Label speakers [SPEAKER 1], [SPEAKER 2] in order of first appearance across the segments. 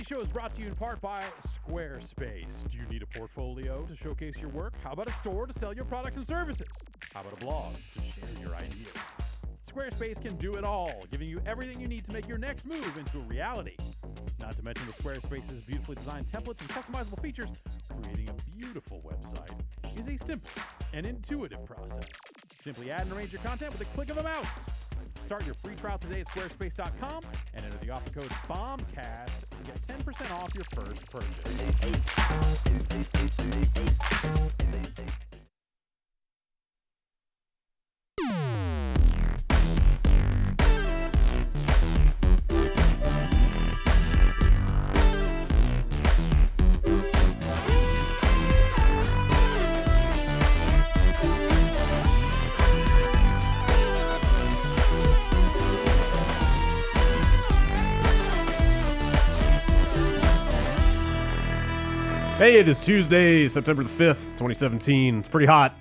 [SPEAKER 1] Today's show is brought to you in part by Squarespace. Do you need a portfolio to showcase your work? How about a store to sell your products and services? How about a blog to share your ideas? Squarespace can do it all, giving you everything you need to make your next move into a reality. Not to mention with Squarespace's beautifully designed templates and customizable features, creating a beautiful website is a simple and intuitive process. Simply add and arrange your content with a click of a mouse. Start your free trial today at squarespace.com and enter the offer code Bombcast to get 10% off your first purchase. Hey, it is Tuesday, September the 5th, 2017. It's pretty hot.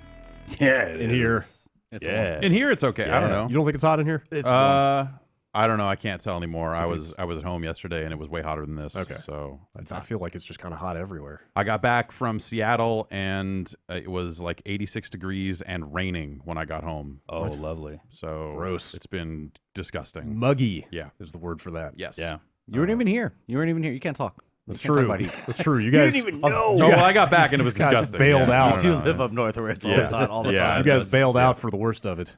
[SPEAKER 2] Yeah,
[SPEAKER 1] in here.
[SPEAKER 2] It's
[SPEAKER 1] yeah.
[SPEAKER 2] warm.
[SPEAKER 3] In here, it's okay.
[SPEAKER 2] Yeah.
[SPEAKER 3] I don't know.
[SPEAKER 1] You don't think it's hot in here?
[SPEAKER 2] It's warm.
[SPEAKER 3] I don't know. I can't tell anymore. I
[SPEAKER 1] think
[SPEAKER 3] was at home yesterday, and it was way hotter than this.
[SPEAKER 1] Okay.
[SPEAKER 3] So
[SPEAKER 1] I feel like it's just kind of hot everywhere.
[SPEAKER 3] I got back from Seattle, and it was like 86 degrees and raining when I got home.
[SPEAKER 2] Oh, lovely.
[SPEAKER 3] So
[SPEAKER 1] Gross.
[SPEAKER 3] It's been disgusting.
[SPEAKER 1] Muggy
[SPEAKER 3] Yeah.
[SPEAKER 1] is the word for that.
[SPEAKER 3] Yes.
[SPEAKER 2] Yeah. You weren't even here. You weren't even here. You can't talk.
[SPEAKER 1] That's
[SPEAKER 2] You can't
[SPEAKER 1] true.
[SPEAKER 2] talk about heat.
[SPEAKER 1] That's true. You
[SPEAKER 2] You
[SPEAKER 1] guys
[SPEAKER 2] didn't even know.
[SPEAKER 3] Oh, well, I got back, and it was
[SPEAKER 1] You guys just
[SPEAKER 3] disgusting.
[SPEAKER 1] bailed
[SPEAKER 3] Yeah,
[SPEAKER 1] out.
[SPEAKER 3] I don't
[SPEAKER 2] You
[SPEAKER 3] know.
[SPEAKER 2] live up north where it's
[SPEAKER 3] Yeah.
[SPEAKER 2] always hot all the
[SPEAKER 3] Yeah.
[SPEAKER 2] time.
[SPEAKER 1] You guys bailed
[SPEAKER 3] yeah.
[SPEAKER 1] out for the worst of it.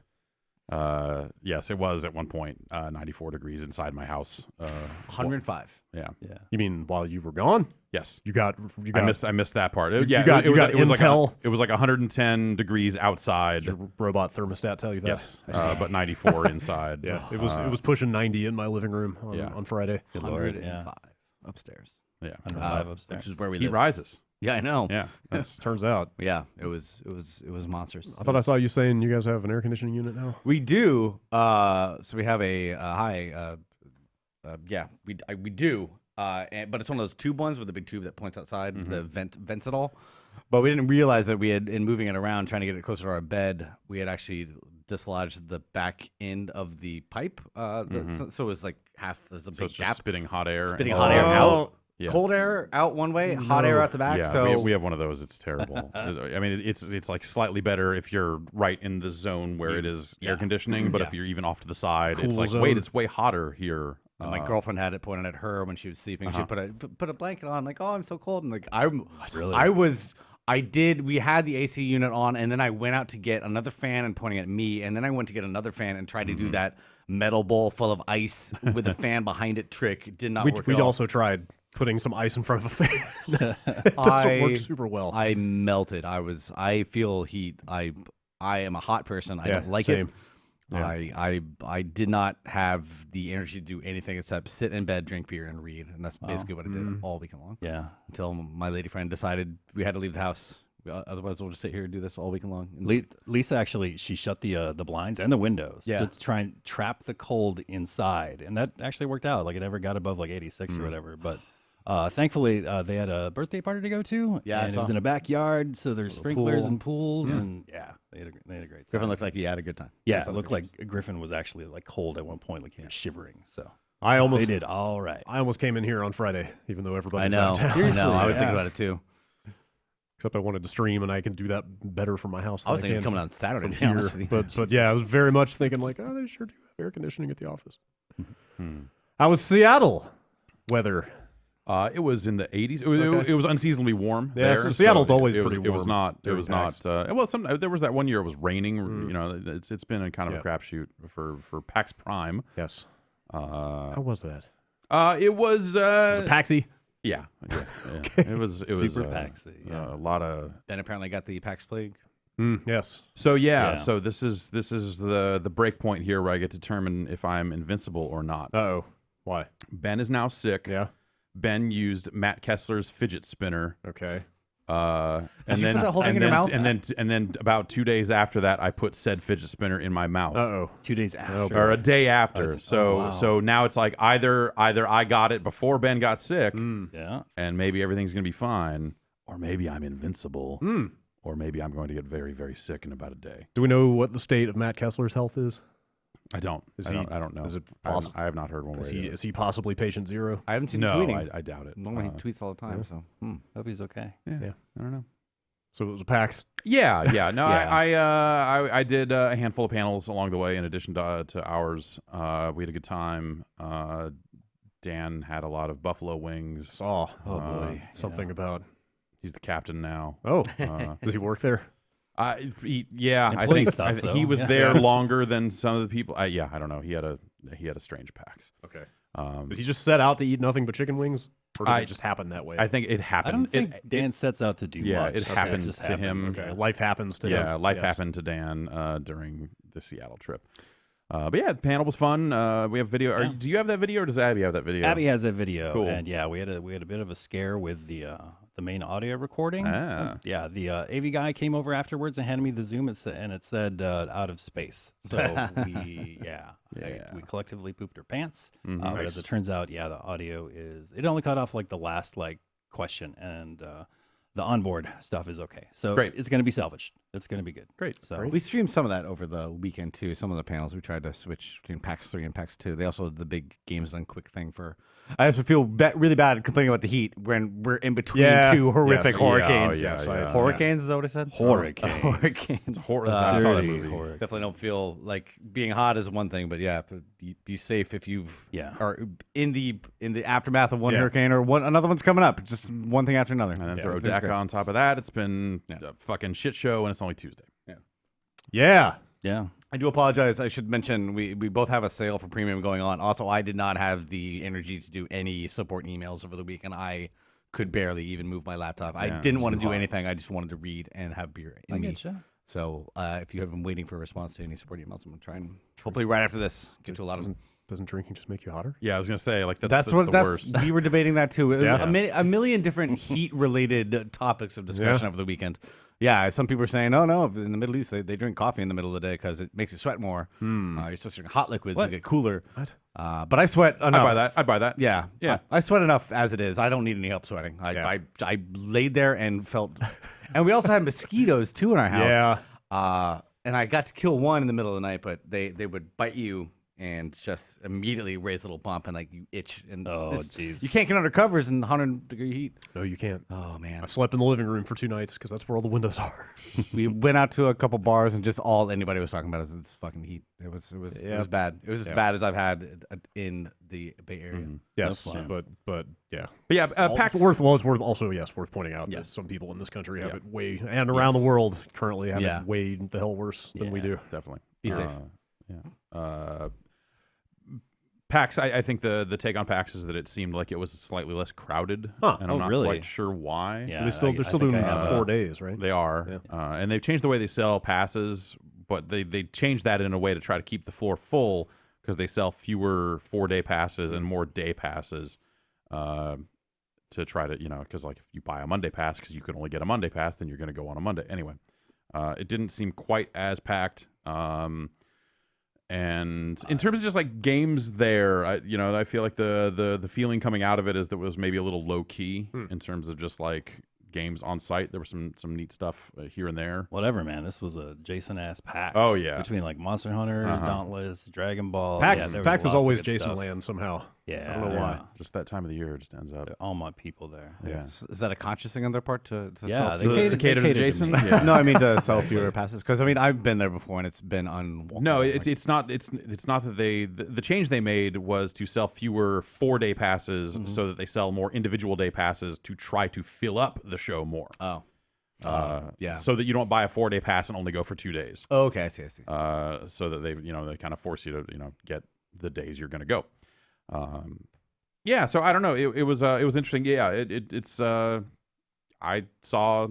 [SPEAKER 3] Yes, it was at one point 94 degrees inside my house.
[SPEAKER 2] 105.
[SPEAKER 3] Yeah.
[SPEAKER 2] Yeah.
[SPEAKER 1] You mean while you were gone?
[SPEAKER 3] Yes.
[SPEAKER 1] You got
[SPEAKER 3] I missed that part.
[SPEAKER 1] You
[SPEAKER 3] Yeah,
[SPEAKER 1] got-
[SPEAKER 3] it was,
[SPEAKER 1] you got
[SPEAKER 3] it was
[SPEAKER 1] intel?
[SPEAKER 3] it was like 110 degrees outside.
[SPEAKER 1] your robot thermostat tell you that?
[SPEAKER 3] Yes, but 94 inside.
[SPEAKER 1] Yeah, it was pushing 90 in my living room
[SPEAKER 3] Yeah.
[SPEAKER 1] on Friday.
[SPEAKER 2] Good
[SPEAKER 4] 105
[SPEAKER 2] upstairs.
[SPEAKER 3] Yeah,
[SPEAKER 2] 105 upstairs.
[SPEAKER 4] which is where we
[SPEAKER 3] he
[SPEAKER 4] live.
[SPEAKER 3] rises.
[SPEAKER 2] Yeah, I know.
[SPEAKER 3] Yeah, that's
[SPEAKER 1] Turns out.
[SPEAKER 2] Yeah, it was monsters.
[SPEAKER 1] I thought I saw you saying you guys have an air conditioning unit now.
[SPEAKER 2] We do. So we have a yeah, we do. But it's one of those tube ones with the big tube that points outside. The vents it all. But we didn't realize that we had, in moving it around, trying to get it closer to our bed, we had actually dislodged the back end of the pipe. So it was like half. There's a
[SPEAKER 3] so
[SPEAKER 2] big
[SPEAKER 3] it's just
[SPEAKER 2] gap.
[SPEAKER 3] spitting hot air.
[SPEAKER 2] Spitting
[SPEAKER 3] and-
[SPEAKER 2] hot air out.
[SPEAKER 3] Yeah.
[SPEAKER 2] Cold air out one way, hot air out the back.
[SPEAKER 3] Yeah,
[SPEAKER 2] so
[SPEAKER 3] we have one of those. It's terrible. I mean, it's like slightly better if you're right in the zone where it is air conditioning, but if you're even off to the side, it's
[SPEAKER 1] Cool
[SPEAKER 3] like,
[SPEAKER 1] zone.
[SPEAKER 3] wait, it's way hotter here.
[SPEAKER 2] And my girlfriend had it pointed at her when she was sleeping. She put a blanket on, like, oh, I'm so cold, and like we had the AC unit on, and then I went out to get another fan and pointing at me, and then I went to get another fan and tried to do that metal bowl full of ice with a fan behind it trick. It did not work.
[SPEAKER 1] We
[SPEAKER 2] at all.
[SPEAKER 1] also tried putting some ice in front of a fan. It doesn't work super well.
[SPEAKER 2] I melted. I feel heat. I am a hot person. I don't like
[SPEAKER 1] same.
[SPEAKER 2] it.
[SPEAKER 1] Yeah.
[SPEAKER 2] I did not have the energy to do anything except sit in bed, drink beer, and read, and that's basically what I did all weekend long.
[SPEAKER 4] Yeah.
[SPEAKER 2] Until my lady friend decided we had to leave the house. Otherwise, we'll just sit here and do this all weekend long. And
[SPEAKER 4] Lisa actually, she shut the blinds and the windows just to try and trap the cold inside, and that actually worked out. Like it never got above like 86 or whatever. But thankfully, they had a birthday party to go to.
[SPEAKER 2] Yeah,
[SPEAKER 4] and it was in a backyard, so there's sprinklers and pools, and they had a great time.
[SPEAKER 2] Griffin looked like he had a good time.
[SPEAKER 4] Yeah, it looked like Griffin was actually like cold at one point, like he was shivering. So
[SPEAKER 1] I
[SPEAKER 4] they did all right.
[SPEAKER 1] I almost came in here on Friday, even though everybody
[SPEAKER 2] I
[SPEAKER 1] was
[SPEAKER 2] know.
[SPEAKER 1] out of town.
[SPEAKER 4] Seriously,
[SPEAKER 2] I know. I was
[SPEAKER 4] yeah.
[SPEAKER 2] thinking about it too.
[SPEAKER 1] Except I wanted to stream, and I can do that better from my house.
[SPEAKER 2] I was
[SPEAKER 1] than
[SPEAKER 2] thinking
[SPEAKER 1] I
[SPEAKER 2] of
[SPEAKER 1] can
[SPEAKER 2] coming on Saturday.
[SPEAKER 1] from
[SPEAKER 2] To be honest
[SPEAKER 1] here.
[SPEAKER 2] with you.
[SPEAKER 1] But yeah, I was very much thinking like, oh, they sure do have air conditioning at the office. How was Seattle weather?
[SPEAKER 3] It was in the 80s.
[SPEAKER 1] Okay.
[SPEAKER 3] It was unseasonably warm.
[SPEAKER 1] Yeah,
[SPEAKER 3] there,
[SPEAKER 1] so Seattle's always
[SPEAKER 3] it
[SPEAKER 1] pretty
[SPEAKER 3] was, It was
[SPEAKER 1] warm
[SPEAKER 3] not. It
[SPEAKER 1] during
[SPEAKER 3] was
[SPEAKER 1] PAX.
[SPEAKER 3] not. Well, there was that one year it was raining. You know, it's been a kind of a
[SPEAKER 1] Yeah.
[SPEAKER 3] crapshoot for PAX Prime.
[SPEAKER 1] Yes. How was that?
[SPEAKER 3] It was.
[SPEAKER 1] Was it Paxy?
[SPEAKER 3] Yeah. It was
[SPEAKER 4] Super Paxy, yeah.
[SPEAKER 3] a lot of.
[SPEAKER 2] Ben apparently got the PAX plague.
[SPEAKER 1] Yes.
[SPEAKER 3] So
[SPEAKER 4] Yeah.
[SPEAKER 3] so this is the break point here where I get to determine if I'm invincible or not.
[SPEAKER 1] Uh-oh. Why?
[SPEAKER 3] Ben is now sick.
[SPEAKER 1] Yeah.
[SPEAKER 3] Ben used Matt Kessler's fidget spinner.
[SPEAKER 1] Okay.
[SPEAKER 3] And
[SPEAKER 2] you
[SPEAKER 3] then
[SPEAKER 2] put that whole thing
[SPEAKER 3] and
[SPEAKER 2] in your
[SPEAKER 3] then-
[SPEAKER 2] mouth?
[SPEAKER 3] and then about 2 days after that, I put said fidget spinner in my mouth.
[SPEAKER 1] Uh-oh.
[SPEAKER 4] 2 days after.
[SPEAKER 3] Or a day after. So
[SPEAKER 4] wow.
[SPEAKER 3] so now it's like either I got it before Ben got sick,
[SPEAKER 4] Yeah.
[SPEAKER 3] and maybe everything's gonna be fine, or maybe I'm invincible, or maybe I'm going to get very, very sick in about a day.
[SPEAKER 1] Do we know what the state of Matt Kessler's health is?
[SPEAKER 3] I don't. I don't know.
[SPEAKER 5] Is it
[SPEAKER 3] I have not heard one.
[SPEAKER 5] Is he possibly patient zero?
[SPEAKER 2] I haven't seen him
[SPEAKER 3] No,
[SPEAKER 2] tweeting.
[SPEAKER 3] I doubt it.
[SPEAKER 2] Normally he tweets all the time. So
[SPEAKER 4] Hope he's okay.
[SPEAKER 3] Yeah, I don't know.
[SPEAKER 5] So it was a PAX.
[SPEAKER 3] Yeah. No,
[SPEAKER 4] Yeah.
[SPEAKER 3] I did a handful of panels along the way in addition to ours. We had a good time. Dan had a lot of buffalo wings.
[SPEAKER 5] Oh boy. Something about.
[SPEAKER 3] He's the captain now.
[SPEAKER 5] Oh, does he work there?
[SPEAKER 3] I
[SPEAKER 4] Employee
[SPEAKER 3] think
[SPEAKER 4] stuff,
[SPEAKER 3] he
[SPEAKER 4] though.
[SPEAKER 3] was
[SPEAKER 4] Yeah.
[SPEAKER 3] there longer than some of the people. I don't know. He had a strange PAX.
[SPEAKER 5] Okay. Did he just set out to eat nothing but chicken wings, or did it just happen that way?
[SPEAKER 3] I think it happened.
[SPEAKER 4] I don't think Dan sets out to do much.
[SPEAKER 3] it happened
[SPEAKER 4] just
[SPEAKER 3] to him.
[SPEAKER 5] Okay, life happens to him.
[SPEAKER 3] Yeah, life
[SPEAKER 5] Yes.
[SPEAKER 3] happened to Dan during the Seattle trip. But yeah, the panel was fun. We have video. Do you have that video, or does Abby have that video?
[SPEAKER 4] Abby has that video.
[SPEAKER 3] Cool.
[SPEAKER 4] And yeah, we had a bit of a scare with the main audio recording.
[SPEAKER 3] Ah.
[SPEAKER 4] Yeah, the AV guy came over afterwards and handed me the Zoom, and it said out of space. So we we collectively pooped our pants. But as it turns out, the audio it only cut off like the last question, and the onboard stuff is okay. So
[SPEAKER 3] Great.
[SPEAKER 4] It's going to be salvaged. It's going to be good.
[SPEAKER 3] Great.
[SPEAKER 4] So
[SPEAKER 2] we streamed some of that over the weekend too. Some of the panels we tried to switch between PAX 3 and PAX 2. They also did the big Games Done Quick thing for. I have to feel really bad complaining about the heat when we're in between two horrific
[SPEAKER 5] Yes.
[SPEAKER 2] hurricanes.
[SPEAKER 3] Yeah, yeah.
[SPEAKER 2] Hurricanes is that what I said?
[SPEAKER 4] Hurricanes.
[SPEAKER 2] Hurricanes.
[SPEAKER 3] I saw that
[SPEAKER 4] Dirty
[SPEAKER 3] movie.
[SPEAKER 4] hurricane.
[SPEAKER 2] Definitely don't feel like being hot is one thing, but be safe if you've are in the aftermath of one hurricane or another one's coming up. Just one thing after another.
[SPEAKER 3] And then throw DACA on top of that. It's been a fucking shit show, and it's only Tuesday.
[SPEAKER 5] Yeah.
[SPEAKER 4] Yeah.
[SPEAKER 2] I do apologize. I should mention we both have a sale for premium going on. Also, I did not have the energy to do any support emails over the weekend. I could barely even move my laptop. I didn't want to do anything. I just wanted to read and have beer in me. So if you have been waiting for a response to any support emails, I'm going to try and hopefully right after this get to a lot of them.
[SPEAKER 5] Doesn't drinking just make you hotter?
[SPEAKER 3] Yeah, I was gonna say that's the worst.
[SPEAKER 2] We were debating that too.
[SPEAKER 5] Yeah.
[SPEAKER 2] A million different heat-related topics of discussion over the weekend. Yeah, some people are saying, "Oh no, in the Middle East they drink coffee in the middle of the day because it makes you sweat more. You're supposed to drink hot liquids to get cooler."
[SPEAKER 5] What?
[SPEAKER 2] But I sweat enough.
[SPEAKER 3] I'd buy that.
[SPEAKER 2] Yeah,
[SPEAKER 3] Yeah.
[SPEAKER 2] I sweat enough as it is. I don't need any help sweating. I laid there and felt, and we also had mosquitoes too in our house.
[SPEAKER 5] Yeah.
[SPEAKER 2] And I got to kill one in the middle of the night, but they would bite you and just immediately raise a little bump and like you itch and
[SPEAKER 4] jeez.
[SPEAKER 2] you can't get under covers in 100-degree heat.
[SPEAKER 5] No, you can't.
[SPEAKER 2] Oh man,
[SPEAKER 5] I slept in the living room for 2 nights because that's where all the windows are.
[SPEAKER 2] we went out to a couple bars and just all anybody was talking about is this fucking heat. It was bad. It was as bad as I've had in the Bay Area.
[SPEAKER 5] Yes,
[SPEAKER 4] No
[SPEAKER 5] but yeah.
[SPEAKER 3] But yeah,
[SPEAKER 5] PAX
[SPEAKER 3] PAX
[SPEAKER 5] worth also worth pointing out that some people in this country have it way and around the world currently have it way the hell worse than we do.
[SPEAKER 3] Definitely.
[SPEAKER 2] Be safe.
[SPEAKER 3] PAX, I think the take on PAX is that it seemed like it was slightly less crowded,
[SPEAKER 5] Huh.
[SPEAKER 3] and I'm not
[SPEAKER 4] really?
[SPEAKER 3] quite sure why.
[SPEAKER 4] Yeah.
[SPEAKER 5] They're still
[SPEAKER 4] I
[SPEAKER 5] doing
[SPEAKER 4] think I have
[SPEAKER 5] 4 days, right?
[SPEAKER 3] They are, and they've changed the way they sell passes, but they changed that in a way to try to keep the floor full because they sell fewer 4-day passes and more day passes to try to, because like if you buy a Monday pass because you can only get a Monday pass, then you're going to go on a Monday. Anyway, it didn't seem quite as packed. And in terms of just like games there, I feel like the feeling coming out of it is that it was maybe a little low key in terms of just like games on site. There was some neat stuff here and there.
[SPEAKER 4] Whatever, man. This was a Jason-ass PAX.
[SPEAKER 3] Oh, yeah.
[SPEAKER 4] Between like Monster Hunter, Dauntless, Dragon Ball.
[SPEAKER 5] PAX,
[SPEAKER 4] there was
[SPEAKER 5] PAX is
[SPEAKER 4] lots of
[SPEAKER 5] always
[SPEAKER 4] good
[SPEAKER 5] Jason
[SPEAKER 4] stuff.
[SPEAKER 5] Land somehow.
[SPEAKER 4] Yeah.
[SPEAKER 5] I don't know why.
[SPEAKER 3] Just that time of the year it just ends up.
[SPEAKER 4] All my people there.
[SPEAKER 3] Yeah.
[SPEAKER 2] Is that a conscious thing on their part to
[SPEAKER 4] Yeah,
[SPEAKER 2] sell?
[SPEAKER 4] they
[SPEAKER 3] To
[SPEAKER 4] catered
[SPEAKER 3] cater to
[SPEAKER 4] to
[SPEAKER 3] Jason?
[SPEAKER 4] me.
[SPEAKER 3] Yeah.
[SPEAKER 2] No, I mean to sell fewer passes because I mean I've been there before and it's been unwalkable.
[SPEAKER 3] No, it's not that the change they made was to sell fewer 4-day passes so that they sell more individual day passes to try to fill up the show more.
[SPEAKER 2] Oh. Yeah.
[SPEAKER 3] So that you don't buy a 4-day pass and only go for 2 days.
[SPEAKER 2] Oh, okay, I see.
[SPEAKER 3] So that they kind of force you to get the days you're going to go. Yeah, so I don't know. It was interesting. Yeah, it's I saw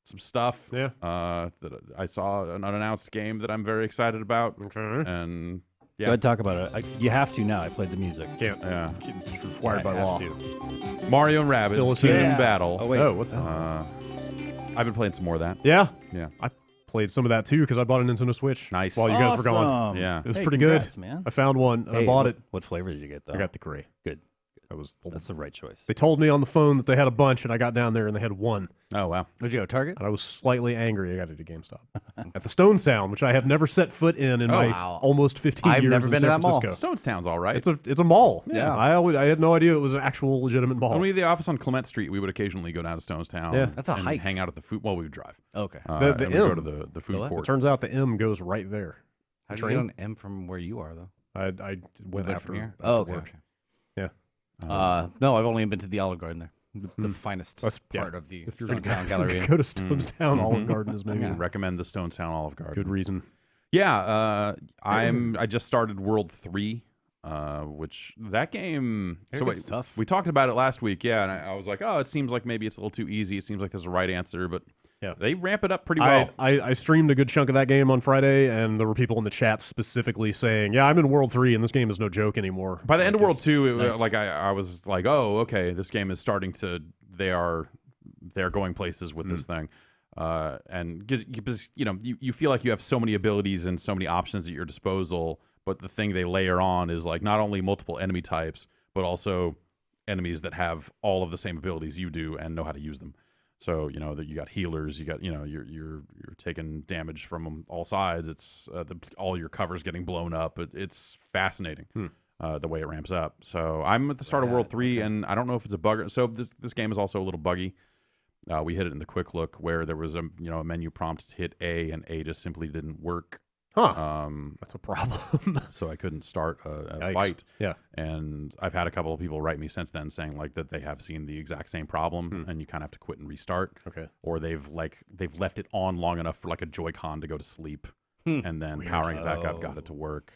[SPEAKER 3] some stuff.
[SPEAKER 5] Yeah.
[SPEAKER 3] That I saw an unannounced game that I'm very excited about.
[SPEAKER 5] Okay.
[SPEAKER 3] And
[SPEAKER 4] Go
[SPEAKER 3] yeah,
[SPEAKER 4] ahead, talk about it. You have to now. I played the music.
[SPEAKER 5] Can't.
[SPEAKER 3] yeah.
[SPEAKER 5] It's required by
[SPEAKER 4] I have
[SPEAKER 5] law.
[SPEAKER 4] to.
[SPEAKER 3] Mario and
[SPEAKER 5] Fill
[SPEAKER 3] Rabbids
[SPEAKER 5] us in.
[SPEAKER 3] Kingdom
[SPEAKER 4] Yeah.
[SPEAKER 3] Battle.
[SPEAKER 4] Oh, wait.
[SPEAKER 5] Oh, what's that?
[SPEAKER 3] I've been playing some more of that.
[SPEAKER 5] Yeah.
[SPEAKER 3] Yeah.
[SPEAKER 5] I played some of that too because I bought a Nintendo Switch.
[SPEAKER 3] Nice.
[SPEAKER 5] While you guys were gone.
[SPEAKER 4] Awesome.
[SPEAKER 3] Yeah.
[SPEAKER 5] It was
[SPEAKER 4] Hey,
[SPEAKER 5] pretty
[SPEAKER 4] congrats,
[SPEAKER 5] good.
[SPEAKER 4] man.
[SPEAKER 5] I found one. And I
[SPEAKER 4] Hey,
[SPEAKER 5] bought it.
[SPEAKER 4] What flavor did you get, though?
[SPEAKER 5] I got the gray.
[SPEAKER 4] Good. That's the right choice.
[SPEAKER 5] They told me on the phone that they had a bunch, and I got down there and they had one.
[SPEAKER 3] Oh, wow.
[SPEAKER 2] Would you go Target?
[SPEAKER 5] And I was slightly angry. I got it at GameStop. At the Stonestown, which I have never set foot in my almost 15
[SPEAKER 2] I've
[SPEAKER 5] years
[SPEAKER 2] never
[SPEAKER 5] in
[SPEAKER 2] been to
[SPEAKER 5] San
[SPEAKER 2] that mall.
[SPEAKER 5] Francisco.
[SPEAKER 3] Stonestown's all right.
[SPEAKER 5] It's a mall.
[SPEAKER 2] Yeah.
[SPEAKER 5] I had no idea it was an actual legitimate mall.
[SPEAKER 3] When we had the office on Clement Street, we would occasionally go down to Stonestown.
[SPEAKER 5] Yeah.
[SPEAKER 2] That's a
[SPEAKER 3] and
[SPEAKER 2] hike.
[SPEAKER 3] hang out at the food. Well, we would drive.
[SPEAKER 2] Okay.
[SPEAKER 5] The
[SPEAKER 3] And we'd go to
[SPEAKER 5] M.
[SPEAKER 3] the food
[SPEAKER 2] what?
[SPEAKER 3] court.
[SPEAKER 5] It turns out the M goes right there.
[SPEAKER 2] How do you get on M from where you are, though?
[SPEAKER 5] I went
[SPEAKER 2] Went
[SPEAKER 5] after
[SPEAKER 2] from here?
[SPEAKER 5] after
[SPEAKER 2] Oh, okay.
[SPEAKER 5] work.
[SPEAKER 2] okay.
[SPEAKER 5] Yeah.
[SPEAKER 2] No, I've only been to the Olive Garden there. The finest part of the
[SPEAKER 5] If you're going
[SPEAKER 2] Stonestown
[SPEAKER 5] to
[SPEAKER 2] Gallery.
[SPEAKER 5] go to Stonestown, Olive Garden is maybe
[SPEAKER 3] I recommend the Stonestown Olive Garden.
[SPEAKER 5] good reason.
[SPEAKER 3] Yeah, I just started World 3, which that game.
[SPEAKER 2] It's tough.
[SPEAKER 3] We talked about it last week, yeah, and I was like, oh, it seems like maybe it's a little too easy. It seems like there's a right answer, but
[SPEAKER 5] Yeah.
[SPEAKER 3] they ramp it up pretty well.
[SPEAKER 5] I streamed a good chunk of that game on Friday, and there were people in the chat specifically saying, "Yeah, I'm in World 3, and this game is no joke anymore."
[SPEAKER 3] By the end of World 2,
[SPEAKER 2] nice.
[SPEAKER 3] like I was like, oh, okay, this game is starting to. They're going places with this thing, and because you feel like you have so many abilities and so many options at your disposal, but the thing they layer on is like not only multiple enemy types, but also enemies that have all of the same abilities you do and know how to use them. So that you got healers, you got you're taking damage from all sides. It's all your covers getting blown up. It's fascinating the way it ramps up. So I'm at the start of World 3, and I don't know if it's a bug. So this game is also a little buggy. We hit it in the quick look where there was a menu prompt to hit A, and A just simply didn't work.
[SPEAKER 5] That's a problem.
[SPEAKER 3] So I couldn't start a
[SPEAKER 5] Yikes.
[SPEAKER 3] fight.
[SPEAKER 5] Yeah.
[SPEAKER 3] And I've had a couple of people write me since then saying like that they have seen the exact same problem, and you kind of have to quit and restart.
[SPEAKER 5] Okay.
[SPEAKER 3] Or they've left it on long enough for like a Joy-Con to go to sleep, and then powering it back up got it to work.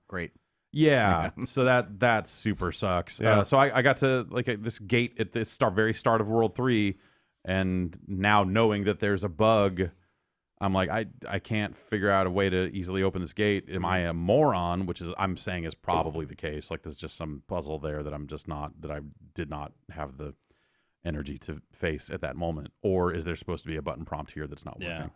[SPEAKER 2] Great.
[SPEAKER 3] Yeah. So that super sucks.
[SPEAKER 5] Yeah.
[SPEAKER 3] So I got to this gate at the very start of World 3, and now knowing that there's a bug, I'm like, I can't figure out a way to easily open this gate. Am I a moron? Which I'm saying is probably the case. Like there's just some puzzle there that I did not have the energy to face at that moment. Or is there supposed to be a button prompt here that's not working?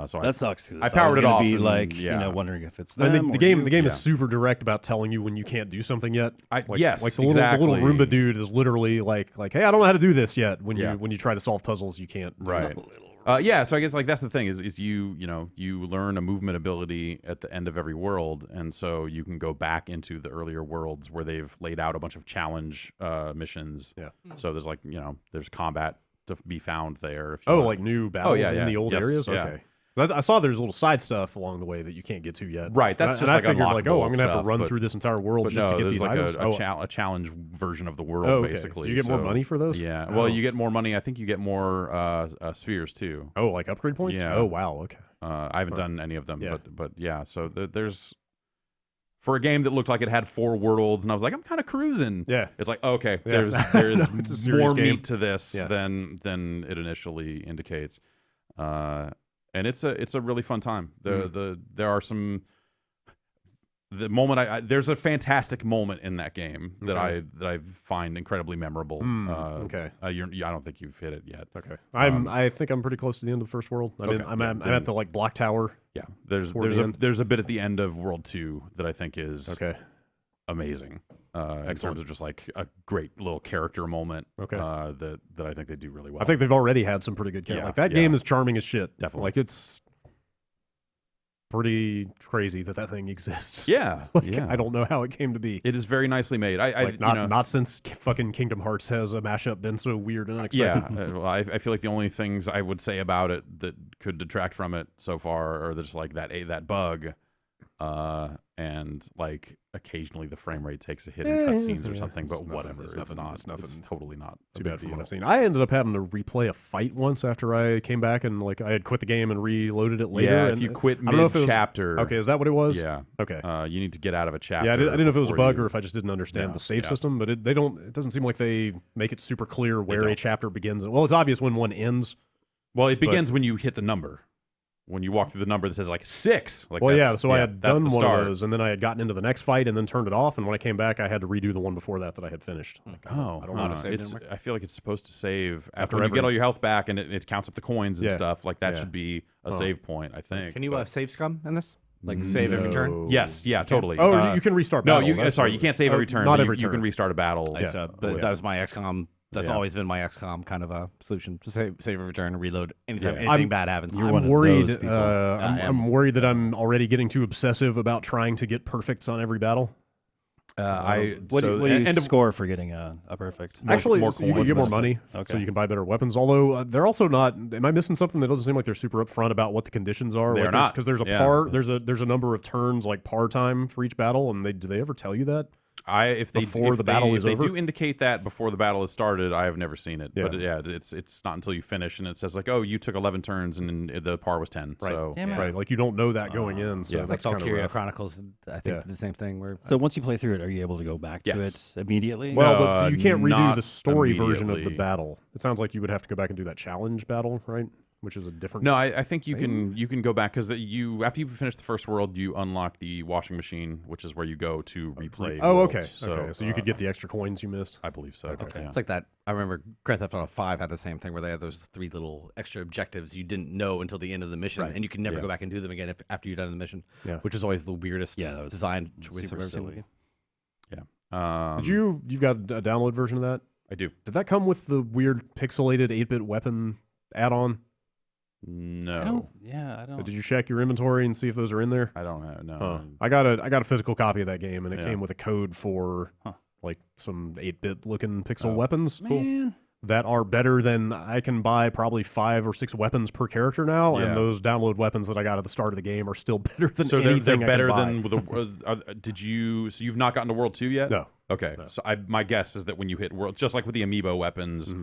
[SPEAKER 3] So
[SPEAKER 4] That sucks.
[SPEAKER 3] I powered it off.
[SPEAKER 4] Be
[SPEAKER 3] and,
[SPEAKER 4] like
[SPEAKER 3] yeah.
[SPEAKER 4] wondering if it's
[SPEAKER 5] I
[SPEAKER 4] them
[SPEAKER 5] mean,
[SPEAKER 4] or
[SPEAKER 5] the game
[SPEAKER 4] you.
[SPEAKER 5] is super direct about telling you when you can't do something yet.
[SPEAKER 3] Yes,
[SPEAKER 5] like the
[SPEAKER 3] exactly.
[SPEAKER 5] little Roomba dude is literally like, hey, I don't know how to do this yet. When
[SPEAKER 3] Yeah.
[SPEAKER 5] you try to solve puzzles, you can't.
[SPEAKER 3] Right. Yeah, so I guess that's the thing is you learn a movement ability at the end of every world, and so you can go back into the earlier worlds where they've laid out a bunch of challenge missions.
[SPEAKER 5] Yeah.
[SPEAKER 3] So there's there's combat to be found there. If you
[SPEAKER 5] Oh,
[SPEAKER 3] want.
[SPEAKER 5] like new battles
[SPEAKER 3] yeah,
[SPEAKER 5] in
[SPEAKER 3] yeah.
[SPEAKER 5] the old
[SPEAKER 3] Yes,
[SPEAKER 5] areas.
[SPEAKER 3] yeah.
[SPEAKER 5] Okay. I saw there's little side stuff along the way that you can't get to yet.
[SPEAKER 3] Right, that's
[SPEAKER 5] and
[SPEAKER 3] just
[SPEAKER 5] I
[SPEAKER 3] like
[SPEAKER 5] figured like, oh,
[SPEAKER 3] unlockable
[SPEAKER 5] I'm gonna have
[SPEAKER 3] stuff,
[SPEAKER 5] to run
[SPEAKER 3] but-
[SPEAKER 5] through this entire world
[SPEAKER 3] But
[SPEAKER 5] just
[SPEAKER 3] no,
[SPEAKER 5] to get
[SPEAKER 3] there's
[SPEAKER 5] these
[SPEAKER 3] like
[SPEAKER 5] items.
[SPEAKER 3] a challenge version of the world,
[SPEAKER 5] Oh, okay.
[SPEAKER 3] basically.
[SPEAKER 5] Do you get more money for those?
[SPEAKER 3] Yeah.
[SPEAKER 5] Oh.
[SPEAKER 3] Well, you get more money. I think you get more spheres too.
[SPEAKER 5] Oh, like upgrade points?
[SPEAKER 3] Yeah.
[SPEAKER 5] Oh, wow. Okay.
[SPEAKER 3] I haven't done any of them,
[SPEAKER 5] Yeah.
[SPEAKER 3] but yeah. So there's for a game that looked like it had 4 worlds, and I was like, I'm kind of cruising.
[SPEAKER 5] Yeah.
[SPEAKER 3] It's like okay,
[SPEAKER 5] Yeah.
[SPEAKER 3] there's
[SPEAKER 5] It's a serious
[SPEAKER 3] more
[SPEAKER 5] game.
[SPEAKER 3] meat to this
[SPEAKER 5] Yeah.
[SPEAKER 3] than it initially indicates, and it's a really fun time. There are some. The moment there's a fantastic moment in that game that
[SPEAKER 5] Okay.
[SPEAKER 3] I find incredibly memorable.
[SPEAKER 5] Okay.
[SPEAKER 3] I don't think you've hit it yet.
[SPEAKER 5] Okay. I think I'm pretty close to the end of the first world. I mean,
[SPEAKER 3] Okay.
[SPEAKER 5] I'm at the like block tower.
[SPEAKER 3] Yeah, there's
[SPEAKER 5] Toward the end.
[SPEAKER 3] there's a bit at the end of World 2 that I think is
[SPEAKER 5] Okay.
[SPEAKER 3] amazing. In terms of just like a great little character moment.
[SPEAKER 5] Okay.
[SPEAKER 3] That I think they do really well.
[SPEAKER 5] I think they've already had some pretty good characters.
[SPEAKER 3] Yeah,
[SPEAKER 5] Like that
[SPEAKER 3] yeah.
[SPEAKER 5] game is charming as shit.
[SPEAKER 3] Definitely.
[SPEAKER 5] Like it's pretty crazy that thing exists.
[SPEAKER 3] Yeah,
[SPEAKER 5] Like,
[SPEAKER 3] yeah.
[SPEAKER 5] I don't know how it came to be.
[SPEAKER 3] It is very nicely made.
[SPEAKER 5] Like not since fucking Kingdom Hearts has a mashup been so weird and unexpected.
[SPEAKER 3] Yeah, well, I feel like the only things I would say about it that could detract from it so far are just like that bug, and like occasionally the frame rate takes a hit in cutscenes or something. But whatever, it's
[SPEAKER 5] nothing.
[SPEAKER 3] It's totally not
[SPEAKER 5] Too
[SPEAKER 3] a
[SPEAKER 5] bad
[SPEAKER 3] big
[SPEAKER 5] from what
[SPEAKER 3] deal.
[SPEAKER 5] I've seen. I ended up having to replay a fight once after I came back and like I had quit the game and reloaded it later.
[SPEAKER 3] Yeah,
[SPEAKER 5] and
[SPEAKER 3] if you quit
[SPEAKER 5] I don't know if it was-
[SPEAKER 3] mid-chapter.
[SPEAKER 5] Okay, is that what it was?
[SPEAKER 3] Yeah.
[SPEAKER 5] Okay.
[SPEAKER 3] You need to get out of a chapter.
[SPEAKER 5] Yeah, I didn't know if it was a
[SPEAKER 3] before
[SPEAKER 5] bug
[SPEAKER 3] you-
[SPEAKER 5] or if I just didn't understand
[SPEAKER 3] Yeah,
[SPEAKER 5] the save
[SPEAKER 3] yeah.
[SPEAKER 5] system, but it doesn't seem like they make it super clear where a
[SPEAKER 3] don't.
[SPEAKER 5] chapter begins. Well, it's obvious when one ends.
[SPEAKER 3] Well, it begins when you hit the number. When you walk through the number that says like 6. Like
[SPEAKER 5] Well,
[SPEAKER 3] that's-
[SPEAKER 5] yeah, so I had
[SPEAKER 3] that's
[SPEAKER 5] done
[SPEAKER 3] the
[SPEAKER 5] one
[SPEAKER 3] start.
[SPEAKER 5] of those, and then I had gotten into the next fight and then turned it off, and when I came back, I had to redo the one before that I had finished. Like,
[SPEAKER 3] Oh,
[SPEAKER 5] I don't know.
[SPEAKER 2] Autosave
[SPEAKER 3] it's.
[SPEAKER 2] didn't work?
[SPEAKER 3] I feel like it's supposed to save
[SPEAKER 5] After
[SPEAKER 3] after you
[SPEAKER 5] every-
[SPEAKER 3] get all your health back, and it counts up the coins and
[SPEAKER 5] Yeah.
[SPEAKER 3] stuff. Like that
[SPEAKER 5] Yeah.
[SPEAKER 3] should be a
[SPEAKER 5] Oh.
[SPEAKER 3] save point, I think.
[SPEAKER 2] Can you
[SPEAKER 3] but-
[SPEAKER 2] save scum in this? Like save every turn?
[SPEAKER 3] Yes, yeah, totally.
[SPEAKER 5] Oh, you can restart
[SPEAKER 3] No,
[SPEAKER 5] battles.
[SPEAKER 3] sorry, you can't save every turn.
[SPEAKER 5] Not
[SPEAKER 3] but
[SPEAKER 5] every
[SPEAKER 3] you
[SPEAKER 5] turn.
[SPEAKER 3] can restart a battle.
[SPEAKER 2] But that was my XCOM. That's always been my XCOM kind of a solution. Just save every turn and reload anytime anything bad happens.
[SPEAKER 5] I'm worried. I'm worried that I'm already getting too obsessive about trying to get perfects on every battle.
[SPEAKER 4] What do you score for getting a perfect?
[SPEAKER 5] Actually,
[SPEAKER 3] more
[SPEAKER 5] so you
[SPEAKER 3] coins.
[SPEAKER 5] get more money, so you can buy better weapons. Although they're also not. Am I missing something that doesn't seem like they're super upfront about what the conditions are?
[SPEAKER 3] They're not,
[SPEAKER 5] because there's a
[SPEAKER 3] yeah,
[SPEAKER 5] par. There's a number of turns like par time for each battle, and do they ever tell you that?
[SPEAKER 3] If they
[SPEAKER 5] over?
[SPEAKER 3] do indicate that before the battle has started, I have never seen it.
[SPEAKER 5] Yeah.
[SPEAKER 3] But it's not until you finish and it says like, oh, you took 11 turns and the par was 10.
[SPEAKER 5] Right.
[SPEAKER 3] So
[SPEAKER 5] Right. Like you don't know that going in. So that's
[SPEAKER 2] like
[SPEAKER 5] kind of
[SPEAKER 2] Valkyria
[SPEAKER 5] rough.
[SPEAKER 2] Chronicles. I think the same thing. Where
[SPEAKER 4] So once you play through it, are you able to go back to it immediately?
[SPEAKER 5] Well, but so you can't redo
[SPEAKER 3] not
[SPEAKER 5] the story version of the
[SPEAKER 3] immediately.
[SPEAKER 5] battle. It sounds like you would have to go back and do that challenge battle, right? Which is a different.
[SPEAKER 3] No, I think you can go back because after you finish the first world, you unlock the washing machine, which is where you go to replay.
[SPEAKER 5] Oh,
[SPEAKER 3] worlds.
[SPEAKER 5] okay. So you could get the extra coins you missed.
[SPEAKER 3] I believe so.
[SPEAKER 5] Okay.
[SPEAKER 3] Yeah.
[SPEAKER 2] it's like that. I remember Grand Theft Auto 5 had the same thing where they had those 3 little extra objectives you didn't know until the end of the mission, and you can never go back and do them again after you're done the mission.
[SPEAKER 5] Yeah.
[SPEAKER 2] Which is always the weirdest
[SPEAKER 4] that was
[SPEAKER 2] design choice I've
[SPEAKER 4] super
[SPEAKER 2] ever
[SPEAKER 4] silly.
[SPEAKER 2] seen.
[SPEAKER 3] Yeah.
[SPEAKER 5] You've got a download version of that?
[SPEAKER 3] I do.
[SPEAKER 5] Did that come with the weird pixelated 8-bit weapon add-on?
[SPEAKER 3] No.
[SPEAKER 4] I don't.
[SPEAKER 5] Did you check your inventory and see if those are in there?
[SPEAKER 3] I don't know. No.
[SPEAKER 5] Huh. I got a physical copy of that game, and it came with a code for like some 8-bit looking pixel weapons.
[SPEAKER 4] Man.
[SPEAKER 5] That are better than I can buy probably 5 or 6 weapons per character now, and those download weapons that I got at the start of the game are still better than
[SPEAKER 3] So
[SPEAKER 5] anything
[SPEAKER 3] they're better
[SPEAKER 5] I can buy.
[SPEAKER 3] than the. Did you? So you've not gotten to World 2 yet?
[SPEAKER 5] No.
[SPEAKER 3] Okay.
[SPEAKER 5] No.
[SPEAKER 3] So my guess is that when you hit World, just like with the amiibo weapons,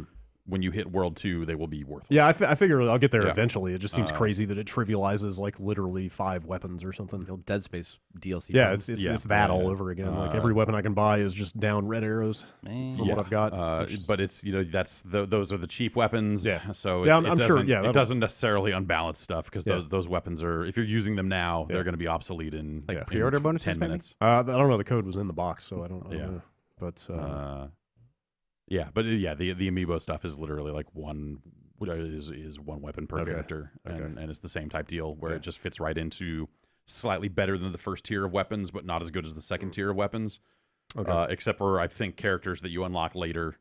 [SPEAKER 3] when you hit World 2, they will be worthless.
[SPEAKER 5] Yeah, I figure I'll get there
[SPEAKER 3] Yeah.
[SPEAKER 5] eventually. It just seems crazy that it trivializes like literally 5 weapons or something.
[SPEAKER 2] The old Dead Space DLC.
[SPEAKER 5] Yeah,
[SPEAKER 2] problem.
[SPEAKER 5] it's that all over again. Like every weapon I can buy is just down red arrows from what I've got.
[SPEAKER 3] But it's that's those are the cheap weapons.
[SPEAKER 5] Yeah.
[SPEAKER 3] So
[SPEAKER 5] I'm sure.
[SPEAKER 3] it doesn't necessarily unbalance stuff because those weapons are, if you're using them now, they're going to be obsolete in
[SPEAKER 2] Like
[SPEAKER 3] in
[SPEAKER 2] pre-order bonuses,
[SPEAKER 3] 10
[SPEAKER 2] maybe?
[SPEAKER 3] minutes.
[SPEAKER 5] I don't know. The code was in the box, so I don't know.
[SPEAKER 3] Yeah.
[SPEAKER 5] But
[SPEAKER 3] the amiibo stuff is literally like one weapon per character, and it's the same type deal where it just fits right into slightly better than the first tier of weapons, but not as good as the second tier of weapons. Except for I think characters that you unlock later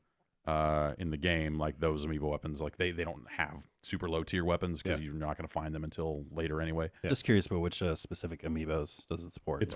[SPEAKER 3] in the game, like those amiibo weapons, like they don't have super low tier weapons because you're not going to find them until later anyway.
[SPEAKER 4] Just curious about which specific amiibos does it support?
[SPEAKER 3] It's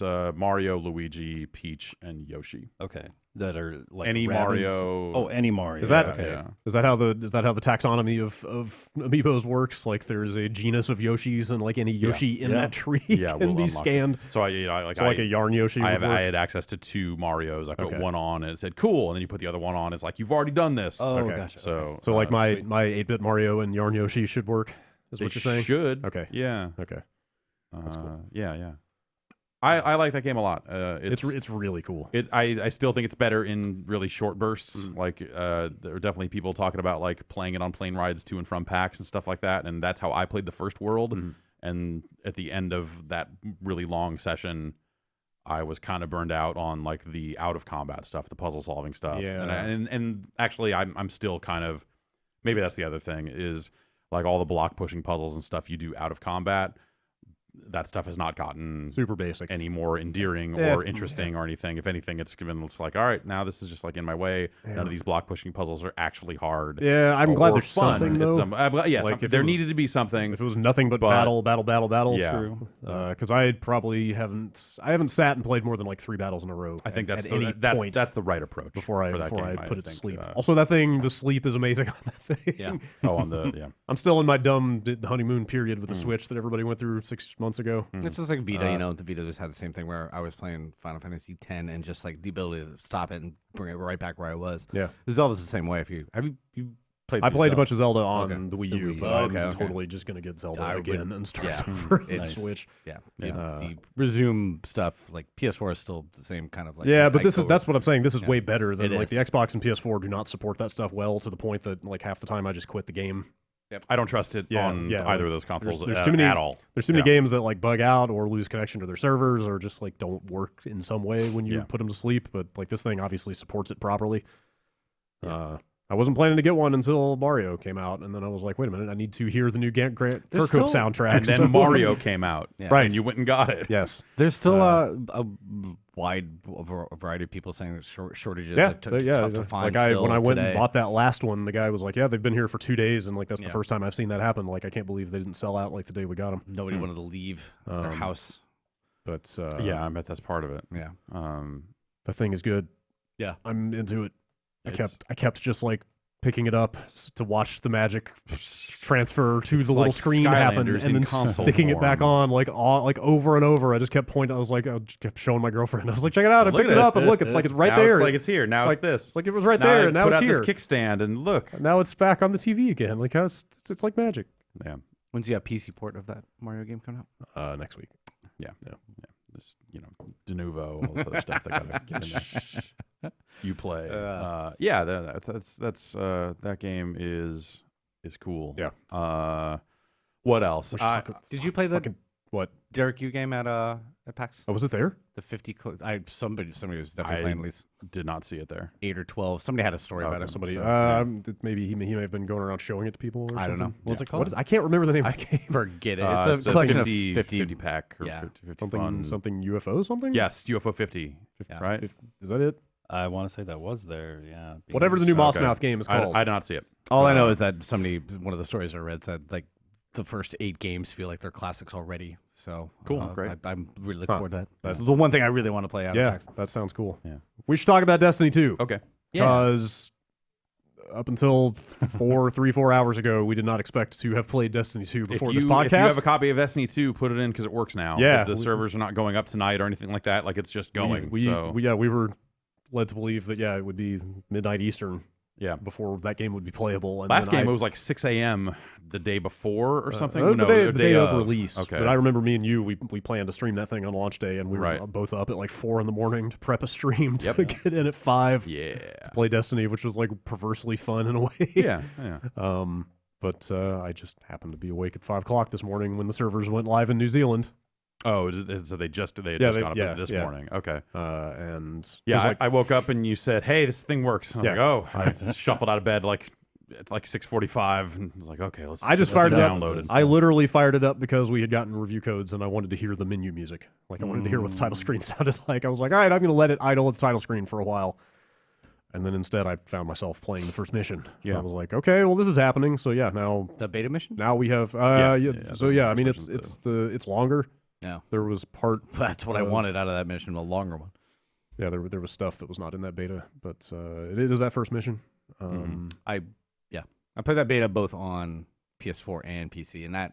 [SPEAKER 3] Mario, Luigi, Peach, and Yoshi.
[SPEAKER 4] Okay, that are like
[SPEAKER 3] Any
[SPEAKER 4] Rabbids.
[SPEAKER 3] Mario.
[SPEAKER 4] Oh, any Mario.
[SPEAKER 5] Is that
[SPEAKER 4] okay?
[SPEAKER 3] Yeah.
[SPEAKER 5] Is that how the taxonomy of amiibos works? Like there's a genus of Yoshis, and like any Yoshi in that tree can
[SPEAKER 3] we'll
[SPEAKER 5] be
[SPEAKER 3] unlock
[SPEAKER 5] scanned.
[SPEAKER 3] So like
[SPEAKER 5] a yarn Yoshi.
[SPEAKER 3] I
[SPEAKER 5] would work?
[SPEAKER 3] had access to 2 Marios. I put one on and it said cool, and then you put the other one on. It's like you've already done this.
[SPEAKER 4] Oh, gotcha.
[SPEAKER 3] So
[SPEAKER 5] like my 8-bit Mario and yarn Yoshi should work. Is
[SPEAKER 3] they
[SPEAKER 5] what you're saying?
[SPEAKER 3] should.
[SPEAKER 5] Okay.
[SPEAKER 3] Yeah.
[SPEAKER 5] Okay. That's cool.
[SPEAKER 3] Yeah. I like that game a lot.
[SPEAKER 5] It's really cool.
[SPEAKER 3] I still think it's better in really short bursts. Like there are definitely people talking about like playing it on plane rides to and from PAX and stuff like that. And that's how I played the first world. And at the end of that really long session, I was kind of burned out on like the out of combat stuff, the puzzle solving stuff.
[SPEAKER 5] Yeah.
[SPEAKER 3] And actually I'm still kind of, maybe that's the other thing, is like all the block pushing puzzles and stuff you do out of combat. That stuff has not gotten
[SPEAKER 5] Super basic.
[SPEAKER 3] any more endearing or interesting or anything. If anything, it's like, all right, now this is just like in my way. None of these block pushing puzzles are actually hard.
[SPEAKER 5] Yeah, I'm glad
[SPEAKER 3] or
[SPEAKER 5] there's
[SPEAKER 3] fun.
[SPEAKER 5] something
[SPEAKER 3] It's
[SPEAKER 5] though.
[SPEAKER 3] there needed to be something.
[SPEAKER 5] If it was nothing but battle,
[SPEAKER 3] Yeah.
[SPEAKER 5] true. Because I probably haven't sat and played more than like 3 battles in a row.
[SPEAKER 3] I think that's
[SPEAKER 5] at any point
[SPEAKER 3] that's the right approach
[SPEAKER 5] before I
[SPEAKER 3] game,
[SPEAKER 5] put it to
[SPEAKER 3] think.
[SPEAKER 5] sleep. Also, that thing, the sleep is amazing on that thing.
[SPEAKER 2] Yeah.
[SPEAKER 5] I'm still in my dumb honeymoon period with the Switch that everybody went through 6 months ago.
[SPEAKER 2] It's just like Vita, the Vita just had the same thing where I was playing Final Fantasy X and just like the ability to stop it and bring it right back where I was.
[SPEAKER 5] Yeah.
[SPEAKER 2] Zelda's the same way. If you played,
[SPEAKER 5] I played a bunch of Zelda on
[SPEAKER 2] Okay.
[SPEAKER 5] the Wii U,
[SPEAKER 4] Wii.
[SPEAKER 5] but
[SPEAKER 2] Okay,
[SPEAKER 5] I'm
[SPEAKER 2] okay.
[SPEAKER 5] totally just gonna get Zelda
[SPEAKER 2] I would-
[SPEAKER 5] again and start
[SPEAKER 2] yeah.
[SPEAKER 5] over on the
[SPEAKER 2] It's-
[SPEAKER 5] Switch.
[SPEAKER 2] Yeah.
[SPEAKER 3] Yeah.
[SPEAKER 2] The resume stuff, like PS4 is still the same kind of like.
[SPEAKER 5] Yeah, but
[SPEAKER 2] I
[SPEAKER 5] that's what I'm saying. This is way better than
[SPEAKER 2] It
[SPEAKER 5] like
[SPEAKER 2] is.
[SPEAKER 5] the Xbox and PS4 do not support that stuff well to the point that like half the time I just quit the game.
[SPEAKER 3] I don't trust it on either of those consoles
[SPEAKER 5] There's too many
[SPEAKER 3] at all.
[SPEAKER 5] There's too many games that like bug out or lose connection to their servers or just like don't work in some way when you put them to sleep. But like this thing obviously supports it properly. I I wasn't planning to get one until Mario came out, and then I was like, wait a minute, I need to hear the new Grant
[SPEAKER 2] There's
[SPEAKER 5] Kirkhope
[SPEAKER 2] still-
[SPEAKER 5] soundtrack.
[SPEAKER 3] And then
[SPEAKER 5] so-
[SPEAKER 3] Mario came out,
[SPEAKER 5] Right.
[SPEAKER 3] and you went and got it.
[SPEAKER 5] Yes.
[SPEAKER 2] There's still a wide variety of people saying that shortages.
[SPEAKER 5] Yeah,
[SPEAKER 2] Like, tough to find.
[SPEAKER 5] Like
[SPEAKER 2] still
[SPEAKER 5] when I went
[SPEAKER 2] today.
[SPEAKER 5] and bought that last one, the guy was like, "Yeah, they've been here for 2 days, and like that's the first time I've seen that happen. Like I can't believe they didn't sell out like the day we got them."
[SPEAKER 2] Nobody wanted to leave their house.
[SPEAKER 5] But
[SPEAKER 3] Yeah, I bet that's part of it.
[SPEAKER 2] Yeah.
[SPEAKER 5] the thing is good.
[SPEAKER 2] Yeah.
[SPEAKER 5] I'm into it.
[SPEAKER 3] It's-
[SPEAKER 5] I kept just like picking it up to watch the magic transfer to
[SPEAKER 3] It's
[SPEAKER 5] the little
[SPEAKER 3] like
[SPEAKER 5] screen happen,
[SPEAKER 3] Skylanders
[SPEAKER 5] and
[SPEAKER 3] in
[SPEAKER 5] then
[SPEAKER 3] console
[SPEAKER 5] sticking it back
[SPEAKER 3] form.
[SPEAKER 5] on like over and over. I just kept pointing. I was like, I kept showing my girlfriend. I was like, check it out. I
[SPEAKER 3] Look
[SPEAKER 5] picked
[SPEAKER 3] at
[SPEAKER 5] it
[SPEAKER 3] it.
[SPEAKER 5] up, and look, it's like it's right
[SPEAKER 3] Now
[SPEAKER 5] there.
[SPEAKER 3] It's like it's here. Now it's
[SPEAKER 5] like
[SPEAKER 3] this.
[SPEAKER 5] It's like it was right
[SPEAKER 3] now
[SPEAKER 5] there,
[SPEAKER 3] I
[SPEAKER 5] and now
[SPEAKER 3] put
[SPEAKER 5] it's
[SPEAKER 3] out
[SPEAKER 5] here.
[SPEAKER 3] this kickstand, and look.
[SPEAKER 5] Now it's back on the TV again. Like how it's like magic.
[SPEAKER 3] Yeah.
[SPEAKER 2] When's the PC port of that Mario game coming out?
[SPEAKER 5] Next week.
[SPEAKER 3] Yeah. This, de novo, all this other stuff that gotta get in there. You play. Yeah, that's that game is cool.
[SPEAKER 5] Yeah.
[SPEAKER 3] What else?
[SPEAKER 2] Did you play the
[SPEAKER 5] Fucking what?
[SPEAKER 2] Derek Yu game at PAX?
[SPEAKER 5] Oh, was it there?
[SPEAKER 2] The 50. Somebody was definitely
[SPEAKER 3] I
[SPEAKER 2] playing at least
[SPEAKER 3] did not see it there.
[SPEAKER 2] 8 or 12. Somebody had a story about
[SPEAKER 3] Okay,
[SPEAKER 2] it.
[SPEAKER 5] Somebody.
[SPEAKER 2] so-
[SPEAKER 5] Maybe he may have been going around showing it to people. Or
[SPEAKER 2] I don't know.
[SPEAKER 5] something.
[SPEAKER 4] What's it called?
[SPEAKER 5] I can't remember the name
[SPEAKER 2] I
[SPEAKER 5] of the game.
[SPEAKER 2] forget it.
[SPEAKER 3] It's
[SPEAKER 2] It's a collection
[SPEAKER 3] 50,
[SPEAKER 2] of 50
[SPEAKER 3] pack or
[SPEAKER 2] yeah.
[SPEAKER 3] 50
[SPEAKER 5] Something
[SPEAKER 3] fun.
[SPEAKER 5] something UFO something.
[SPEAKER 3] Yes, UFO 50.
[SPEAKER 2] Yeah.
[SPEAKER 3] Right?
[SPEAKER 5] Is that it?
[SPEAKER 4] I want to say that was there. Yeah.
[SPEAKER 5] Whatever the new Moss
[SPEAKER 3] Okay.
[SPEAKER 5] Mouth game is
[SPEAKER 3] I
[SPEAKER 5] called.
[SPEAKER 3] did not see it.
[SPEAKER 2] All I know is that one of the stories I read said like the first 8 games feel like they're classics already. So
[SPEAKER 3] Cool, great.
[SPEAKER 2] I'm really looking forward to that.
[SPEAKER 5] That's-
[SPEAKER 2] This is the one thing I really want to play out of
[SPEAKER 5] Yeah,
[SPEAKER 2] PAX.
[SPEAKER 5] that sounds cool.
[SPEAKER 3] Yeah.
[SPEAKER 5] We should talk about Destiny 2.
[SPEAKER 3] Okay.
[SPEAKER 5] Because up until 4 hours ago, we did not expect to have played Destiny 2 before
[SPEAKER 3] if you,
[SPEAKER 5] this podcast.
[SPEAKER 3] If you have a copy of Destiny 2, put it in because it works now.
[SPEAKER 5] Yeah.
[SPEAKER 3] The servers are not going up tonight or anything like that. Like, it's just going.
[SPEAKER 5] We
[SPEAKER 3] so,
[SPEAKER 5] were led to believe that, it would be midnight Eastern
[SPEAKER 3] yeah.
[SPEAKER 5] before that game would be playable. And
[SPEAKER 3] Last
[SPEAKER 5] then
[SPEAKER 3] game, it was like 6 a.m. the day before or something.
[SPEAKER 5] That was
[SPEAKER 3] No,
[SPEAKER 5] the day of
[SPEAKER 3] of
[SPEAKER 5] release.
[SPEAKER 3] Okay.
[SPEAKER 5] But I remember me and you, we planned to stream that thing on launch day, and we were
[SPEAKER 3] Right.
[SPEAKER 5] both up at like 4 in the morning to prep a stream to
[SPEAKER 3] Yep.
[SPEAKER 5] get in at 5
[SPEAKER 3] Yeah.
[SPEAKER 5] to play Destiny, which was like perversely fun in a way.
[SPEAKER 3] Yeah.
[SPEAKER 5] But I just happened to be awake at 5 o'clock this morning when the servers went live in New Zealand.
[SPEAKER 3] Oh, so they had just
[SPEAKER 5] they-
[SPEAKER 3] gone up
[SPEAKER 5] yeah,
[SPEAKER 3] this
[SPEAKER 5] yeah.
[SPEAKER 3] morning. Okay.
[SPEAKER 5] And
[SPEAKER 3] Yeah,
[SPEAKER 5] it was like,
[SPEAKER 3] I woke up and you said, "Hey, this thing works." I was
[SPEAKER 5] Yeah.
[SPEAKER 3] like, "Oh," I shuffled out of bed at 6:45, and I was like, "Okay, let's."
[SPEAKER 5] I just
[SPEAKER 3] let's
[SPEAKER 5] fired it up.
[SPEAKER 3] download it.
[SPEAKER 5] I literally fired it up because we had gotten review codes and I wanted to hear the menu music. Like I wanted to hear what the title screen sounded like. I was like, all right, I'm going to let it idle at the title screen for a while. And then instead I found myself playing the first mission.
[SPEAKER 3] Yeah.
[SPEAKER 5] I was like, okay, well this is happening. So yeah, now
[SPEAKER 2] The beta mission?
[SPEAKER 5] we have so
[SPEAKER 3] the
[SPEAKER 5] yeah, I
[SPEAKER 3] first
[SPEAKER 5] mean
[SPEAKER 3] mission's
[SPEAKER 5] it's longer.
[SPEAKER 2] No.
[SPEAKER 5] There was part
[SPEAKER 2] That's what I
[SPEAKER 5] of-
[SPEAKER 2] wanted out of that mission, a longer one.
[SPEAKER 5] Yeah, there was stuff that was not in that beta, but it is that first mission.
[SPEAKER 2] I played that beta both on PS4 and PC, and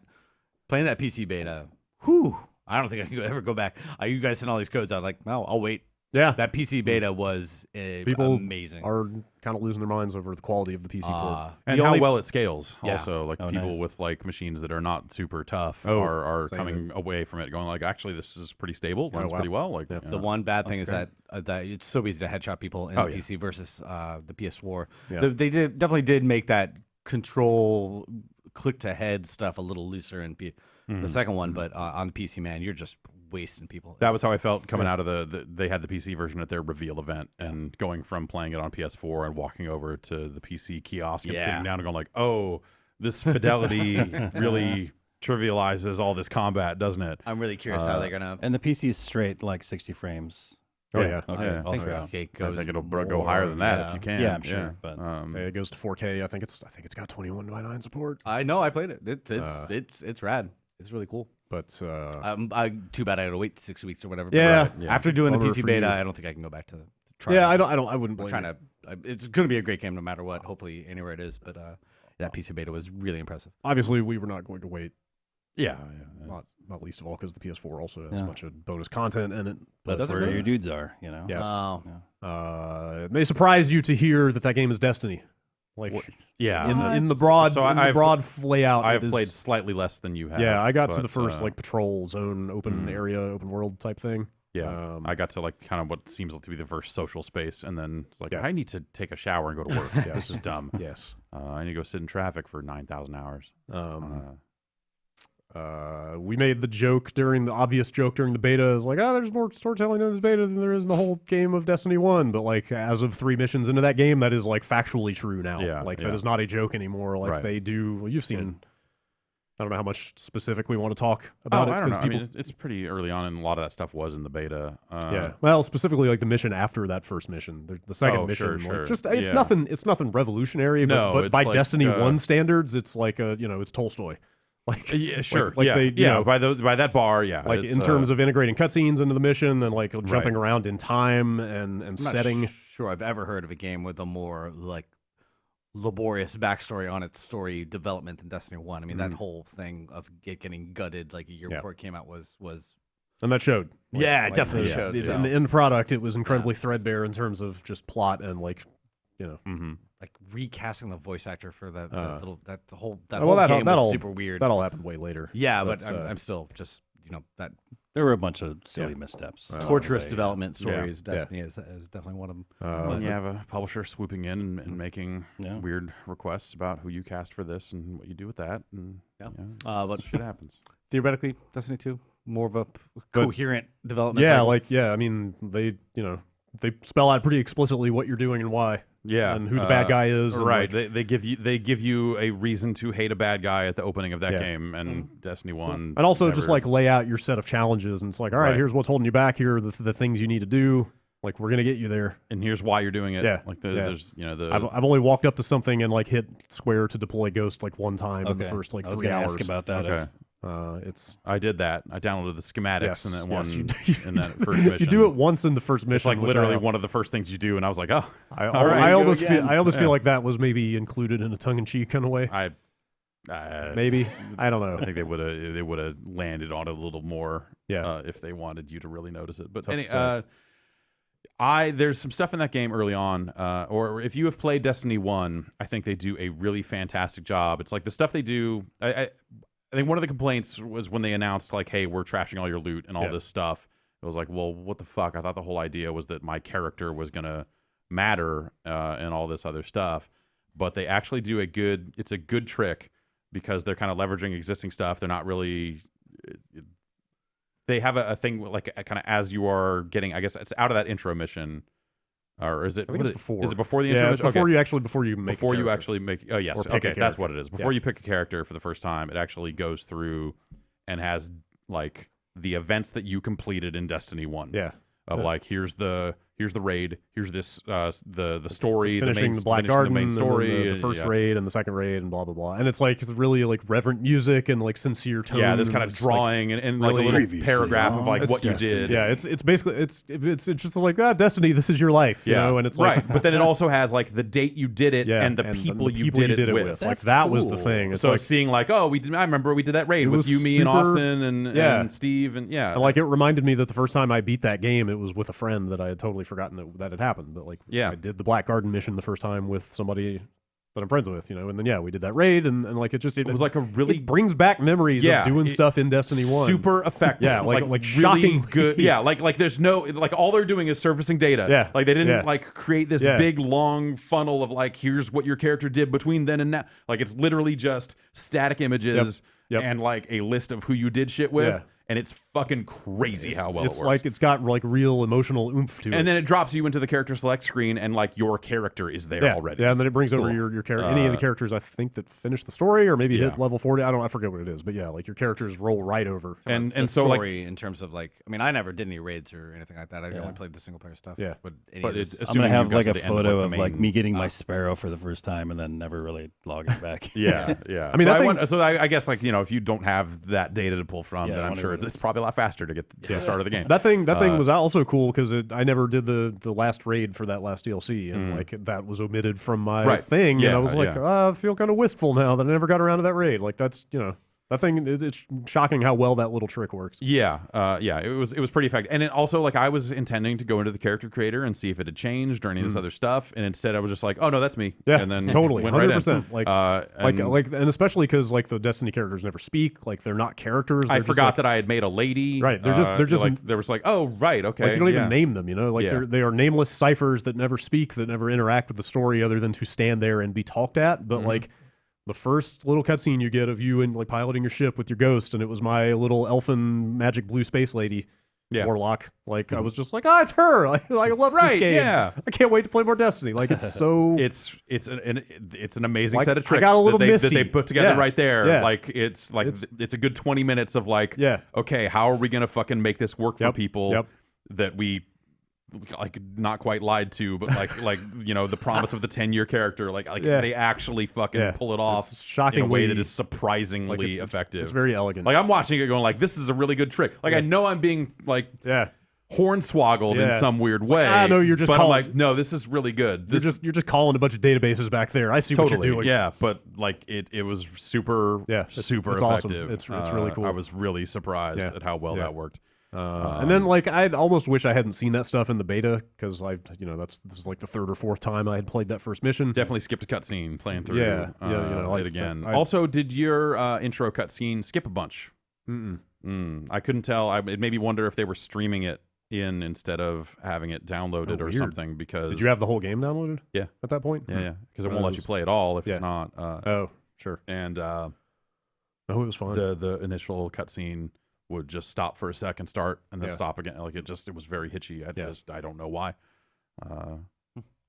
[SPEAKER 2] playing that PC beta, whew, I don't think I can ever go back. You guys sent all these codes out, like, no, I'll wait.
[SPEAKER 5] Yeah,
[SPEAKER 2] That PC beta was
[SPEAKER 5] people
[SPEAKER 2] amazing.
[SPEAKER 5] are kind of losing their minds over the quality of the PC port.
[SPEAKER 3] and
[SPEAKER 2] the
[SPEAKER 3] how
[SPEAKER 2] only-
[SPEAKER 3] well it scales.
[SPEAKER 2] Yeah.
[SPEAKER 3] Also, like
[SPEAKER 4] Oh,
[SPEAKER 3] people
[SPEAKER 4] nice.
[SPEAKER 3] with like machines that are not super tough
[SPEAKER 5] Oh,
[SPEAKER 3] are
[SPEAKER 5] same
[SPEAKER 3] coming away from it, going like, "Actually, this is pretty stable. Runs
[SPEAKER 5] wow.
[SPEAKER 3] pretty well." Like,
[SPEAKER 5] Yeah.
[SPEAKER 2] The one bad thing
[SPEAKER 4] That's
[SPEAKER 2] is that it's so easy to headshot people in
[SPEAKER 3] Oh,
[SPEAKER 2] the
[SPEAKER 3] yeah.
[SPEAKER 2] PC versus the PS4.
[SPEAKER 5] Yeah.
[SPEAKER 2] They definitely did make that control click to head stuff a little looser in the second one, but on the PC, man, you're just wasting people.
[SPEAKER 3] That was how I felt coming out of they had the PC version at their reveal event, and going from playing it on PS4 and walking over to the PC kiosk and
[SPEAKER 2] Yeah.
[SPEAKER 3] sitting down and going like, "Oh, this fidelity really trivializes all this combat, doesn't it?"
[SPEAKER 2] I'm really curious how they're gonna.
[SPEAKER 4] And the PC is straight like 60 frames.
[SPEAKER 5] Oh yeah,
[SPEAKER 4] Okay.
[SPEAKER 3] Yeah.
[SPEAKER 2] I think
[SPEAKER 4] Also,
[SPEAKER 2] okay,
[SPEAKER 3] I
[SPEAKER 2] goes
[SPEAKER 3] think it'll go higher than that if you can.
[SPEAKER 4] Yeah, I'm sure, but-
[SPEAKER 5] it goes to 4K. I think it's got 21:9 support.
[SPEAKER 2] I know I played it. It's rad. It's really cool.
[SPEAKER 5] But
[SPEAKER 2] Too bad I had to wait 6 weeks or whatever. but
[SPEAKER 5] Yeah.
[SPEAKER 2] After doing the
[SPEAKER 5] Bummer
[SPEAKER 2] PC
[SPEAKER 5] for
[SPEAKER 2] beta,
[SPEAKER 5] you.
[SPEAKER 2] I don't think I can go back to try.
[SPEAKER 5] yeah, I wouldn't
[SPEAKER 2] I'm
[SPEAKER 5] blame
[SPEAKER 2] trying
[SPEAKER 5] you.
[SPEAKER 2] to. It's going to be a great game no matter what. Hopefully, anywhere it is. But that PC beta was really impressive.
[SPEAKER 5] Obviously, we were not going to wait.
[SPEAKER 3] Yeah.
[SPEAKER 5] Not least of all because the PS4 also has
[SPEAKER 4] Yeah.
[SPEAKER 5] a bunch of bonus content in it. But
[SPEAKER 4] That's where your dudes are, you know?
[SPEAKER 5] Yes.
[SPEAKER 2] Oh,
[SPEAKER 5] It may surprise you to hear that game is Destiny. Like
[SPEAKER 3] Yeah.
[SPEAKER 5] in the broad
[SPEAKER 3] So
[SPEAKER 5] in the
[SPEAKER 3] I've-
[SPEAKER 5] broad layout.
[SPEAKER 3] I
[SPEAKER 5] it
[SPEAKER 3] have played
[SPEAKER 5] is-
[SPEAKER 3] slightly less than you have.
[SPEAKER 5] Yeah, I got to
[SPEAKER 3] but,
[SPEAKER 5] the first like patrol zone, open
[SPEAKER 3] mm.
[SPEAKER 5] area, open world type thing.
[SPEAKER 3] Yeah, I got to like kind of what seems to be the first social space, and then it's like
[SPEAKER 5] Yeah.
[SPEAKER 3] I need to take a shower and go to work. This is dumb.
[SPEAKER 5] Yes.
[SPEAKER 3] I need to go sit in traffic for 9,000 hours.
[SPEAKER 5] We made the obvious joke during the beta is like, there's more storytelling in this beta than there is in the whole game of Destiny 1. But like, as of 3 missions into that game, that is like factually true now.
[SPEAKER 3] Yeah,
[SPEAKER 5] like
[SPEAKER 3] yeah.
[SPEAKER 5] that is not a joke anymore. Like
[SPEAKER 3] Right.
[SPEAKER 5] they do. Well, you've seen. I don't know how much specific we want to talk about it.
[SPEAKER 3] I don't know.
[SPEAKER 5] People,
[SPEAKER 3] I mean, it's pretty early on, and a lot of that stuff was in the beta.
[SPEAKER 5] yeah. Well, specifically like the mission after that first mission, the second mission.
[SPEAKER 3] Sure.
[SPEAKER 5] Like, just it's
[SPEAKER 3] Yeah.
[SPEAKER 5] nothing. It's nothing revolutionary.
[SPEAKER 3] No,
[SPEAKER 5] but
[SPEAKER 3] it's
[SPEAKER 5] by
[SPEAKER 3] like,
[SPEAKER 5] Destiny 1 standards, it's like it's Tolstoy. Like
[SPEAKER 3] yeah, sure.
[SPEAKER 5] Like
[SPEAKER 3] yeah,
[SPEAKER 5] they, you know,
[SPEAKER 3] by that bar, yeah.
[SPEAKER 5] like
[SPEAKER 3] it's,
[SPEAKER 5] in terms of integrating cutscenes into the mission and like jumping
[SPEAKER 3] Right.
[SPEAKER 5] around in time and
[SPEAKER 2] I'm not
[SPEAKER 5] setting.
[SPEAKER 2] sure I've ever heard of a game with a more like laborious backstory on its story development than Destiny 1. I mean, that whole thing of it getting gutted like a year before it came out was
[SPEAKER 5] And that showed.
[SPEAKER 2] Yeah, it
[SPEAKER 5] like,
[SPEAKER 2] definitely showed, so.
[SPEAKER 5] In the end product, it was incredibly threadbare in terms of just plot and like,
[SPEAKER 2] like recasting the voice actor for that whole
[SPEAKER 5] well,
[SPEAKER 2] game was super weird.
[SPEAKER 5] That all happened way later.
[SPEAKER 2] Yeah, but
[SPEAKER 5] That's,
[SPEAKER 2] I'm still just that
[SPEAKER 4] There were a bunch of silly missteps.
[SPEAKER 2] torturous
[SPEAKER 4] Way,
[SPEAKER 2] development
[SPEAKER 5] Yeah.
[SPEAKER 2] stories. Destiny is definitely one of them.
[SPEAKER 3] when you have a publisher swooping in and making
[SPEAKER 4] Yeah.
[SPEAKER 3] weird requests about who you cast for this and what you do with that, and
[SPEAKER 2] But
[SPEAKER 3] shit happens.
[SPEAKER 2] theoretically, Destiny 2 more of a coherent development.
[SPEAKER 5] Yeah,
[SPEAKER 2] cycle.
[SPEAKER 5] I mean, they spell out pretty explicitly what you're doing and why.
[SPEAKER 3] Yeah,
[SPEAKER 5] And who the bad guy is. and,
[SPEAKER 3] Right,
[SPEAKER 5] like,
[SPEAKER 3] they give you a reason to hate a bad guy at the opening of that
[SPEAKER 5] Yeah.
[SPEAKER 3] game, and Destiny 1.
[SPEAKER 5] and also just
[SPEAKER 3] never-
[SPEAKER 5] like lay out your set of challenges, and it's like, all right,
[SPEAKER 3] Right.
[SPEAKER 5] here's what's holding you back. Here are the things you need to do. Like, we're gonna get you there.
[SPEAKER 3] and here's why you're doing it.
[SPEAKER 5] Yeah,
[SPEAKER 3] like
[SPEAKER 5] yeah.
[SPEAKER 3] there's
[SPEAKER 5] I've only walked up to something and like hit square to deploy Ghost like one time in the
[SPEAKER 4] Okay.
[SPEAKER 5] first like
[SPEAKER 4] I was
[SPEAKER 5] 3
[SPEAKER 4] gonna
[SPEAKER 5] hours.
[SPEAKER 4] ask about that.
[SPEAKER 3] Okay.
[SPEAKER 5] It's
[SPEAKER 3] I did that. I downloaded the schematics
[SPEAKER 5] yes,
[SPEAKER 3] in that
[SPEAKER 5] yes,
[SPEAKER 3] one
[SPEAKER 5] you
[SPEAKER 3] in that first mission.
[SPEAKER 5] you do it once in the first mission.
[SPEAKER 3] It's like
[SPEAKER 5] which
[SPEAKER 3] literally
[SPEAKER 5] I,
[SPEAKER 3] one of the first things you do, and I was like, oh,
[SPEAKER 5] I,
[SPEAKER 3] all right,
[SPEAKER 5] I
[SPEAKER 3] go
[SPEAKER 5] almost
[SPEAKER 3] again.
[SPEAKER 5] feel like that was maybe included in a tongue-in-cheek kind of way. Maybe I don't know.
[SPEAKER 3] I think they would have landed on it a little more,
[SPEAKER 5] Yeah.
[SPEAKER 3] if they wanted you to really notice it. But
[SPEAKER 5] Tough to say.
[SPEAKER 3] there's some stuff in that game early on, or if you have played Destiny 1, I think they do a really fantastic job. It's like the stuff they do. I think one of the complaints was when they announced like, hey, we're trashing all your loot and all this stuff. It was like, well, what the fuck? I thought the whole idea was that my character was gonna matter and all this other stuff. But they actually do it's a good trick because they're kind of leveraging existing stuff. They're not really. They have a thing like kind of as you are getting. I guess it's out of that intro mission, or is it?
[SPEAKER 5] I think it's before.
[SPEAKER 3] Is it before the intro?
[SPEAKER 5] Yeah, it's
[SPEAKER 3] mission?
[SPEAKER 5] before
[SPEAKER 3] Okay.
[SPEAKER 5] you actually make
[SPEAKER 3] Before
[SPEAKER 5] a
[SPEAKER 3] you
[SPEAKER 5] character.
[SPEAKER 3] actually make. Oh yes.
[SPEAKER 5] Or pick a
[SPEAKER 3] Okay, that's
[SPEAKER 5] character.
[SPEAKER 3] what it is.
[SPEAKER 5] Yeah.
[SPEAKER 3] Before you pick a character for the first time, it actually goes through and has like the events that you completed in Destiny 1.
[SPEAKER 5] Yeah.
[SPEAKER 3] Of like here's the raid, here's this the story,
[SPEAKER 5] finishing
[SPEAKER 3] the
[SPEAKER 5] the Black
[SPEAKER 3] finishing
[SPEAKER 5] Garden,
[SPEAKER 3] the main story,
[SPEAKER 5] and the first
[SPEAKER 3] yeah.
[SPEAKER 5] raid, and the second raid, and blah blah blah. And it's like it's really like reverent music and like sincere tone.
[SPEAKER 3] Yeah, this
[SPEAKER 5] and
[SPEAKER 3] kind of
[SPEAKER 5] it's, like,
[SPEAKER 3] drawing and like a
[SPEAKER 5] really-
[SPEAKER 3] little
[SPEAKER 4] Previously
[SPEAKER 3] paragraph of
[SPEAKER 4] on
[SPEAKER 3] like what you
[SPEAKER 4] Destiny.
[SPEAKER 3] did.
[SPEAKER 5] Yeah, it's basically it's just like Destiny. This is your life, you know, and it's like
[SPEAKER 3] right. But then it also has like the date you did it
[SPEAKER 5] yeah,
[SPEAKER 3] and the people you did it with.
[SPEAKER 5] Like
[SPEAKER 4] That's
[SPEAKER 5] that was the
[SPEAKER 4] cool.
[SPEAKER 5] thing. It's
[SPEAKER 3] So
[SPEAKER 5] like,
[SPEAKER 3] seeing like, oh, I remember we did that raid with
[SPEAKER 5] was
[SPEAKER 3] you, me, and
[SPEAKER 5] super-
[SPEAKER 3] Austin,
[SPEAKER 5] yeah.
[SPEAKER 3] and Steve, and yeah,
[SPEAKER 5] and like it reminded me that the first time I beat that game, it was with a friend that I had totally forgotten that had happened. But like,
[SPEAKER 3] Yeah.
[SPEAKER 5] I did the Black Garden mission the first time with somebody that I'm friends with, you know, and then we did that raid, and like it
[SPEAKER 3] was like a really
[SPEAKER 5] it brings back memories
[SPEAKER 3] Yeah,
[SPEAKER 5] of doing
[SPEAKER 3] it-
[SPEAKER 5] stuff in Destiny 1.
[SPEAKER 3] super effective.
[SPEAKER 5] Yeah, like
[SPEAKER 3] really
[SPEAKER 5] shockingly-
[SPEAKER 3] good. Yeah, like there's no like all they're doing is surfacing data.
[SPEAKER 5] Yeah,
[SPEAKER 3] like they didn't
[SPEAKER 5] yeah.
[SPEAKER 3] like create this
[SPEAKER 5] Yeah.
[SPEAKER 3] big long funnel of like here's what your character did between then and now. Like it's literally just static images
[SPEAKER 5] Yep.
[SPEAKER 3] and like a list of who you did shit with,
[SPEAKER 5] Yeah.
[SPEAKER 3] and it's fucking crazy how well
[SPEAKER 5] it's
[SPEAKER 3] it works.
[SPEAKER 5] like it's got like real emotional oomph to it.
[SPEAKER 3] and then it drops you into the character select screen, and like your character is there
[SPEAKER 5] yeah,
[SPEAKER 3] already.
[SPEAKER 5] yeah, and then it brings over
[SPEAKER 3] Cool.
[SPEAKER 5] your character. Any of the characters I think that finish the story or maybe
[SPEAKER 3] Yeah.
[SPEAKER 5] hit level 40. I forget what it is, but yeah, like your characters roll right over.
[SPEAKER 3] And
[SPEAKER 2] the
[SPEAKER 3] so like
[SPEAKER 2] story in terms of like, I mean, I never did any raids or anything like that. I only played the single player stuff.
[SPEAKER 5] Yeah.
[SPEAKER 2] but, any
[SPEAKER 3] But
[SPEAKER 2] of this-
[SPEAKER 3] it's
[SPEAKER 4] I'm gonna
[SPEAKER 3] assuming you
[SPEAKER 4] have
[SPEAKER 3] got
[SPEAKER 4] like
[SPEAKER 3] to
[SPEAKER 4] a
[SPEAKER 3] the end
[SPEAKER 4] photo
[SPEAKER 3] the
[SPEAKER 4] of like
[SPEAKER 3] main-
[SPEAKER 4] me getting my sparrow for the first time and then never really logging back.
[SPEAKER 3] Yeah, yeah.
[SPEAKER 5] I mean,
[SPEAKER 3] so
[SPEAKER 5] that
[SPEAKER 3] I, so I guess like if you don't have that data to pull from,
[SPEAKER 4] Yeah,
[SPEAKER 3] then
[SPEAKER 4] I
[SPEAKER 3] I'm
[SPEAKER 4] wonder
[SPEAKER 3] sure
[SPEAKER 4] what
[SPEAKER 3] it's probably a lot faster to get to the start of the game.
[SPEAKER 5] That thing was also cool because I never did the last raid for that last DLC, and like that was omitted from my
[SPEAKER 3] Right.
[SPEAKER 5] thing.
[SPEAKER 3] Yeah,
[SPEAKER 5] and I was like, I feel kind of wistful now that I never got around to that raid. Like that's that thing. It's shocking how well that little trick works.
[SPEAKER 3] Yeah, it was pretty effective, and it also like I was intending to go into the character creator and see if it had changed or any of this other stuff, and instead I was just like, oh no, that's me.
[SPEAKER 5] Yeah,
[SPEAKER 3] and then
[SPEAKER 5] totally,
[SPEAKER 3] went right in.
[SPEAKER 5] 100%. And especially because like the Destiny characters never speak. Like they're not characters.
[SPEAKER 3] I
[SPEAKER 5] They're just,
[SPEAKER 3] forgot
[SPEAKER 5] like,
[SPEAKER 3] that I had made a lady.
[SPEAKER 5] Right, they're just
[SPEAKER 3] like there was like, oh right, okay.
[SPEAKER 5] Like you don't
[SPEAKER 3] yeah.
[SPEAKER 5] even name them, you know. Like
[SPEAKER 3] Yeah.
[SPEAKER 5] they are nameless ciphers that never speak, that never interact with the story other than to stand there and be talked at. But like the first little cutscene you get of you and like piloting your ship with your ghost, and it was my little elfin magic blue space lady.
[SPEAKER 3] Yeah.
[SPEAKER 5] Warlock. Like I was just like, it's her. Like I love this game.
[SPEAKER 3] Yeah.
[SPEAKER 5] I can't wait to play more Destiny. Like it's so.
[SPEAKER 3] It's an amazing
[SPEAKER 5] Like,
[SPEAKER 3] set of
[SPEAKER 5] I
[SPEAKER 3] tricks
[SPEAKER 5] got a little
[SPEAKER 3] that
[SPEAKER 5] misty.
[SPEAKER 3] they put together
[SPEAKER 5] Yeah.
[SPEAKER 3] right there.
[SPEAKER 5] Yeah.
[SPEAKER 3] Like it's a good 20 minutes of like,
[SPEAKER 5] Yeah.
[SPEAKER 3] okay, how are we gonna fucking make this work for
[SPEAKER 5] Yep.
[SPEAKER 3] people
[SPEAKER 5] Yep.
[SPEAKER 3] that we like not quite lied to, but like you know the promise of the 10-year character, like
[SPEAKER 5] Yeah.
[SPEAKER 3] they actually fucking
[SPEAKER 5] Yeah.
[SPEAKER 3] pull it off
[SPEAKER 5] It's shockingly
[SPEAKER 3] in a way that is surprisingly
[SPEAKER 5] like, it's
[SPEAKER 3] effective.
[SPEAKER 5] It's very elegant.
[SPEAKER 3] Like I'm watching it going like, this is a really good trick. Like I know I'm being like
[SPEAKER 5] yeah.
[SPEAKER 3] hornswoggled in
[SPEAKER 5] Yeah.
[SPEAKER 3] some weird way.
[SPEAKER 5] no, you're just
[SPEAKER 3] but I'm
[SPEAKER 5] calling-
[SPEAKER 3] like, no, this is really good.
[SPEAKER 5] You're just calling a bunch of databases back there. I see what
[SPEAKER 3] Totally,
[SPEAKER 5] you're doing.
[SPEAKER 3] yeah, but like it was super, super
[SPEAKER 5] it's awesome.
[SPEAKER 3] effective.
[SPEAKER 5] It's really cool.
[SPEAKER 3] I was really surprised
[SPEAKER 5] Yeah.
[SPEAKER 3] at how well
[SPEAKER 5] Yeah.
[SPEAKER 3] that worked.
[SPEAKER 5] And then like I'd almost wish I hadn't seen that stuff in the beta because this is like the third or fourth time I had played that first mission.
[SPEAKER 3] Definitely skipped a cutscene playing through.
[SPEAKER 5] Yeah, like
[SPEAKER 3] it again.
[SPEAKER 5] I-
[SPEAKER 3] Also, did your intro cutscene skip a bunch? I couldn't tell. It made me wonder if they were streaming it in instead of having it downloaded or
[SPEAKER 5] weird.
[SPEAKER 3] something. Because
[SPEAKER 5] Did you have the whole game downloaded?
[SPEAKER 3] Yeah.
[SPEAKER 5] At that point?
[SPEAKER 3] yeah, because it won't let you play it all if
[SPEAKER 5] Yeah.
[SPEAKER 3] it's not.
[SPEAKER 5] Oh, sure.
[SPEAKER 3] And
[SPEAKER 5] Oh, it was fun.
[SPEAKER 3] the initial cutscene would just stop for a second, start, and then
[SPEAKER 5] Yeah.
[SPEAKER 3] stop again. Like it was very hitchy. I don't know why.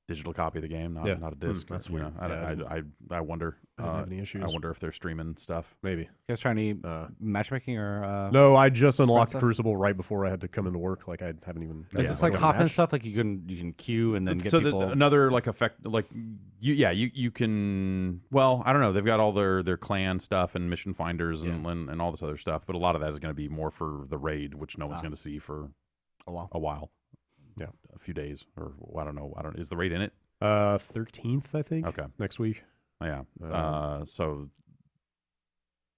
[SPEAKER 3] Digital copy of the game, not a disc.
[SPEAKER 5] That's
[SPEAKER 3] You know,
[SPEAKER 5] weird.
[SPEAKER 3] I wonder.
[SPEAKER 5] I didn't have any issues.
[SPEAKER 3] I wonder if they're streaming stuff.
[SPEAKER 5] Maybe.
[SPEAKER 2] You guys try any matchmaking or?
[SPEAKER 5] No, I just unlocked
[SPEAKER 2] stuff?
[SPEAKER 5] Crucible right before I had to come into work. Like I haven't even.
[SPEAKER 2] Is this like
[SPEAKER 5] a
[SPEAKER 2] hop and
[SPEAKER 5] match.
[SPEAKER 2] stuff? Like you can queue and then get
[SPEAKER 3] So
[SPEAKER 2] people.
[SPEAKER 3] another like effect, like you can. Well, I don't know. They've got all their clan stuff and mission finders and all this other stuff, but a lot of that is going to be more for the raid, which no one's going to see for
[SPEAKER 2] a while.
[SPEAKER 3] a while.
[SPEAKER 5] Yeah,
[SPEAKER 3] a few days, or I don't know. Is the raid in it?
[SPEAKER 5] 13th, I think.
[SPEAKER 3] Okay.
[SPEAKER 5] Next week.
[SPEAKER 3] Yeah. So,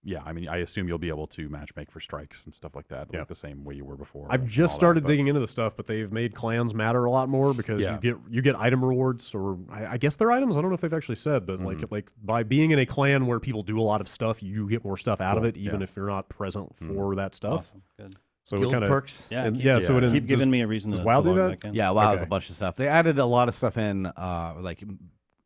[SPEAKER 3] yeah, I mean, I assume you'll be able to matchmake for strikes and stuff like that, like the same way you were before.
[SPEAKER 5] I've just started digging into the stuff, but they've made clans matter a lot more because you get item rewards, or I guess they're items. I don't know if they've actually said, but like by being in a clan where people do a lot of stuff, you get more stuff out of it, even if you're not present for that stuff.
[SPEAKER 4] Awesome. Good.
[SPEAKER 5] So
[SPEAKER 2] Guild
[SPEAKER 5] it kind of
[SPEAKER 2] perks.
[SPEAKER 5] So it
[SPEAKER 4] Keep giving me a reason to
[SPEAKER 5] WoW do
[SPEAKER 4] log
[SPEAKER 5] that?
[SPEAKER 4] back in.
[SPEAKER 2] Yeah, WoW has
[SPEAKER 5] Okay.
[SPEAKER 2] a bunch of stuff. They added a lot of stuff in, like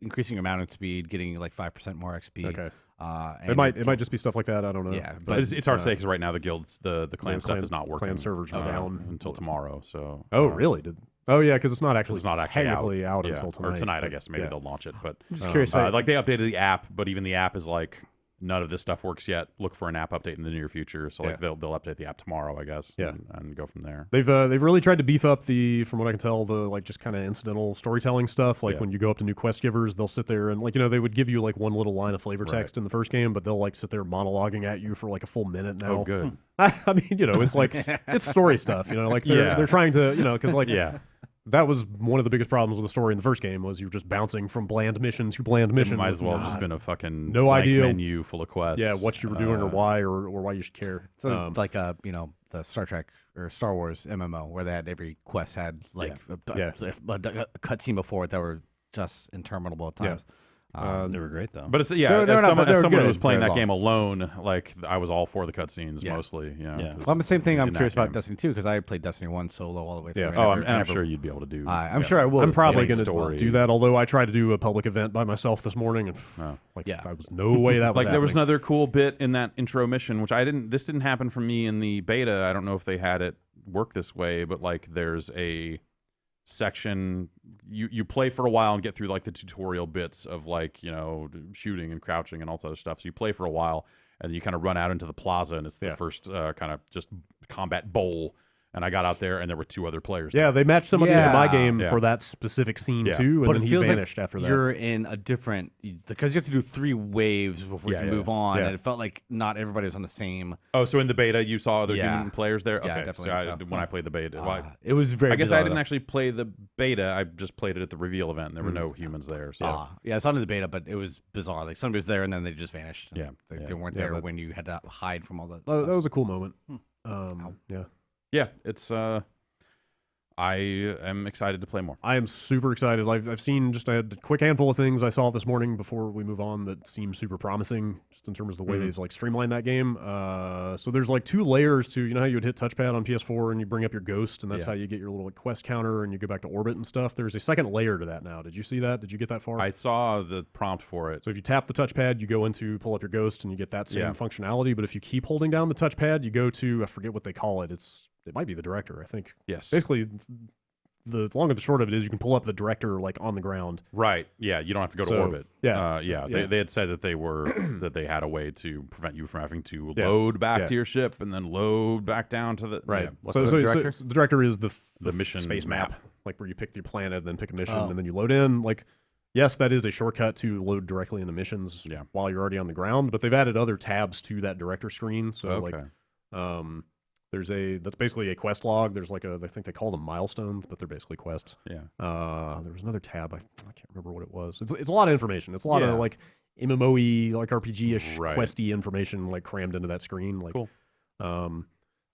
[SPEAKER 2] increasing your mounting speed, getting like 5% more XP.
[SPEAKER 5] Okay.
[SPEAKER 2] And
[SPEAKER 5] It might just be stuff like that. I don't know.
[SPEAKER 2] Yeah,
[SPEAKER 3] But it's hard to say because right now the guilds, the clan
[SPEAKER 5] the
[SPEAKER 3] stuff
[SPEAKER 5] clan-
[SPEAKER 3] is not working.
[SPEAKER 5] clan servers were down
[SPEAKER 3] until tomorrow. So.
[SPEAKER 5] Oh, really? Oh, yeah, because it's not actually
[SPEAKER 3] It's not actually
[SPEAKER 5] technically out
[SPEAKER 3] Yeah,
[SPEAKER 5] until tonight.
[SPEAKER 3] Or tonight, I
[SPEAKER 5] but-
[SPEAKER 3] guess. Maybe
[SPEAKER 5] yeah.
[SPEAKER 3] they'll launch it. But
[SPEAKER 2] I'm just curious.
[SPEAKER 3] like they updated the app, but even the app is like none of this stuff works yet. Look for an app update in the near future. So like they'll update the app tomorrow, I guess.
[SPEAKER 5] Yeah.
[SPEAKER 3] and go from there.
[SPEAKER 5] They've really tried to beef up from what I can tell, the like just kind of incidental storytelling stuff. Like when you go up to new quest givers, they'll sit there and like they would give you like one little line of flavor text in the first game, but they'll like sit there monologuing at you for like a full minute now.
[SPEAKER 3] Oh, good.
[SPEAKER 5] I mean, it's like it's story stuff. Like they're trying to because like that was one of the biggest problems with the story in the first game was you were just bouncing from bland mission to bland mission.
[SPEAKER 3] It might as
[SPEAKER 5] with
[SPEAKER 3] well have just been a fucking
[SPEAKER 5] no
[SPEAKER 3] blank
[SPEAKER 5] idea
[SPEAKER 3] menu full of quests.
[SPEAKER 5] Yeah, what you were doing or why or why you should care.
[SPEAKER 2] So like the Star Trek or Star Wars MMO where they had every quest had like a cutscene before it that were just interminable at times.
[SPEAKER 4] They were great though.
[SPEAKER 3] But it's
[SPEAKER 2] They're
[SPEAKER 3] as
[SPEAKER 2] not-
[SPEAKER 3] someone,
[SPEAKER 2] but they're
[SPEAKER 3] who
[SPEAKER 2] good.
[SPEAKER 3] was playing
[SPEAKER 2] They're
[SPEAKER 3] that
[SPEAKER 2] long.
[SPEAKER 3] game alone, like I was all for the cutscenes
[SPEAKER 2] Yeah.
[SPEAKER 3] mostly.
[SPEAKER 4] Yeah.
[SPEAKER 3] Cause
[SPEAKER 2] Well, I'm the same thing. I'm
[SPEAKER 3] in that
[SPEAKER 2] curious about
[SPEAKER 3] game.
[SPEAKER 2] Destiny 2 because I played Destiny 1 solo all the way through.
[SPEAKER 5] Yeah.
[SPEAKER 2] I
[SPEAKER 3] Oh,
[SPEAKER 2] never-
[SPEAKER 3] I'm
[SPEAKER 2] never-
[SPEAKER 3] sure you'd be able to do.
[SPEAKER 2] I'm sure I will.
[SPEAKER 5] I'm probably
[SPEAKER 3] Main
[SPEAKER 5] going
[SPEAKER 3] story.
[SPEAKER 5] to do that, although I tried to do a public event by myself this morning, and I was no way that was
[SPEAKER 3] Like there was
[SPEAKER 5] happening.
[SPEAKER 3] another cool bit in that intro mission, which this didn't happen for me in the beta. I don't know if they had it work this way, but like there's a section you play for a while and get through like the tutorial bits of like shooting and crouching and all this other stuff. So you play for a while and you kind of run out into the plaza and it's the first kind of just combat bowl. And I got out there, and there were two other players.
[SPEAKER 5] Yeah, they matched somebody into my game
[SPEAKER 3] Yeah.
[SPEAKER 5] for that specific scene
[SPEAKER 3] Yeah.
[SPEAKER 5] too, and
[SPEAKER 2] But
[SPEAKER 5] then
[SPEAKER 2] it
[SPEAKER 5] he
[SPEAKER 2] feels
[SPEAKER 5] vanished
[SPEAKER 2] like
[SPEAKER 5] after that.
[SPEAKER 2] you're in a different because you have to do 3 waves before you can move on,
[SPEAKER 5] Yeah.
[SPEAKER 2] and it felt like not everybody was on the same.
[SPEAKER 3] Oh, so in the beta, you saw other
[SPEAKER 2] Yeah.
[SPEAKER 3] human players there?
[SPEAKER 2] Yeah,
[SPEAKER 3] Okay,
[SPEAKER 2] definitely
[SPEAKER 3] so
[SPEAKER 2] so.
[SPEAKER 3] when I played the beta,
[SPEAKER 2] It was very.
[SPEAKER 3] I guess
[SPEAKER 2] bizarre,
[SPEAKER 3] I didn't
[SPEAKER 2] though.
[SPEAKER 3] actually play the beta. I just played it at the reveal event, and there were no humans there. So
[SPEAKER 2] Yeah, I saw it in the beta, but it was bizarre. Like somebody was there and then they just vanished.
[SPEAKER 3] Yeah.
[SPEAKER 2] They weren't
[SPEAKER 5] Yeah,
[SPEAKER 2] there
[SPEAKER 5] but-
[SPEAKER 2] when you had to hide from all that.
[SPEAKER 5] that
[SPEAKER 2] stuff.
[SPEAKER 5] was a cool moment. Yeah.
[SPEAKER 3] yeah, it's I am excited to play more.
[SPEAKER 5] I am super excited. I've seen just a quick handful of things I saw this morning before we move on that seem super promising, just in terms of the way they've like streamlined that game. So there's like 2 layers to, you know how you would hit touchpad on PS4 and you bring up your ghost, and that's how you get your little like, quest counter and you go back to orbit and stuff. There's a second layer to that now. Did you see that? Did you get that far?
[SPEAKER 3] I saw the prompt for it.
[SPEAKER 5] So if you tap the touchpad, you go into pull up your ghost and you get that same functionality. But if you keep holding down the touchpad, you go to, I forget what they call it. It might be the director, I think.
[SPEAKER 3] Yes.
[SPEAKER 5] Basically, the long and the short of it is you can pull up the director like on the ground.
[SPEAKER 3] Right. Yeah. You don't have to go to orbit.
[SPEAKER 5] Yeah.
[SPEAKER 3] They had said that they were that they had a way to prevent you from having to load back to your ship and then load back down to the
[SPEAKER 5] right.
[SPEAKER 3] Yeah.
[SPEAKER 2] What's
[SPEAKER 5] So
[SPEAKER 2] the director?
[SPEAKER 5] the director is the
[SPEAKER 3] mission
[SPEAKER 5] space map,
[SPEAKER 3] map.
[SPEAKER 5] like where you pick your planet and then pick a mission and then you load in. Like, yes, that is a shortcut to load directly into missions while you're already on the ground. But they've added other tabs to that director screen. So that's basically a quest log. There's like I think they call them milestones, but they're basically quests.
[SPEAKER 3] Yeah.
[SPEAKER 5] There was another tab. I can't remember what it was. It's a lot of information. It's a lot of like MMO-y, like RPG-ish, questy information like crammed into that screen. Like,
[SPEAKER 3] cool.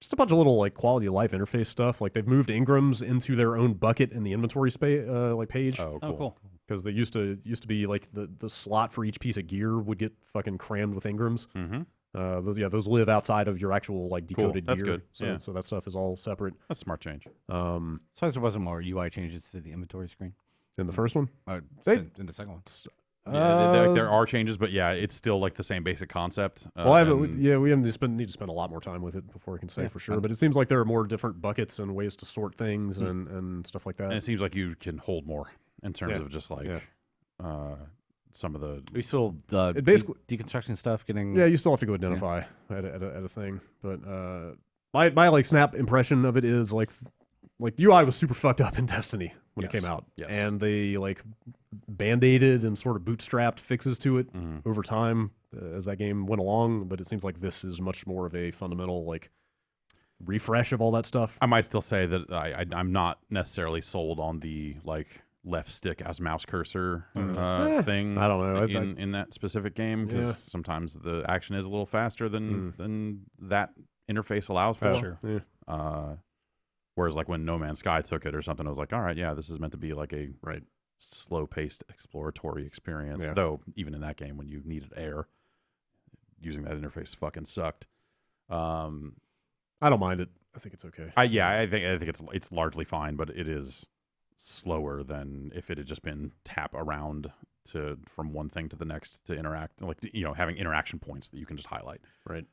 [SPEAKER 5] Just a bunch of little like quality of life interface stuff. Like they've moved Ingrams into their own bucket in the inventory like page.
[SPEAKER 2] Oh, cool.
[SPEAKER 5] Because they used to be like the slot for each piece of gear would get fucking crammed with Ingrams.
[SPEAKER 3] Mm-hmm.
[SPEAKER 5] Those live outside of your actual like decoded
[SPEAKER 3] That's
[SPEAKER 5] gear.
[SPEAKER 3] good.
[SPEAKER 5] So that stuff is all separate.
[SPEAKER 3] That's a smart change.
[SPEAKER 2] So there wasn't more UI changes to the inventory screen
[SPEAKER 5] In the first one,
[SPEAKER 2] in the second one.
[SPEAKER 3] There are changes, but it's still like the same basic concept.
[SPEAKER 5] Well, we need to spend a lot more time with it before we can say for sure. But it seems like there are more different buckets and ways to sort things and stuff like that.
[SPEAKER 3] And it seems like you can hold more in terms of just like some of the.
[SPEAKER 2] We still
[SPEAKER 5] basically
[SPEAKER 2] deconstructing stuff. Getting
[SPEAKER 5] you still have to go identify at a thing. But my like snap impression of it is like the UI was super fucked up in Destiny when it came out, and they like band-aided and sort of bootstrapped fixes to it over time as that game went along. But it seems like this is much more of a fundamental like refresh of all that stuff.
[SPEAKER 3] I might still say that I'm not necessarily sold on the like left stick as mouse cursor thing.
[SPEAKER 5] I don't know
[SPEAKER 3] in that specific game, because sometimes the action is a little faster than that interface allows for.
[SPEAKER 5] Sure.
[SPEAKER 3] Whereas like when No Man's Sky took it or something, I was like, all right, this is meant to be like a slow-paced exploratory experience.
[SPEAKER 5] Yeah.
[SPEAKER 3] Though even in that game, when you needed air, using that interface fucking sucked.
[SPEAKER 5] I don't mind it. I think it's okay.
[SPEAKER 3] I think it's largely fine, but it is slower than if it had just been tap around from one thing to the next to interact, like having interaction points that you can just highlight,
[SPEAKER 5] right?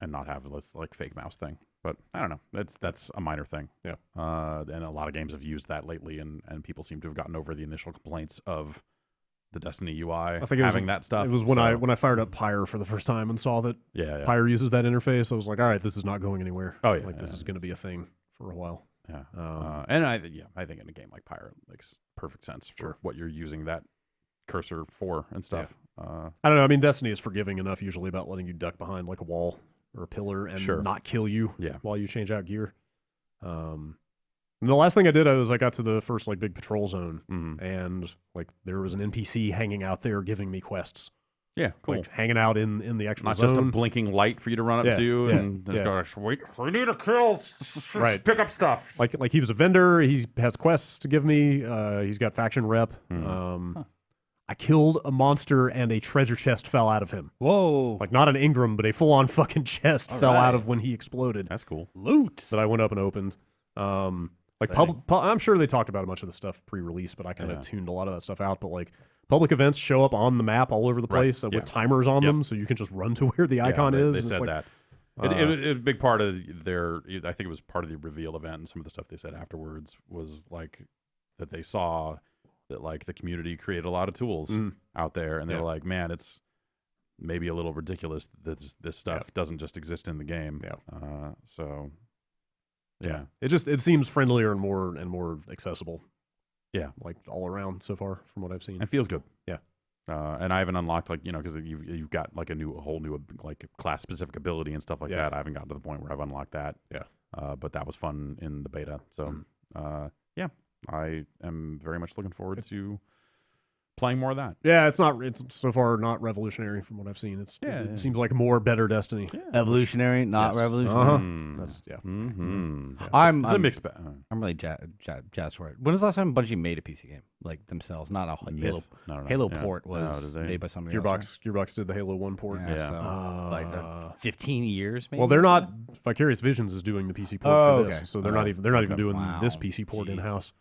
[SPEAKER 3] And not have this like fake mouse thing. But I don't know. That's a minor thing.
[SPEAKER 5] Yeah.
[SPEAKER 3] And a lot of games have used that lately, and people seem to have gotten over the initial complaints of the Destiny UI
[SPEAKER 5] I think
[SPEAKER 3] having that stuff.
[SPEAKER 5] It was when I fired up Pyre for the first time and saw that Pyre uses that interface. I was like, all right, this is not going anywhere.
[SPEAKER 3] Oh yeah,
[SPEAKER 5] like this is going to be a thing for a while.
[SPEAKER 3] Yeah. And I think in a game like Pyre, it makes perfect sense for what you're using that cursor for and stuff.
[SPEAKER 5] I don't know. I mean, Destiny is forgiving enough usually about letting you duck behind like a wall or a pillar and not kill you while you change out gear. And the last thing I did was I got to the first like big patrol zone, and like there was an NPC hanging out there giving me quests.
[SPEAKER 3] Yeah, cool.
[SPEAKER 5] Like hanging out in the actual
[SPEAKER 3] Not
[SPEAKER 5] zone.
[SPEAKER 3] just a blinking light for you to run up to and just go, wait, we need a kill.
[SPEAKER 5] Right.
[SPEAKER 3] Pick up stuff.
[SPEAKER 5] Like he was a vendor. He has quests to give me. He's got faction rep. I killed a monster and a treasure chest fell out of him.
[SPEAKER 2] Whoa.
[SPEAKER 5] Like not an Ingram, but a full-on fucking chest fell out of when he exploded.
[SPEAKER 3] That's cool.
[SPEAKER 2] Loot.
[SPEAKER 5] That I went up and opened. I'm sure they talked about a bunch of the stuff pre-release, but I kind of tuned a lot of that stuff out. But like public events show up on the map all over the place with timers on them, so you can just run to where the icon is.
[SPEAKER 3] They said that. A big part of I think it was part of the reveal event, and some of the stuff they said afterwards was like that they saw that like the community created a lot of tools out there, and they're like, man, it's maybe a little ridiculous that this stuff doesn't just exist in the game.
[SPEAKER 5] It seems friendlier and more accessible.
[SPEAKER 3] Yeah,
[SPEAKER 5] like all around so far from what I've seen.
[SPEAKER 3] It feels good.
[SPEAKER 5] Yeah.
[SPEAKER 3] And I haven't unlocked because you've got like a whole new like class specific ability and stuff like that. I haven't gotten to the point where I've unlocked that.
[SPEAKER 5] Yeah.
[SPEAKER 3] But that was fun in the beta. So I am very much looking forward to playing more of that.
[SPEAKER 5] Yeah, it's so far not revolutionary from what I've seen. It seems like more better Destiny.
[SPEAKER 2] Evolutionary, not revolutionary.
[SPEAKER 5] That's
[SPEAKER 3] It's a mixed bag.
[SPEAKER 2] I'm really jazzed for it. When was the last time Bungie made a PC game like themselves? Not a Halo.
[SPEAKER 3] No.
[SPEAKER 2] Halo
[SPEAKER 3] Yeah.
[SPEAKER 2] port was made by somebody else.
[SPEAKER 5] Gearbox did the Halo 1 port.
[SPEAKER 2] Right? So, like 15 years. Maybe.
[SPEAKER 5] Well, they're not. Vicarious Visions is doing the PC port for this, so they're not even doing this PC port in house.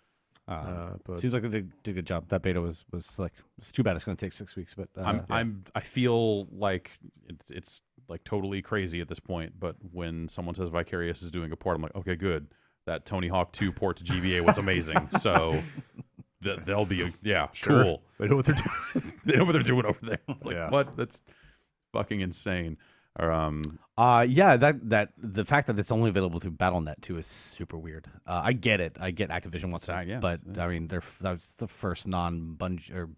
[SPEAKER 5] But
[SPEAKER 2] seems like they did a good job. That beta was slick. It's too bad it's going to take 6 weeks, but
[SPEAKER 3] I feel like it's like totally crazy at this point. But when someone says Vicarious is doing a port, I'm like, okay, good. That Tony Hawk 2 port to GBA was amazing. So they'll be cool.
[SPEAKER 5] They know what they're doing.
[SPEAKER 3] They know what they're doing over there. Like, what? That's fucking insane. Or
[SPEAKER 2] that the fact that it's only available through Battle.net too is super weird. I get it. I get Activision wants that, but I mean, that was the first non-Bungie or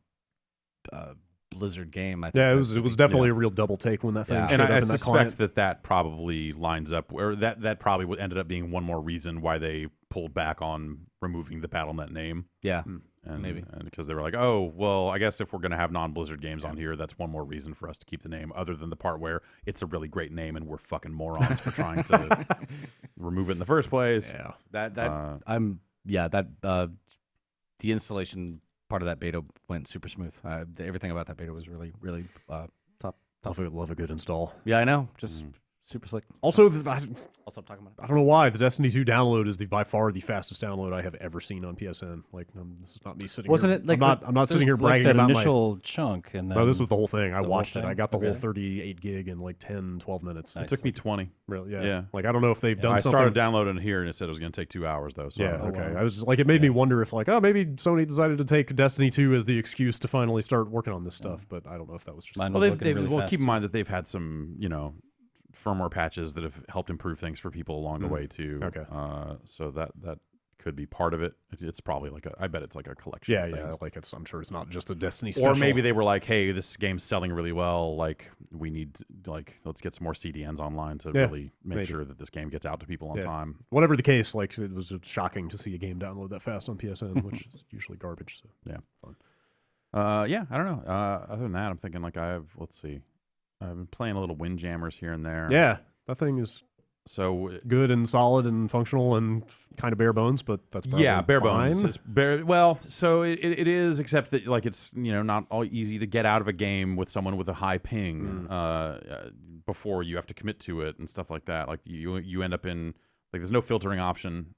[SPEAKER 2] Blizzard game. I think
[SPEAKER 5] it was definitely a real double take when that thing showed
[SPEAKER 3] and
[SPEAKER 5] up
[SPEAKER 3] I
[SPEAKER 5] in that client.
[SPEAKER 3] suspect that probably lines up, or that probably ended up being one more reason why they pulled back on removing the Battle.net name.
[SPEAKER 2] Yeah.
[SPEAKER 3] And,
[SPEAKER 2] Maybe.
[SPEAKER 3] and because they were like, oh, well, I guess if we're going to have non-Blizzard games on here, that's one more reason for us to keep the name, other than the part where it's a really great name and we're fucking morons for trying to remove it in the first place.
[SPEAKER 2] Yeah. The installation part of that beta went super smooth. Everything about that beta was really, really top.
[SPEAKER 5] Love a good install.
[SPEAKER 2] Yeah, I know. Just super slick.
[SPEAKER 5] Also,
[SPEAKER 2] I'll stop talking about it.
[SPEAKER 5] I don't know why the Destiny 2 download is by far the fastest download I have ever seen on PSN. Like, this is not me sitting.
[SPEAKER 2] Wasn't
[SPEAKER 5] here.
[SPEAKER 2] it like
[SPEAKER 5] I'm not sitting here bragging
[SPEAKER 4] that
[SPEAKER 5] about
[SPEAKER 4] initial chunk, and then
[SPEAKER 5] no, this was the whole thing. I watched it.
[SPEAKER 4] thing?
[SPEAKER 5] I got the whole
[SPEAKER 4] Okay.
[SPEAKER 5] 38 gig in like 10, 12 minutes.
[SPEAKER 3] It took me 20.
[SPEAKER 5] Really,
[SPEAKER 3] Yeah.
[SPEAKER 5] Like, I don't know if they've done
[SPEAKER 3] I
[SPEAKER 5] something.
[SPEAKER 3] started downloading it here, and it said it was going to take 2 hours, though. So
[SPEAKER 5] Yeah,
[SPEAKER 3] I was like,
[SPEAKER 5] okay. I was like, it made me wonder if, like, maybe Sony decided to take Destiny 2 as the excuse to finally start working on this stuff, but I don't know if that was just.
[SPEAKER 4] Mine
[SPEAKER 3] well,
[SPEAKER 4] was
[SPEAKER 3] they've,
[SPEAKER 4] looking really fast.
[SPEAKER 3] keep in mind that they've had some, firmware patches that have helped improve things for people along the way too.
[SPEAKER 5] Okay.
[SPEAKER 3] So that could be part of it. It's probably I bet it's like a collection.
[SPEAKER 5] Yeah,
[SPEAKER 3] of things.
[SPEAKER 5] like I'm sure it's not just a Destiny special.
[SPEAKER 3] Or maybe they were like, hey, this game's selling really well. Like, we need let's get some more CDNs online to really make sure that this game gets out to people on time.
[SPEAKER 5] Whatever the case, like, it was shocking to see a game download that fast on PSN, which is usually garbage. So.
[SPEAKER 3] Yeah. I don't know. Other than that, I'm thinking let's see. I've been playing a little Windjammers here and there.
[SPEAKER 5] Yeah, that thing is
[SPEAKER 3] so
[SPEAKER 5] good and solid and functional and kind of bare bones, but that's probably
[SPEAKER 3] bare
[SPEAKER 5] fine.
[SPEAKER 3] bones. It's well, so it is, except that like it's not all easy to get out of a game with someone with a high ping before you have to commit to it and stuff like that. Like you end up in like there's no filtering option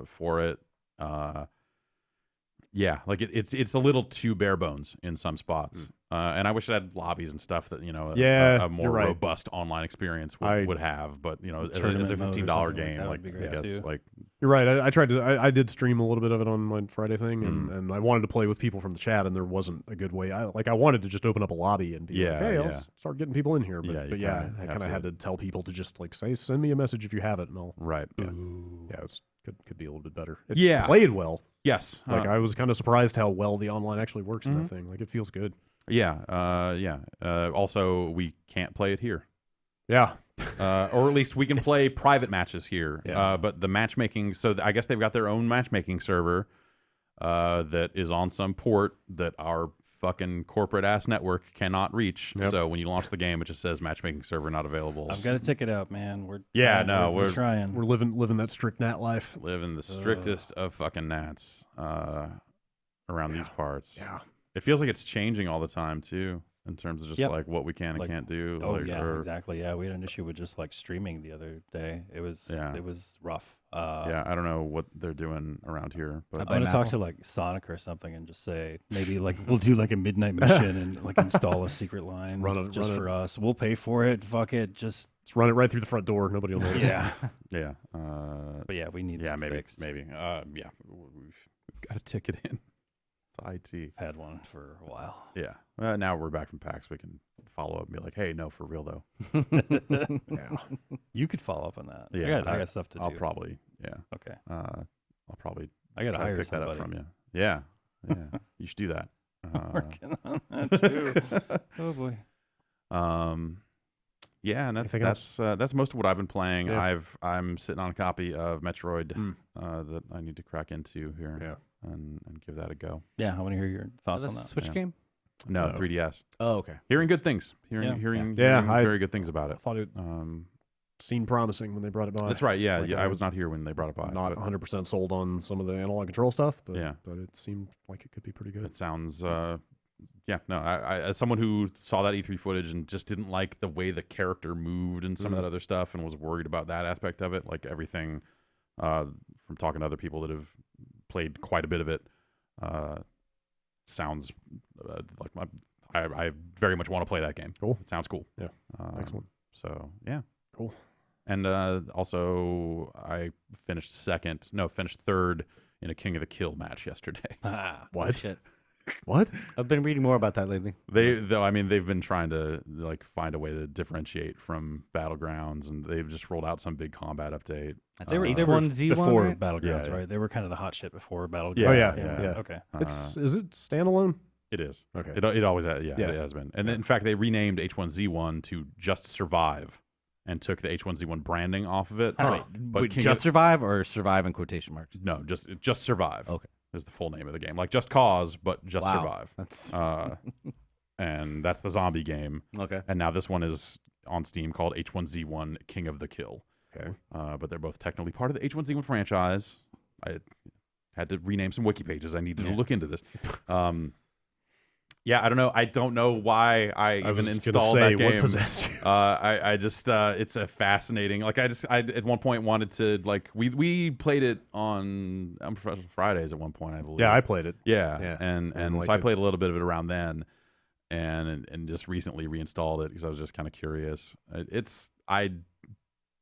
[SPEAKER 3] for it. Like it's a little too bare bones in some spots. And I wish it had lobbies and stuff that a more robust online experience would have. But as a $15 game, like I guess like
[SPEAKER 5] you're right. I did stream a little bit of it on my Friday thing, and I wanted to play with people from the chat, and there wasn't a good way. I wanted to just open up a lobby and be like, hey, I'll start getting people in here. But I kind of had to tell people to just like say, send me a message if you have it, and I'll could be a little bit better. It played well.
[SPEAKER 3] Yes.
[SPEAKER 5] Like I was kind of surprised how well the online actually works in that thing. Like it feels good.
[SPEAKER 3] Also, we can't play it here.
[SPEAKER 5] Yeah.
[SPEAKER 3] Or at least we can play private matches here. But the matchmaking, so I guess they've got their own matchmaking server that is on some port that our fucking corporate ass network cannot reach.
[SPEAKER 5] Yep.
[SPEAKER 3] So when you launch the game, it just says matchmaking server not available.
[SPEAKER 4] I've got to tick it out, man. We're
[SPEAKER 3] trying.
[SPEAKER 5] We're living that strict nat life.
[SPEAKER 3] Living the strictest of fucking nats around these parts.
[SPEAKER 5] Yeah.
[SPEAKER 3] It feels like it's changing all the time too, in terms of just like what we can and can't do.
[SPEAKER 4] Exactly. Yeah, we had an issue with just like streaming the other day. It was rough.
[SPEAKER 3] I don't know what they're doing around here, but
[SPEAKER 4] I'm gonna talk to like Sonic or something and just say maybe like we'll do like a midnight mission and like install a secret line for us. We'll pay for it. Fuck it. Just
[SPEAKER 5] run it right through the front door. Nobody will notice.
[SPEAKER 3] Yeah.
[SPEAKER 4] But yeah, we need
[SPEAKER 3] maybe
[SPEAKER 4] fixed.
[SPEAKER 3] We've got a ticket in. IT.
[SPEAKER 4] Had one for a while.
[SPEAKER 3] Yeah. Now we're back from PAX. We can follow up and be like, hey, no, for real though.
[SPEAKER 4] You could follow up on that.
[SPEAKER 3] Yeah.
[SPEAKER 4] I got stuff to do.
[SPEAKER 3] I'll probably. Yeah.
[SPEAKER 4] Okay.
[SPEAKER 3] I'll probably.
[SPEAKER 4] I got to hire
[SPEAKER 3] pick that
[SPEAKER 4] somebody.
[SPEAKER 3] up from you. Yeah. You should do that.
[SPEAKER 4] Working on that too. Oh boy.
[SPEAKER 3] Yeah, and that's most of what I've been playing.
[SPEAKER 5] Yeah.
[SPEAKER 3] I'm sitting on a copy of Metroid that I need to crack into here.
[SPEAKER 5] Yeah.
[SPEAKER 3] and give that a go.
[SPEAKER 4] Yeah, I want to hear your thoughts
[SPEAKER 2] Is
[SPEAKER 4] on
[SPEAKER 2] that a
[SPEAKER 4] that.
[SPEAKER 2] Switch
[SPEAKER 3] Yeah.
[SPEAKER 2] game?
[SPEAKER 3] No,
[SPEAKER 5] No.
[SPEAKER 3] 3DS.
[SPEAKER 2] Oh, okay.
[SPEAKER 3] Hearing good things. Hearing
[SPEAKER 5] I-
[SPEAKER 3] very good things about
[SPEAKER 5] I
[SPEAKER 3] it.
[SPEAKER 5] thought it
[SPEAKER 3] Um,
[SPEAKER 5] seemed promising when they brought it by.
[SPEAKER 3] that's right. Yeah,
[SPEAKER 5] Like,
[SPEAKER 3] I was not here when they brought it by.
[SPEAKER 5] I'm not
[SPEAKER 3] but
[SPEAKER 5] 100% sold on some of the analog control stuff, but
[SPEAKER 3] Yeah.
[SPEAKER 5] but it seemed like it could be pretty good.
[SPEAKER 3] it sounds. Yeah, no. I as someone who saw that E3 footage and just didn't like the way the character moved and some of that other stuff, and was worried about that aspect of it, like everything from talking to other people that have played quite a bit of it, sounds like I very much want to play that game.
[SPEAKER 5] Cool.
[SPEAKER 3] It sounds cool.
[SPEAKER 5] Yeah. Excellent.
[SPEAKER 3] So yeah,
[SPEAKER 5] Cool.
[SPEAKER 3] And also I finished third in a King of the Kill match yesterday.
[SPEAKER 5] What?
[SPEAKER 2] Shit.
[SPEAKER 5] What?
[SPEAKER 2] I've been reading more about that lately.
[SPEAKER 3] They've been trying to like find a way to differentiate from Battlegrounds, and they've just rolled out some big combat update.
[SPEAKER 2] That's
[SPEAKER 4] They were
[SPEAKER 2] H1Z1,
[SPEAKER 4] before
[SPEAKER 2] right?
[SPEAKER 4] Battlegrounds,
[SPEAKER 3] Yeah.
[SPEAKER 4] right? They were kind of the hot shit before Battlegrounds.
[SPEAKER 3] Yeah.
[SPEAKER 5] Oh yeah.
[SPEAKER 4] Okay.
[SPEAKER 5] Is it standalone?
[SPEAKER 3] It is.
[SPEAKER 5] Okay.
[SPEAKER 3] It always has. Yeah,
[SPEAKER 5] Yeah.
[SPEAKER 3] it has been. And then, in fact, they renamed H1Z1 to Just Survive, and took the H1Z1 branding off of it.
[SPEAKER 2] Wait,
[SPEAKER 3] But King
[SPEAKER 2] just
[SPEAKER 3] of-
[SPEAKER 2] survive or survive in quotation marks?
[SPEAKER 3] No, just Survive.
[SPEAKER 2] Okay.
[SPEAKER 3] Is the full name of the game, like Just Cause, but Just
[SPEAKER 2] Wow.
[SPEAKER 3] Survive.
[SPEAKER 2] That's
[SPEAKER 3] And that's the zombie game.
[SPEAKER 2] okay.
[SPEAKER 3] And now this one is on Steam called H1Z1 King of the Kill.
[SPEAKER 5] Okay.
[SPEAKER 3] But they're both technically part of the H1Z1 franchise. I had to rename some wiki pages. I needed to look into this. Yeah, I don't know. I don't know why I
[SPEAKER 5] was
[SPEAKER 3] even
[SPEAKER 5] just gonna
[SPEAKER 3] installed
[SPEAKER 5] say,
[SPEAKER 3] that game.
[SPEAKER 5] what possessed you?
[SPEAKER 3] I just it's a fascinating. Like I at one point wanted to like we played it on Unprofessional Fridays at one point, I believe.
[SPEAKER 5] Yeah, I played it.
[SPEAKER 3] Yeah,
[SPEAKER 5] Yeah.
[SPEAKER 3] and
[SPEAKER 5] liked
[SPEAKER 3] so I
[SPEAKER 5] it.
[SPEAKER 3] played a little bit of it around then, and just recently reinstalled it because I was just kind of curious. I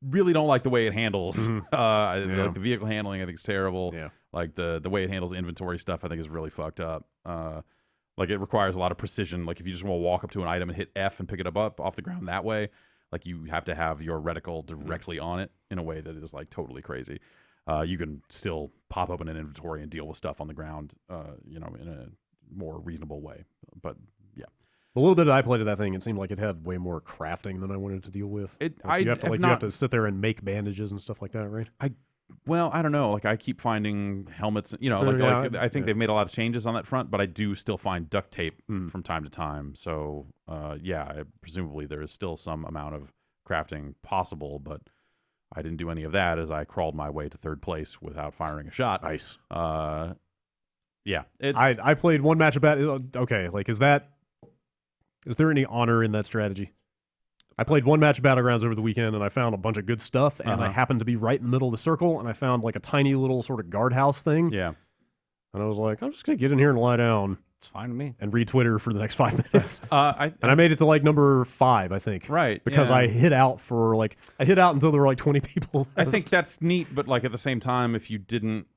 [SPEAKER 3] really don't like the way it handles.
[SPEAKER 5] Yeah.
[SPEAKER 3] Like the vehicle handling, I think is terrible.
[SPEAKER 5] Yeah.
[SPEAKER 3] Like the way it handles inventory stuff, I think is really fucked up. Like it requires a lot of precision. Like if you just want to walk up to an item and hit F and pick it up off the ground that way, like you have to have your reticle directly on it in a way that is like totally crazy. You can still pop open an inventory and deal with stuff on the ground, in a more reasonable way. But yeah,
[SPEAKER 5] The little bit that I played of that thing, it seemed like it had way more crafting than I wanted to deal with. You have to sit there and make bandages and stuff like that, right?
[SPEAKER 3] Well, I don't know. Like I keep finding helmets. I think they've made a lot of changes on that front, but I do still find duct tape from time to time. So presumably there is still some amount of crafting possible, but I didn't do any of that as I crawled my way to third place without firing a shot.
[SPEAKER 5] Nice.
[SPEAKER 3] Yeah, it's
[SPEAKER 5] I played one match of okay, like is there any honor in that strategy? I played one match of Battlegrounds over the weekend, and I found a bunch of good stuff, and I happened to be right in the middle of the circle, and I found like a tiny little sort of guardhouse thing.
[SPEAKER 3] yeah.
[SPEAKER 5] And I was like, I'm just going to get in here and lie down
[SPEAKER 2] It's fine with me.
[SPEAKER 5] and read Twitter for the next 5 minutes.
[SPEAKER 3] I
[SPEAKER 5] And I made it to like number 5, I think.
[SPEAKER 3] right
[SPEAKER 5] Because
[SPEAKER 3] yeah.
[SPEAKER 5] I hit out until there were like 20 people.
[SPEAKER 3] I think that's neat, but like at the same time, if you didn't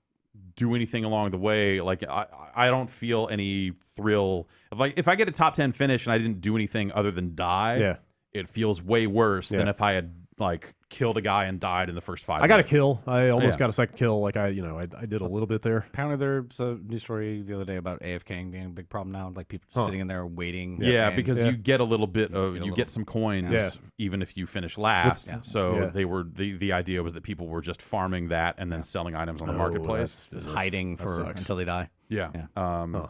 [SPEAKER 3] do anything along the way, like I don't feel any thrill. If I get a top 10 finish and I didn't do anything other than die,
[SPEAKER 5] Yeah.
[SPEAKER 3] it feels way worse than
[SPEAKER 5] Yeah.
[SPEAKER 3] if I had like killed a guy and died in the first 5
[SPEAKER 5] I got a
[SPEAKER 3] minutes.
[SPEAKER 5] kill. I almost
[SPEAKER 3] Yeah.
[SPEAKER 5] got a second kill. Like I did a little bit there.
[SPEAKER 2] Apparently, there's a news story the other day about AFKing being a big problem now. Like people just sitting in there waiting.
[SPEAKER 3] Yeah,
[SPEAKER 2] and-
[SPEAKER 3] because you get a little bit of
[SPEAKER 2] get a
[SPEAKER 3] you
[SPEAKER 2] little-
[SPEAKER 3] get some coins
[SPEAKER 5] Yeah.
[SPEAKER 3] even if you finish last.
[SPEAKER 2] Yeah.
[SPEAKER 3] So
[SPEAKER 5] Yeah.
[SPEAKER 3] they were the idea was that people were just farming that and then selling items on the marketplace.
[SPEAKER 2] just hiding
[SPEAKER 5] That sucks.
[SPEAKER 2] until they die.
[SPEAKER 3] Yeah.
[SPEAKER 2] Yeah.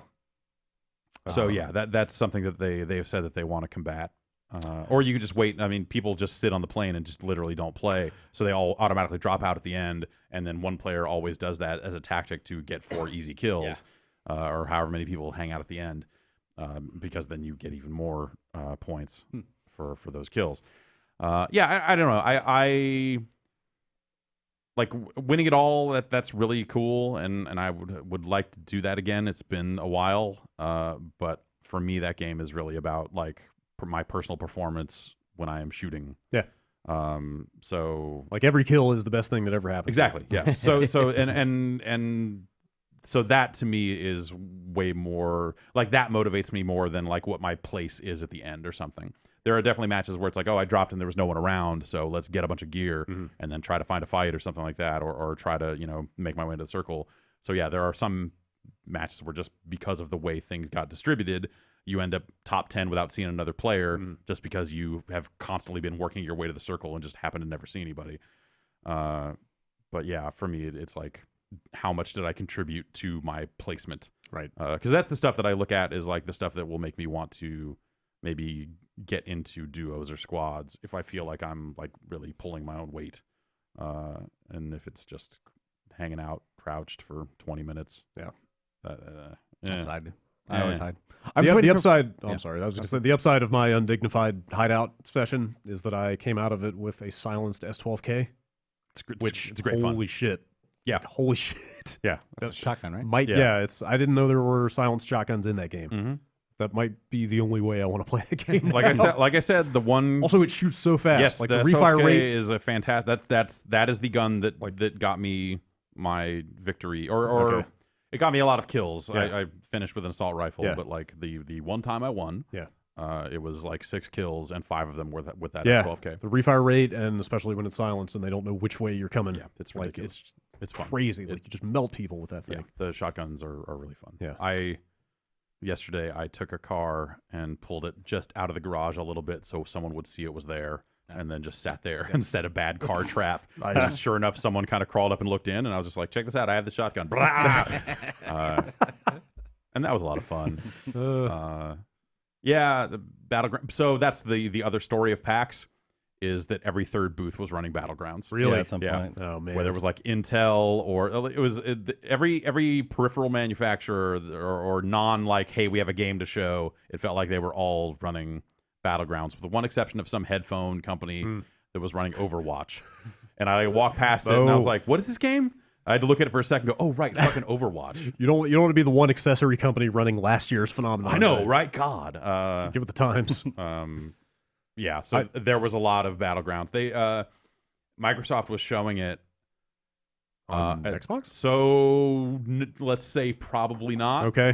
[SPEAKER 3] So yeah, that's something that they've said that they want to combat. Or you can just wait. I mean, people just sit on the plane and just literally don't play, so they all automatically drop out at the end, and then one player always does that as a tactic to get 4 easy kills, or however many people hang out at the end, because then you get even more points for those kills. I don't know. I like winning it all. That's really cool, and I would like to do that again. It's been a while, but for me, that game is really about like my personal performance when I am shooting.
[SPEAKER 5] Yeah.
[SPEAKER 3] So
[SPEAKER 5] Like every kill is the best thing that ever happened.
[SPEAKER 3] exactly. Yeah. So and so that to me is way more like that motivates me more than like what my place is at the end or something. There are definitely matches where it's like, oh, I dropped and there was no one around, so let's get a bunch of gear and then try to find a fight or something like that, or try to make my way into the circle. So yeah, there are some matches where just because of the way things got distributed, you end up top 10 without seeing another player just because you have constantly been working your way to the circle and just happen to never see anybody. But yeah, for me, it's like how much did I contribute to my placement?
[SPEAKER 5] Right.
[SPEAKER 3] Because that's the stuff that I look at is like the stuff that will make me want to maybe get into duos or squads if I feel like I'm like really pulling my own weight. And if it's just hanging out crouched for 20 minutes.
[SPEAKER 5] Yeah.
[SPEAKER 2] That's what I do. I always hide.
[SPEAKER 5] The upside. I'm sorry. I was going to say the upside of my undignified hideout session is that I came out of it with a silenced S12K, which
[SPEAKER 3] it's great fun.
[SPEAKER 5] Holy shit.
[SPEAKER 3] Yeah.
[SPEAKER 5] Like, holy shit.
[SPEAKER 3] Yeah.
[SPEAKER 2] That's a shotgun, right?
[SPEAKER 5] I didn't know there were silenced shotguns in that game.
[SPEAKER 3] Mm-hmm.
[SPEAKER 5] That might be the only way I want to play the game.
[SPEAKER 3] Like I said, the one.
[SPEAKER 5] Also, it shoots so fast.
[SPEAKER 3] Yes,
[SPEAKER 5] like
[SPEAKER 3] the
[SPEAKER 5] refire
[SPEAKER 3] SOFK
[SPEAKER 5] rate
[SPEAKER 3] is a fantastic. That is the gun that got me my victory, or
[SPEAKER 5] Okay.
[SPEAKER 3] it got me a lot of kills.
[SPEAKER 5] Yeah.
[SPEAKER 3] I finished with an assault rifle,
[SPEAKER 5] Yeah.
[SPEAKER 3] but like the one time I won,
[SPEAKER 5] Yeah.
[SPEAKER 3] It was like 6 kills and 5 of them were with that
[SPEAKER 5] Yeah.
[SPEAKER 3] S12K.
[SPEAKER 5] The refire rate, and especially when it's silenced and they don't know which way you're coming.
[SPEAKER 3] Yeah, it's
[SPEAKER 5] like
[SPEAKER 3] ridiculous. It's fun.
[SPEAKER 5] crazy. Like you just melt people with that thing.
[SPEAKER 3] Yeah, the shotguns are really fun.
[SPEAKER 5] Yeah.
[SPEAKER 3] Yesterday I took a car and pulled it just out of the garage a little bit so someone would see it was there, and then just sat there and set a bad car trap.
[SPEAKER 5] Nice.
[SPEAKER 3] Sure enough, someone kind of crawled up and looked in, and I was just like, check this out, I have the shotgun. And that was a lot of fun. Yeah, the battleground. So that's the other story of PAX, is that every third booth was running Battlegrounds.
[SPEAKER 5] Really?
[SPEAKER 4] Yeah, at some point.
[SPEAKER 5] Oh man.
[SPEAKER 3] Whether it was like Intel or every peripheral manufacturer or non like, hey, we have a game to show, it felt like they were all running Battlegrounds, with the one exception of some headphone company that was running Overwatch. And I walked past it and I was like, what is this game? I had to look at it for a second and go, oh, right, fucking Overwatch.
[SPEAKER 5] You don't want to be the one accessory company running last year's phenomenon.
[SPEAKER 3] I know, right? God.
[SPEAKER 5] Give it the times.
[SPEAKER 3] Yeah, so there was a lot of Battlegrounds. They Microsoft was showing it
[SPEAKER 5] On
[SPEAKER 3] at
[SPEAKER 5] Xbox?
[SPEAKER 3] So let's say probably not.
[SPEAKER 5] Okay.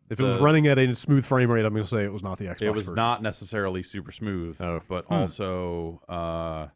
[SPEAKER 5] If it was running at a smooth frame rate, I'm going to say it was not the Xbox
[SPEAKER 3] it was
[SPEAKER 5] version.
[SPEAKER 3] not necessarily super smooth, but also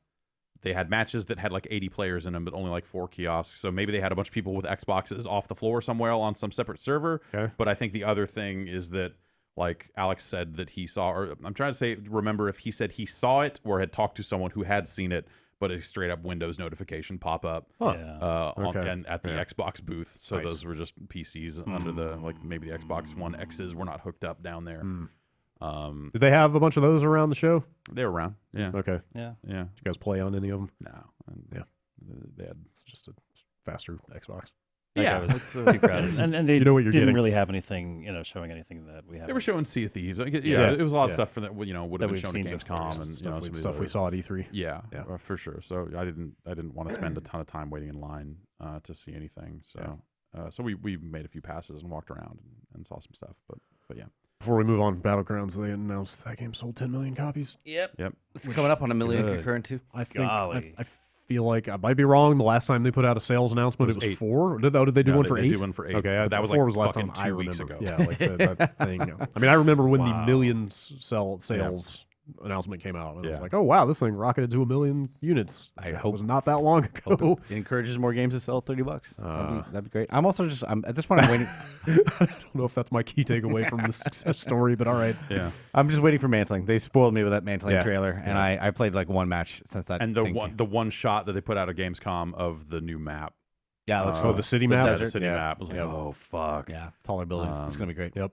[SPEAKER 3] they had matches that had like 80 players in them, but only like 4 kiosks. So maybe they had a bunch of people with Xboxes off the floor somewhere on some separate server.
[SPEAKER 5] Okay.
[SPEAKER 3] But I think the other thing is that, like Alex said that he saw, or I'm trying to remember if he said he saw it or had talked to someone who had seen it, but a straight up Windows notification pop up and at the Xbox booth. So
[SPEAKER 5] Nice.
[SPEAKER 3] those were just PCs under the, like maybe the Xbox One X's were not hooked up down there.
[SPEAKER 5] Did they have a bunch of those around the show?
[SPEAKER 3] They were around. Yeah.
[SPEAKER 5] Okay.
[SPEAKER 4] Yeah.
[SPEAKER 3] Yeah.
[SPEAKER 5] Did you guys play on any of them?
[SPEAKER 3] No.
[SPEAKER 5] Yeah.
[SPEAKER 3] They had.
[SPEAKER 5] It's just a faster Xbox.
[SPEAKER 3] Yeah.
[SPEAKER 4] It was too crowded. And they
[SPEAKER 5] You know what you're
[SPEAKER 4] didn't
[SPEAKER 5] getting.
[SPEAKER 4] really have anything, showing anything that we have.
[SPEAKER 3] They were showing Sea of Thieves. Like,
[SPEAKER 5] Yeah.
[SPEAKER 3] It was a lot of
[SPEAKER 5] Yeah.
[SPEAKER 3] stuff for that. Would have
[SPEAKER 4] That
[SPEAKER 3] been
[SPEAKER 4] we've
[SPEAKER 3] shown
[SPEAKER 4] seen
[SPEAKER 3] at
[SPEAKER 4] before.
[SPEAKER 3] Gamescom and some of these
[SPEAKER 5] Stuff we
[SPEAKER 3] other-
[SPEAKER 5] saw at E3.
[SPEAKER 3] Yeah,
[SPEAKER 5] Yeah.
[SPEAKER 3] for sure. So I didn't want to spend a ton of time waiting in line to see anything. So so we made a few passes and walked around and saw some stuff. But yeah.
[SPEAKER 5] Before we move on, Battlegrounds, they announced that game sold 10 million copies.
[SPEAKER 2] Yep.
[SPEAKER 3] Yep.
[SPEAKER 2] It's coming up on 1 million
[SPEAKER 5] Good.
[SPEAKER 2] concurrent too.
[SPEAKER 5] I think
[SPEAKER 4] Golly.
[SPEAKER 5] I feel like I might be wrong. The last time they put out a sales announcement, it was
[SPEAKER 3] 8.
[SPEAKER 5] 4. Did they do
[SPEAKER 3] No,
[SPEAKER 5] one for
[SPEAKER 3] they
[SPEAKER 5] 8?
[SPEAKER 3] do one for 8.
[SPEAKER 5] Okay,
[SPEAKER 3] But that was
[SPEAKER 5] 4
[SPEAKER 3] like
[SPEAKER 5] was the last time
[SPEAKER 3] fucking
[SPEAKER 5] I
[SPEAKER 3] 2 weeks
[SPEAKER 5] remember.
[SPEAKER 3] ago.
[SPEAKER 5] Yeah, like that thing. I mean, I remember when the
[SPEAKER 4] Wow.
[SPEAKER 5] millions sales announcement came out. And I was
[SPEAKER 3] Yeah.
[SPEAKER 5] like, oh wow, this thing rocketed to 1 million units.
[SPEAKER 2] I
[SPEAKER 5] That
[SPEAKER 2] hope-
[SPEAKER 5] was not that long ago.
[SPEAKER 2] It encourages more games to sell at $30. That'd be great. I'm also I'm at this point I'm waiting.
[SPEAKER 5] I don't know if that's my key takeaway from this success story, but all right.
[SPEAKER 3] Yeah.
[SPEAKER 2] I'm just waiting for Mantling. They spoiled me with that Mantling
[SPEAKER 5] Yeah.
[SPEAKER 2] trailer, and I played like one match since that.
[SPEAKER 3] And
[SPEAKER 2] thing
[SPEAKER 3] the one shot that they put out of Gamescom of the new map.
[SPEAKER 2] yeah, it looks
[SPEAKER 3] Oh,
[SPEAKER 2] cool.
[SPEAKER 5] the city
[SPEAKER 2] The
[SPEAKER 5] map?
[SPEAKER 3] The
[SPEAKER 2] desert.
[SPEAKER 3] city
[SPEAKER 5] Yeah.
[SPEAKER 3] map was like,
[SPEAKER 5] Yeah.
[SPEAKER 3] oh fuck.
[SPEAKER 2] Yeah, taller buildings. It's gonna be great.
[SPEAKER 5] Yep.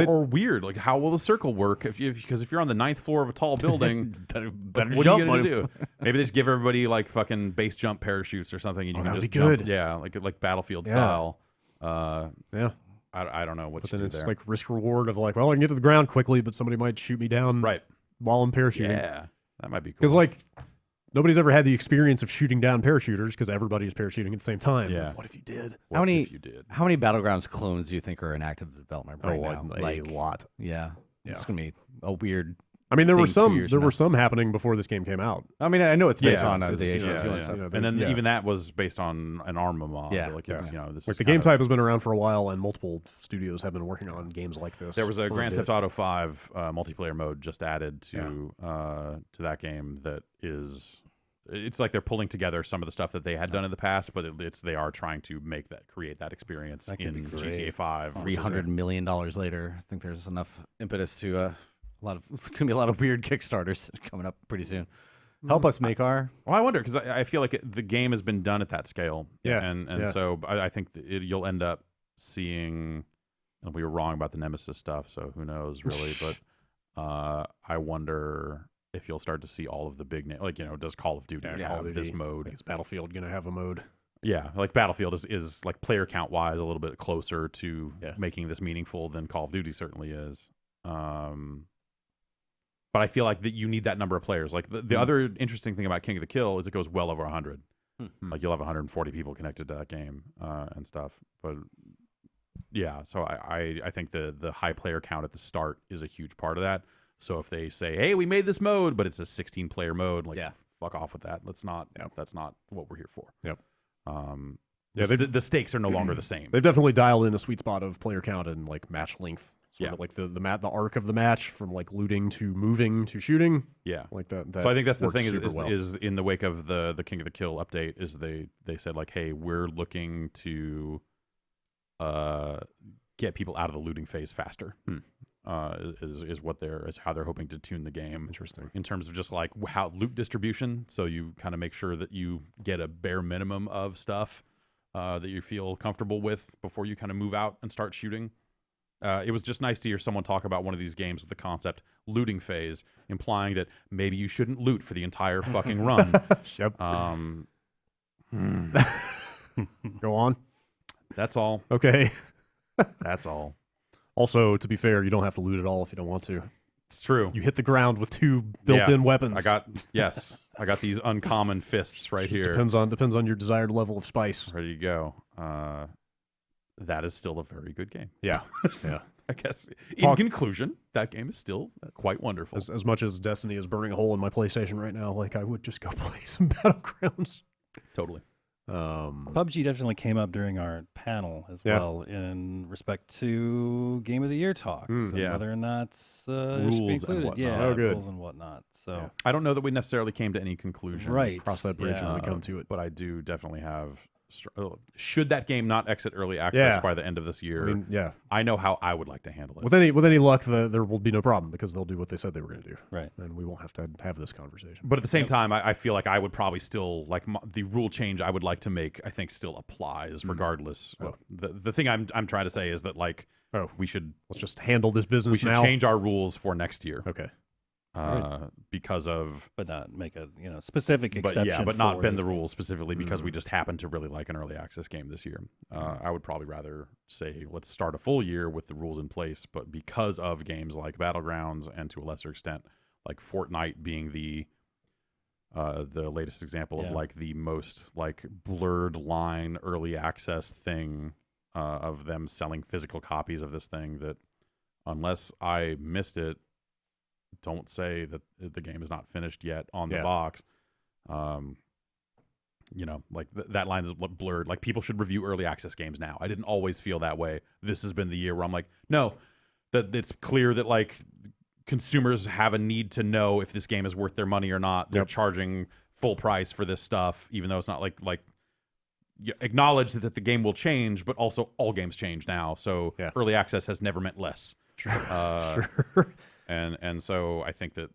[SPEAKER 3] Or weird, like how will the circle work? Because if you're on the 9th floor of a tall building,
[SPEAKER 2] better
[SPEAKER 3] what
[SPEAKER 2] jump,
[SPEAKER 3] are you gonna
[SPEAKER 2] buddy.
[SPEAKER 3] do? Maybe they just give everybody like fucking base jump parachutes or something, and you can
[SPEAKER 5] that'd
[SPEAKER 3] just
[SPEAKER 5] be
[SPEAKER 3] jump.
[SPEAKER 5] good.
[SPEAKER 3] Yeah, like Battlefield
[SPEAKER 5] Yeah.
[SPEAKER 3] style.
[SPEAKER 5] Yeah.
[SPEAKER 3] I don't know what
[SPEAKER 5] But
[SPEAKER 3] to
[SPEAKER 5] then
[SPEAKER 3] do
[SPEAKER 5] it's
[SPEAKER 3] there.
[SPEAKER 5] like risk reward of like, well, I can get to the ground quickly, but somebody might shoot me down
[SPEAKER 3] Right.
[SPEAKER 5] while I'm parachuting.
[SPEAKER 3] Yeah, that might be cool.
[SPEAKER 5] Because like nobody's ever had the experience of shooting down parachuters because everybody is parachuting at the same time.
[SPEAKER 3] Yeah.
[SPEAKER 5] What if you did?
[SPEAKER 3] What
[SPEAKER 2] How many-
[SPEAKER 3] if you did?
[SPEAKER 2] How many Battlegrounds clones do you think are in active development right now?
[SPEAKER 5] a lot.
[SPEAKER 2] Yeah,
[SPEAKER 5] Yeah.
[SPEAKER 2] it's gonna be a weird.
[SPEAKER 5] I mean, there were
[SPEAKER 2] thing 2
[SPEAKER 5] some.
[SPEAKER 2] years
[SPEAKER 5] There
[SPEAKER 2] from
[SPEAKER 5] were
[SPEAKER 2] now.
[SPEAKER 5] some happening before this game came out.
[SPEAKER 2] I mean, I know it's based
[SPEAKER 3] Yeah,
[SPEAKER 2] on
[SPEAKER 5] it's,
[SPEAKER 2] the
[SPEAKER 5] you
[SPEAKER 2] Agent
[SPEAKER 5] know,
[SPEAKER 2] of Shield and
[SPEAKER 5] it's,
[SPEAKER 2] stuff.
[SPEAKER 5] you know,
[SPEAKER 3] And then
[SPEAKER 5] yeah.
[SPEAKER 3] even that was based on an ARMA mod.
[SPEAKER 2] Yeah.
[SPEAKER 3] Like it's, this
[SPEAKER 5] Like
[SPEAKER 3] is
[SPEAKER 5] the
[SPEAKER 3] kind
[SPEAKER 5] game
[SPEAKER 3] of-
[SPEAKER 5] type has been around for a while, and multiple studios have been working on games like this.
[SPEAKER 3] There was a
[SPEAKER 5] for
[SPEAKER 3] Grand
[SPEAKER 5] bit.
[SPEAKER 3] Theft Auto 5 multiplayer mode just added to that game that is. It's like they're pulling together some of the stuff that they had done in the past, but they are trying to create that experience
[SPEAKER 4] That could
[SPEAKER 3] in
[SPEAKER 4] be great.
[SPEAKER 3] GTA 5.
[SPEAKER 2] $300 million later. I think there's enough impetus to a lot of. It's gonna be a lot of weird Kickstarters coming up pretty soon.
[SPEAKER 4] Help us make our.
[SPEAKER 3] Well, I wonder because I feel like the game has been done at that scale.
[SPEAKER 5] Yeah,
[SPEAKER 3] and so I think you'll end up seeing. And we were wrong about the Nemesis stuff, so who knows really? But I wonder if you'll start to see all of the big names. Like does Call of Duty have this mode?
[SPEAKER 5] Is Battlefield gonna have a mode?
[SPEAKER 3] Yeah, like Battlefield is like player count wise a little bit closer to making this meaningful than Call of Duty certainly is. But I feel like that you need that number of players. Like the other interesting thing about King of the Kill is it goes well over 100. Like you'll have 140 people connected to that game and stuff. But yeah, so I think the high player count at the start is a huge part of that. So if they say, hey, we made this mode, but it's a 16-player mode, like fuck off with that. That's not what we're here for.
[SPEAKER 5] Yep.
[SPEAKER 3] The stakes are no longer the same.
[SPEAKER 5] They've definitely dialed in a sweet spot of player count and like match length. So like the arc of the match from like looting to moving to shooting.
[SPEAKER 3] Yeah,
[SPEAKER 5] like that.
[SPEAKER 3] So I think that's the thing
[SPEAKER 5] well.
[SPEAKER 3] is in the wake of the King of the Kill update is they said like, hey, we're looking to get people out of the looting phase faster. Is how they're hoping to tune the game.
[SPEAKER 5] Interesting.
[SPEAKER 3] In terms of just like how loot distribution, so you kind of make sure that you get a bare minimum of stuff that you feel comfortable with before you kind of move out and start shooting. It was just nice to hear someone talk about one of these games with the concept looting phase, implying that maybe you shouldn't loot for the entire fucking run.
[SPEAKER 5] Yep. Go on.
[SPEAKER 3] That's all.
[SPEAKER 5] Okay.
[SPEAKER 3] That's all.
[SPEAKER 5] Also, to be fair, you don't have to loot at all if you don't want to.
[SPEAKER 3] It's true.
[SPEAKER 5] You hit the ground with 2 built-in weapons.
[SPEAKER 3] I got these uncommon fists right here.
[SPEAKER 5] Depends on your desired level of spice.
[SPEAKER 3] Ready to go. That is still a very good game.
[SPEAKER 5] Yeah. Yeah.
[SPEAKER 3] I guess in conclusion, that game is still quite wonderful.
[SPEAKER 5] As much as Destiny is burning a hole in my PlayStation right now, like I would just go play some Battlegrounds.
[SPEAKER 3] Totally.
[SPEAKER 4] PUBG definitely came up during our panel as well in respect to Game of the Year talks and whether or not
[SPEAKER 3] rules
[SPEAKER 4] should be included. Rules and whatnot. So
[SPEAKER 3] I don't know that we necessarily came to any conclusion.
[SPEAKER 4] Right.
[SPEAKER 5] Cross that bridge when we come to it.
[SPEAKER 3] But I do definitely have. Should that game not exit early access by the end of this year?
[SPEAKER 5] I mean,
[SPEAKER 3] I know how I would like to handle it.
[SPEAKER 5] With any luck, there will be no problem because they'll do what they said they were going to do.
[SPEAKER 4] Right.
[SPEAKER 5] And we won't have to have this conversation.
[SPEAKER 3] But at the same time, I feel like I would probably still like the rule change I would like to make. I think still applies regardless. The thing I'm trying to say is that like let's
[SPEAKER 5] just handle this business.
[SPEAKER 3] We should change our rules for next year.
[SPEAKER 5] Okay.
[SPEAKER 3] Because of,
[SPEAKER 4] but not make a specific exception.
[SPEAKER 3] But not bend the rules specifically because we just happen to really like an early access game this year. I would probably rather say let's start a full year with the rules in place, but because of games like Battlegrounds and to a lesser extent like Fortnite being the latest example of like the most like blurred line early access thing of them selling physical copies of this thing, that unless I missed it, don't say that the game is not finished yet on the box. Like that line is blurred. Like people should review early access games now. I didn't always feel that way. This has been the year where I'm like, no, that it's clear that like consumers have a need to know if this game is worth their money or not. They're charging full price for this stuff, even though it's not like acknowledge that the game will change, but also all games change now. So early access has never meant less.
[SPEAKER 5] Sure.
[SPEAKER 3] And so I think that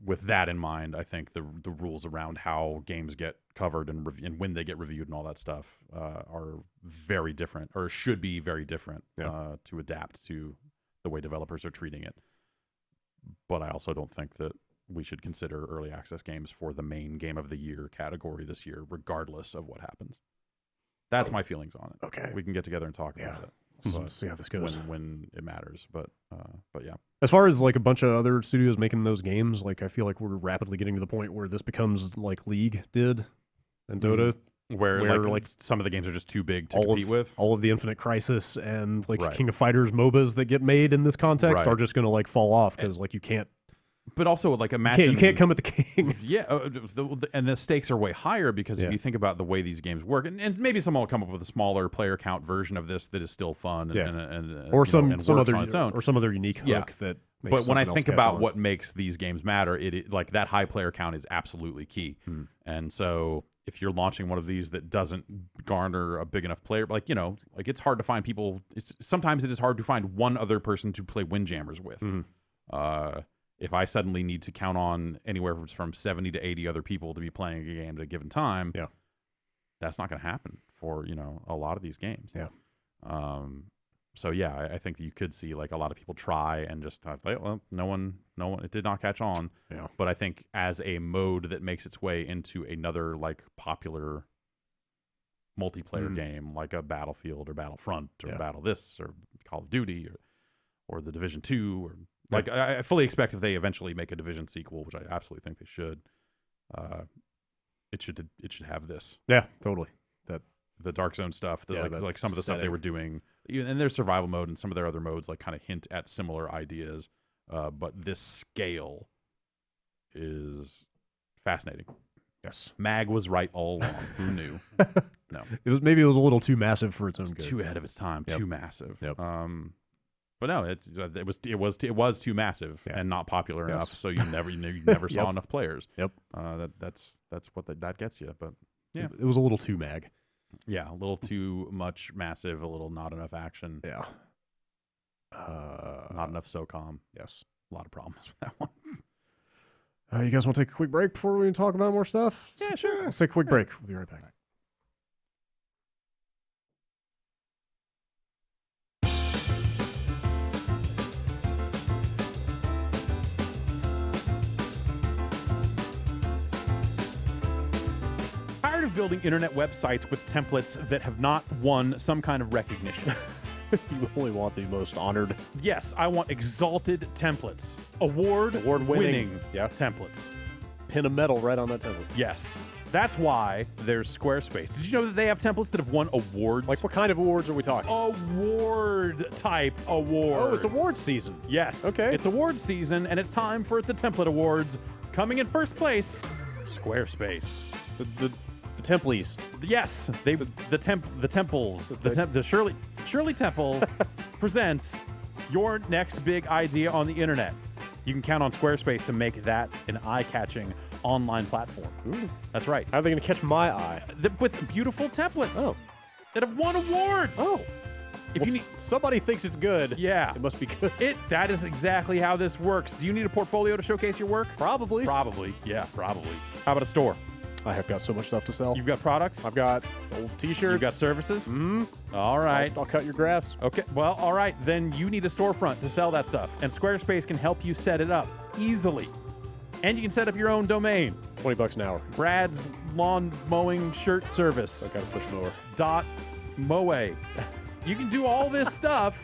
[SPEAKER 3] with that in mind, I think the rules around how games get covered and when they get reviewed and all that stuff are very different, or should be very different to adapt to the way developers are treating it. But I also don't think that we should consider early access games for the main game of the year category this year, regardless of what happens. That's my feelings on it.
[SPEAKER 5] Okay.
[SPEAKER 3] We can get together and talk about it.
[SPEAKER 5] Let's see how this goes
[SPEAKER 3] when it matters. But yeah.
[SPEAKER 5] As far as like a bunch of other studios making those games, like I feel like we're rapidly getting to the point where this becomes like League did and Dota,
[SPEAKER 3] where like some of the games are just too big to compete with.
[SPEAKER 5] All of the Infinite Crisis and like King of Fighters MOBAs that get made in this context are just going to like fall off because like you can't.
[SPEAKER 3] But also, like, imagine
[SPEAKER 5] you can't come at the king.
[SPEAKER 3] And the stakes are way higher because if you think about the way these games work, and maybe someone will come up with a smaller player count version of this that is still fun,
[SPEAKER 5] or some other
[SPEAKER 3] on its own,
[SPEAKER 5] or some other unique hook that. Makes
[SPEAKER 3] but when I think about what makes these games matter, it like that high player count is absolutely key. And so, if you're launching one of these that doesn't garner a big enough player, like it's hard to find people. Sometimes it is hard to find one other person to play Windjammers with. if I suddenly need to count on anywhere from 70 to 80 other people to be playing a game at a given time, that's not going to happen for, a lot of these games.
[SPEAKER 5] Yeah.
[SPEAKER 3] So yeah, I think that you could see like a lot of people try and just well, no one, it did not catch on.
[SPEAKER 5] Yeah.
[SPEAKER 3] But I think as a mode that makes its way into another like popular multiplayer game, like a Battlefield or Battlefront or Battle this or Call of Duty or the Division 2 or like I fully expect if they eventually make a Division sequel, which I absolutely think they should, it should have this.
[SPEAKER 5] Yeah, totally.
[SPEAKER 3] The Dark Zone stuff, like some of the stuff they
[SPEAKER 5] setting.
[SPEAKER 3] were doing in their survival mode and some of their other modes, like kind of hint at similar ideas. But this scale is fascinating.
[SPEAKER 5] Yes,
[SPEAKER 3] Mag was right all along. Who knew? No,
[SPEAKER 5] it was a little too massive for its own good.
[SPEAKER 3] Too ahead of its time.
[SPEAKER 5] Yep.
[SPEAKER 3] Too massive.
[SPEAKER 5] Yep.
[SPEAKER 3] But no, it was too massive and not popular enough, so you never saw enough players.
[SPEAKER 5] Yep.
[SPEAKER 3] That's what that gets you. But yeah,
[SPEAKER 5] it was a little too mag.
[SPEAKER 3] Yeah, a little too much massive, a little not enough action.
[SPEAKER 5] Yeah.
[SPEAKER 3] Not enough SOCOM.
[SPEAKER 5] Yes.
[SPEAKER 3] A lot of problems with that one.
[SPEAKER 5] You guys want to take a quick break before we talk about more stuff?
[SPEAKER 3] Yeah, sure.
[SPEAKER 5] Let's take a quick break. We'll be right back.
[SPEAKER 1] Tired of building internet websites with templates that have not won some kind of recognition?
[SPEAKER 5] You only want the most honored.
[SPEAKER 1] Yes, I want exalted templates. Award-winning templates.
[SPEAKER 5] Pin a medal right on that template.
[SPEAKER 1] Yes. That's why there's Squarespace. Did you know that they have templates that have won awards?
[SPEAKER 5] Like what kind of awards are we talking?
[SPEAKER 1] Award-type awards.
[SPEAKER 5] Oh, it's award season.
[SPEAKER 1] Yes.
[SPEAKER 5] Okay.
[SPEAKER 1] It's award season, and it's time for the Template Awards. Coming in first place, Squarespace.
[SPEAKER 5] The Templies.
[SPEAKER 1] Yes, the temples. The Shirley Temple presents your next big idea on the internet. You can count on Squarespace to make that an eye-catching online platform.
[SPEAKER 5] Ooh.
[SPEAKER 1] That's right.
[SPEAKER 5] How are they going to catch my eye?
[SPEAKER 1] With beautiful templates.
[SPEAKER 5] Oh.
[SPEAKER 1] That have won awards.
[SPEAKER 5] Oh.
[SPEAKER 1] If
[SPEAKER 5] Well,
[SPEAKER 1] you need,
[SPEAKER 5] somebody thinks it's good.
[SPEAKER 1] yeah,
[SPEAKER 5] It must be good.
[SPEAKER 1] that is exactly how this works. Do you need a portfolio to showcase your work?
[SPEAKER 5] Probably.
[SPEAKER 1] Probably. Yeah, probably. How about a store?
[SPEAKER 5] I have got so much stuff to sell.
[SPEAKER 1] You've got products?
[SPEAKER 5] I've got old T-shirts.
[SPEAKER 1] You've got services?
[SPEAKER 5] Mm-hmm.
[SPEAKER 1] All right.
[SPEAKER 5] I'll cut your grass.
[SPEAKER 1] Okay, well, all right. Then you need a storefront to sell that stuff. And Squarespace can help you set it up easily. And you can set up your own domain.
[SPEAKER 5] $20 an hour.
[SPEAKER 1] Brad's Lawn Mowing Shirt Service.
[SPEAKER 5] I got a push mower.
[SPEAKER 1] .moe. You can do all this stuff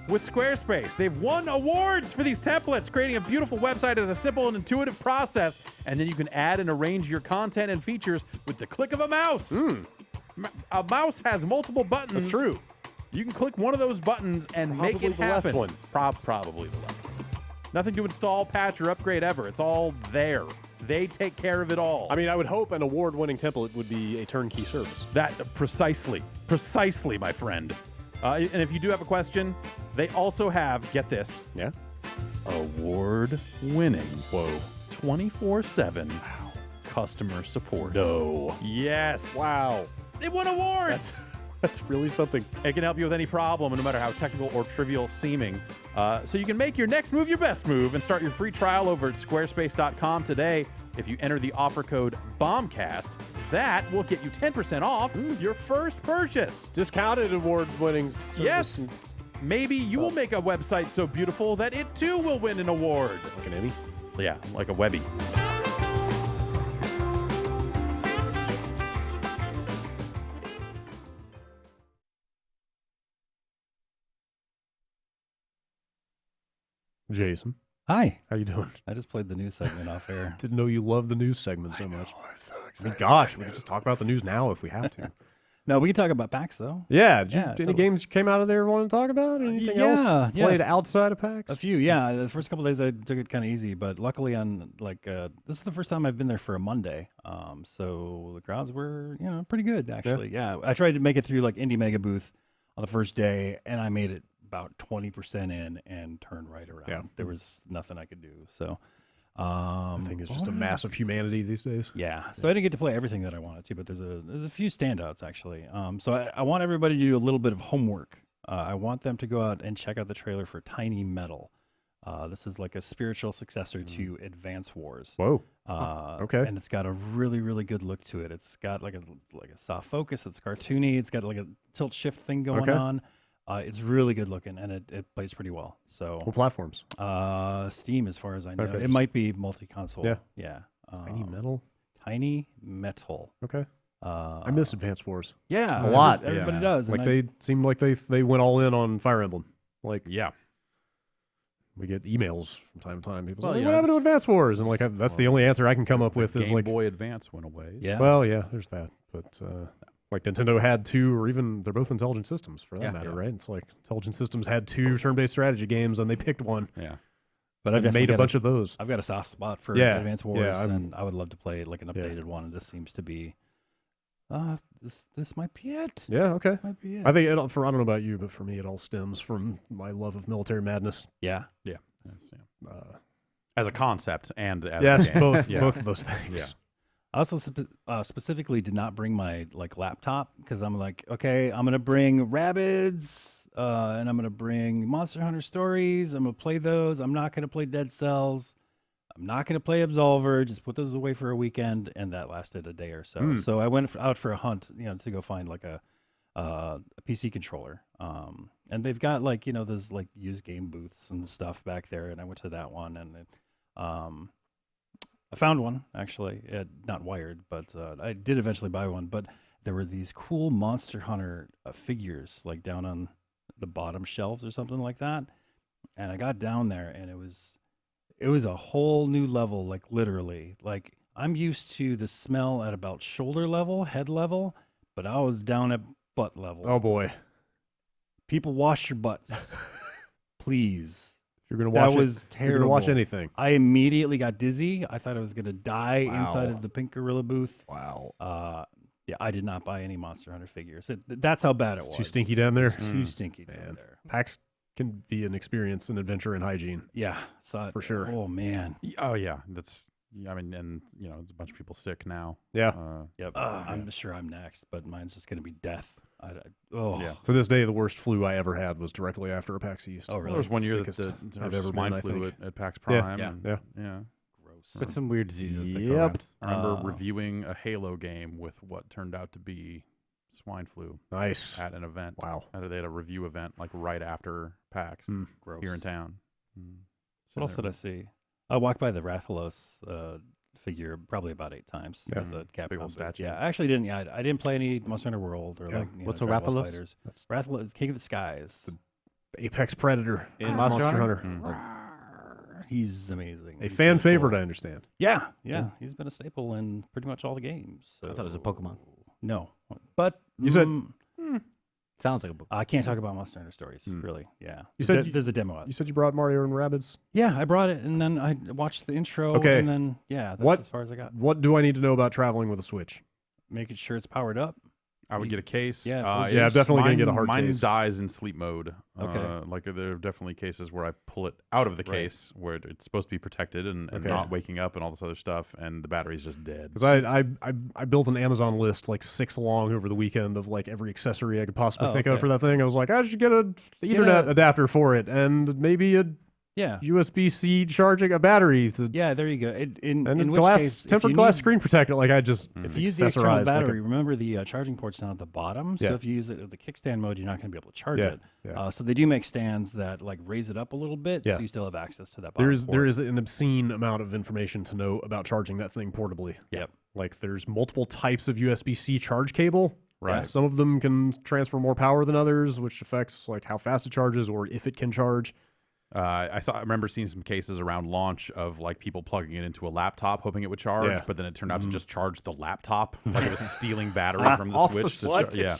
[SPEAKER 1] with Squarespace. They've won awards for these templates. Creating a beautiful website is a simple and intuitive process, and then you can add and arrange your content and features with the click of a mouse. A mouse has multiple buttons.
[SPEAKER 5] That's true.
[SPEAKER 1] You can click one of those buttons and make
[SPEAKER 5] Probably
[SPEAKER 1] it
[SPEAKER 5] the
[SPEAKER 1] happen.
[SPEAKER 5] left one.
[SPEAKER 1] Probably the left one. Nothing to install, patch, or upgrade ever. It's all there. They take care of it all.
[SPEAKER 5] I mean, I would hope an award-winning template would be a turnkey service.
[SPEAKER 1] That precisely, my friend. And if you do have a question, they also have, get this,
[SPEAKER 5] Yeah?
[SPEAKER 1] award-winning, 24/7 customer support.
[SPEAKER 5] No.
[SPEAKER 1] Yes.
[SPEAKER 5] Wow.
[SPEAKER 1] They won awards.
[SPEAKER 5] That's really something.
[SPEAKER 1] It can help you with any problem, no matter how technical or trivial seeming. So you can make your next move your best move and start your free trial over at squarespace.com today. If you enter the offer code BOMBCAST, that will get you 10% off your first purchase.
[SPEAKER 5] Discounted award-winning service.
[SPEAKER 1] Yes. Maybe you will make a website so beautiful that it too will win an award.
[SPEAKER 5] Like an Emmy.
[SPEAKER 1] Yeah, like a Webby.
[SPEAKER 5] Jason,
[SPEAKER 4] Hi.
[SPEAKER 5] how you doing?
[SPEAKER 4] I just played the news segment off air.
[SPEAKER 5] Didn't know you love the news segment so much.
[SPEAKER 4] I'm so
[SPEAKER 5] I mean,
[SPEAKER 4] excited.
[SPEAKER 5] gosh, we can just talk about the news now if we have to.
[SPEAKER 4] No, we can talk about PAX though.
[SPEAKER 5] Yeah.
[SPEAKER 4] Yeah,
[SPEAKER 5] Any
[SPEAKER 4] totally.
[SPEAKER 5] games you came out of there want to talk about? Anything
[SPEAKER 4] yeah,
[SPEAKER 5] else
[SPEAKER 4] yeah.
[SPEAKER 5] played outside of PAX?
[SPEAKER 4] A few, yeah. The first couple days I took it kind of easy, but luckily on this is the first time I've been there for a Monday. So the crowds were, pretty good actually. Yeah. I tried to make it through like Indie Mega booth on the first day, and I made it about 20% in and turned right around.
[SPEAKER 5] Yeah.
[SPEAKER 4] There was nothing I could do. So
[SPEAKER 5] The thing is just a mass of humanity these days.
[SPEAKER 4] yeah. So I didn't get to play everything that I wanted to, but there's a few standouts actually. So I want everybody to do a little bit of homework. I want them to go out and check out the trailer for Tiny Metal. This is like a spiritual successor to Advance Wars.
[SPEAKER 5] Whoa. Okay.
[SPEAKER 4] And it's got a really, really good look to it. It's got like a soft focus. It's cartoony. It's got like a tilt shift thing going on. It's really good looking, and it plays pretty well. So
[SPEAKER 5] What platforms?
[SPEAKER 4] Steam, as far as I know.
[SPEAKER 5] Okay.
[SPEAKER 4] It might be multi-console.
[SPEAKER 5] Yeah.
[SPEAKER 4] Yeah.
[SPEAKER 5] Tiny Metal.
[SPEAKER 4] Tiny Metal.
[SPEAKER 5] Okay. I miss Advance Wars.
[SPEAKER 4] Yeah.
[SPEAKER 5] A lot.
[SPEAKER 4] Everybody
[SPEAKER 3] Yeah.
[SPEAKER 4] does.
[SPEAKER 5] Like
[SPEAKER 4] and
[SPEAKER 5] they seemed like they went all in on Fire Emblem. Like
[SPEAKER 3] Yeah.
[SPEAKER 5] we get emails from time to time. People
[SPEAKER 3] Well,
[SPEAKER 5] say,
[SPEAKER 3] you
[SPEAKER 5] what
[SPEAKER 3] know,
[SPEAKER 5] happened to
[SPEAKER 3] it's-
[SPEAKER 5] Advance Wars? And like that's the only answer I can come up with is
[SPEAKER 3] Game
[SPEAKER 5] like,
[SPEAKER 3] Boy Advance went away.
[SPEAKER 4] Yeah.
[SPEAKER 5] well, yeah, there's that. But like Nintendo had two, or even they're both Intelligent Systems for that
[SPEAKER 2] Yeah.
[SPEAKER 5] matter,
[SPEAKER 3] Yeah.
[SPEAKER 5] right? It's like Intelligent Systems had two turn-based strategy games, and they picked one.
[SPEAKER 3] Yeah.
[SPEAKER 4] but I've
[SPEAKER 5] And made a bunch of those.
[SPEAKER 4] I've got a soft spot for
[SPEAKER 5] Yeah.
[SPEAKER 4] Advance
[SPEAKER 5] Yeah,
[SPEAKER 4] Wars,
[SPEAKER 5] I'm-
[SPEAKER 4] and I would love to play like an updated one. And this seems to be, this might be it.
[SPEAKER 5] Yeah, okay.
[SPEAKER 4] This might be it.
[SPEAKER 5] I think I don't know about you, but for me, it all stems from my love of military madness.
[SPEAKER 4] Yeah.
[SPEAKER 3] Yes, yeah. As a concept and as
[SPEAKER 5] Yes,
[SPEAKER 3] a game.
[SPEAKER 5] both
[SPEAKER 3] Yeah.
[SPEAKER 5] both of those things.
[SPEAKER 3] Yeah.
[SPEAKER 4] I also specifically did not bring my like laptop because I'm like, okay, I'm gonna bring Rabbids, and I'm gonna bring Monster Hunter Stories. I'm gonna play those. I'm not gonna play Dead Cells. I'm not gonna play Absolver. Just put those away for a weekend, and that lasted a day or so. So I went out for a hunt, to go find like a PC controller. And they've got like those like used game booths and stuff back there, and I went to that one, and I found one actually, not wired, but I did eventually buy one. But there were these cool Monster Hunter figures like down on the bottom shelves or something like that, and I got down there, and it was a whole new level. Like literally, like I'm used to the smell at about shoulder level, head level, but I was down at butt level.
[SPEAKER 5] Oh boy,
[SPEAKER 4] People, wash your butts, please.
[SPEAKER 5] if you're gonna
[SPEAKER 4] That
[SPEAKER 5] watch
[SPEAKER 4] was
[SPEAKER 5] if you're gonna watch
[SPEAKER 4] terrible.
[SPEAKER 5] anything.
[SPEAKER 4] I immediately got dizzy. I thought I was gonna die inside
[SPEAKER 5] Wow.
[SPEAKER 4] of the pink gorilla booth.
[SPEAKER 5] Wow,
[SPEAKER 4] Yeah, I did not buy any Monster Hunter figures. That's how bad it was.
[SPEAKER 5] too stinky down there.
[SPEAKER 4] It's too stinky down
[SPEAKER 5] Man.
[SPEAKER 4] there.
[SPEAKER 5] PAX can be an experience, an adventure in hygiene.
[SPEAKER 4] Yeah, saw it
[SPEAKER 5] For sure.
[SPEAKER 4] Oh man.
[SPEAKER 3] Oh yeah, that's. I mean, and there's a bunch of people sick now.
[SPEAKER 5] Yeah.
[SPEAKER 4] Yep. I'm sure I'm next, but mine's just gonna be death. Oh
[SPEAKER 3] Yeah.
[SPEAKER 5] To this day, the worst flu I ever had was directly after a PAX East.
[SPEAKER 4] Oh, really?
[SPEAKER 3] There was one year that
[SPEAKER 5] Sickest
[SPEAKER 3] there
[SPEAKER 5] I've
[SPEAKER 3] was
[SPEAKER 5] ever
[SPEAKER 3] swine
[SPEAKER 5] been, I
[SPEAKER 3] flu
[SPEAKER 5] think.
[SPEAKER 3] at PAX
[SPEAKER 5] Yeah.
[SPEAKER 3] Prime.
[SPEAKER 2] Yeah.
[SPEAKER 3] and-
[SPEAKER 5] Yeah.
[SPEAKER 3] Yeah.
[SPEAKER 4] gross.
[SPEAKER 2] But some weird diseases that go
[SPEAKER 5] Yep.
[SPEAKER 2] around.
[SPEAKER 3] I remember reviewing a Halo game with what turned out to be swine flu
[SPEAKER 5] Nice.
[SPEAKER 3] at an event.
[SPEAKER 5] Wow.
[SPEAKER 3] They had a review event like right after PAX
[SPEAKER 4] Gross.
[SPEAKER 3] here in town.
[SPEAKER 4] What else did I see? I walked by the Rathalos figure probably about 8 times
[SPEAKER 5] Yeah.
[SPEAKER 4] at the Capcom
[SPEAKER 3] Big old
[SPEAKER 4] booth.
[SPEAKER 3] statue.
[SPEAKER 4] Yeah, I actually didn't. Yeah, I didn't play any Monster Hunter World or
[SPEAKER 5] Yeah.
[SPEAKER 4] like
[SPEAKER 2] What's a
[SPEAKER 4] Dragon Ball
[SPEAKER 2] Rathalos?
[SPEAKER 4] Fighters.
[SPEAKER 5] That's
[SPEAKER 4] Rathalos, King of the Skies.
[SPEAKER 5] the Apex Predator
[SPEAKER 2] In
[SPEAKER 5] Monster
[SPEAKER 2] Monster
[SPEAKER 5] Hunter.
[SPEAKER 4] He's amazing.
[SPEAKER 5] A
[SPEAKER 4] He's
[SPEAKER 5] fan
[SPEAKER 4] really
[SPEAKER 5] favorite,
[SPEAKER 4] cool.
[SPEAKER 5] I understand.
[SPEAKER 4] Yeah, he's been a staple in pretty much all the games. So.
[SPEAKER 2] I thought it was a Pokemon.
[SPEAKER 4] No, but
[SPEAKER 5] You said-
[SPEAKER 2] Sounds like a book.
[SPEAKER 4] I can't talk about Monster Hunter Stories.
[SPEAKER 5] Hmm.
[SPEAKER 4] Really, yeah.
[SPEAKER 5] You said
[SPEAKER 4] there's a demo out.
[SPEAKER 5] You said you brought Mario and Rabbids.
[SPEAKER 4] Yeah, I brought it, and then I watched the intro.
[SPEAKER 5] Okay.
[SPEAKER 4] and then that's
[SPEAKER 5] What-
[SPEAKER 4] as far as I got.
[SPEAKER 5] What do I need to know about traveling with a Switch?
[SPEAKER 4] Making sure it's powered up.
[SPEAKER 3] I would get a case.
[SPEAKER 4] Yeah, full
[SPEAKER 3] it's-
[SPEAKER 5] Yeah, I'm definitely gonna
[SPEAKER 3] mine-
[SPEAKER 5] get a hard
[SPEAKER 3] Mine
[SPEAKER 5] case.
[SPEAKER 3] dies in sleep mode.
[SPEAKER 4] Okay.
[SPEAKER 3] Like there are definitely cases where I pull it out of the
[SPEAKER 4] Right.
[SPEAKER 3] case where it's supposed to be protected and
[SPEAKER 5] Okay.
[SPEAKER 3] not waking up and all this other stuff, and the battery's just dead.
[SPEAKER 5] Because I built an Amazon list like 6 long over the weekend of like every accessory I could possibly
[SPEAKER 4] Oh,
[SPEAKER 5] think
[SPEAKER 4] okay.
[SPEAKER 5] of for that thing. I was like, I should get a Ethernet adapter for it and maybe a
[SPEAKER 4] Yeah,
[SPEAKER 5] USB-C charging a battery.
[SPEAKER 4] yeah. There you go. In
[SPEAKER 5] And
[SPEAKER 4] which
[SPEAKER 5] glass,
[SPEAKER 4] case, if
[SPEAKER 5] tempered
[SPEAKER 4] you
[SPEAKER 5] glass
[SPEAKER 4] need-
[SPEAKER 5] screen protector. Like I just
[SPEAKER 4] If you use the external
[SPEAKER 5] accessorized like a-
[SPEAKER 4] battery, remember the charging port's down at the bottom.
[SPEAKER 5] Yeah.
[SPEAKER 4] So if you use it with the kickstand mode, you're not going to be able to charge
[SPEAKER 5] Yeah,
[SPEAKER 4] it.
[SPEAKER 5] yeah.
[SPEAKER 4] So they do make stands that like raise it up a little bit,
[SPEAKER 5] Yeah.
[SPEAKER 4] so you still have access to that. Bottom
[SPEAKER 5] there
[SPEAKER 4] port.
[SPEAKER 5] is an obscene amount of information to know about charging that thing portably.
[SPEAKER 4] Yep.
[SPEAKER 5] Like there's multiple types of USB-C charge cable.
[SPEAKER 3] Right.
[SPEAKER 5] Some of them can transfer more power than others, which affects like how fast it charges or if it can charge.
[SPEAKER 3] I remember seeing some cases around launch of like people plugging it into a laptop, hoping it would charge,
[SPEAKER 5] Yeah.
[SPEAKER 3] but then it turned out to just charge the laptop, like it was stealing battery from the
[SPEAKER 5] Off the
[SPEAKER 3] Switch.
[SPEAKER 5] Switch.
[SPEAKER 3] Yeah,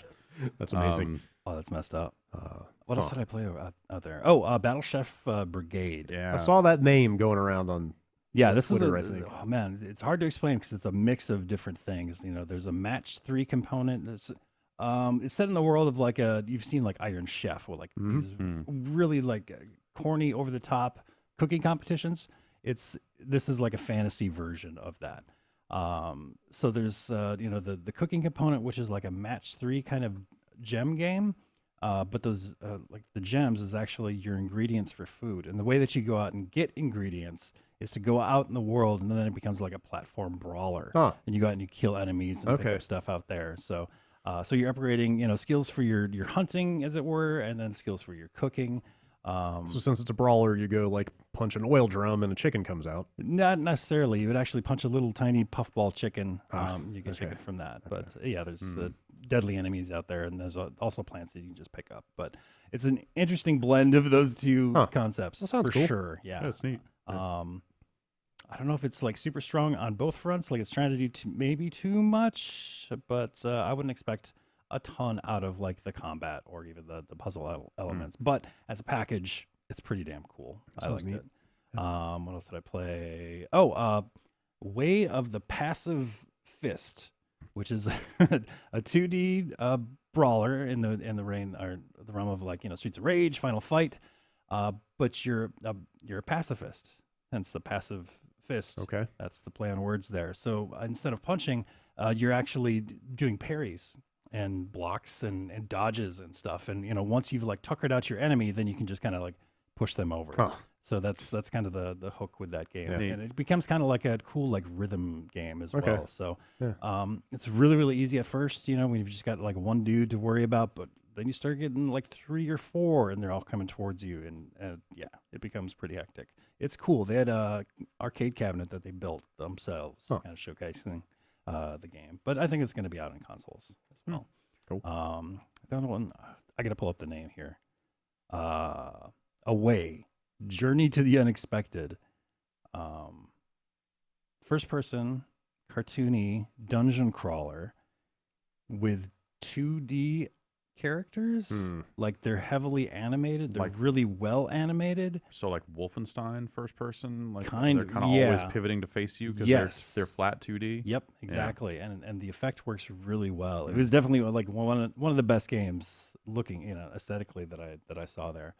[SPEAKER 5] That's amazing.
[SPEAKER 4] Oh, that's messed up. What else did I play out there? Oh, Battle Chef Brigade.
[SPEAKER 3] yeah.
[SPEAKER 5] I saw that name going around on.
[SPEAKER 4] Yeah, this
[SPEAKER 5] Twitter, I
[SPEAKER 4] is
[SPEAKER 5] think.
[SPEAKER 4] oh man, it's hard to explain because it's a mix of different things. There's a match 3 component. It's set in the world of like you've seen like Iron Chef with like these really like corny, over the top cooking competitions. This is like a fantasy version of that. So there's the cooking component, which is like a match 3 kind of gem game. But those like the gems is actually your ingredients for food. And the way that you go out and get ingredients is to go out in the world, and then it becomes like a platform brawler.
[SPEAKER 5] Huh.
[SPEAKER 4] And you go out and you kill enemies and pick
[SPEAKER 5] Okay.
[SPEAKER 4] up stuff out there. So so you're upgrading, skills for your hunting, as it were, and then skills for your cooking.
[SPEAKER 5] So since it's a brawler, you go like punch an oil drum and a chicken comes out.
[SPEAKER 4] Not necessarily. You would actually punch a little tiny puffball chicken. You get
[SPEAKER 5] okay.
[SPEAKER 4] chicken from that. But yeah, there's deadly enemies out there, and there's also plants that you can just pick up. But it's an interesting blend of those two concepts.
[SPEAKER 5] That sounds
[SPEAKER 4] for
[SPEAKER 5] cool.
[SPEAKER 4] sure. Yeah.
[SPEAKER 3] That's neat.
[SPEAKER 4] I don't know if it's like super strong on both fronts. Like it's trying to do maybe too much, but I wouldn't expect a ton out of like the combat or even the puzzle elements. But as a package, it's pretty damn cool. I liked it. What else did I play? Way of the Passive Fist, which is a 2D brawler in the realm of like Streets of Rage, Final Fight. But you're a pacifist, hence the passive fist.
[SPEAKER 5] Okay.
[SPEAKER 4] That's the play on words there. So instead of punching, you're actually doing parries and blocks and dodges and stuff. And once you've like tuckered out your enemy, then you can just kind of like push them over.
[SPEAKER 5] Huh.
[SPEAKER 4] So that's kind of the hook with that game.
[SPEAKER 5] Yeah.
[SPEAKER 4] And it becomes kind of like a cool like rhythm game as
[SPEAKER 5] Okay.
[SPEAKER 4] well. So
[SPEAKER 5] Yeah.
[SPEAKER 4] it's really, really easy at first, when you've just got like one dude to worry about, but then you start getting like 3 or 4 and they're all coming towards you. And yeah, it becomes pretty hectic. It's cool. They had a arcade cabinet that they built themselves, kind of showcasing the game. But I think it's going to be out on consoles as well.
[SPEAKER 5] Cool.
[SPEAKER 4] The other one, I got to pull up the name here. Away. Journey to the Unexpected. First person, cartoony dungeon crawler with 2D characters. Like they're heavily animated. They're really well animated.
[SPEAKER 3] So like Wolfenstein first person, like
[SPEAKER 4] Kind
[SPEAKER 3] they're
[SPEAKER 4] of,
[SPEAKER 3] kind of always
[SPEAKER 4] yeah.
[SPEAKER 3] pivoting to face you because
[SPEAKER 4] Yes.
[SPEAKER 3] they're flat 2D.
[SPEAKER 4] Yep, exactly. And the effect works really well. It was definitely like one of the best games looking, aesthetically that I saw there.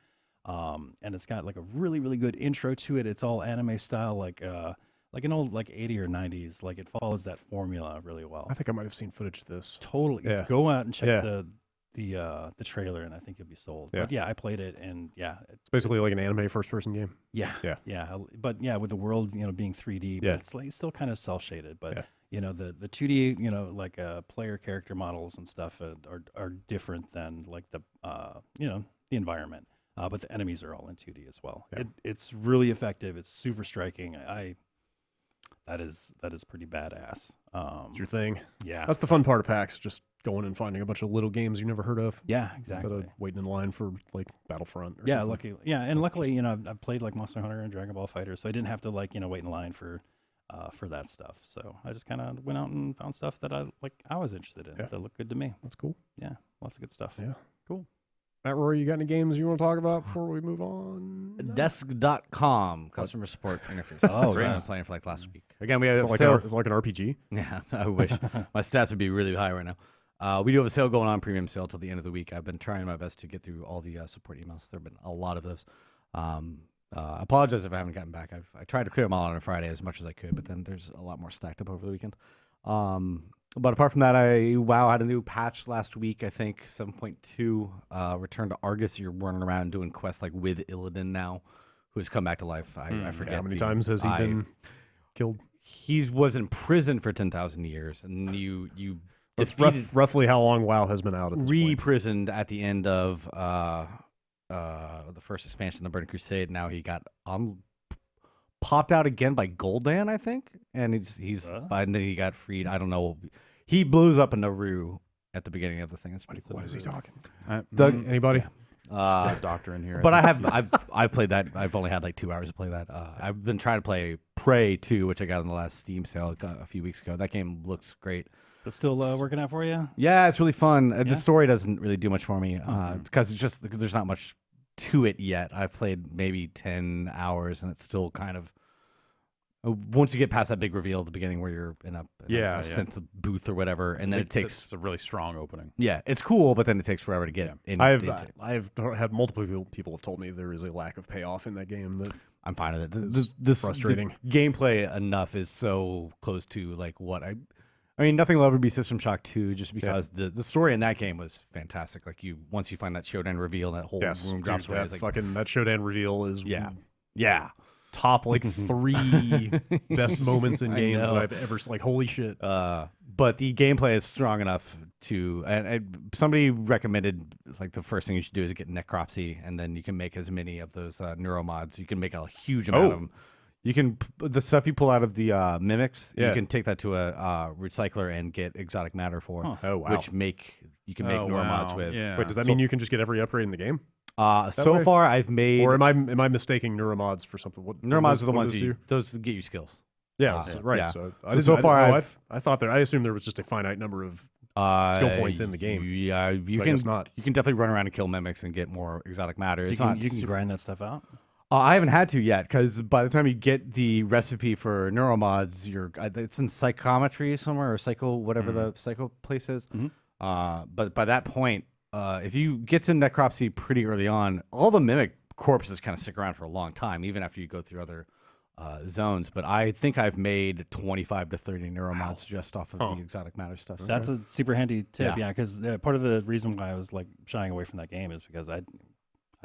[SPEAKER 4] And it's got like a really, really good intro to it. It's all anime style, like an old like 80 or 90s. Like it follows that formula really well.
[SPEAKER 5] I think I might have seen footage of this.
[SPEAKER 4] Totally.
[SPEAKER 5] Yeah.
[SPEAKER 4] Go out and check
[SPEAKER 5] Yeah.
[SPEAKER 4] the trailer, and I think you'll be sold.
[SPEAKER 5] Yeah.
[SPEAKER 4] But yeah, I played it, and yeah,
[SPEAKER 5] It's basically like an anime first-person game.
[SPEAKER 4] yeah,
[SPEAKER 5] Yeah.
[SPEAKER 4] yeah. But yeah, with the world being 3D, but
[SPEAKER 5] Yeah.
[SPEAKER 4] it's like still kind of cell shaded. But
[SPEAKER 5] Yeah.
[SPEAKER 4] the 2D like player character models and stuff are different than like the the environment. But the enemies are all in 2D as well.
[SPEAKER 5] Yeah.
[SPEAKER 4] It's really effective. It's super striking. That is pretty badass.
[SPEAKER 5] It's your thing.
[SPEAKER 4] Yeah.
[SPEAKER 5] That's the fun part of PAX, just going and finding a bunch of little games you never heard of.
[SPEAKER 4] Yeah, exactly.
[SPEAKER 5] Instead of waiting in line for like Battlefront or
[SPEAKER 4] Yeah,
[SPEAKER 5] something.
[SPEAKER 4] luckily, I've played like Monster Hunter and Dragon Ball Fighter, so I didn't have to wait in line for that stuff. So I just kind of went out and found stuff that I was interested in,
[SPEAKER 5] Yeah.
[SPEAKER 4] that looked good to me.
[SPEAKER 5] That's cool.
[SPEAKER 4] Yeah, lots of good stuff.
[SPEAKER 5] Yeah.
[SPEAKER 3] Cool.
[SPEAKER 5] Matt Rory, you got any games you want to talk about before we move on?
[SPEAKER 2] Desk.com customer support interface.
[SPEAKER 4] Oh,
[SPEAKER 2] That's what
[SPEAKER 4] yeah.
[SPEAKER 2] I've been playing for like last week. Again, we have
[SPEAKER 5] It's
[SPEAKER 2] a
[SPEAKER 5] like,
[SPEAKER 2] sale.
[SPEAKER 5] it's like an RPG.
[SPEAKER 2] Yeah, I wish my stats would be really high right now. We do have a sale going on, premium sale till the end of the week. I've been trying my best to get through all the support emails. There have been a lot of those. I apologize if I haven't gotten back. I tried to clear them all on a Friday as much as I could, but then there's a lot more stacked up over the weekend. But apart from that, WoW had a new patch last week, I think, 7.2. Return to Argus. You're running around doing quests like with Illidan now, who's come back to life. I forget.
[SPEAKER 5] How many times has he been killed?
[SPEAKER 2] He was in prison for 10,000 years, and you
[SPEAKER 5] That's
[SPEAKER 2] defeated,
[SPEAKER 5] roughly how long WoW has been out at this point.
[SPEAKER 2] re-prisoned at the end of the first expansion, the Burning Crusade. Now he got popped out again by Gul'dan, I think, and and then he got freed. I don't know. He blows up a Naru at the beginning of the thing. It's pretty cool.
[SPEAKER 5] What is he talking?
[SPEAKER 2] Doug,
[SPEAKER 5] Anybody?
[SPEAKER 3] Got a doctor in here.
[SPEAKER 2] But I've played that. I've only had like 2 hours to play that. I've been trying to play Prey 2, which I got on the last Steam sale a few weeks ago. That game looks great.
[SPEAKER 4] That's still working out for you?
[SPEAKER 2] Yeah, it's really fun. The story doesn't really do much for me because there's not much to it yet. I've played maybe 10 hours, and it's still kind of once you get past that big reveal at the beginning where you're in a synth booth or whatever, and then it takes
[SPEAKER 3] It's a really strong opening.
[SPEAKER 2] Yeah, it's cool, but then it takes forever to get in.
[SPEAKER 5] I've had multiple people have told me there is a lack of payoff in that game. That
[SPEAKER 2] I'm fine with it.
[SPEAKER 5] It's frustrating.
[SPEAKER 2] The gameplay enough is so close to like what I mean, nothing will ever be System Shock 2 just because the story in that game was fantastic. Like once you find that Shodan reveal, that whole room drops away.
[SPEAKER 5] That
[SPEAKER 2] Like,
[SPEAKER 5] that Shodan reveal is
[SPEAKER 2] yeah.
[SPEAKER 5] top like 3 best moments in games that
[SPEAKER 2] know.
[SPEAKER 5] I've ever like. Holy shit!
[SPEAKER 2] But the gameplay is strong enough to. And somebody recommended like the first thing you should do is get Necropsy, and then you can make as many of those neuromods. You can make a huge amount of them. You can the stuff you pull out of the mimics. You can take that to a recycler and get exotic matter for.
[SPEAKER 5] Oh wow!
[SPEAKER 2] Which you can make neuromods with.
[SPEAKER 3] Yeah.
[SPEAKER 5] Wait, does that mean you can just get every upgrade in the game?
[SPEAKER 2] So far I've made.
[SPEAKER 5] Or am I mistaking neuromods for something?
[SPEAKER 2] Neuromods are the ones
[SPEAKER 5] do?
[SPEAKER 2] Those get you skills.
[SPEAKER 5] Yeah, right.
[SPEAKER 2] Yeah.
[SPEAKER 5] So,
[SPEAKER 2] So far
[SPEAKER 5] I thought I assumed there was just a finite number of skill points in the game.
[SPEAKER 2] Yeah, you
[SPEAKER 5] But I
[SPEAKER 2] can.
[SPEAKER 5] guess not.
[SPEAKER 2] You can definitely run around and kill mimics and get more exotic matter.
[SPEAKER 4] So
[SPEAKER 2] It's
[SPEAKER 4] you
[SPEAKER 2] not.
[SPEAKER 4] can grind that stuff out.
[SPEAKER 2] I haven't had to yet because by the time you get the recipe for neuromods, it's in psychometry somewhere or psycho whatever the psycho place is. But by that point, if you get to necropsy pretty early on, all the mimic corpses kind of stick around for a long time, even after you go through other zones. But I think I've made 25 to 30 neuromods just off of the exotic matter stuff. So
[SPEAKER 4] That's a super handy tip,
[SPEAKER 2] Yeah.
[SPEAKER 4] because part of the reason why I was like shying away from that game is because I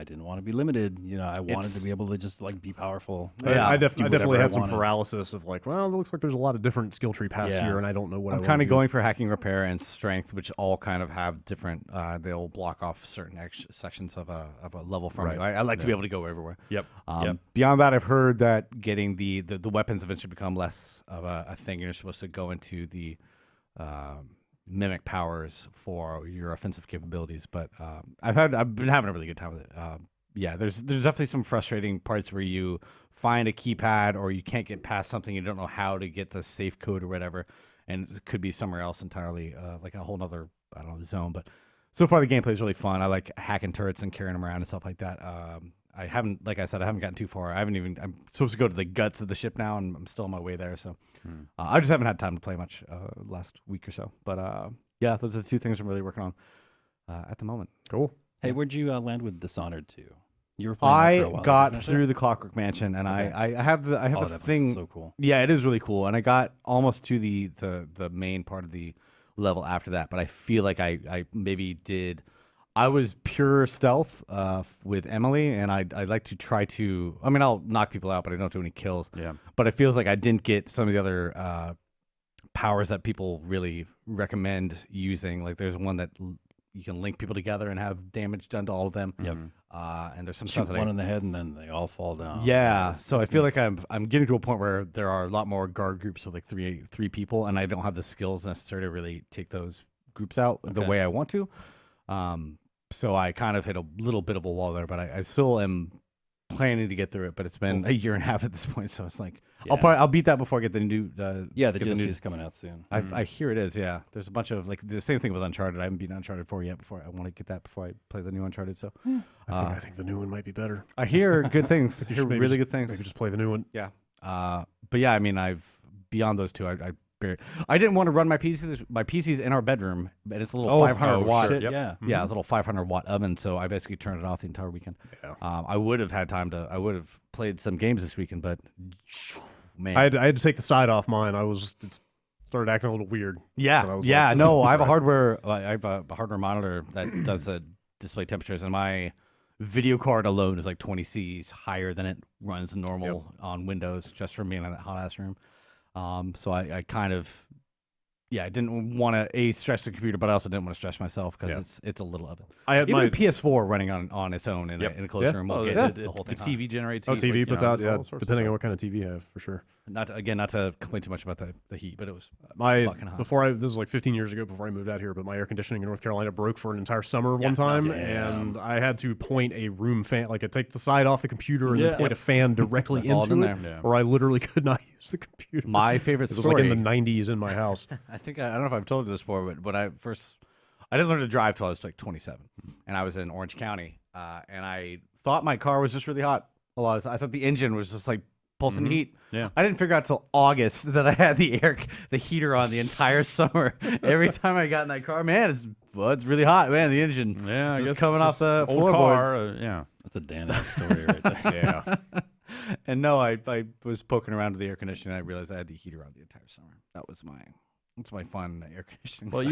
[SPEAKER 4] didn't want to be limited. I wanted to be able to just like be powerful.
[SPEAKER 5] I
[SPEAKER 4] do
[SPEAKER 5] definitely
[SPEAKER 4] whatever
[SPEAKER 5] had some
[SPEAKER 4] wanted.
[SPEAKER 5] paralysis of like, well, it looks like there's a lot of different skill tree paths
[SPEAKER 4] Yeah.
[SPEAKER 5] here, and I don't know what
[SPEAKER 2] I'm kind of going for hacking, repair, and strength, which all kind of have different. They'll block off certain sections of a level from you. I like to be able to go everywhere.
[SPEAKER 5] Yep.
[SPEAKER 2] Beyond that, I've heard that getting the weapons eventually become less of a thing. You're supposed to go into the mimic powers for your offensive capabilities, but I've been having a really good time with it. Yeah, there's definitely some frustrating parts where you find a keypad or you can't get past something, you don't know how to get the safe code or whatever, and it could be somewhere else entirely, like a whole nother zone. But so far the gameplay is really fun. I like hacking turrets and carrying them around and stuff like that. I haven't, like I said, I haven't gotten too far. I'm supposed to go to the guts of the ship now, and I'm still on my way there. So I just haven't had time to play much last week or so. But yeah, those are the 2 things I'm really working on at the moment.
[SPEAKER 5] Cool.
[SPEAKER 4] Hey, where'd you land with Dishonored 2? You were playing that for a
[SPEAKER 2] I
[SPEAKER 4] while.
[SPEAKER 2] got
[SPEAKER 4] Did you finish
[SPEAKER 2] through
[SPEAKER 4] it?
[SPEAKER 2] the Clockwork Mansion, and I have the
[SPEAKER 4] Oh,
[SPEAKER 2] the
[SPEAKER 4] that place
[SPEAKER 2] thing.
[SPEAKER 4] is so cool.
[SPEAKER 2] Yeah, it is really cool, and I got almost to the main part of the level after that, but I feel like I maybe did. I was pure stealth with Emily, and I'd like to try to. I mean, I'll knock people out, but I don't do any kills.
[SPEAKER 3] Yeah.
[SPEAKER 2] But it feels like I didn't get some of the other powers that people really recommend using. Like there's one that you can link people together and have damage done to all of them.
[SPEAKER 4] Yep.
[SPEAKER 2] And there's some
[SPEAKER 4] Shoot
[SPEAKER 2] stuff that
[SPEAKER 4] one in the head and then they all fall down.
[SPEAKER 2] yeah, so I feel like I'm getting to a point where there are a lot more guard groups of like three people, and I don't have the skills necessary to really take those groups out the way I want to. So I kind of hit a little bit of a wall there, but I still am planning to get through it. But it's been a year and a half at this point, so it's like I'll beat that before I get the new.
[SPEAKER 4] the
[SPEAKER 2] get
[SPEAKER 4] DLC is coming out soon.
[SPEAKER 2] I hear it is. Yeah, there's a bunch of like the same thing with Uncharted. I haven't beaten Uncharted 4 yet. Before I want to get that before I play the new Uncharted. So
[SPEAKER 5] I think the new one might be better.
[SPEAKER 2] I hear good things. I hear
[SPEAKER 5] Maybe
[SPEAKER 2] really
[SPEAKER 5] just-
[SPEAKER 2] good things.
[SPEAKER 5] Maybe just play the new one.
[SPEAKER 2] Yeah. But yeah, I mean, beyond those two, I didn't want to run my PCs. My PC's in our bedroom, and it's a little 500 watt.
[SPEAKER 4] Shit,
[SPEAKER 3] Yep.
[SPEAKER 4] yeah.
[SPEAKER 2] Yeah, it's a little 500 watt oven. So I basically turned it off the entire weekend.
[SPEAKER 5] Yeah.
[SPEAKER 2] I would have had time to. I would have played some games this weekend, but man,
[SPEAKER 5] I had to take the side off mine. it started acting a little weird.
[SPEAKER 2] yeah,
[SPEAKER 5] but I was
[SPEAKER 2] yeah.
[SPEAKER 5] like,
[SPEAKER 2] No, I have a hardware. I have a hardware monitor that does the display temperatures, and my video card alone is like 20 C's higher than it runs normal on Windows, just from being in that hot ass room. So I kind of. Yeah, I didn't want to stress the computer, but I also didn't want to stress myself because it's a little of it.
[SPEAKER 5] I had
[SPEAKER 2] Even
[SPEAKER 5] my
[SPEAKER 2] a PS4 running on its own in a closed room will get the whole
[SPEAKER 3] the
[SPEAKER 2] thing.
[SPEAKER 3] TV generates
[SPEAKER 5] Oh,
[SPEAKER 3] heat,
[SPEAKER 5] TV
[SPEAKER 3] like,
[SPEAKER 5] puts
[SPEAKER 3] you know,
[SPEAKER 5] out,
[SPEAKER 3] there's
[SPEAKER 5] yeah,
[SPEAKER 3] all sorts of
[SPEAKER 5] depending on
[SPEAKER 3] stuff.
[SPEAKER 5] what kind of TV you have, for sure.
[SPEAKER 2] Not to complain too much about the heat, but it was
[SPEAKER 5] My
[SPEAKER 2] fucking hot.
[SPEAKER 5] this was like 15 years ago before I moved out here, but my air conditioning in North Carolina broke for an entire summer one time, and I had to point a room fan, like I take the side off the computer and then point a fan directly
[SPEAKER 2] All
[SPEAKER 5] into
[SPEAKER 2] in
[SPEAKER 5] it,
[SPEAKER 2] there.
[SPEAKER 3] Yeah.
[SPEAKER 5] or I literally could not use the computer.
[SPEAKER 2] My favorite
[SPEAKER 5] It was
[SPEAKER 2] story.
[SPEAKER 5] like in the 90s in my house.
[SPEAKER 2] I don't know if I've told you this before, but when I didn't learn to drive till I was like 27, and I was in Orange County, and I thought my car was just really hot. I thought the engine was just like pulsing heat.
[SPEAKER 3] Yeah.
[SPEAKER 2] I didn't figure out till August that I had the heater on the entire summer. Every time I got in that car, man, it's really hot, man. The engine,
[SPEAKER 3] Yeah, I
[SPEAKER 2] just
[SPEAKER 3] guess
[SPEAKER 2] coming off the
[SPEAKER 3] old car.
[SPEAKER 2] floorboards.
[SPEAKER 3] Yeah.
[SPEAKER 4] That's a Dan story right there.
[SPEAKER 5] Yeah.
[SPEAKER 2] And no, I was poking around with the air conditioning, and I realized I had the heater on the entire summer. That was That's my fun air conditioning.
[SPEAKER 3] Well,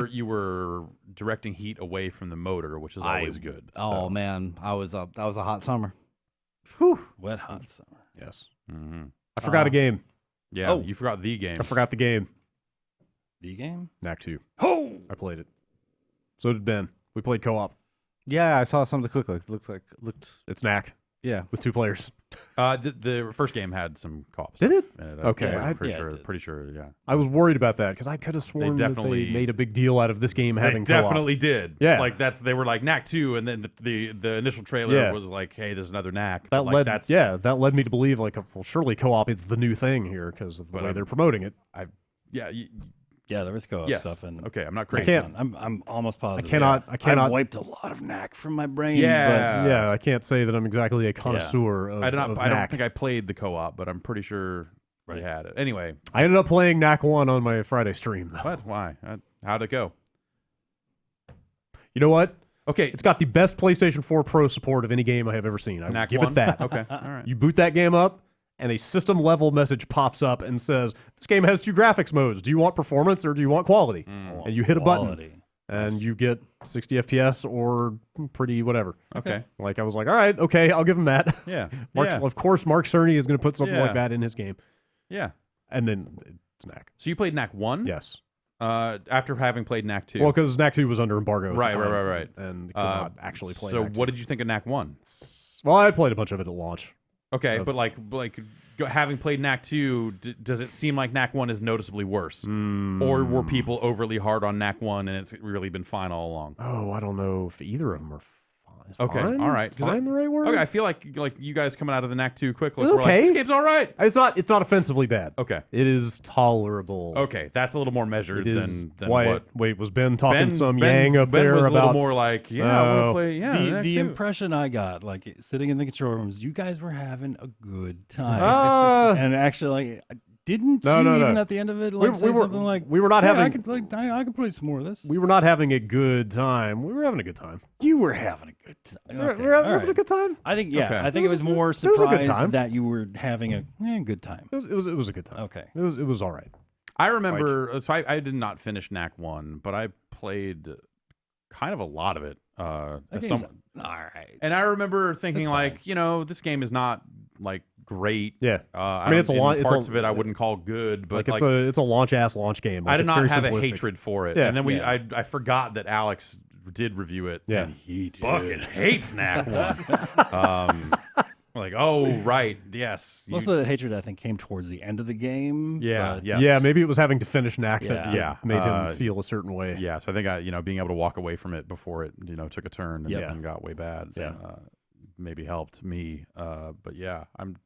[SPEAKER 3] you were directing heat away from the motor, which is always good.
[SPEAKER 2] Oh
[SPEAKER 3] so.
[SPEAKER 2] man, that was a hot summer.
[SPEAKER 4] Wet hot summer.
[SPEAKER 5] Yes.
[SPEAKER 3] Mm-hmm.
[SPEAKER 5] I forgot a game.
[SPEAKER 3] Yeah, you forgot the game.
[SPEAKER 5] I forgot the game.
[SPEAKER 4] The game?
[SPEAKER 5] Knack 2.
[SPEAKER 2] Oh,
[SPEAKER 5] I played it. So did Ben. We played co-op.
[SPEAKER 2] yeah, I saw some of the quick looked.
[SPEAKER 5] It's Knack
[SPEAKER 2] Yeah,
[SPEAKER 5] with 2 players.
[SPEAKER 3] The first game had some co-op.
[SPEAKER 5] Did it?
[SPEAKER 3] In it.
[SPEAKER 5] Okay,
[SPEAKER 3] Yeah,
[SPEAKER 5] I-
[SPEAKER 3] pretty
[SPEAKER 4] yeah, it
[SPEAKER 3] sure.
[SPEAKER 4] did.
[SPEAKER 3] Pretty sure. Yeah,
[SPEAKER 5] I was worried about that because I could have sworn that
[SPEAKER 3] definitely-
[SPEAKER 5] they made a big deal out of this game having
[SPEAKER 3] they
[SPEAKER 5] co-op.
[SPEAKER 3] definitely did.
[SPEAKER 5] Yeah.
[SPEAKER 3] like they were like Knack 2, and then the initial trailer
[SPEAKER 5] Yeah.
[SPEAKER 3] was like, hey, there's another Knack.
[SPEAKER 5] That
[SPEAKER 3] But, like,
[SPEAKER 5] led,
[SPEAKER 3] that's
[SPEAKER 5] that led me to believe like, well, surely co-op is the new thing here because of the
[SPEAKER 3] But
[SPEAKER 5] way
[SPEAKER 3] I'm-
[SPEAKER 5] they're promoting it.
[SPEAKER 3] yeah.
[SPEAKER 4] Yeah, there was co-op
[SPEAKER 3] Yes.
[SPEAKER 4] stuff. And
[SPEAKER 3] Okay, I'm not
[SPEAKER 5] I
[SPEAKER 3] crazy.
[SPEAKER 5] can't.
[SPEAKER 4] I'm almost positive.
[SPEAKER 5] cannot- I cannot-
[SPEAKER 4] I've wiped a lot of knack from my brain.
[SPEAKER 3] Yeah.
[SPEAKER 5] Yeah, I can't say that I'm exactly a connoisseur of,
[SPEAKER 3] I
[SPEAKER 5] of
[SPEAKER 3] don't
[SPEAKER 5] Knack.
[SPEAKER 3] think I played the co-op, but I'm pretty sure they had it. Anyway,
[SPEAKER 5] I ended up playing Knack 1 on my Friday stream, though.
[SPEAKER 3] what? Why? How'd it go?
[SPEAKER 5] You know what?
[SPEAKER 3] Okay,
[SPEAKER 5] It's got the best PlayStation 4 Pro support of any game I have ever seen. I will
[SPEAKER 3] Knack
[SPEAKER 5] give
[SPEAKER 3] 1?
[SPEAKER 5] it that.
[SPEAKER 3] Okay, all right.
[SPEAKER 5] You boot that game up, and a system level message pops up and says, "This game has 2 graphics modes. Do you want performance or do you want quality?" And you hit a button,
[SPEAKER 4] Quality.
[SPEAKER 5] and you get 60 FPS or pretty whatever.
[SPEAKER 3] Okay.
[SPEAKER 5] Like I was like, all right, okay, I'll give him that.
[SPEAKER 3] Yeah.
[SPEAKER 5] Mark, Of course, Mark Cerny is going to put something
[SPEAKER 3] Yeah.
[SPEAKER 5] like that in his game,
[SPEAKER 3] Yeah.
[SPEAKER 5] and then it's Knack.
[SPEAKER 3] So you played Knack 1?
[SPEAKER 5] Yes.
[SPEAKER 3] After having played Knack 2.
[SPEAKER 5] Well, because Knack 2 was under embargo. At
[SPEAKER 3] Right,
[SPEAKER 5] the
[SPEAKER 3] right,
[SPEAKER 5] time,
[SPEAKER 3] right.
[SPEAKER 5] and could not actually play.
[SPEAKER 3] So
[SPEAKER 5] Knack 2.
[SPEAKER 3] what did you think of Knack 1?
[SPEAKER 5] Well, I played a bunch of it at launch.
[SPEAKER 3] Okay,
[SPEAKER 5] Of-
[SPEAKER 3] but having played Knack 2, does it seem like Knack 1 is noticeably worse? Or were people overly hard on Knack 1 and it's really been fine all along?
[SPEAKER 5] Oh, I don't know if either of them are fine.
[SPEAKER 3] Okay,
[SPEAKER 5] Fine?
[SPEAKER 3] all right. 'Cause
[SPEAKER 5] Fine the right word?
[SPEAKER 3] Okay, I feel like you guys coming out of the Knack 2 quick list
[SPEAKER 5] It's
[SPEAKER 3] were like,
[SPEAKER 5] okay.
[SPEAKER 3] this game's all right.
[SPEAKER 5] It's not offensively bad.
[SPEAKER 3] Okay.
[SPEAKER 5] It is tolerable.
[SPEAKER 3] Okay, that's a little more measured
[SPEAKER 5] It is.
[SPEAKER 3] than
[SPEAKER 5] Wait, was Ben talking some
[SPEAKER 3] Ben
[SPEAKER 5] yang up
[SPEAKER 3] Ben
[SPEAKER 5] there
[SPEAKER 3] was a little
[SPEAKER 5] about?
[SPEAKER 3] more like, yeah, I want
[SPEAKER 5] Oh.
[SPEAKER 3] to play, yeah, Knack
[SPEAKER 4] The
[SPEAKER 3] 2.
[SPEAKER 4] impression I got, like sitting in the control rooms, you guys were having a good time.
[SPEAKER 5] Ah.
[SPEAKER 4] And actually, like, didn't
[SPEAKER 5] No,
[SPEAKER 4] you
[SPEAKER 5] no,
[SPEAKER 4] even
[SPEAKER 5] no.
[SPEAKER 4] at the end of it like say something like,
[SPEAKER 5] we were not
[SPEAKER 4] "Yeah,
[SPEAKER 5] having
[SPEAKER 4] I could play some more of this.
[SPEAKER 5] we were not having a good time. We were having a good time.
[SPEAKER 4] You were having a good time.
[SPEAKER 5] We were
[SPEAKER 4] Okay,
[SPEAKER 5] having
[SPEAKER 4] all right.
[SPEAKER 5] a good time.
[SPEAKER 4] I think
[SPEAKER 3] Okay.
[SPEAKER 4] I think it was more
[SPEAKER 5] was a good
[SPEAKER 4] surprised
[SPEAKER 5] time.
[SPEAKER 4] that you were having a good time.
[SPEAKER 5] It was a good time.
[SPEAKER 4] Okay.
[SPEAKER 5] It was all right.
[SPEAKER 3] I remember, so I did not finish Knack 1, but I played kind of a lot of it.
[SPEAKER 4] That
[SPEAKER 3] at
[SPEAKER 4] game's
[SPEAKER 3] some-
[SPEAKER 4] all right.
[SPEAKER 3] and I remember thinking,
[SPEAKER 4] It's
[SPEAKER 3] like, this game is not like great.
[SPEAKER 5] Yeah.
[SPEAKER 3] I
[SPEAKER 5] mean, it's a
[SPEAKER 3] don't-
[SPEAKER 5] lot- it's
[SPEAKER 3] parts
[SPEAKER 5] a-
[SPEAKER 3] of it I wouldn't call good, but
[SPEAKER 5] Like it's a launch game. Like,
[SPEAKER 3] I did
[SPEAKER 5] it's
[SPEAKER 3] not
[SPEAKER 5] very
[SPEAKER 3] have a
[SPEAKER 5] simplistic.
[SPEAKER 3] hatred for it.
[SPEAKER 5] Yeah.
[SPEAKER 3] And then
[SPEAKER 4] Yeah.
[SPEAKER 3] I forgot that Alex did review it.
[SPEAKER 5] Yeah.
[SPEAKER 3] And
[SPEAKER 4] He did.
[SPEAKER 3] fucking hates Knack 1. Like, oh, right. Yes.
[SPEAKER 4] Most of that hatred, I think, came towards the end of the game.
[SPEAKER 3] Yeah,
[SPEAKER 4] but-
[SPEAKER 3] yes.
[SPEAKER 5] Yeah, maybe it was having to finish Knack that
[SPEAKER 3] Yeah.
[SPEAKER 5] made him
[SPEAKER 3] Uh,
[SPEAKER 5] feel a certain way.
[SPEAKER 3] Yeah, so I think being able to walk away from it before it, took a turn and,
[SPEAKER 5] Yeah.
[SPEAKER 3] and got way bad,
[SPEAKER 5] Yeah.
[SPEAKER 3] maybe helped me. But yeah, I'm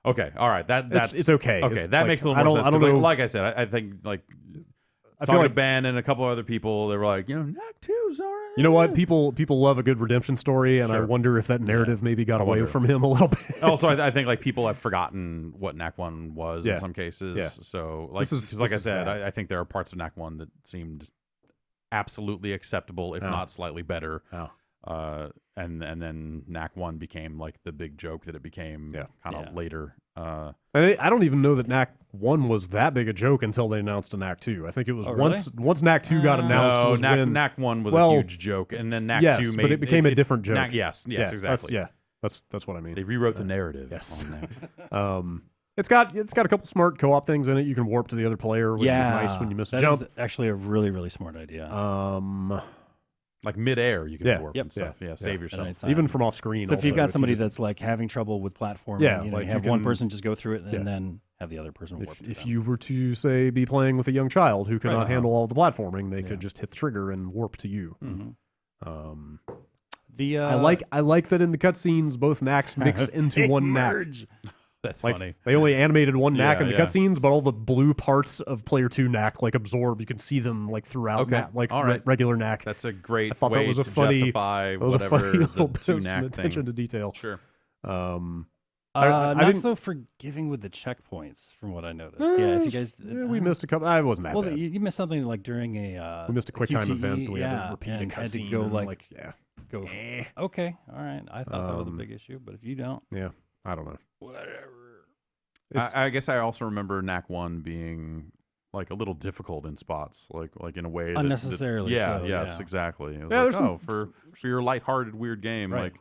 [SPEAKER 3] okay. All right, that's
[SPEAKER 5] It's okay.
[SPEAKER 3] Okay,
[SPEAKER 5] It's
[SPEAKER 3] that
[SPEAKER 5] like,
[SPEAKER 3] makes a little
[SPEAKER 5] I
[SPEAKER 3] more
[SPEAKER 5] don't-
[SPEAKER 3] sense.
[SPEAKER 5] I don't
[SPEAKER 3] 'cause,
[SPEAKER 5] know.
[SPEAKER 3] like I said, I think like
[SPEAKER 5] I
[SPEAKER 3] talking
[SPEAKER 5] feel
[SPEAKER 3] to
[SPEAKER 5] like
[SPEAKER 3] Ben and a couple other people, they were like, Knack 2's all right.
[SPEAKER 5] you know what people love a good redemption story, and I
[SPEAKER 3] Sure.
[SPEAKER 5] wonder if that narrative maybe got
[SPEAKER 3] I
[SPEAKER 5] away
[SPEAKER 3] wonder.
[SPEAKER 5] from him a little bit.
[SPEAKER 3] Also, I think like people have forgotten what Knack 1 was in
[SPEAKER 5] Yeah.
[SPEAKER 3] some cases.
[SPEAKER 5] Yeah.
[SPEAKER 3] So like,
[SPEAKER 5] This is-
[SPEAKER 3] 'cause like I
[SPEAKER 5] this is
[SPEAKER 3] said,
[SPEAKER 5] that.
[SPEAKER 3] I think there are parts of Knack 1 that seemed absolutely acceptable, if
[SPEAKER 5] Oh.
[SPEAKER 3] not slightly better.
[SPEAKER 5] Oh.
[SPEAKER 3] And then Knack 1 became like the big joke that it became
[SPEAKER 5] Yeah.
[SPEAKER 3] kind of
[SPEAKER 4] Yeah.
[SPEAKER 3] later.
[SPEAKER 5] And I don't even know that Knack 1 was that big a joke until they announced a Knack 2. I think it was
[SPEAKER 4] Oh, really?
[SPEAKER 5] once Knack 2 got announced
[SPEAKER 3] No,
[SPEAKER 5] was
[SPEAKER 3] Knack,
[SPEAKER 5] when
[SPEAKER 3] Knack 1 was
[SPEAKER 5] well,
[SPEAKER 3] a huge joke, and then Knack
[SPEAKER 5] yes,
[SPEAKER 3] 2 made
[SPEAKER 5] but it became a different joke.
[SPEAKER 3] Knack, yes,
[SPEAKER 5] Yeah,
[SPEAKER 3] exactly.
[SPEAKER 5] That's what I mean.
[SPEAKER 3] They rewrote the narrative.
[SPEAKER 5] yes.
[SPEAKER 3] on Knack.
[SPEAKER 5] It's got a couple smart co-op things in it. You can warp to the other player, which is nice when you miss a
[SPEAKER 4] that
[SPEAKER 5] jump.
[SPEAKER 4] is actually a really, really smart idea.
[SPEAKER 3] Like midair, you can
[SPEAKER 5] Yeah.
[SPEAKER 3] warp
[SPEAKER 4] Yep.
[SPEAKER 3] and stuff. Yeah, save yourself.
[SPEAKER 4] At any
[SPEAKER 5] even
[SPEAKER 4] time.
[SPEAKER 5] from off screen.
[SPEAKER 4] So if you've
[SPEAKER 5] also,
[SPEAKER 4] got somebody
[SPEAKER 5] you just-
[SPEAKER 4] that's like having trouble with platforming,
[SPEAKER 5] Yeah,
[SPEAKER 4] you
[SPEAKER 5] like
[SPEAKER 4] you
[SPEAKER 5] you
[SPEAKER 4] have one
[SPEAKER 5] can-
[SPEAKER 4] person just go through it and
[SPEAKER 5] Yeah.
[SPEAKER 4] then have the other person warp to
[SPEAKER 5] if
[SPEAKER 4] them.
[SPEAKER 5] you were to say be playing with a young child who cannot
[SPEAKER 3] Right.
[SPEAKER 5] handle all the platforming, they
[SPEAKER 4] Yeah.
[SPEAKER 5] could just hit the trigger and warp to you.
[SPEAKER 4] Mhm.
[SPEAKER 5] Um,
[SPEAKER 4] The
[SPEAKER 5] I like that in the cutscenes both knacks mix into
[SPEAKER 4] they
[SPEAKER 5] one knack.
[SPEAKER 4] merge.
[SPEAKER 3] That's
[SPEAKER 5] Like
[SPEAKER 3] funny.
[SPEAKER 5] they only animated one knack
[SPEAKER 3] Yeah,
[SPEAKER 5] in the
[SPEAKER 3] yeah.
[SPEAKER 5] cutscenes, but all the blue parts of player 2 knack like absorb. You can see them like throughout
[SPEAKER 3] Okay.
[SPEAKER 5] like
[SPEAKER 3] All right.
[SPEAKER 5] regular knack.
[SPEAKER 3] That's a great
[SPEAKER 5] I thought
[SPEAKER 3] way
[SPEAKER 5] that was a
[SPEAKER 3] to
[SPEAKER 5] funny,
[SPEAKER 3] justify
[SPEAKER 5] that was a
[SPEAKER 3] whatever
[SPEAKER 5] funny little
[SPEAKER 3] the
[SPEAKER 5] bit
[SPEAKER 3] two
[SPEAKER 5] of some
[SPEAKER 3] Knack
[SPEAKER 5] attention
[SPEAKER 3] thing.
[SPEAKER 5] to detail.
[SPEAKER 3] Sure.
[SPEAKER 5] I
[SPEAKER 4] Not
[SPEAKER 5] didn't-
[SPEAKER 4] so forgiving with the checkpoints, from what I noticed. Yeah, if you guys,
[SPEAKER 5] we missed a couple. I wasn't that
[SPEAKER 4] well,
[SPEAKER 5] bad.
[SPEAKER 4] you missed something like during a
[SPEAKER 5] We missed a quick time
[SPEAKER 4] QTE,
[SPEAKER 5] event. We had
[SPEAKER 4] yeah,
[SPEAKER 5] to repeat a
[SPEAKER 4] and had to
[SPEAKER 5] cutscene.
[SPEAKER 4] go
[SPEAKER 5] and,
[SPEAKER 4] like
[SPEAKER 5] yeah,
[SPEAKER 4] go. Okay, all right. I thought that was a
[SPEAKER 5] Um,
[SPEAKER 4] big issue, but if you don't,
[SPEAKER 5] yeah. I don't know.
[SPEAKER 4] whatever.
[SPEAKER 5] It's-
[SPEAKER 3] I guess I also remember Knack 1 being like a little difficult in spots, like in a way
[SPEAKER 4] Unnecessarily
[SPEAKER 3] yeah,
[SPEAKER 4] so,
[SPEAKER 3] yes,
[SPEAKER 4] yeah.
[SPEAKER 3] exactly. It was
[SPEAKER 5] Yeah,
[SPEAKER 3] like,
[SPEAKER 5] there's some-
[SPEAKER 3] for your lighthearted weird game,
[SPEAKER 4] Right.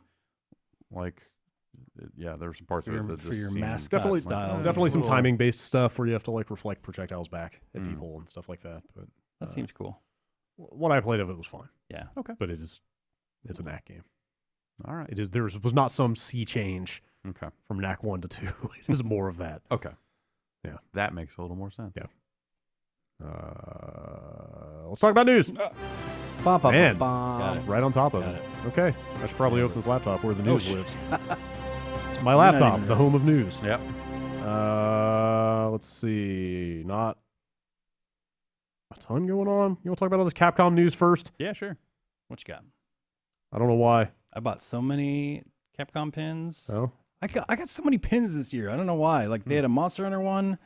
[SPEAKER 3] yeah, there were some parts of it that
[SPEAKER 4] For
[SPEAKER 3] just
[SPEAKER 4] your
[SPEAKER 3] seemed
[SPEAKER 4] mascot
[SPEAKER 5] Definitely-
[SPEAKER 4] style.
[SPEAKER 5] Definitely some
[SPEAKER 3] Cool.
[SPEAKER 5] timing based stuff where you have to like reflect projectiles back at
[SPEAKER 3] Mm.
[SPEAKER 5] people and stuff like that. But
[SPEAKER 4] That seems cool.
[SPEAKER 5] what I played of it was fine.
[SPEAKER 4] Yeah.
[SPEAKER 5] But it's a NAC game.
[SPEAKER 3] all right.
[SPEAKER 5] It is. There was not some sea change
[SPEAKER 3] Okay,
[SPEAKER 5] from NAC 1 to 2. It is more of that.
[SPEAKER 3] okay,
[SPEAKER 5] Yeah.
[SPEAKER 3] that makes a little more sense.
[SPEAKER 5] Yeah. Let's talk about news. Man,
[SPEAKER 4] Got
[SPEAKER 5] it's
[SPEAKER 4] it.
[SPEAKER 5] right on top of
[SPEAKER 4] Got
[SPEAKER 5] it.
[SPEAKER 4] it.
[SPEAKER 5] Okay, I should probably open this laptop where the news
[SPEAKER 4] shit.
[SPEAKER 5] lives. It's my
[SPEAKER 4] not
[SPEAKER 5] laptop,
[SPEAKER 4] even
[SPEAKER 5] the
[SPEAKER 4] ready.
[SPEAKER 5] home of news.
[SPEAKER 3] Yep.
[SPEAKER 5] Let's see. Not a ton going on. You want to talk about all this Capcom news first?
[SPEAKER 3] Yeah, sure.
[SPEAKER 4] What you got?
[SPEAKER 5] I don't know why.
[SPEAKER 4] I bought so many Capcom pins.
[SPEAKER 5] Oh,
[SPEAKER 4] I got so many pins this year. I don't know why. Like they had a Monster Hunter one.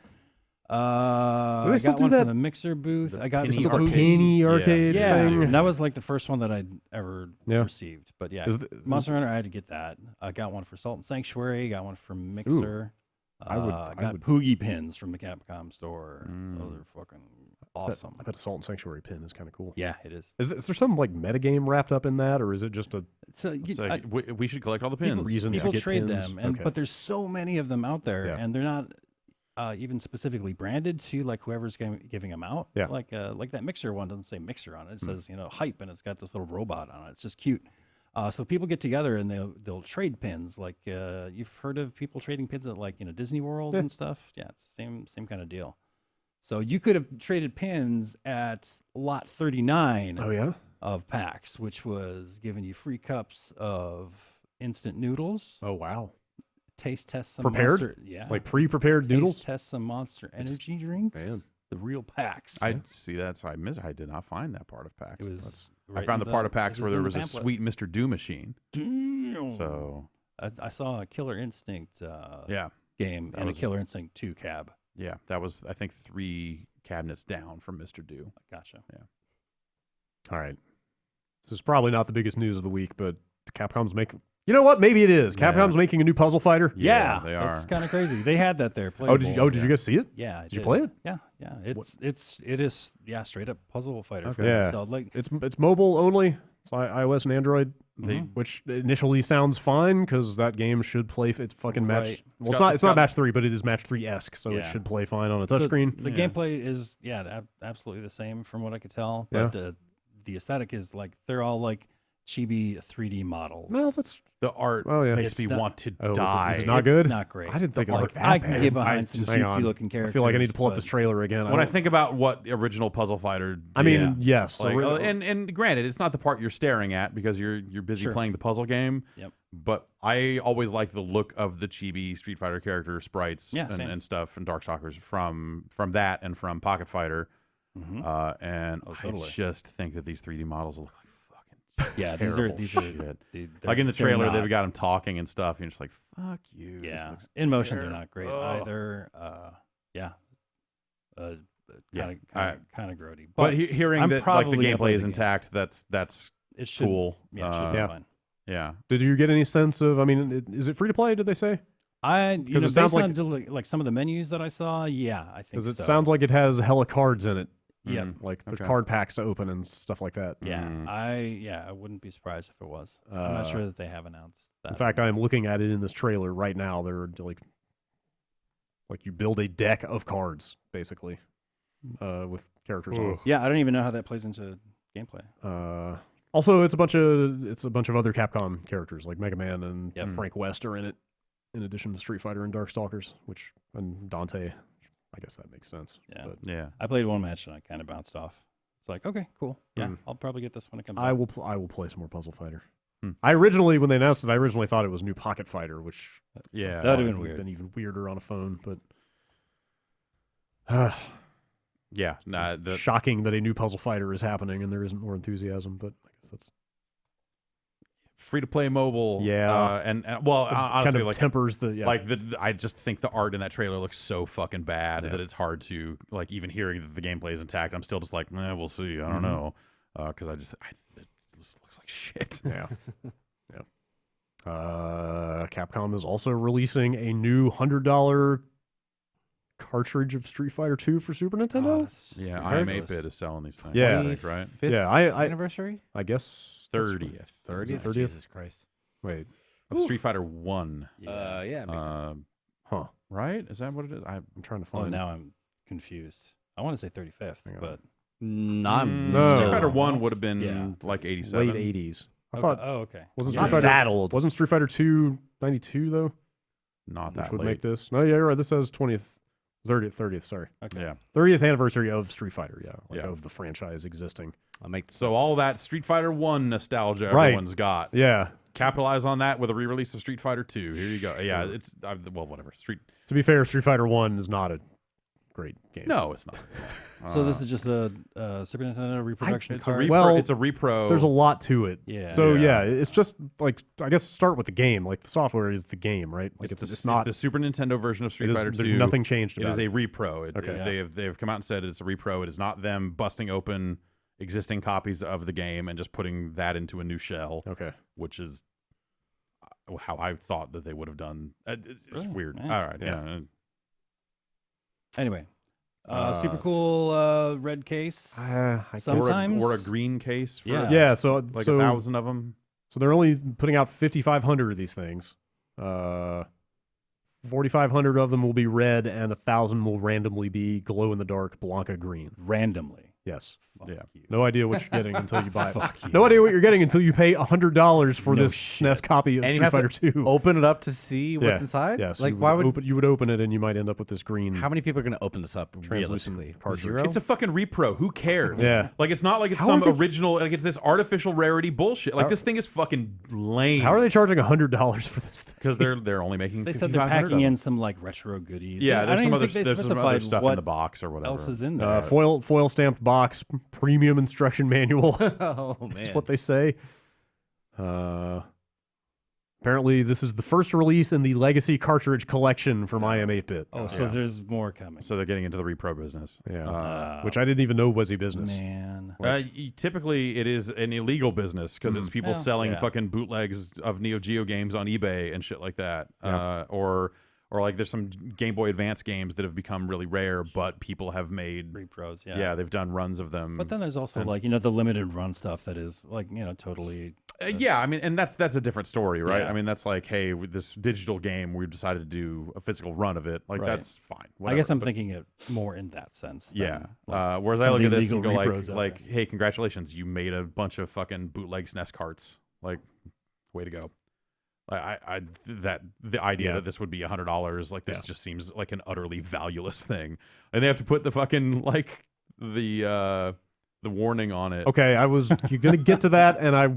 [SPEAKER 5] Do they
[SPEAKER 4] I
[SPEAKER 5] still
[SPEAKER 4] got
[SPEAKER 5] do
[SPEAKER 4] one
[SPEAKER 5] that?
[SPEAKER 4] from the Mixer booth. I got
[SPEAKER 3] Penny
[SPEAKER 4] some
[SPEAKER 5] the
[SPEAKER 3] arcade.
[SPEAKER 5] Penny arcade
[SPEAKER 4] Yeah,
[SPEAKER 5] thing.
[SPEAKER 4] and that was like the first one that I'd ever
[SPEAKER 5] Yeah.
[SPEAKER 4] received. But yeah,
[SPEAKER 5] Is the-
[SPEAKER 4] Monster Hunter, I had to get that. I got one for Salt and Sanctuary. Got one from Mixer.
[SPEAKER 5] I would-
[SPEAKER 4] I
[SPEAKER 5] I
[SPEAKER 4] got
[SPEAKER 5] would-
[SPEAKER 4] Poogie pins from the Capcom store.
[SPEAKER 3] Mm.
[SPEAKER 4] Those are fucking awesome.
[SPEAKER 5] I bet a Salt and Sanctuary pin is kind of cool.
[SPEAKER 4] Yeah, it is.
[SPEAKER 5] Is there some like metagame wrapped up in that, or is it just a
[SPEAKER 4] So you,
[SPEAKER 3] It's like, we should collect all the
[SPEAKER 4] people,
[SPEAKER 3] pins.
[SPEAKER 5] reason to
[SPEAKER 4] people
[SPEAKER 5] get
[SPEAKER 4] trade
[SPEAKER 5] pins?
[SPEAKER 4] them, and
[SPEAKER 5] Okay.
[SPEAKER 4] but there's so many of them out there,
[SPEAKER 5] Yeah.
[SPEAKER 4] and they're not even specifically branded to like whoever's giving them out.
[SPEAKER 5] Yeah.
[SPEAKER 4] Like that Mixer one doesn't say Mixer on it. It says hype, and it's got this little robot on it. It's just cute. So people get together and they'll trade pins. Like you've heard of people trading pins at like Disney World
[SPEAKER 5] Yeah.
[SPEAKER 4] and stuff. Yeah, it's the same kind of deal. So you could have traded pins at lot 39
[SPEAKER 5] Oh yeah.
[SPEAKER 4] of PAX, which was giving you free cups of instant noodles.
[SPEAKER 5] Oh wow.
[SPEAKER 4] Taste test some
[SPEAKER 5] Prepared?
[SPEAKER 4] Monster, yeah.
[SPEAKER 5] Like pre-prepared noodles.
[SPEAKER 4] Taste test some Monster Energy drinks.
[SPEAKER 5] Man.
[SPEAKER 4] The real PAX.
[SPEAKER 3] I see that, so I did not find that part of PAX.
[SPEAKER 4] It was.
[SPEAKER 3] I
[SPEAKER 4] right
[SPEAKER 3] found
[SPEAKER 4] in
[SPEAKER 3] the part of PAX
[SPEAKER 4] it
[SPEAKER 3] where there
[SPEAKER 4] in
[SPEAKER 3] was
[SPEAKER 4] the
[SPEAKER 3] a
[SPEAKER 4] pamphlet.
[SPEAKER 3] sweet Mr. Do machine.
[SPEAKER 4] Damn.
[SPEAKER 3] So
[SPEAKER 4] I saw a Killer Instinct
[SPEAKER 3] yeah,
[SPEAKER 4] game
[SPEAKER 3] That
[SPEAKER 4] and
[SPEAKER 3] was-
[SPEAKER 4] a Killer Instinct 2 cab.
[SPEAKER 3] yeah, that was I think 3 cabinets down from Mr. Do.
[SPEAKER 4] Gotcha.
[SPEAKER 5] All right. This is probably not the biggest news of the week, but Capcom's making. You know what? Maybe it is.
[SPEAKER 3] Yeah.
[SPEAKER 5] Capcom's making a new puzzle fighter.
[SPEAKER 3] Yeah, they are.
[SPEAKER 4] It's kind of crazy. They had that there.
[SPEAKER 5] Oh, did you?
[SPEAKER 4] playable.
[SPEAKER 5] Oh, did you guys see it?
[SPEAKER 4] Yeah. I
[SPEAKER 5] Did you play it?
[SPEAKER 4] Yeah. Yeah. It is. Yeah. Straight up puzzle fighter.
[SPEAKER 3] Okay.
[SPEAKER 5] Yeah.
[SPEAKER 4] So like.
[SPEAKER 5] It's mobile only. It's iOS and Android.
[SPEAKER 3] They-
[SPEAKER 5] Which initially sounds fine because that game should play. It's fucking match.
[SPEAKER 4] Right.
[SPEAKER 5] Well, it's
[SPEAKER 3] got-
[SPEAKER 5] not.
[SPEAKER 3] it's
[SPEAKER 5] It's not
[SPEAKER 3] got-
[SPEAKER 5] match 3, but it is match 3-esque, so
[SPEAKER 4] Yeah.
[SPEAKER 5] it should play fine on a
[SPEAKER 4] So
[SPEAKER 5] touchscreen.
[SPEAKER 4] the
[SPEAKER 3] Yeah.
[SPEAKER 4] gameplay is absolutely the same from what I could tell, but the aesthetic is like they're all like chibi 3D models.
[SPEAKER 5] No, that's.
[SPEAKER 3] The art
[SPEAKER 5] Oh, yeah.
[SPEAKER 3] makes
[SPEAKER 4] It's
[SPEAKER 3] me
[SPEAKER 4] not-
[SPEAKER 3] want to
[SPEAKER 5] Oh, is it-
[SPEAKER 3] die.
[SPEAKER 5] is it not
[SPEAKER 4] It's
[SPEAKER 5] good?
[SPEAKER 4] Not great.
[SPEAKER 5] I didn't think it
[SPEAKER 4] Like,
[SPEAKER 5] looked that
[SPEAKER 4] I can
[SPEAKER 5] bad.
[SPEAKER 4] get behind some
[SPEAKER 5] hang
[SPEAKER 4] cutesy
[SPEAKER 5] on.
[SPEAKER 4] looking characters.
[SPEAKER 5] I feel like I need to pull up this
[SPEAKER 4] but-
[SPEAKER 5] trailer again.
[SPEAKER 3] When I think about what the original Puzzle Fighter did,
[SPEAKER 5] I mean, yes.
[SPEAKER 3] like,
[SPEAKER 5] so
[SPEAKER 3] and granted, it's not the part you're staring at because you're busy
[SPEAKER 4] Sure.
[SPEAKER 3] playing the puzzle game.
[SPEAKER 4] Yep.
[SPEAKER 3] But I always liked the look of the chibi Street Fighter character sprites
[SPEAKER 4] Yeah, same.
[SPEAKER 3] and stuff and Darkstalkers from that and from Pocket Fighter.
[SPEAKER 4] Mhm.
[SPEAKER 3] And
[SPEAKER 4] Oh, totally.
[SPEAKER 3] I just think that these 3D models look like fucking
[SPEAKER 4] Yeah,
[SPEAKER 3] terrible
[SPEAKER 4] these are
[SPEAKER 3] shit.
[SPEAKER 4] they're-
[SPEAKER 3] Like in the
[SPEAKER 4] they're
[SPEAKER 3] trailer,
[SPEAKER 4] not-
[SPEAKER 3] they've got him talking and stuff. And you're just like, fuck you. this
[SPEAKER 4] Yeah,
[SPEAKER 3] looks
[SPEAKER 4] in motion they're
[SPEAKER 3] terrible.
[SPEAKER 4] not great
[SPEAKER 3] Ugh.
[SPEAKER 4] either. Yeah.
[SPEAKER 3] Yeah,
[SPEAKER 4] Kind of grody.
[SPEAKER 3] But hearing
[SPEAKER 4] I'm
[SPEAKER 3] that like the
[SPEAKER 4] probably gonna
[SPEAKER 3] gameplay
[SPEAKER 4] play
[SPEAKER 3] is
[SPEAKER 4] the game.
[SPEAKER 3] intact, that's
[SPEAKER 4] it should,
[SPEAKER 3] cool.
[SPEAKER 4] Yeah, it should be
[SPEAKER 5] Yeah.
[SPEAKER 4] fun.
[SPEAKER 3] Yeah.
[SPEAKER 5] did you get any sense of? I mean, is it free to play? Did they say?
[SPEAKER 4] It
[SPEAKER 5] sounds
[SPEAKER 4] sounds
[SPEAKER 5] like-
[SPEAKER 4] like some of the menus that I saw. Yeah, I think
[SPEAKER 5] Because it
[SPEAKER 4] so.
[SPEAKER 5] sounds like it has hella cards in it.
[SPEAKER 4] Yeah,
[SPEAKER 3] Mm.
[SPEAKER 5] Like there's
[SPEAKER 3] Okay.
[SPEAKER 5] card packs to open and stuff like that.
[SPEAKER 4] yeah.
[SPEAKER 3] Mm.
[SPEAKER 4] I wouldn't be surprised if it was. I'm not sure that they have announced that.
[SPEAKER 5] In fact, I am looking at it in this trailer right now. They're like you build a deck of cards basically with characters on it.
[SPEAKER 4] yeah, I don't even know how that plays into gameplay.
[SPEAKER 5] Also, it's a bunch of other Capcom characters like Mega Man and
[SPEAKER 4] Yep.
[SPEAKER 5] Frank West are in it, in addition to Street Fighter and Darkstalkers, and Dante. I guess that makes sense.
[SPEAKER 4] Yeah.
[SPEAKER 5] But
[SPEAKER 3] Yeah.
[SPEAKER 4] I played one match and I kind of bounced off. It's like, okay, cool. Yeah,
[SPEAKER 5] Mm.
[SPEAKER 4] I'll probably get this when it comes
[SPEAKER 5] I
[SPEAKER 4] out.
[SPEAKER 5] will I will play some more Puzzle Fighter.
[SPEAKER 3] Hmm.
[SPEAKER 5] When they announced it, I originally thought it was new Pocket Fighter, which
[SPEAKER 3] Yeah.
[SPEAKER 4] That'd have been
[SPEAKER 5] would
[SPEAKER 4] weird.
[SPEAKER 5] been even weirder on a phone. But
[SPEAKER 3] Yeah. Nah,
[SPEAKER 5] shocking that a new Puzzle Fighter is happening and there isn't more enthusiasm. But I guess that's
[SPEAKER 3] free to play mobile.
[SPEAKER 5] Yeah.
[SPEAKER 3] And well, honestly,
[SPEAKER 5] kind of
[SPEAKER 3] like
[SPEAKER 5] tempers the
[SPEAKER 3] I just think the art in that trailer looks so fucking bad
[SPEAKER 5] Yeah.
[SPEAKER 3] that it's hard to like even hearing that the gameplay is intact. I'm still just like, we'll see. I
[SPEAKER 5] Mm-hmm.
[SPEAKER 3] don't know, because it just looks like shit.
[SPEAKER 5] yeah. Yeah. Capcom is also releasing a new $100 cartridge of Street Fighter 2 for Super Nintendo.
[SPEAKER 3] Yeah, I am 8-bit is selling these things.
[SPEAKER 5] Yeah.
[SPEAKER 3] I think, right?
[SPEAKER 5] Yeah, I
[SPEAKER 2] anniversary.
[SPEAKER 5] I guess
[SPEAKER 3] 30th.
[SPEAKER 2] 30th. Jesus Christ.
[SPEAKER 5] Wait,
[SPEAKER 3] Of Street Fighter 1.
[SPEAKER 2] Yeah. It makes sense.
[SPEAKER 5] huh?
[SPEAKER 3] Right? Is that what it is?
[SPEAKER 5] I'm trying to
[SPEAKER 4] Oh,
[SPEAKER 5] find.
[SPEAKER 4] now I'm confused. I want to say 35th,
[SPEAKER 5] Hang on.
[SPEAKER 4] but
[SPEAKER 2] No.
[SPEAKER 3] Street Fighter 1 would have been
[SPEAKER 4] Yeah.
[SPEAKER 3] like 87.
[SPEAKER 5] late 80s. I
[SPEAKER 4] okay.
[SPEAKER 5] thought
[SPEAKER 4] Oh, okay.
[SPEAKER 5] wasn't
[SPEAKER 2] Not
[SPEAKER 5] Street Fighter
[SPEAKER 2] that old.
[SPEAKER 5] Wasn't Street Fighter 2 92 though?
[SPEAKER 3] Not
[SPEAKER 5] Which
[SPEAKER 3] that
[SPEAKER 5] would
[SPEAKER 3] late.
[SPEAKER 5] make this. No, yeah, you're right. This says 30th. Sorry,
[SPEAKER 4] Okay.
[SPEAKER 3] Yeah.
[SPEAKER 5] 30th anniversary of Street Fighter. Yeah, like
[SPEAKER 3] Yeah.
[SPEAKER 5] of the franchise existing.
[SPEAKER 2] I'll make
[SPEAKER 3] So all that Street Fighter 1 nostalgia
[SPEAKER 5] Right.
[SPEAKER 3] everyone's got.
[SPEAKER 5] Yeah.
[SPEAKER 3] Capitalize on that with a re-release of Street Fighter 2. Here you go. Yeah, it's well, whatever.
[SPEAKER 5] To be fair, Street Fighter 1 is not a great game.
[SPEAKER 3] No, it's not.
[SPEAKER 4] So this is just a Super Nintendo reproduction
[SPEAKER 3] It's a
[SPEAKER 4] card.
[SPEAKER 5] Well,
[SPEAKER 3] it's a repro.
[SPEAKER 5] There's a lot to it.
[SPEAKER 4] Yeah.
[SPEAKER 5] So
[SPEAKER 3] Yeah.
[SPEAKER 5] it's just like I guess start with the game. Like the software is the game, right? Like
[SPEAKER 3] it's
[SPEAKER 5] not
[SPEAKER 3] the Super Nintendo version of Street Fighter 2.
[SPEAKER 5] There's nothing changed
[SPEAKER 3] It
[SPEAKER 5] about
[SPEAKER 3] is
[SPEAKER 5] it.
[SPEAKER 3] a repro.
[SPEAKER 5] Okay.
[SPEAKER 3] They've come out and said it's a repro. It is not them busting open existing copies of the game and just putting that into a new shell,
[SPEAKER 5] Okay.
[SPEAKER 3] which is how I thought that they would have done. It's
[SPEAKER 4] Really?
[SPEAKER 3] weird.
[SPEAKER 4] Yeah.
[SPEAKER 3] All right. Yeah.
[SPEAKER 4] Anyway, super cool red case.
[SPEAKER 5] I
[SPEAKER 4] Sometimes
[SPEAKER 3] Or a green case. For
[SPEAKER 5] Yeah. So
[SPEAKER 3] like
[SPEAKER 5] so
[SPEAKER 3] 1,000 of them.
[SPEAKER 5] so they're only putting out 5,500 of these things. 4,500 of them will be red, and 1,000 will randomly be glow in the dark Blanca green.
[SPEAKER 4] randomly.
[SPEAKER 5] Yes.
[SPEAKER 4] Fuck
[SPEAKER 3] Yeah.
[SPEAKER 4] you.
[SPEAKER 5] No idea what you're getting until you buy it.
[SPEAKER 4] Fuck you.
[SPEAKER 5] No idea what you're getting until you pay $100 for
[SPEAKER 4] No
[SPEAKER 5] this
[SPEAKER 4] shit.
[SPEAKER 5] SNES copy of
[SPEAKER 2] And you
[SPEAKER 5] Street
[SPEAKER 2] have
[SPEAKER 5] Fighter
[SPEAKER 2] to
[SPEAKER 5] 2.
[SPEAKER 2] open it up to see what's
[SPEAKER 5] Yeah.
[SPEAKER 2] inside.
[SPEAKER 5] Yes.
[SPEAKER 2] Like why would
[SPEAKER 5] you would open it and you might end up with this green?
[SPEAKER 2] how many people are going to open this up
[SPEAKER 5] Translucent
[SPEAKER 2] realistically?
[SPEAKER 5] cartridge.
[SPEAKER 2] Zero.
[SPEAKER 3] It's a fucking repro. Who cares?
[SPEAKER 5] Yeah.
[SPEAKER 3] Like it's not like it's
[SPEAKER 5] How
[SPEAKER 3] some
[SPEAKER 5] are they-
[SPEAKER 3] original. Like it's this artificial rarity bullshit. Like
[SPEAKER 5] How-
[SPEAKER 3] this thing is fucking lame.
[SPEAKER 5] How are they charging $100 for this thing?
[SPEAKER 3] Because they're only making.
[SPEAKER 4] They said they're
[SPEAKER 3] 5,500 of
[SPEAKER 4] packing
[SPEAKER 3] them.
[SPEAKER 4] in some like retro goodies.
[SPEAKER 3] Yeah,
[SPEAKER 4] I
[SPEAKER 3] there's
[SPEAKER 4] don't
[SPEAKER 3] some
[SPEAKER 4] even
[SPEAKER 3] other
[SPEAKER 4] think they
[SPEAKER 3] there's some other
[SPEAKER 4] specified
[SPEAKER 3] stuff
[SPEAKER 4] what
[SPEAKER 3] in the box or whatever.
[SPEAKER 4] else is in there.
[SPEAKER 5] Foil stamped box, premium instruction manual.
[SPEAKER 2] Oh man.
[SPEAKER 5] That's what they say. Apparently, this is the first release in the Legacy cartridge collection from I Am 8-Bit.
[SPEAKER 4] Oh, so there's more coming.
[SPEAKER 3] So they're getting into the repro business.
[SPEAKER 5] Yeah, which I didn't even know was a business.
[SPEAKER 4] Man.
[SPEAKER 3] Typically, it is an illegal business because it's people
[SPEAKER 4] Well,
[SPEAKER 3] selling
[SPEAKER 4] yeah.
[SPEAKER 3] fucking bootlegs of Neo Geo games on eBay and shit like that. Or like there's some Game Boy Advance games that have become really rare, but people have made.
[SPEAKER 4] Repros,
[SPEAKER 3] Yeah, they've done runs of them.
[SPEAKER 4] But then there's also
[SPEAKER 3] And-
[SPEAKER 4] like, the limited run stuff that is like, totally.
[SPEAKER 3] Yeah, I mean, and that's a different story, right?
[SPEAKER 4] Yeah.
[SPEAKER 3] I mean, that's like, hey, with this digital game, we've decided to do a physical run of it. Like,
[SPEAKER 4] Right.
[SPEAKER 3] that's fine.
[SPEAKER 4] I guess
[SPEAKER 3] whatever.
[SPEAKER 4] I'm
[SPEAKER 3] But-
[SPEAKER 4] thinking it more in that sense. than,
[SPEAKER 3] Yeah.
[SPEAKER 4] like,
[SPEAKER 3] Whereas
[SPEAKER 4] some
[SPEAKER 3] I
[SPEAKER 4] of
[SPEAKER 3] look
[SPEAKER 4] the
[SPEAKER 3] at this and go
[SPEAKER 4] illegal repros out
[SPEAKER 3] like,
[SPEAKER 4] there.
[SPEAKER 3] hey, congratulations, you made a bunch of fucking bootleg SNES carts. Like, way to go. The idea that this would be $100, like this just seems like an utterly valueless thing, and they have to put the fucking like the warning on it.
[SPEAKER 5] Okay, you're gonna get to that, and I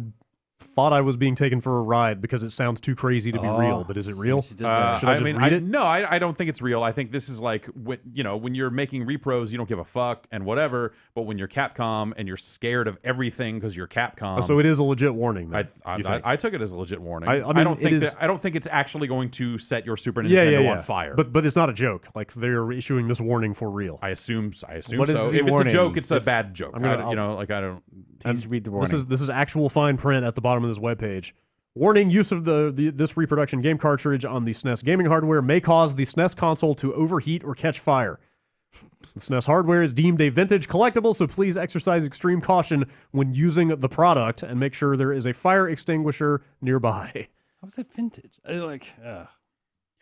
[SPEAKER 5] thought I was being taken for a ride because it sounds too crazy to be real. But is it real?
[SPEAKER 4] Since you did that.
[SPEAKER 5] Should I just read it?
[SPEAKER 3] No, I don't think it's real. I think this is like when you're making repros, you don't give a fuck and whatever. But when you're Capcom and you're scared of everything because you're Capcom,
[SPEAKER 5] So it is a legit warning. Then, you think?
[SPEAKER 3] I took it as a legit warning.
[SPEAKER 5] I mean,
[SPEAKER 3] don't
[SPEAKER 5] it
[SPEAKER 3] think
[SPEAKER 5] is-
[SPEAKER 3] I don't think it's actually going to set your Super Nintendo on fire.
[SPEAKER 5] But it's not a joke. Like they're issuing this warning for real.
[SPEAKER 3] I assume
[SPEAKER 2] What is
[SPEAKER 3] so.
[SPEAKER 2] the
[SPEAKER 3] If it's a
[SPEAKER 2] warning?
[SPEAKER 3] joke, it's a bad joke.
[SPEAKER 5] I'm gonna-
[SPEAKER 3] I don't.
[SPEAKER 2] Please read the warning.
[SPEAKER 5] This is actual fine print at the bottom of this webpage. Warning: use of this reproduction game cartridge on the SNES gaming hardware may cause the SNES console to overheat or catch fire. The SNES hardware is deemed a vintage collectible, so please exercise extreme caution when using the product and make sure there is a fire extinguisher nearby.
[SPEAKER 4] How is that vintage?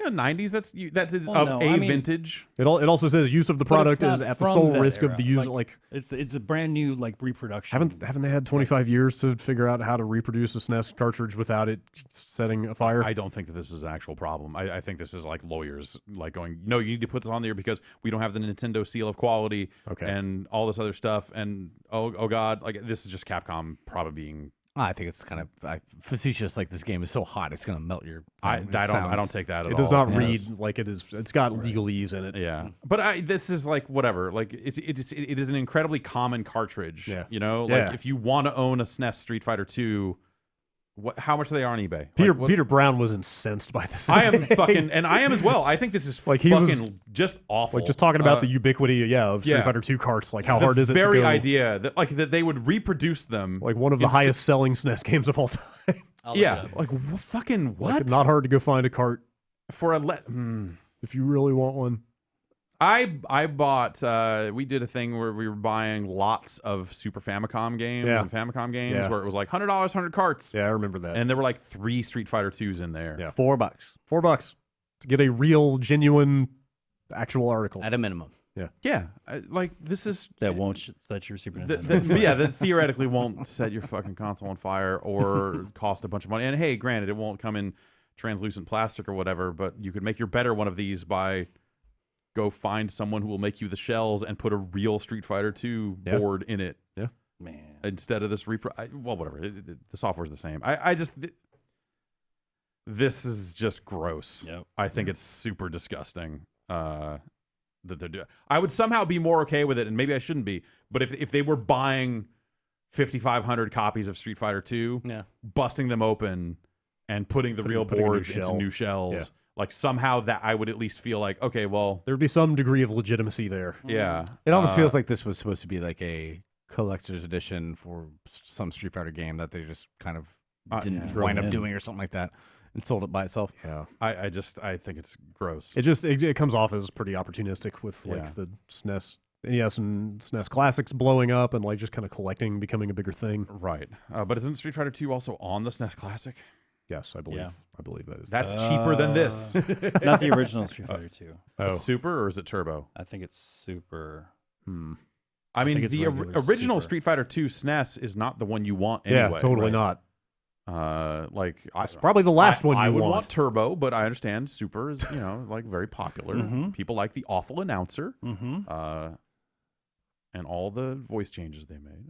[SPEAKER 3] Yeah, 90s. That is
[SPEAKER 4] Well,
[SPEAKER 3] of
[SPEAKER 4] no,
[SPEAKER 3] a
[SPEAKER 4] I mean-
[SPEAKER 3] vintage.
[SPEAKER 5] It also says use of the
[SPEAKER 4] But it's
[SPEAKER 5] product is
[SPEAKER 4] not
[SPEAKER 5] at the
[SPEAKER 4] from
[SPEAKER 5] sole
[SPEAKER 4] that
[SPEAKER 5] risk of
[SPEAKER 4] era.
[SPEAKER 5] the user.
[SPEAKER 4] Like, it's a brand new reproduction.
[SPEAKER 5] Haven't they had 25 years to figure out how to reproduce a SNES cartridge without it setting a fire?
[SPEAKER 3] I don't think that this is an actual problem. I think this is like lawyers like going, no, you need to put this on there because we don't have the Nintendo seal of quality and all this other stuff. And oh god, like this is just Capcom probably being.
[SPEAKER 2] I think it's kind of facetious. Like this game is so hot, it's gonna melt your.
[SPEAKER 3] I don't take that at all.
[SPEAKER 5] It does not
[SPEAKER 3] from
[SPEAKER 5] read
[SPEAKER 3] this.
[SPEAKER 5] like it is. It's got legalese in it.
[SPEAKER 3] Yeah, but this is like whatever. Like it is an incredibly common cartridge.
[SPEAKER 5] Yeah.
[SPEAKER 3] Like if you want to own a SNES Street Fighter 2, how much are they on eBay?
[SPEAKER 5] Peter Brown was incensed by this.
[SPEAKER 3] I am fucking, and I am as well. I think this is
[SPEAKER 5] Like, he was-
[SPEAKER 3] just awful.
[SPEAKER 5] like just talking about the ubiquity, of Street Fighter 2 carts. Like how
[SPEAKER 3] the
[SPEAKER 5] hard is it to
[SPEAKER 3] very
[SPEAKER 5] go?
[SPEAKER 3] idea that they would reproduce them,
[SPEAKER 5] Like one of the highest selling SNES games of all time.
[SPEAKER 3] yeah, like fucking what?
[SPEAKER 5] Like, not hard to go find a cart
[SPEAKER 3] for a
[SPEAKER 5] if you really want one.
[SPEAKER 3] I bought. We did a thing where we were buying lots of Super Famicom games and Famicom games where it was like $100, 100 carts.
[SPEAKER 5] Yeah, I remember that.
[SPEAKER 3] And there were like 3 Street Fighter 2s in there.
[SPEAKER 5] Yeah.
[SPEAKER 2] $4
[SPEAKER 5] $4 to get a real, genuine, actual article.
[SPEAKER 2] at a minimum.
[SPEAKER 3] Yeah, like this is
[SPEAKER 4] That won't set your Super Nintendo.
[SPEAKER 3] that theoretically won't set your fucking console on fire or cost a bunch of money. And hey, granted, it won't come in translucent plastic or whatever, but you could make your better one of these by go find someone who will make you the shells and put a real Street Fighter 2 board in it.
[SPEAKER 5] Yeah,
[SPEAKER 4] Man.
[SPEAKER 3] Instead of this well, whatever. The software's the same. I just this is just gross.
[SPEAKER 4] Yep.
[SPEAKER 3] I think it's super disgusting. That they're doing. I would somehow be more okay with it, and maybe I shouldn't be. But if they were buying 5,500 copies of Street Fighter 2, busting them open and putting the real boards into new shells, like somehow that I would at least feel like, okay, well,
[SPEAKER 5] there'd be some degree of legitimacy there.
[SPEAKER 3] Yeah,
[SPEAKER 2] It almost feels like this was supposed to be like a collector's edition for some Street Fighter game that they just kind of didn't wind up doing or something like that, and sold it by itself.
[SPEAKER 5] Yeah,
[SPEAKER 3] I think it's gross.
[SPEAKER 5] it comes off as pretty opportunistic with like the SNES, NES, and SNES classics blowing up and like just kind of collecting becoming a bigger thing.
[SPEAKER 3] Right, but isn't Street Fighter 2 also on the SNES Classic?
[SPEAKER 5] Yes, I believe.
[SPEAKER 4] Yeah.
[SPEAKER 5] I believe that is.
[SPEAKER 3] That's cheaper than this.
[SPEAKER 4] Not the original Street Fighter 2.
[SPEAKER 3] It's Super or is it Turbo?
[SPEAKER 4] I think it's Super.
[SPEAKER 3] I mean,
[SPEAKER 4] think it's
[SPEAKER 3] the
[SPEAKER 4] regular
[SPEAKER 3] original
[SPEAKER 4] Super.
[SPEAKER 3] Street Fighter 2 SNES is not the one you want anyway.
[SPEAKER 5] Yeah, totally not.
[SPEAKER 3] It's
[SPEAKER 5] probably the last one
[SPEAKER 3] I
[SPEAKER 5] you
[SPEAKER 3] would
[SPEAKER 5] want.
[SPEAKER 3] want Turbo, but I understand Super is, like very popular. People like the awful announcer, and all the voice changes they made.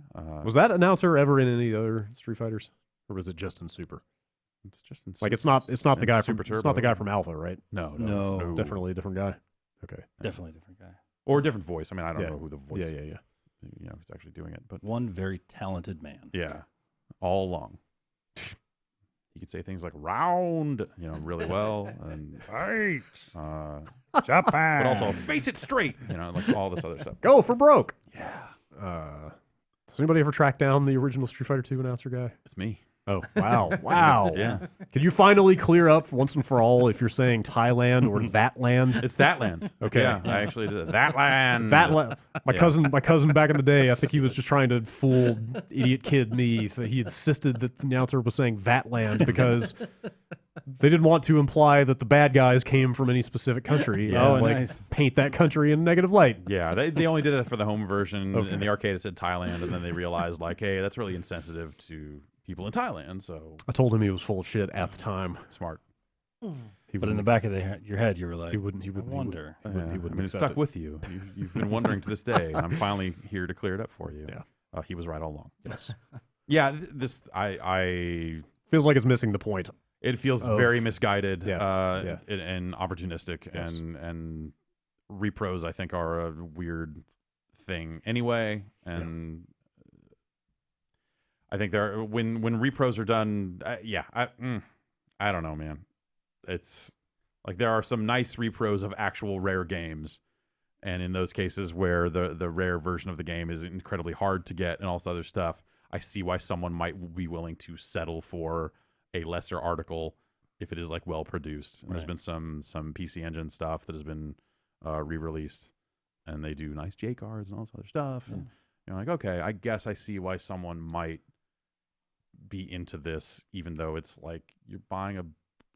[SPEAKER 5] Was that announcer ever in any other Street Fighters, or was it just in Super?
[SPEAKER 3] It's just in
[SPEAKER 5] Like it's not the guy from
[SPEAKER 3] Super Turbo.
[SPEAKER 5] it's not the guy from Alpha, right?
[SPEAKER 3] No,
[SPEAKER 4] No.
[SPEAKER 5] Definitely a different guy. Okay.
[SPEAKER 4] Definitely a different guy.
[SPEAKER 3] or a different voice. I mean, I don't
[SPEAKER 5] Yeah.
[SPEAKER 3] know who the voice.
[SPEAKER 5] Yeah.
[SPEAKER 3] Who's actually doing it, but
[SPEAKER 4] One very talented man.
[SPEAKER 3] yeah, all along. He could say things like "round," really well, and
[SPEAKER 5] Right.
[SPEAKER 3] but also face it straight, like all this other stuff.
[SPEAKER 5] Go for broke. Yeah. Does anybody ever track down the original Street Fighter 2 announcer guy?
[SPEAKER 3] It's me.
[SPEAKER 5] Oh, wow. Wow.
[SPEAKER 3] Yeah.
[SPEAKER 5] Can you finally clear up once and for all if you're saying Thailand or that land?
[SPEAKER 3] It's that land.
[SPEAKER 5] Okay.
[SPEAKER 3] Yeah, I actually did it. That land.
[SPEAKER 5] That land. My cousin back in the day, I think he was just trying to fool idiot kid me. He insisted that the announcer was saying that land because they didn't want to imply that the bad guys came from any specific country.
[SPEAKER 4] Yeah.
[SPEAKER 5] And,
[SPEAKER 4] Nice.
[SPEAKER 5] paint that country in a negative light.
[SPEAKER 3] Yeah, they only did that for the home version. In the arcade, it said Thailand, and then they realized, like, hey, that's really insensitive to people in Thailand, so
[SPEAKER 5] I told him he was full of shit at the time.
[SPEAKER 3] smart.
[SPEAKER 4] But in the back of your head, you were like,
[SPEAKER 5] he wouldn't
[SPEAKER 4] I wonder.
[SPEAKER 5] He wouldn't
[SPEAKER 3] I mean, it
[SPEAKER 5] accept
[SPEAKER 3] stuck
[SPEAKER 5] it.
[SPEAKER 3] with you. You've been wondering to this day, and I'm finally here to clear it up for you.
[SPEAKER 5] Yeah.
[SPEAKER 3] He was right all along.
[SPEAKER 5] Yes.
[SPEAKER 3] Yeah, this I
[SPEAKER 5] Feels like it's missing the point.
[SPEAKER 3] it feels very misguided,
[SPEAKER 5] Yeah.
[SPEAKER 3] and opportunistic,
[SPEAKER 5] Yes.
[SPEAKER 3] and repros I think are a weird thing anyway, and I think there when repros are done, I don't know, man. It's like there are some nice repros of actual rare games, and in those cases where the rare version of the game is incredibly hard to get and all this other stuff, I see why someone might be willing to settle for a lesser article if it is like well produced. And there's been some PC Engine stuff that has been re-released, and they do nice J cards and all this other stuff. And you're like, okay, I guess I see why someone might be into this, even though it's like you're buying a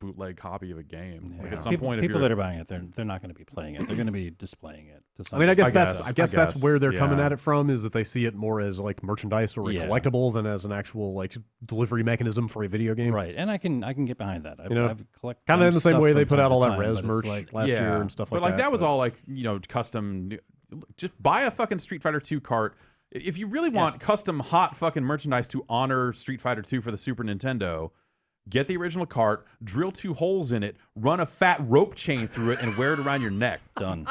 [SPEAKER 3] bootleg copy of a game. Like at some point, if
[SPEAKER 4] people
[SPEAKER 3] you're
[SPEAKER 4] that are buying it, they're not going to be playing it. They're going to be displaying it. To
[SPEAKER 5] I mean, I guess
[SPEAKER 3] I
[SPEAKER 5] that's
[SPEAKER 3] guess,
[SPEAKER 5] where they're coming
[SPEAKER 3] yeah.
[SPEAKER 5] at it from, is that they see it more as like merchandise or a
[SPEAKER 4] Yeah.
[SPEAKER 5] collectible than as an actual like delivery mechanism for a video game.
[SPEAKER 4] right, and I can get behind that. I've collected
[SPEAKER 5] Kind of in the same
[SPEAKER 4] stuff
[SPEAKER 5] way they
[SPEAKER 4] from
[SPEAKER 5] put
[SPEAKER 4] time
[SPEAKER 5] out
[SPEAKER 4] to
[SPEAKER 5] all that
[SPEAKER 4] time,
[SPEAKER 5] res
[SPEAKER 4] but it's
[SPEAKER 5] merch
[SPEAKER 4] like,
[SPEAKER 5] last year and stuff like that.
[SPEAKER 3] But like that was all like custom. Just buy a fucking Street Fighter 2 cart. If you really want custom hot fucking merchandise to honor Street Fighter 2 for the Super Nintendo, get the original cart, drill 2 holes in it, run a fat rope chain through it, and wear it around your neck.
[SPEAKER 4] done.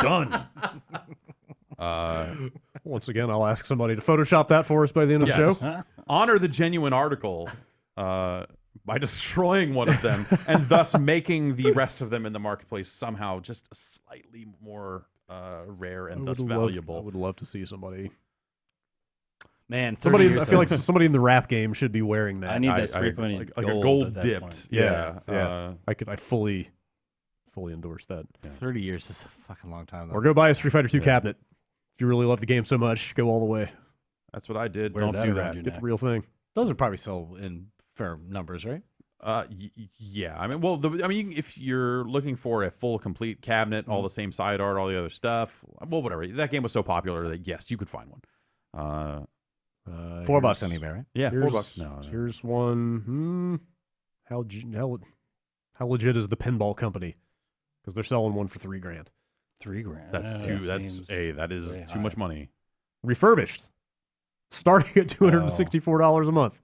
[SPEAKER 5] Once again, I'll ask somebody to Photoshop that for us by the end of the
[SPEAKER 3] Yes.
[SPEAKER 5] show.
[SPEAKER 3] Honor the genuine article by destroying one of them and thus making the rest of them in the marketplace somehow just slightly more rare and thus valuable.
[SPEAKER 5] I would love to see somebody.
[SPEAKER 2] Man,
[SPEAKER 5] Somebody, I feel like somebody in the rap game should be wearing that.
[SPEAKER 4] I need that spray painted
[SPEAKER 3] like a
[SPEAKER 4] gold
[SPEAKER 3] gold
[SPEAKER 4] at that
[SPEAKER 3] dipped.
[SPEAKER 4] point.
[SPEAKER 5] Yeah. I fully fully endorse that.
[SPEAKER 2] 30 years is a fucking long time. Though.
[SPEAKER 5] Or go buy a Street Fighter 2 cabinet. If you really love the game so much, go all the way.
[SPEAKER 3] That's what I did.
[SPEAKER 4] Wear
[SPEAKER 3] Don't
[SPEAKER 4] that
[SPEAKER 3] do
[SPEAKER 4] around
[SPEAKER 3] that.
[SPEAKER 4] your
[SPEAKER 5] Get the
[SPEAKER 4] neck.
[SPEAKER 5] real thing.
[SPEAKER 2] Those are probably still in fair numbers, right?
[SPEAKER 3] Yeah. I mean, well, if you're looking for a full, complete cabinet, all the same side art, all the other stuff, well, whatever. That game was so popular that yes, you could find one.
[SPEAKER 2] $4
[SPEAKER 5] Here's-
[SPEAKER 2] on eBay, right?
[SPEAKER 3] Yeah,
[SPEAKER 5] here's-
[SPEAKER 3] $4. No.
[SPEAKER 5] Here's one. How legit is the pinball company? Because they're selling one for $3,000.
[SPEAKER 4] $3,000.
[SPEAKER 3] That's
[SPEAKER 4] Yeah,
[SPEAKER 3] too.
[SPEAKER 4] that
[SPEAKER 3] That's
[SPEAKER 4] seems
[SPEAKER 3] that is
[SPEAKER 4] way
[SPEAKER 3] too much
[SPEAKER 4] high.
[SPEAKER 3] money.
[SPEAKER 5] Refurbished. Starting at $264 a month.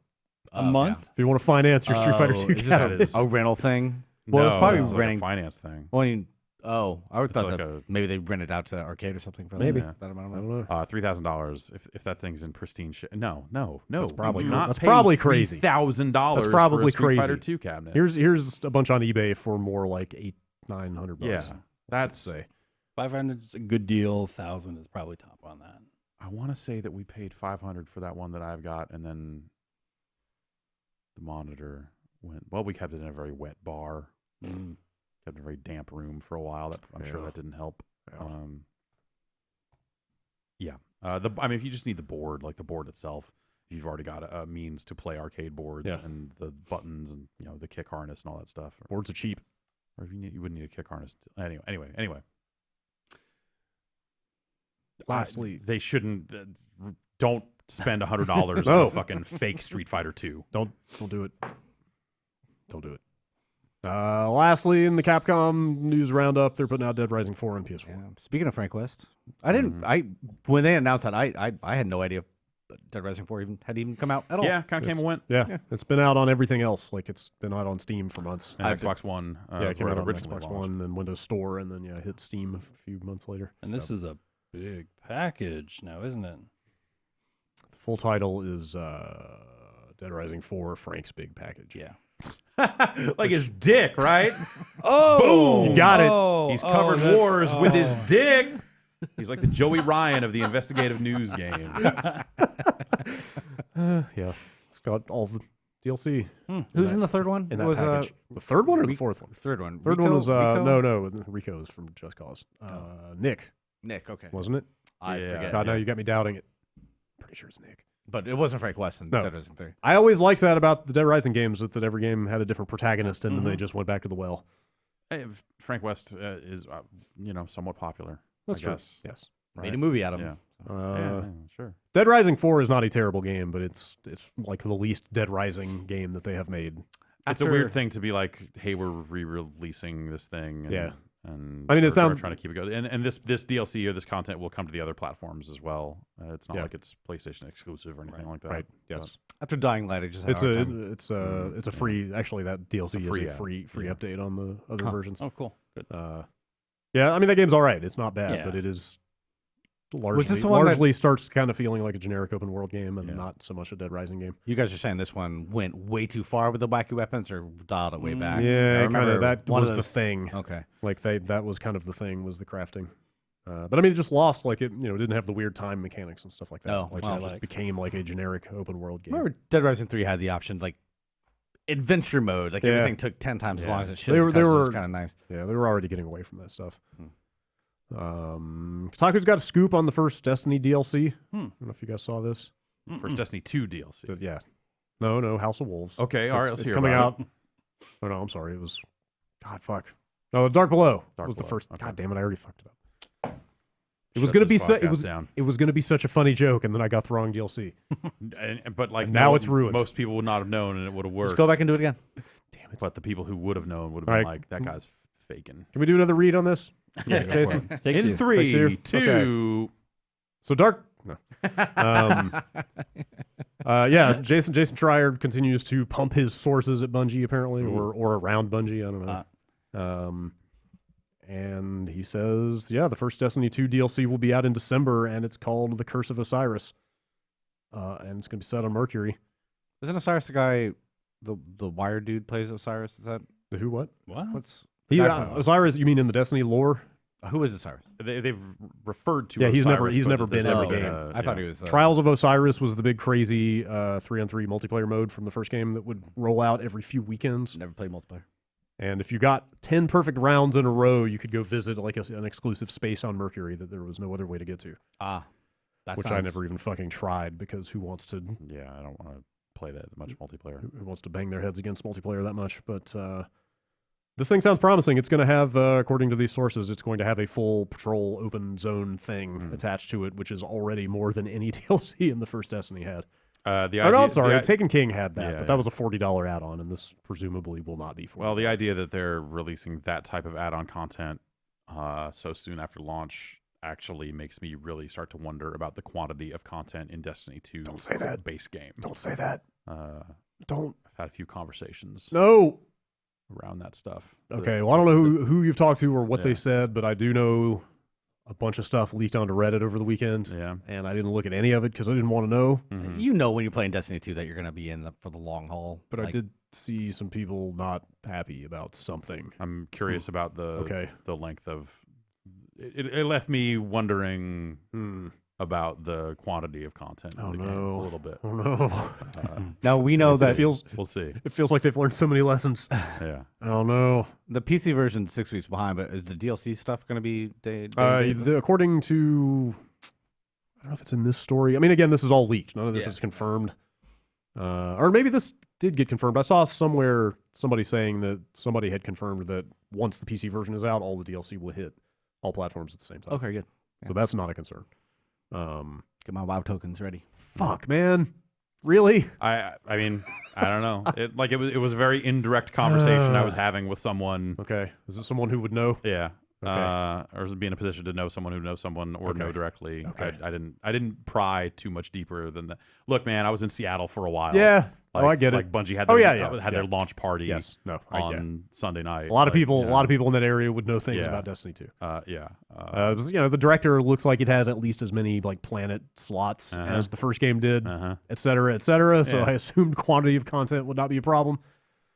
[SPEAKER 4] A month?
[SPEAKER 5] If you want to finance your Street Fighter 2
[SPEAKER 2] Is this
[SPEAKER 5] cabinet.
[SPEAKER 2] a rental thing?
[SPEAKER 3] Well,
[SPEAKER 2] it's probably
[SPEAKER 3] it's like a
[SPEAKER 2] renting.
[SPEAKER 3] finance thing.
[SPEAKER 2] Well, I would
[SPEAKER 3] It's
[SPEAKER 2] thought
[SPEAKER 3] like
[SPEAKER 2] that maybe they rent it out to arcade or something. For
[SPEAKER 5] Maybe.
[SPEAKER 2] that amount of
[SPEAKER 5] I
[SPEAKER 2] money.
[SPEAKER 5] don't know.
[SPEAKER 3] $3,000 if that thing's in pristine shape. No.
[SPEAKER 5] That's probably
[SPEAKER 3] You do not
[SPEAKER 5] that's
[SPEAKER 3] pay
[SPEAKER 5] probably crazy.
[SPEAKER 3] $3,000.
[SPEAKER 5] That's probably
[SPEAKER 3] for a Street
[SPEAKER 5] crazy.
[SPEAKER 3] Fighter 2 cabinet.
[SPEAKER 5] Here's a bunch on eBay for more like $800-900.
[SPEAKER 3] yeah, that's.
[SPEAKER 5] say.
[SPEAKER 4] 500 is a good deal. 1,000 is probably top on that.
[SPEAKER 3] I want to say that we paid $500 for that one that I've got, and then the monitor went. Well, we kept it in a very wet bar. Kept it in a very damp room for a while. I'm sure
[SPEAKER 5] Yeah.
[SPEAKER 3] that didn't help.
[SPEAKER 5] Yeah.
[SPEAKER 3] If you just need the board, like the board itself, if you've already got a means to play arcade boards and the buttons and the kick harness and all that stuff.
[SPEAKER 5] Boards are cheap.
[SPEAKER 3] Or if you wouldn't need a kick harness. Anyway.
[SPEAKER 5] Lastly,
[SPEAKER 3] they shouldn't. Don't spend $100
[SPEAKER 5] No.
[SPEAKER 3] on a fucking fake Street Fighter 2.
[SPEAKER 5] don't do it. Don't do it. Lastly, in the Capcom news roundup, they're putting out Dead Rising 4 on PS4.
[SPEAKER 2] Yeah. Speaking of Frank West, I didn't. When they announced that, I had no idea if Dead Rising 4 had even come out at all.
[SPEAKER 3] Yeah, kind of came and went.
[SPEAKER 5] Yeah, it's been out on everything else. Like it's been out on Steam for months.
[SPEAKER 3] And Xbox One.
[SPEAKER 5] It came
[SPEAKER 3] where
[SPEAKER 5] out on
[SPEAKER 3] originally
[SPEAKER 5] Xbox
[SPEAKER 3] launched.
[SPEAKER 5] One and Windows Store, and then hit Steam a few months later.
[SPEAKER 4] And this is a big package now, isn't it?
[SPEAKER 5] The full title is Dead Rising 4: Frank's Big Package.
[SPEAKER 4] Yeah.
[SPEAKER 3] Like his dick, right?
[SPEAKER 4] Oh,
[SPEAKER 3] Boom!
[SPEAKER 5] You got it.
[SPEAKER 3] He's covered wars with his dick. He's like the Joey Ryan of the investigative news game.
[SPEAKER 5] Yeah, it's got all the DLC
[SPEAKER 2] Who's in the third one?
[SPEAKER 5] in
[SPEAKER 2] It
[SPEAKER 5] that
[SPEAKER 2] was
[SPEAKER 5] package. The third one or the fourth one?
[SPEAKER 2] third one.
[SPEAKER 5] Third
[SPEAKER 2] Rico?
[SPEAKER 5] one was
[SPEAKER 2] Rico?
[SPEAKER 5] no, Rico's from Just Cause. Nick,
[SPEAKER 2] Nick. Okay,
[SPEAKER 5] wasn't it?
[SPEAKER 2] I
[SPEAKER 3] Yeah.
[SPEAKER 2] forget.
[SPEAKER 5] God, now you got me doubting it. Pretty sure it's Nick.
[SPEAKER 2] But it wasn't Frank West in
[SPEAKER 5] No.
[SPEAKER 2] Dead Rising 3.
[SPEAKER 5] I always liked that about the Dead Rising games, that every game had a different protagonist, and then they just went back to the well.
[SPEAKER 3] Hey, Frank West is, somewhat popular.
[SPEAKER 5] That's
[SPEAKER 3] I
[SPEAKER 5] true.
[SPEAKER 3] guess.
[SPEAKER 5] Yes.
[SPEAKER 2] Made a movie out of
[SPEAKER 3] Yeah.
[SPEAKER 2] him.
[SPEAKER 3] Yeah, sure.
[SPEAKER 5] Dead Rising 4 is not a terrible game, but it's like the least Dead Rising game that they have made.
[SPEAKER 3] It's a weird thing to be like, hey, we're re-releasing this thing. And,
[SPEAKER 5] Yeah.
[SPEAKER 3] And
[SPEAKER 5] I mean, it
[SPEAKER 3] we're
[SPEAKER 5] sounds-
[SPEAKER 3] trying to keep it going. And this DLC or this content will come to the other platforms as well. It's not
[SPEAKER 5] Yeah.
[SPEAKER 3] like it's PlayStation exclusive or anything like that.
[SPEAKER 5] Right. Yes.
[SPEAKER 2] After Dying Light, I just had
[SPEAKER 5] It's
[SPEAKER 2] a hard
[SPEAKER 5] a
[SPEAKER 2] time.
[SPEAKER 5] it's a free. Actually, that DLC
[SPEAKER 3] free,
[SPEAKER 5] is a free
[SPEAKER 3] yeah.
[SPEAKER 5] update on the other
[SPEAKER 2] Huh.
[SPEAKER 5] versions.
[SPEAKER 4] Oh, cool. Good.
[SPEAKER 5] Yeah, I mean that game's all right. It's not bad,
[SPEAKER 4] Yeah.
[SPEAKER 5] but it is largely
[SPEAKER 2] the one that-
[SPEAKER 5] largely starts kind of feeling like a generic open world game and
[SPEAKER 3] Yeah.
[SPEAKER 5] not so much a Dead Rising game.
[SPEAKER 2] You guys are saying this one went way too far with the wacky weapons, or dialed it way back? I
[SPEAKER 5] Yeah, kind
[SPEAKER 2] remember
[SPEAKER 5] of. That
[SPEAKER 2] one
[SPEAKER 5] was
[SPEAKER 2] of
[SPEAKER 5] the
[SPEAKER 2] those-
[SPEAKER 5] thing.
[SPEAKER 2] Okay.
[SPEAKER 5] Like that was kind of the thing, was the crafting. But I mean, it just lost. Like it didn't have the weird time mechanics and stuff like that.
[SPEAKER 2] Oh,
[SPEAKER 5] which
[SPEAKER 2] wow.
[SPEAKER 5] it just became like a generic open world game.
[SPEAKER 2] Remember Dead Rising 3 had the option like adventure mode, like
[SPEAKER 5] Yeah.
[SPEAKER 2] everything took 10 times as long as it should.
[SPEAKER 5] They were-
[SPEAKER 2] It was kind of nice.
[SPEAKER 5] Yeah, they were already getting away from that stuff. Kotaku's got a scoop on the first Destiny DLC. I don't know if you guys saw this.
[SPEAKER 3] First Destiny 2 DLC.
[SPEAKER 5] But yeah. No, House of Wolves.
[SPEAKER 3] Okay, all right, let's
[SPEAKER 5] It's
[SPEAKER 3] hear
[SPEAKER 5] coming
[SPEAKER 3] about
[SPEAKER 5] out. Oh no, I'm sorry. It was God fuck. No, Dark Below was the
[SPEAKER 3] Below.
[SPEAKER 5] first.
[SPEAKER 3] Okay.
[SPEAKER 5] God damn it, I already fucked it up. It
[SPEAKER 3] Shut
[SPEAKER 5] was gonna
[SPEAKER 3] this
[SPEAKER 5] be
[SPEAKER 3] podcast down.
[SPEAKER 5] it was gonna be such a funny joke, and then I got the wrong DLC.
[SPEAKER 3] But like
[SPEAKER 5] And now it's ruined.
[SPEAKER 3] Most people would not have known, and it would have worked.
[SPEAKER 2] Just go back and do it again.
[SPEAKER 5] Damn it.
[SPEAKER 3] But the people who would have known would have
[SPEAKER 5] All
[SPEAKER 3] been
[SPEAKER 5] right.
[SPEAKER 3] like, "That guy's faking."
[SPEAKER 5] Can we do another read on this?
[SPEAKER 3] Yeah, go
[SPEAKER 5] Jason.
[SPEAKER 3] for it.
[SPEAKER 4] Take
[SPEAKER 3] In
[SPEAKER 4] two.
[SPEAKER 3] 3,
[SPEAKER 5] Take
[SPEAKER 3] 2.
[SPEAKER 5] two. So Dark. No. Yeah, Jason Schreier continues to pump his sources at Bungie, apparently, or around Bungie. I don't know. And he says, yeah, the first Destiny 2 DLC will be out in December, and it's called The Curse of Osiris. And it's going to be set on Mercury.
[SPEAKER 2] Isn't Osiris the guy, the wire dude plays Osiris? Is that
[SPEAKER 5] The who, what?
[SPEAKER 4] What?
[SPEAKER 2] what's
[SPEAKER 5] Osiris, you mean in the Destiny lore?
[SPEAKER 2] who is Osiris?
[SPEAKER 3] They've referred to.
[SPEAKER 5] Yeah, he's never-
[SPEAKER 3] Osiris,
[SPEAKER 5] he's
[SPEAKER 3] but
[SPEAKER 5] never
[SPEAKER 3] there's
[SPEAKER 5] been in
[SPEAKER 3] no,
[SPEAKER 5] the game.
[SPEAKER 2] I thought he was.
[SPEAKER 5] Trials of Osiris was the big crazy 3-on-3 multiplayer mode from the first game that would roll out every few weekends.
[SPEAKER 2] Never played multiplayer.
[SPEAKER 5] And if you got 10 perfect rounds in a row, you could go visit like an exclusive space on Mercury that there was no other way to get to.
[SPEAKER 2] That
[SPEAKER 5] I
[SPEAKER 2] sounds...
[SPEAKER 5] never even fucking tried because who wants to
[SPEAKER 3] Yeah, I don't want to play that much multiplayer.
[SPEAKER 5] who wants to bang their heads against multiplayer that much? But this thing sounds promising. It's going to have, according to these sources, it's going to have a full patrol open zone thing attached to it, which is already more than any DLC in the first Destiny had. I'm sorry. Taken King had that, but that was a $40 add-on, and this presumably will not be $40.
[SPEAKER 3] Well, the idea that they're releasing that type of add-on content so soon after launch actually makes me really start to wonder about the quantity of content in Destiny 2
[SPEAKER 5] Don't say that.
[SPEAKER 3] base game.
[SPEAKER 5] Don't say that. Don't.
[SPEAKER 3] I've had a few conversations
[SPEAKER 5] No.
[SPEAKER 3] around that stuff.
[SPEAKER 5] Okay, well, I don't know who you've talked to or what they said, but I do know a bunch of stuff leaked onto Reddit over the weekend.
[SPEAKER 3] Yeah.
[SPEAKER 5] And I didn't look at any of it because I didn't want to know.
[SPEAKER 3] Mm-hmm.
[SPEAKER 2] You know when you're playing Destiny 2 that you're going to be for the long haul.
[SPEAKER 5] But I did see some people not happy about something.
[SPEAKER 3] I'm curious about the
[SPEAKER 5] Okay.
[SPEAKER 3] length of... It left me wondering about the quantity of content in the game a little bit.
[SPEAKER 5] Oh, no.
[SPEAKER 2] Now, we know that
[SPEAKER 3] We'll see.
[SPEAKER 5] It feels like they've learned so many lessons.
[SPEAKER 3] Yeah.
[SPEAKER 5] Oh, no.
[SPEAKER 2] the PC version's 6 weeks behind, but is the DLC stuff going to be
[SPEAKER 5] According to... I don't know if it's in this story. I mean, again, this is all leaked. None of this is confirmed. Or maybe this did get confirmed. I saw somewhere somebody saying that somebody had confirmed that once the PC version is out, all the DLC will hit all platforms at the same time.
[SPEAKER 2] Okay, good.
[SPEAKER 5] So that's not a concern.
[SPEAKER 2] Get my WoW tokens ready.
[SPEAKER 5] Fuck, man. Really?
[SPEAKER 3] I mean, I don't know. It was a very indirect conversation I was having with someone.
[SPEAKER 5] Okay. Is it someone who would know?
[SPEAKER 3] Yeah.
[SPEAKER 5] Okay.
[SPEAKER 3] Or be in a position to know someone who knows someone or know directly.
[SPEAKER 5] Okay.
[SPEAKER 3] I didn't pry too much deeper than that. Look, man, I was in Seattle for a while.
[SPEAKER 5] Yeah.
[SPEAKER 3] Like,
[SPEAKER 5] I get it.
[SPEAKER 3] Like Bungie had
[SPEAKER 5] their,
[SPEAKER 3] their launch party
[SPEAKER 5] Yes. No, I get it.
[SPEAKER 3] on Sunday night.
[SPEAKER 5] A lot of people in that area would know things
[SPEAKER 3] Yeah.
[SPEAKER 5] about Destiny 2.
[SPEAKER 3] Yeah.
[SPEAKER 5] The director looks like it has at least as many like planet slots as the first game did, et cetera, et cetera. So
[SPEAKER 3] Yeah.
[SPEAKER 5] I assumed quantity of content would not be a problem.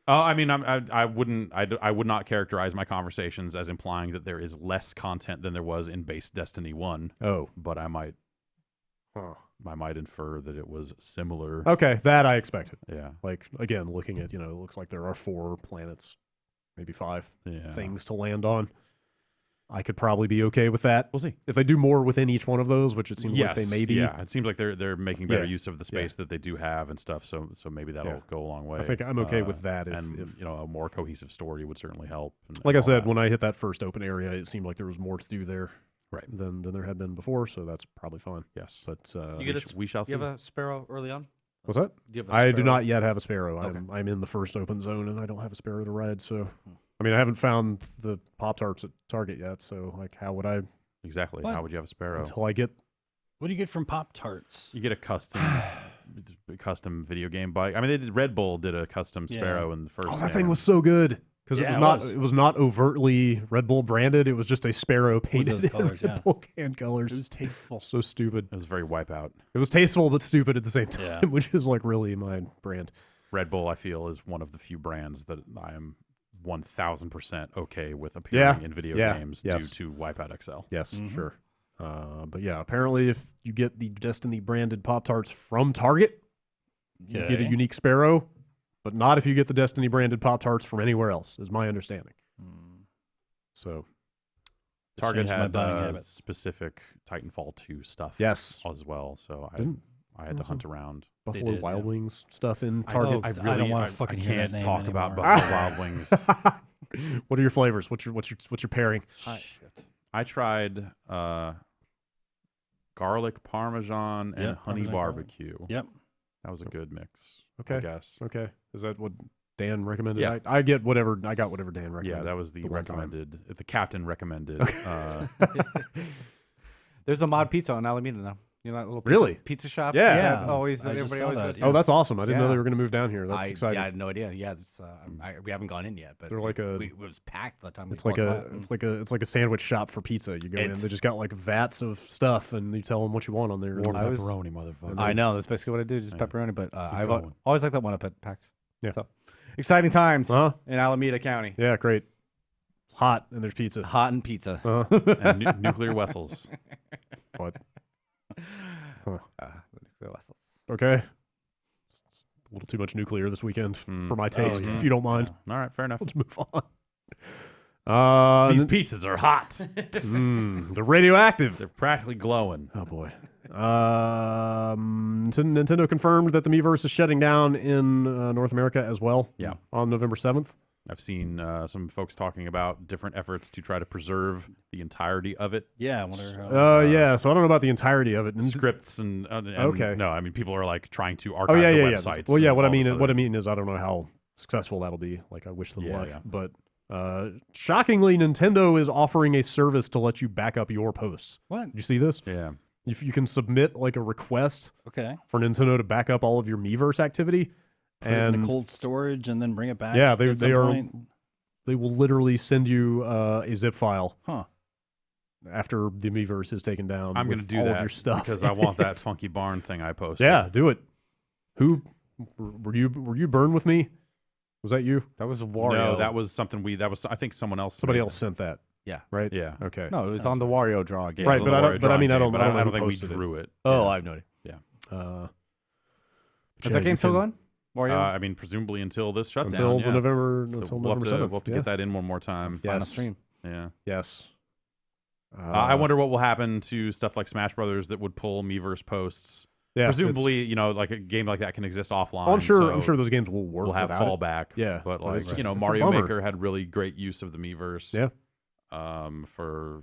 [SPEAKER 3] I mean, I would not characterize my conversations as implying that there is less content than there was in base Destiny 1.
[SPEAKER 5] Oh.
[SPEAKER 3] But I might infer that it was similar.
[SPEAKER 5] Okay, that I expected.
[SPEAKER 3] Yeah.
[SPEAKER 5] Like, again, looking at, it looks like there are 4 planets, maybe 5
[SPEAKER 3] Yeah.
[SPEAKER 5] things to land on. I could probably be okay with that.
[SPEAKER 3] We'll see.
[SPEAKER 5] If they do more within each one of those, which it seems like they may be.
[SPEAKER 3] Yeah, it seems like they're making better
[SPEAKER 5] Yeah.
[SPEAKER 3] use of the space that they do have and stuff. So maybe that'll go a long way.
[SPEAKER 5] I think I'm okay with that. If
[SPEAKER 3] a more cohesive story would certainly help.
[SPEAKER 5] like I said, when I hit that first open area, it seemed like there was more to do there,
[SPEAKER 3] Right.
[SPEAKER 5] than there had been before. So that's probably fine.
[SPEAKER 3] Yes,
[SPEAKER 5] But
[SPEAKER 3] we shall see.
[SPEAKER 2] You have a Sparrow early on?
[SPEAKER 5] what's that?
[SPEAKER 2] Do you have a
[SPEAKER 5] I do
[SPEAKER 2] Sparrow?
[SPEAKER 5] not yet have a Sparrow.
[SPEAKER 2] Okay.
[SPEAKER 5] I'm in the first open zone, and I don't have a Sparrow to ride. So, I mean, I haven't found the Pop-Tarts at Target yet. So, like, how would I
[SPEAKER 3] Exactly.
[SPEAKER 4] What?
[SPEAKER 3] How would you have a Sparrow?
[SPEAKER 5] until I get?
[SPEAKER 4] What do you get from Pop-Tarts?
[SPEAKER 3] You get a custom video game bike. I mean, Red Bull did a custom Sparrow in the first.
[SPEAKER 5] Oh, that thing was so good because
[SPEAKER 3] Yeah,
[SPEAKER 5] it was not overtly Red Bull branded. It was just a Sparrow painted
[SPEAKER 4] those colors,
[SPEAKER 5] in Red Bull can colors.
[SPEAKER 4] It was tasteful.
[SPEAKER 5] So stupid.
[SPEAKER 3] It was very Wipeout.
[SPEAKER 5] It was tasteful but stupid at the same time,
[SPEAKER 4] Yeah.
[SPEAKER 5] which is like really my brand.
[SPEAKER 3] Red Bull, I feel, is one of the few brands that I am 1000% okay with appearing in video games due to Wipeout XL.
[SPEAKER 5] Yes, sure. But yeah, apparently if you get the Destiny branded Pop-Tarts from Target, you get a unique Sparrow, but not if you get the Destiny branded Pop-Tarts from anywhere else, is my understanding. So,
[SPEAKER 3] Target
[SPEAKER 4] Changed my
[SPEAKER 3] had
[SPEAKER 4] buying habits.
[SPEAKER 3] specific Titanfall 2 stuff
[SPEAKER 5] yes,
[SPEAKER 3] as well, so I had to hunt around.
[SPEAKER 5] Buffalo
[SPEAKER 4] did,
[SPEAKER 5] Wild
[SPEAKER 4] yeah.
[SPEAKER 5] Wings stuff in Target.
[SPEAKER 3] I
[SPEAKER 4] don't
[SPEAKER 3] really
[SPEAKER 4] wanna fucking hear that
[SPEAKER 3] can't
[SPEAKER 4] name
[SPEAKER 3] talk about
[SPEAKER 4] anymore.
[SPEAKER 3] Buffalo Wild Wings.
[SPEAKER 5] What are your flavors? What's your pairing?
[SPEAKER 3] I tried garlic parmesan and
[SPEAKER 4] Yep,
[SPEAKER 3] honey
[SPEAKER 4] Parmesan garlic.
[SPEAKER 3] barbecue.
[SPEAKER 4] Yep.
[SPEAKER 3] That was a good mix.
[SPEAKER 5] Okay.
[SPEAKER 3] I guess.
[SPEAKER 5] Okay, is that what Dan recommended?
[SPEAKER 3] Yeah.
[SPEAKER 5] I got whatever Dan recommended.
[SPEAKER 3] Yeah, that was the
[SPEAKER 5] one time.
[SPEAKER 3] recommended. The captain recommended.
[SPEAKER 2] There's a mod pizza on Alameda now. You know that little
[SPEAKER 5] Really?
[SPEAKER 2] pizza shop?
[SPEAKER 5] Yeah.
[SPEAKER 2] that
[SPEAKER 4] Yeah.
[SPEAKER 2] always
[SPEAKER 4] I just
[SPEAKER 2] everybody
[SPEAKER 4] saw
[SPEAKER 2] always
[SPEAKER 4] that,
[SPEAKER 2] goes to.
[SPEAKER 4] yeah.
[SPEAKER 5] Oh, that's awesome! I didn't know
[SPEAKER 2] Yeah.
[SPEAKER 5] they were going to move down here. That's exciting.
[SPEAKER 2] I had no idea. Yeah, it's, we haven't gone in yet, but
[SPEAKER 5] They're like a-
[SPEAKER 2] it was packed by the time
[SPEAKER 5] It's
[SPEAKER 2] we
[SPEAKER 5] like
[SPEAKER 2] walked by.
[SPEAKER 5] it's like a sandwich shop for pizza. You go in, they
[SPEAKER 2] It's-
[SPEAKER 5] just got like vats of stuff, and you tell them what you want on there.
[SPEAKER 3] Warm
[SPEAKER 2] I was-
[SPEAKER 3] pepperoni, motherfucker.
[SPEAKER 2] I know that's basically what I do, just
[SPEAKER 3] Yeah.
[SPEAKER 2] pepperoni. But I've
[SPEAKER 3] going.
[SPEAKER 2] always liked that one up at PAX.
[SPEAKER 5] Yeah.
[SPEAKER 2] So, exciting times
[SPEAKER 5] Uh-huh.
[SPEAKER 2] in Alameda County.
[SPEAKER 5] Yeah, great. It's hot and there's pizza.
[SPEAKER 2] Hot and pizza.
[SPEAKER 3] And nuclear vessels.
[SPEAKER 5] What?
[SPEAKER 2] The nuclear vessels.
[SPEAKER 5] Okay. A little too much nuclear this weekend for my taste, if you don't mind.
[SPEAKER 3] All right, fair enough.
[SPEAKER 5] Let's move on.
[SPEAKER 3] These pizzas are hot.
[SPEAKER 5] They're radioactive.
[SPEAKER 3] They're practically glowing.
[SPEAKER 5] Oh boy. Nintendo confirmed that the Miiverse is shutting down in North America as well.
[SPEAKER 3] Yeah.
[SPEAKER 5] On November 7th.
[SPEAKER 3] I've seen some folks talking about different efforts to try to preserve the entirety of it.
[SPEAKER 4] Yeah, I wonder how.
[SPEAKER 5] Yeah. So I don't know about the entirety of it.
[SPEAKER 3] Scripts and
[SPEAKER 5] Okay.
[SPEAKER 3] No, I mean people are like trying to archive
[SPEAKER 5] Yeah.
[SPEAKER 3] websites.
[SPEAKER 5] Well, yeah.
[SPEAKER 3] and
[SPEAKER 5] What I
[SPEAKER 3] all
[SPEAKER 5] mean,
[SPEAKER 3] this
[SPEAKER 5] what I
[SPEAKER 3] other-
[SPEAKER 5] mean is, I don't know how successful that'll be. Like, I wish them luck.
[SPEAKER 3] Yeah.
[SPEAKER 5] But shockingly, Nintendo is offering a service to let you back up your posts.
[SPEAKER 4] What?
[SPEAKER 5] Did you see this?
[SPEAKER 3] Yeah.
[SPEAKER 5] If you can submit like a request
[SPEAKER 4] Okay.
[SPEAKER 5] for Nintendo to back up all of your Miiverse activity,
[SPEAKER 4] Put it in the cold storage and then bring it back.
[SPEAKER 5] Yeah,
[SPEAKER 4] at some point?
[SPEAKER 5] they will literally send you a zip file
[SPEAKER 4] Huh.
[SPEAKER 5] after the Miiverse is taken down.
[SPEAKER 3] I'm
[SPEAKER 5] going
[SPEAKER 3] gonna
[SPEAKER 5] to
[SPEAKER 3] do
[SPEAKER 5] all
[SPEAKER 3] that
[SPEAKER 5] of your stuff
[SPEAKER 3] because I want that funky barn thing I posted.
[SPEAKER 5] Yeah, do it. Who were you? Were you burned with me? Was that you?
[SPEAKER 2] That was Wario.
[SPEAKER 3] No, that was something I think someone else.
[SPEAKER 5] Somebody
[SPEAKER 3] made
[SPEAKER 5] else sent that.
[SPEAKER 2] Yeah.
[SPEAKER 5] Right.
[SPEAKER 3] Yeah.
[SPEAKER 5] Okay.
[SPEAKER 2] No, it was on the Wario draw game.
[SPEAKER 5] Right,
[SPEAKER 3] It was
[SPEAKER 5] but
[SPEAKER 3] on
[SPEAKER 5] I
[SPEAKER 3] the
[SPEAKER 5] don't-
[SPEAKER 3] Wario
[SPEAKER 5] but I
[SPEAKER 3] drawing
[SPEAKER 5] mean, I
[SPEAKER 3] game,
[SPEAKER 5] don't-
[SPEAKER 3] but
[SPEAKER 5] I don't know
[SPEAKER 3] I
[SPEAKER 5] who
[SPEAKER 3] don't think we
[SPEAKER 5] posted it.
[SPEAKER 3] drew it.
[SPEAKER 2] Oh,
[SPEAKER 3] Yeah.
[SPEAKER 2] I have no idea.
[SPEAKER 5] But
[SPEAKER 2] Is
[SPEAKER 5] yeah,
[SPEAKER 2] that game
[SPEAKER 5] you
[SPEAKER 2] still
[SPEAKER 5] can-
[SPEAKER 2] going? Wario?
[SPEAKER 3] I mean, presumably until this shutdown.
[SPEAKER 5] until
[SPEAKER 3] yeah.
[SPEAKER 5] the November
[SPEAKER 3] So
[SPEAKER 5] until
[SPEAKER 3] we'll
[SPEAKER 5] November
[SPEAKER 3] have to,
[SPEAKER 5] 7th.
[SPEAKER 3] we'll have to
[SPEAKER 5] yeah.
[SPEAKER 3] get that in one more time.
[SPEAKER 5] Yeah.
[SPEAKER 2] Final
[SPEAKER 5] Yes.
[SPEAKER 2] stream.
[SPEAKER 3] Yeah.
[SPEAKER 5] Yes.
[SPEAKER 3] I wonder what will happen to stuff like Smash Brothers that would pull Miiverse posts.
[SPEAKER 5] Yeah,
[SPEAKER 3] Presumably, like a game like that can exist offline.
[SPEAKER 5] I'm sure.
[SPEAKER 3] so
[SPEAKER 5] I'm sure those games will work.
[SPEAKER 3] we'll have
[SPEAKER 5] without it.
[SPEAKER 3] fallback.
[SPEAKER 5] Yeah,
[SPEAKER 3] but
[SPEAKER 5] but it's
[SPEAKER 3] like
[SPEAKER 5] just- it's a
[SPEAKER 3] Mario
[SPEAKER 5] bummer.
[SPEAKER 3] Maker had really great use of the Miiverse.
[SPEAKER 5] Yeah.
[SPEAKER 3] For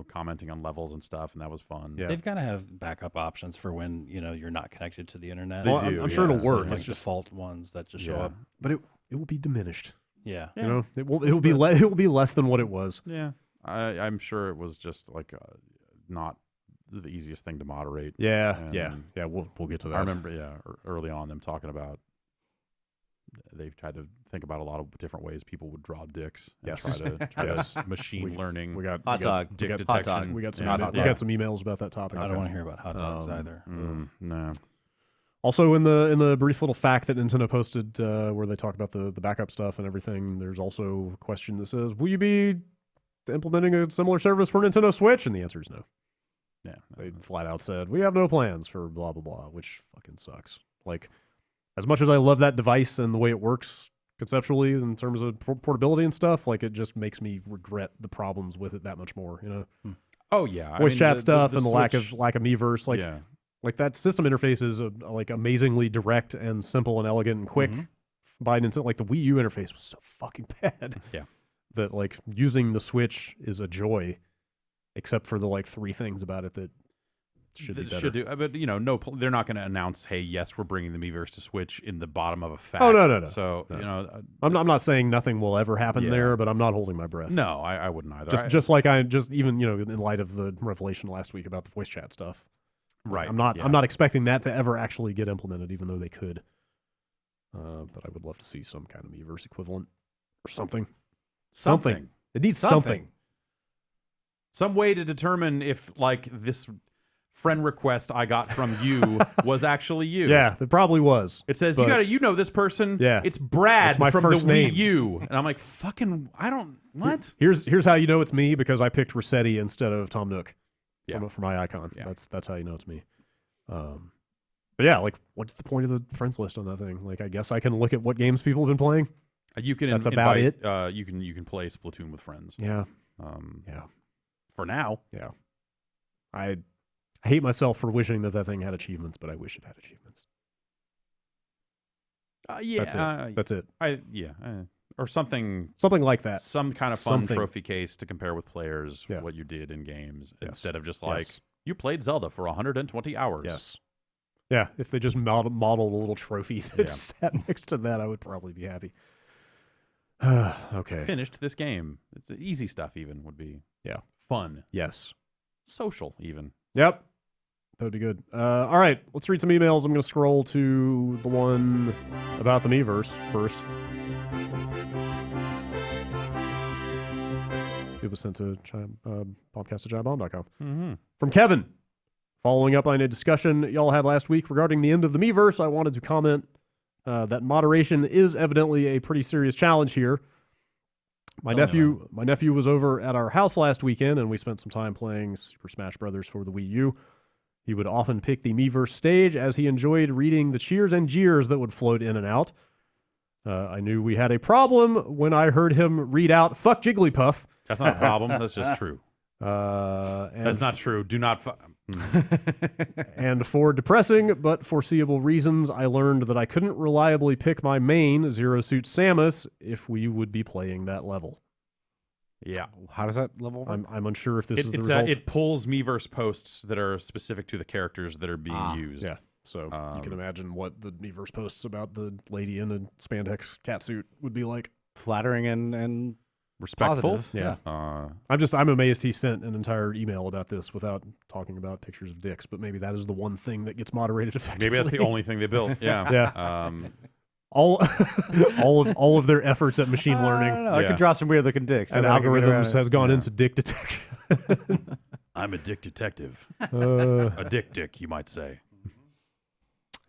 [SPEAKER 3] commenting on levels and stuff, and that was fun.
[SPEAKER 5] Yeah.
[SPEAKER 4] They've got to have backup options for when you're not connected to the internet.
[SPEAKER 3] They
[SPEAKER 5] Well,
[SPEAKER 3] do,
[SPEAKER 5] I'm sure it'll
[SPEAKER 3] yeah.
[SPEAKER 5] work.
[SPEAKER 4] Like
[SPEAKER 5] It's just
[SPEAKER 4] default ones that just show
[SPEAKER 3] Yeah.
[SPEAKER 4] up.
[SPEAKER 5] but it will be diminished.
[SPEAKER 4] Yeah.
[SPEAKER 5] You know, it will be it will be less than what it was.
[SPEAKER 3] Yeah. I'm sure it was just like not the easiest thing to moderate.
[SPEAKER 5] Yeah,
[SPEAKER 3] And
[SPEAKER 5] yeah. We'll get to that.
[SPEAKER 3] I remember, early on them talking about they've tried to think about a lot of different ways people would draw dicks. And
[SPEAKER 5] Yes.
[SPEAKER 3] try
[SPEAKER 5] Yes.
[SPEAKER 3] to machine learning.
[SPEAKER 5] We got
[SPEAKER 2] Hot dog.
[SPEAKER 5] We
[SPEAKER 3] dick
[SPEAKER 5] got,
[SPEAKER 3] detection.
[SPEAKER 2] hot dog.
[SPEAKER 5] we got some
[SPEAKER 2] Yeah,
[SPEAKER 5] email-
[SPEAKER 2] hot
[SPEAKER 5] we
[SPEAKER 2] dog.
[SPEAKER 5] got some emails about that topic.
[SPEAKER 4] I don't want to hear about hot dogs either.
[SPEAKER 3] No.
[SPEAKER 5] Also, in the brief little fact that Nintendo posted where they talk about the backup stuff and everything, there's also a question that says, "Will you be implementing a similar service for Nintendo Switch?" And the answer is no.
[SPEAKER 3] Yeah.
[SPEAKER 5] They flat out said, "We have no plans for blah blah blah," which fucking sucks. Like, as much as I love that device and the way it works conceptually in terms of portability and stuff, like it just makes me regret the problems with it that much more. You know,
[SPEAKER 3] Oh yeah.
[SPEAKER 5] voice chat stuff
[SPEAKER 3] the
[SPEAKER 5] and the
[SPEAKER 3] Switch-
[SPEAKER 5] lack of Miiverse, like.
[SPEAKER 3] yeah.
[SPEAKER 5] Like that system interface is like amazingly direct and simple and elegant and quick. By Nintendo, like the Wii U interface was so fucking bad.
[SPEAKER 3] Yeah.
[SPEAKER 5] That like using the Switch is a joy, except for the like 3 things about it that should be
[SPEAKER 3] That
[SPEAKER 5] better.
[SPEAKER 3] should do, but they're not going to announce, "Hey, yes, we're bringing the Miiverse to Switch" in the bottom of a fact.
[SPEAKER 5] Oh, no.
[SPEAKER 3] So
[SPEAKER 5] No. I'm not saying nothing will ever happen
[SPEAKER 3] Yeah.
[SPEAKER 5] there, but I'm not holding my breath.
[SPEAKER 3] no, I wouldn't either.
[SPEAKER 5] Just like I just even in light of the revelation last week about the voice chat stuff.
[SPEAKER 3] right.
[SPEAKER 5] I'm not
[SPEAKER 3] yeah.
[SPEAKER 5] I'm not expecting that to ever actually get implemented, even though they could. But I would love to see some kind of Miiverse equivalent or something.
[SPEAKER 3] Something.
[SPEAKER 5] It needs
[SPEAKER 3] Something.
[SPEAKER 5] something.
[SPEAKER 3] Some way to determine if like this friend request I got from you was actually you.
[SPEAKER 5] Yeah, it probably was.
[SPEAKER 3] It says
[SPEAKER 5] But-
[SPEAKER 3] you know this person.
[SPEAKER 5] Yeah.
[SPEAKER 3] It's Brad
[SPEAKER 5] That's my
[SPEAKER 3] from
[SPEAKER 5] first
[SPEAKER 3] the
[SPEAKER 5] name.
[SPEAKER 3] Wii U. And I'm like, fucking, I don't, what?
[SPEAKER 5] Here's how you know it's me, because I picked Rossetti instead of Tom Nook
[SPEAKER 3] Yeah.
[SPEAKER 5] for my icon.
[SPEAKER 3] Yeah.
[SPEAKER 5] That's how you know it's me. But yeah, like what's the point of the friends list on that thing? Like I guess I can look at what games people have been playing.
[SPEAKER 3] You can
[SPEAKER 5] That's about
[SPEAKER 3] invite, you can play Splatoon with friends.
[SPEAKER 5] Yeah.
[SPEAKER 3] Yeah.
[SPEAKER 5] Yeah.
[SPEAKER 3] For now.
[SPEAKER 5] Yeah. I hate myself for wishing that thing had achievements, but I wish it had achievements.
[SPEAKER 3] Yeah.
[SPEAKER 5] That's it.
[SPEAKER 3] Or something.
[SPEAKER 5] Something like that.
[SPEAKER 3] Some kind of fun
[SPEAKER 5] Something.
[SPEAKER 3] trophy case to compare with players
[SPEAKER 5] Yeah.
[SPEAKER 3] what you did in games
[SPEAKER 5] Yes.
[SPEAKER 3] instead of just like
[SPEAKER 5] Yes.
[SPEAKER 3] you played Zelda for 120 hours.
[SPEAKER 5] Yes. Yeah, if they just modeled a little trophy that
[SPEAKER 3] Yeah.
[SPEAKER 5] sat next to that, I would probably be happy. Okay.
[SPEAKER 3] Finished this game. It's easy stuff. Even would be fun,
[SPEAKER 5] Yes.
[SPEAKER 3] social even.
[SPEAKER 5] Yep. That would be good. All right, let's read some emails. I'm going to scroll to the one about the Miiverse first. It was sent to bombcast@giantbomb.com.
[SPEAKER 3] Mm-hmm.
[SPEAKER 5] From Kevin. Following up on a discussion y'all had last week regarding the end of the Miiverse, I wanted to comment that moderation is evidently a pretty serious challenge here. My nephew was over at our house last weekend, and we spent some time playing Super Smash Brothers for the Wii U. He would often pick the Miiverse stage as he enjoyed reading the cheers and jeers that would float in and out. I knew we had a problem when I heard him read out, "Fuck Jigglypuff."
[SPEAKER 3] That's not a problem. That's just true.
[SPEAKER 5] And
[SPEAKER 3] That's not true. Do not.
[SPEAKER 5] And for depressing but foreseeable reasons, I learned that I couldn't reliably pick my main, Zero Suit Samus, if we would be playing that level.
[SPEAKER 3] Yeah.
[SPEAKER 2] How does that level work?
[SPEAKER 5] I'm unsure if this is the
[SPEAKER 3] It's
[SPEAKER 5] result.
[SPEAKER 3] it pulls Miiverse posts that are specific to the characters that are being used.
[SPEAKER 5] Yeah, so you can imagine what the Miiverse posts about the lady in the spandex catsuit would be like.
[SPEAKER 2] Flattering and
[SPEAKER 3] Respectful.
[SPEAKER 2] positive.
[SPEAKER 5] Yeah.
[SPEAKER 3] Uh,
[SPEAKER 5] I'm amazed he sent an entire email about this without talking about pictures of dicks, but maybe that is the one thing that gets moderated effectively.
[SPEAKER 3] maybe that's the only thing they built. Yeah.
[SPEAKER 5] Yeah.
[SPEAKER 3] Um,
[SPEAKER 5] all of their efforts at machine
[SPEAKER 2] I don't
[SPEAKER 5] learning
[SPEAKER 2] know. I
[SPEAKER 3] Yeah.
[SPEAKER 2] could draw some weird looking dicks.
[SPEAKER 5] and
[SPEAKER 2] I could get around
[SPEAKER 5] algorithms
[SPEAKER 2] it.
[SPEAKER 5] has gone into dick detection.
[SPEAKER 3] I'm a dick detective.
[SPEAKER 5] Uh,
[SPEAKER 3] A dick, you might say.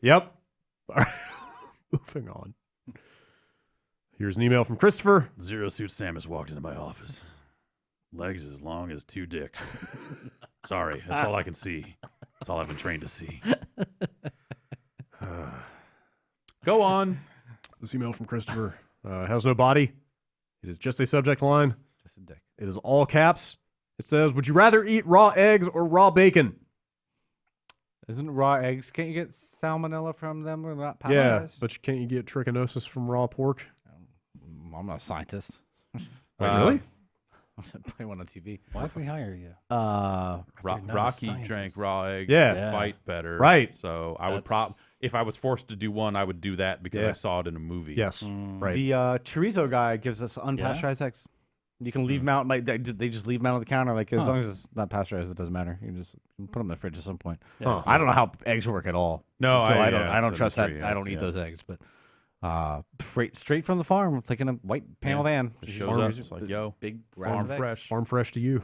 [SPEAKER 5] Yep. All right. Moving on. Here's an email from Christopher.
[SPEAKER 3] Zero Suit Samus walked into my office. Legs as long as 2 dicks. Sorry, that's all I can see. That's all I've been trained to see. Go on.
[SPEAKER 5] This email from Christopher has no body. It is just a subject line.
[SPEAKER 2] Just a dick.
[SPEAKER 5] It is all caps. It says, "Would you rather eat raw eggs or raw bacon?"
[SPEAKER 2] Isn't raw eggs? Can't you get salmonella from them? Or not
[SPEAKER 5] Yeah,
[SPEAKER 2] pasteurized?
[SPEAKER 5] but can't you get trichinosis from raw pork?
[SPEAKER 2] I'm not a scientist.
[SPEAKER 5] Wait, really?
[SPEAKER 2] I'm just playing one on TV.
[SPEAKER 4] Why'd we hire you?
[SPEAKER 2] Uh,
[SPEAKER 4] You're not a
[SPEAKER 3] Rocky
[SPEAKER 4] scientist.
[SPEAKER 3] drank raw eggs
[SPEAKER 5] Yeah.
[SPEAKER 3] to
[SPEAKER 4] Yeah.
[SPEAKER 3] fight better.
[SPEAKER 5] Right.
[SPEAKER 3] So I would
[SPEAKER 4] That's-
[SPEAKER 3] if I was forced to do one, I would do that because
[SPEAKER 5] Yeah.
[SPEAKER 3] I saw it in a movie.
[SPEAKER 5] Yes.
[SPEAKER 4] Mm.
[SPEAKER 5] Right.
[SPEAKER 2] the chorizo guy gives us unpasteurized eggs. You can leave them out. Like they just leave them out on the counter. Like as
[SPEAKER 4] Huh.
[SPEAKER 2] long as it's not pasteurized, it doesn't matter. You can just put them in the fridge at some point.
[SPEAKER 4] Yeah,
[SPEAKER 5] Huh.
[SPEAKER 4] it's
[SPEAKER 2] I don't know how eggs work at all.
[SPEAKER 3] No,
[SPEAKER 2] so I don't. I don't
[SPEAKER 3] it's a
[SPEAKER 2] trust that.
[SPEAKER 3] mystery,
[SPEAKER 2] I don't
[SPEAKER 3] yeah.
[SPEAKER 2] eat those eggs. But straight from the farm, it's like in a white panel van.
[SPEAKER 3] It shows up. It's like, yo,
[SPEAKER 2] big
[SPEAKER 3] farm
[SPEAKER 2] round of eggs.
[SPEAKER 3] fresh.
[SPEAKER 5] Farm fresh to you.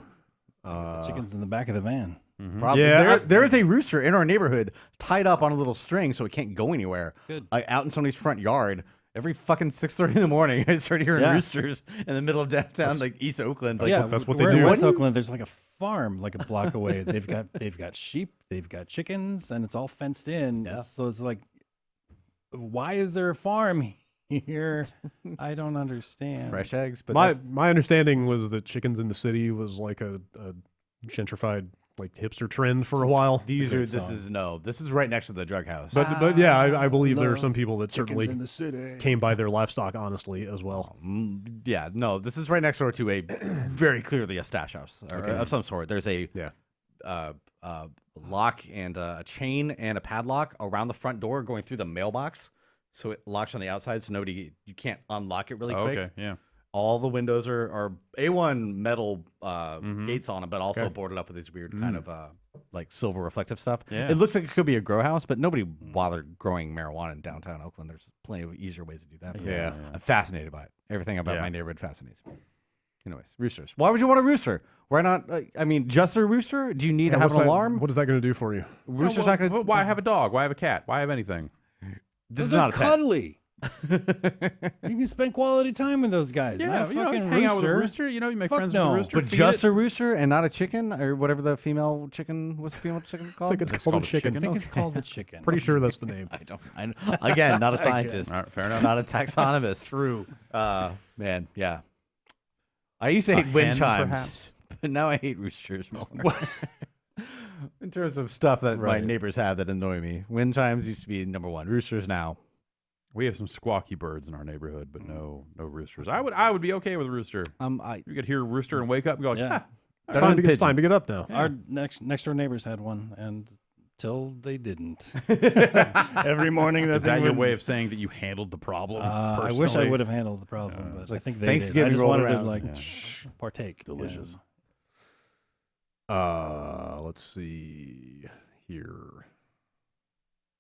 [SPEAKER 4] The chicken's in the back of the van.
[SPEAKER 2] Probably.
[SPEAKER 5] Yeah,
[SPEAKER 2] There is a rooster in our neighborhood tied up on a little string so it can't go anywhere.
[SPEAKER 4] Good.
[SPEAKER 2] Like out in somebody's front yard. Every fucking 6:30 in the morning, I started hearing
[SPEAKER 4] Yeah.
[SPEAKER 2] roosters in the middle of downtown, like East Oakland. Like,
[SPEAKER 4] yeah,
[SPEAKER 5] that's what
[SPEAKER 4] we're
[SPEAKER 5] they
[SPEAKER 4] in
[SPEAKER 5] do.
[SPEAKER 4] West Oakland, there's like a farm like a block away. They've got sheep, they've got chickens, and it's all fenced in.
[SPEAKER 2] Yeah.
[SPEAKER 4] So it's like, why is there a farm here? I don't understand.
[SPEAKER 2] fresh eggs. But
[SPEAKER 5] My understanding was that chickens in the city was like a gentrified like hipster trend for a while.
[SPEAKER 2] these
[SPEAKER 4] good
[SPEAKER 2] are. This
[SPEAKER 4] song.
[SPEAKER 2] is right next to the drug house.
[SPEAKER 5] But yeah, I believe there are
[SPEAKER 4] love
[SPEAKER 5] some people that
[SPEAKER 4] Chickens
[SPEAKER 5] certainly
[SPEAKER 4] in the city.
[SPEAKER 5] came by their livestock honestly as well.
[SPEAKER 2] Yeah, no, this is right next door to a very clearly a stash house or of some sort. There's a
[SPEAKER 5] Yeah.
[SPEAKER 2] lock and a chain and a padlock around the front door going through the mailbox, so it locks on the outside, so you can't unlock it really
[SPEAKER 3] Oh,
[SPEAKER 2] quick.
[SPEAKER 3] okay, yeah.
[SPEAKER 2] All the windows are A1 metal gates on them, but also
[SPEAKER 5] Okay.
[SPEAKER 2] boarded up with these weird kind of like silver reflective stuff.
[SPEAKER 3] Yeah.
[SPEAKER 2] It looks like it could be a grow house, but nobody bothered growing marijuana in downtown Oakland. There's plenty of easier ways to do that. But
[SPEAKER 5] Yeah.
[SPEAKER 2] I'm fascinated by it. Everything about
[SPEAKER 3] Yeah.
[SPEAKER 2] my neighborhood fascinates me. Anyways, roosters. Why would you want a rooster? Why not? I mean, just a rooster? Do you need to have
[SPEAKER 5] what's
[SPEAKER 2] an
[SPEAKER 5] that-
[SPEAKER 2] alarm?
[SPEAKER 5] What is that going to do for you?
[SPEAKER 2] Rooster's not going to.
[SPEAKER 3] Why have a dog? Why have a cat? Why have anything?
[SPEAKER 2] This is
[SPEAKER 4] They're
[SPEAKER 2] not a pet.
[SPEAKER 4] cuddly. You can spend quality time with those guys. Not a fucking
[SPEAKER 3] hang out with a
[SPEAKER 4] rooster.
[SPEAKER 3] rooster. You know, you make
[SPEAKER 4] Fuck
[SPEAKER 3] friends
[SPEAKER 4] no.
[SPEAKER 3] with a rooster.
[SPEAKER 2] But
[SPEAKER 3] feed
[SPEAKER 2] just
[SPEAKER 3] it.
[SPEAKER 2] a rooster and not a chicken or whatever the female chicken. What's the female chicken
[SPEAKER 5] I
[SPEAKER 2] called?
[SPEAKER 5] think it's
[SPEAKER 3] It's
[SPEAKER 5] called a
[SPEAKER 3] called a
[SPEAKER 5] chicken.
[SPEAKER 4] I think it's called the chicken.
[SPEAKER 5] Pretty sure that's the name.
[SPEAKER 2] I don't. Again, not a scientist.
[SPEAKER 3] All right, fair enough.
[SPEAKER 2] Not a taxonomist.
[SPEAKER 5] True.
[SPEAKER 2] Man, yeah. I used to
[SPEAKER 3] A
[SPEAKER 2] hate wind
[SPEAKER 3] hen,
[SPEAKER 2] chimes,
[SPEAKER 3] perhaps?
[SPEAKER 2] but now I hate roosters more. In terms of stuff that my
[SPEAKER 4] Right.
[SPEAKER 2] neighbors have that annoy me, wind chimes used to be number one. Roosters now.
[SPEAKER 3] We have some squawky birds in our neighborhood, but no roosters. I would be okay with a rooster. You could hear a rooster and wake up and go,
[SPEAKER 4] Yeah.
[SPEAKER 3] "Ha,
[SPEAKER 5] It's time to get up now.
[SPEAKER 4] Our next door neighbors had one, and till they didn't. Every morning
[SPEAKER 3] is that
[SPEAKER 4] thing
[SPEAKER 3] your
[SPEAKER 4] would-
[SPEAKER 3] way of saying that you handled the problem?
[SPEAKER 4] I wish I
[SPEAKER 3] personally?
[SPEAKER 4] would have handled the problem, but I think they
[SPEAKER 2] Thanksgiving
[SPEAKER 4] did. I just
[SPEAKER 2] rolled
[SPEAKER 4] wanted
[SPEAKER 2] around.
[SPEAKER 4] to like
[SPEAKER 3] Yeah.
[SPEAKER 4] partake.
[SPEAKER 3] Delicious.
[SPEAKER 5] Let's see here.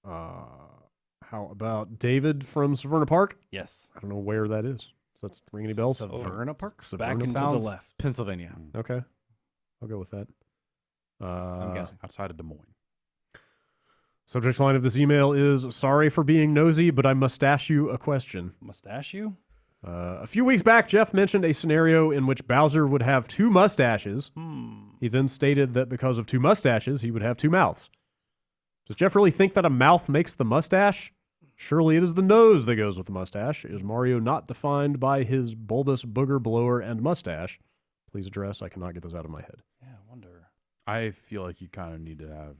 [SPEAKER 5] How about David from Severna Park?
[SPEAKER 4] Yes.
[SPEAKER 5] I don't know where that is. Does that ring any bells?
[SPEAKER 2] Severna Park?
[SPEAKER 4] Back
[SPEAKER 5] Severna
[SPEAKER 4] into the
[SPEAKER 2] Sounds
[SPEAKER 4] left.
[SPEAKER 2] Pennsylvania.
[SPEAKER 5] Okay. I'll go with that.
[SPEAKER 2] I'm guessing.
[SPEAKER 3] Outside of Des Moines.
[SPEAKER 5] Subject line of this email is, "Sorry for being nosy, but I must ask you a question."
[SPEAKER 4] Mustache-you?
[SPEAKER 5] A few weeks back, Jeff mentioned a scenario in which Bowser would have two mustaches. He then stated that because of two mustaches, he would have two mouths. Does Jeff really think that a mouth makes the mustache? Surely it is the nose that goes with the mustache. Is Mario not defined by his bulbous booger blower and mustache? Please address. I cannot get those out of my head.
[SPEAKER 4] Yeah, I wonder.
[SPEAKER 3] I feel like you kind of need to have.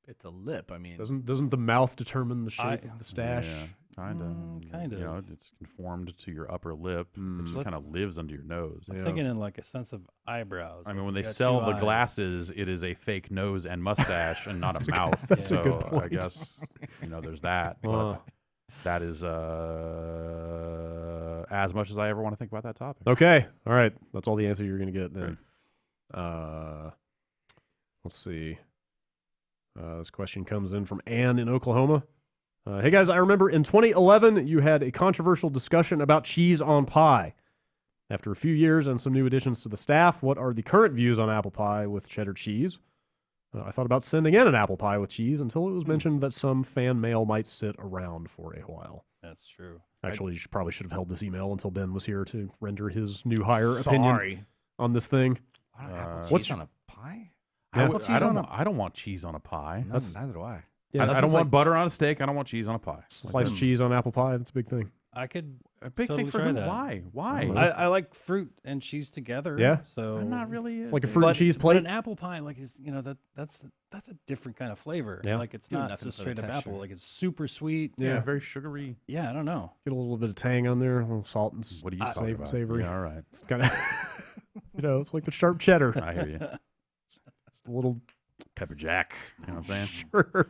[SPEAKER 2] It's a lip. I mean,
[SPEAKER 5] Doesn't the mouth determine the shape of the stash?
[SPEAKER 3] Yeah, kind of.
[SPEAKER 4] Kind
[SPEAKER 3] You know,
[SPEAKER 4] of.
[SPEAKER 3] it's conformed to your upper lip. It just
[SPEAKER 4] Let-
[SPEAKER 3] kind of lives under your nose.
[SPEAKER 4] I'm
[SPEAKER 5] Yeah.
[SPEAKER 4] thinking in like a sense of eyebrows.
[SPEAKER 3] I mean,
[SPEAKER 4] like
[SPEAKER 3] when
[SPEAKER 4] you
[SPEAKER 3] they
[SPEAKER 4] got
[SPEAKER 3] sell
[SPEAKER 4] two
[SPEAKER 3] the
[SPEAKER 4] eyes.
[SPEAKER 3] glasses, it is a fake nose and mustache and not a mouth.
[SPEAKER 5] that's a
[SPEAKER 3] so
[SPEAKER 5] good
[SPEAKER 3] I
[SPEAKER 5] point.
[SPEAKER 3] guess there's that.
[SPEAKER 5] Uh.
[SPEAKER 3] But that is as much as I ever want to think about that topic.
[SPEAKER 5] Okay. All right. That's all the answer you're going to get then. Let's see. This question comes in from Ann in Oklahoma. Hey guys, I remember in 2011 you had a controversial discussion about cheese on pie. After a few years and some new additions to the staff, what are the current views on apple pie with cheddar cheese? I thought about sending in an apple pie with cheese until it was mentioned that some fan mail might sit around for a while.
[SPEAKER 4] That's true.
[SPEAKER 5] Actually, you probably should have held this email until Ben was here to render his new hire opinion on this thing.
[SPEAKER 2] Why not apple
[SPEAKER 5] what's-
[SPEAKER 2] cheese on a pie?
[SPEAKER 3] I
[SPEAKER 2] Apple cheese on a-
[SPEAKER 3] I don't want cheese on a pie.
[SPEAKER 2] Neither do I.
[SPEAKER 5] Yeah,
[SPEAKER 3] I
[SPEAKER 5] that's
[SPEAKER 3] don't
[SPEAKER 5] just
[SPEAKER 3] want butter on a steak. I don't want cheese on a pie.
[SPEAKER 5] sliced cheese on apple pie. That's a big thing.
[SPEAKER 4] I could.
[SPEAKER 3] A big
[SPEAKER 4] Totally
[SPEAKER 3] thing for
[SPEAKER 4] try
[SPEAKER 3] who?
[SPEAKER 4] that.
[SPEAKER 3] Why? Why?
[SPEAKER 4] I like fruit and cheese together.
[SPEAKER 5] Yeah?
[SPEAKER 4] So
[SPEAKER 3] I'm not really.
[SPEAKER 5] It's like a fruit and cheese
[SPEAKER 4] But
[SPEAKER 5] plate.
[SPEAKER 4] an apple pie, like, is that's a different kind of flavor.
[SPEAKER 5] Yeah.
[SPEAKER 4] Like it's
[SPEAKER 2] Doing
[SPEAKER 4] not
[SPEAKER 2] nothing
[SPEAKER 4] just
[SPEAKER 2] for the
[SPEAKER 4] straight up
[SPEAKER 2] texture.
[SPEAKER 4] apple. Like it's super sweet.
[SPEAKER 3] yeah, very sugary.
[SPEAKER 4] Yeah, I don't know.
[SPEAKER 5] Get a little bit of tang on there, a little salt and
[SPEAKER 3] What are you talking about?
[SPEAKER 5] savory.
[SPEAKER 3] Yeah, all right.
[SPEAKER 5] It's kind of, it's like the sharp cheddar.
[SPEAKER 3] I hear you.
[SPEAKER 5] It's a little,
[SPEAKER 3] Pepper jack. You know what I'm saying?
[SPEAKER 5] sure.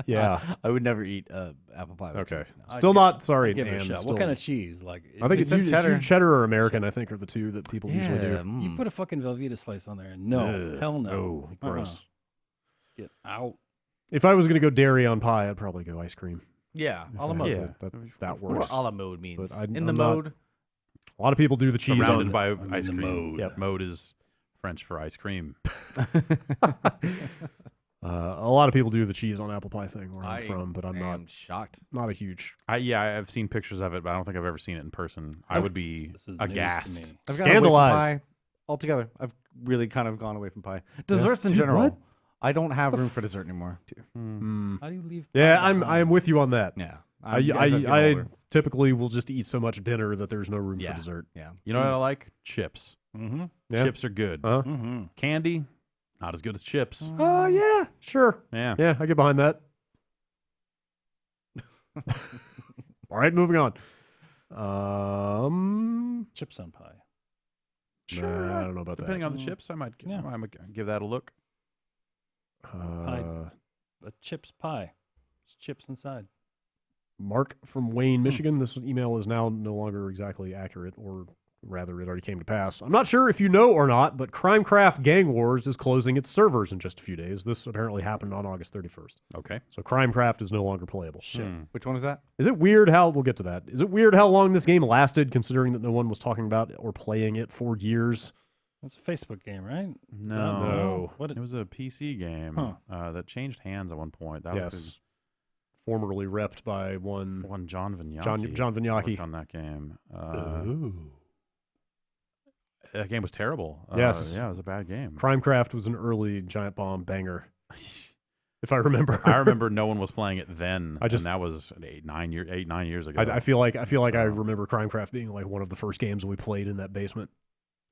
[SPEAKER 5] Yeah.
[SPEAKER 2] I would never eat apple pie. With
[SPEAKER 5] Okay.
[SPEAKER 2] cheese, no.
[SPEAKER 5] Still not. Sorry,
[SPEAKER 4] Give it a
[SPEAKER 5] Dan,
[SPEAKER 4] shot.
[SPEAKER 5] still-
[SPEAKER 4] What kind of cheese? Like
[SPEAKER 5] I think it's
[SPEAKER 2] it's
[SPEAKER 5] usually
[SPEAKER 2] cheddar.
[SPEAKER 5] cheddar or American. I think are the two that people usually do.
[SPEAKER 4] you put a fucking Velveeta slice on there. No,
[SPEAKER 5] Ugh,
[SPEAKER 4] hell no.
[SPEAKER 5] no, gross.
[SPEAKER 4] Uh-uh. Get out.
[SPEAKER 5] If I was gonna go dairy on pie, I'd probably go ice cream.
[SPEAKER 2] Yeah, a la
[SPEAKER 5] If
[SPEAKER 2] mode.
[SPEAKER 5] that's
[SPEAKER 3] Yeah.
[SPEAKER 5] that
[SPEAKER 2] What
[SPEAKER 5] works.
[SPEAKER 2] a la mode means.
[SPEAKER 5] But I'm
[SPEAKER 2] In the
[SPEAKER 5] not-
[SPEAKER 2] mode.
[SPEAKER 5] A lot of people do the cheese
[SPEAKER 3] Surrounded
[SPEAKER 5] on.
[SPEAKER 3] by
[SPEAKER 4] I'm
[SPEAKER 3] ice
[SPEAKER 4] in the
[SPEAKER 3] cream.
[SPEAKER 4] mode.
[SPEAKER 5] Yep.
[SPEAKER 3] Mode is French for ice cream.
[SPEAKER 5] A lot of people do the cheese on apple pie thing where I'm from, but I'm
[SPEAKER 2] am shocked.
[SPEAKER 5] not a huge.
[SPEAKER 3] I've seen pictures of it, but I don't think I've ever seen it in person. I would be
[SPEAKER 4] This is news
[SPEAKER 3] aghast.
[SPEAKER 4] to me.
[SPEAKER 2] I've gotten away from
[SPEAKER 5] Scandalized.
[SPEAKER 2] pie altogether. I've really kind of gone away from pie. Desserts in
[SPEAKER 5] Dude,
[SPEAKER 2] general.
[SPEAKER 5] what?
[SPEAKER 2] I don't have room for dessert anymore.
[SPEAKER 4] How do you leave?
[SPEAKER 5] Yeah,
[SPEAKER 4] pie
[SPEAKER 5] I'm
[SPEAKER 4] behind?
[SPEAKER 5] with you on that.
[SPEAKER 2] Yeah.
[SPEAKER 5] I typically will just eat so much dinner that there's no room
[SPEAKER 2] Yeah.
[SPEAKER 5] for dessert.
[SPEAKER 2] Yeah.
[SPEAKER 3] You know what I like? Chips.
[SPEAKER 4] Mm-hmm.
[SPEAKER 5] Yeah.
[SPEAKER 3] Chips are good.
[SPEAKER 5] Uh-huh.
[SPEAKER 4] Mm-hmm.
[SPEAKER 3] Candy, not as good as chips.
[SPEAKER 5] Yeah, sure.
[SPEAKER 3] Yeah.
[SPEAKER 5] Yeah, I get behind that. All right, moving on.
[SPEAKER 4] Chips on pie.
[SPEAKER 3] Sure.
[SPEAKER 5] I don't know about
[SPEAKER 3] Depending
[SPEAKER 5] that.
[SPEAKER 3] on the chips, I might
[SPEAKER 4] Yeah.
[SPEAKER 3] give that a look.
[SPEAKER 4] A chips pie. It's chips inside.
[SPEAKER 5] Mark from Wayne, Michigan. This email is now no longer exactly accurate, or rather, it already came to pass. I'm not sure if you know or not, but Crimecraft Gang Wars is closing its servers in just a few days. This apparently happened on August 31st.
[SPEAKER 3] Okay.
[SPEAKER 5] So Crimecraft is no longer playable.
[SPEAKER 4] Shit.
[SPEAKER 2] Which one is that?
[SPEAKER 5] Is it weird how we'll get to that? Is it weird how long this game lasted, considering that no one was talking about or playing it for years?
[SPEAKER 4] That's a Facebook game, right?
[SPEAKER 3] No.
[SPEAKER 4] What?
[SPEAKER 3] It was a PC game that changed hands at one point. That was
[SPEAKER 5] Yes. Formerly repped by one
[SPEAKER 3] one John Vignacchi.
[SPEAKER 5] John Vignacchi.
[SPEAKER 3] worked on that game. That game was terrible.
[SPEAKER 5] Yes.
[SPEAKER 3] Yeah, it was a bad game.
[SPEAKER 5] Crimecraft was an early Giant Bomb banger, if I remember.
[SPEAKER 3] I remember no one was playing it then.
[SPEAKER 5] and
[SPEAKER 3] that was 9 years ago.
[SPEAKER 5] I feel like I
[SPEAKER 3] So-
[SPEAKER 5] remember Crimecraft being like one of the first games we played in that basement.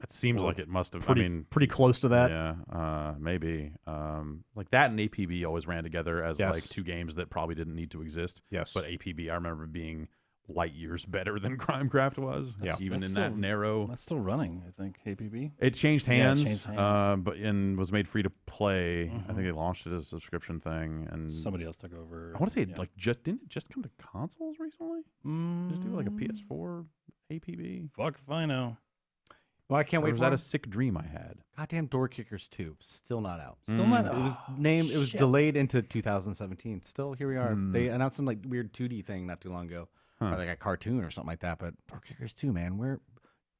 [SPEAKER 3] It seems like it must have.
[SPEAKER 5] Pretty close to that.
[SPEAKER 3] Yeah, maybe. Like that and APB always ran together as
[SPEAKER 5] Yes.
[SPEAKER 3] like two games that probably didn't need to exist.
[SPEAKER 5] Yes.
[SPEAKER 3] But APB, I remember being light years better than Crimecraft was.
[SPEAKER 5] Yeah.
[SPEAKER 3] Even
[SPEAKER 4] That's
[SPEAKER 3] in that
[SPEAKER 4] still-
[SPEAKER 3] narrow.
[SPEAKER 4] That's still running, I think. APB.
[SPEAKER 3] It changed
[SPEAKER 4] Yeah, it
[SPEAKER 3] hands,
[SPEAKER 4] changed hands.
[SPEAKER 3] but was made free to play. I
[SPEAKER 4] Mhm.
[SPEAKER 3] think they launched it as a subscription thing, and
[SPEAKER 4] Somebody else took over.
[SPEAKER 3] I want to say
[SPEAKER 4] yeah.
[SPEAKER 3] like didn't it just come to consoles recently? Just do like a PS4 APB.
[SPEAKER 4] Fuck if I know.
[SPEAKER 2] Well, I can't
[SPEAKER 3] Or
[SPEAKER 2] wait
[SPEAKER 3] was
[SPEAKER 2] for
[SPEAKER 3] that
[SPEAKER 2] it.
[SPEAKER 3] a sick dream I had?
[SPEAKER 2] Goddamn Door Kickers 2. Still not out.
[SPEAKER 4] Still not.
[SPEAKER 2] It was
[SPEAKER 4] Oh,
[SPEAKER 2] named. It was
[SPEAKER 4] shit.
[SPEAKER 2] delayed into 2017. Still, here we are.
[SPEAKER 5] Hmm.
[SPEAKER 2] They announced some like weird 2D thing not too long ago,
[SPEAKER 3] Huh.
[SPEAKER 2] or like a cartoon or something like that. But Door Kickers 2, man, where?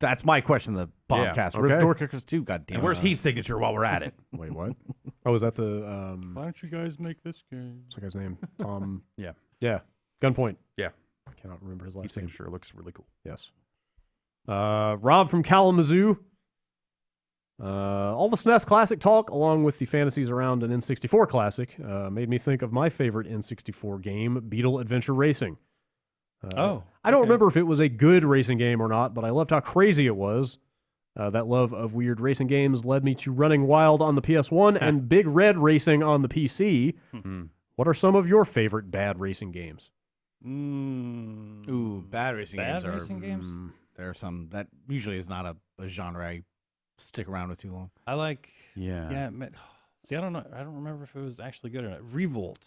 [SPEAKER 2] That's my question. The
[SPEAKER 3] Yeah,
[SPEAKER 2] Bombcast. Where's
[SPEAKER 5] okay.
[SPEAKER 2] Door Kickers 2? Goddamn.
[SPEAKER 3] And where's Heat Signature while we're at it?
[SPEAKER 5] Wait, what? Oh, is that the
[SPEAKER 4] Why don't you guys make this game?
[SPEAKER 5] what's that guy's name? Tom.
[SPEAKER 3] Yeah.
[SPEAKER 5] Yeah. Gunpoint.
[SPEAKER 3] Yeah.
[SPEAKER 5] I cannot remember his
[SPEAKER 3] Heat
[SPEAKER 5] last name.
[SPEAKER 3] Signature looks really cool.
[SPEAKER 5] Yes. Rob from Kalamazoo. All the SNES Classic talk, along with the fantasies around an N64 Classic, made me think of my favorite N64 game, Beetle Adventure Racing. I don't remember if it was a good racing game or not, but I loved how crazy it was. That love of weird racing games led me to Running Wild on the PS1 and Big Red Racing on the PC. What are some of your favorite bad racing games?
[SPEAKER 2] Ooh, bad racing games.
[SPEAKER 4] Bad racing games?
[SPEAKER 2] There are some that usually is not a genre I stick around with too long.
[SPEAKER 4] I like.
[SPEAKER 3] Yeah.
[SPEAKER 4] See, I don't know. I don't remember if it was actually good or not. Revolt.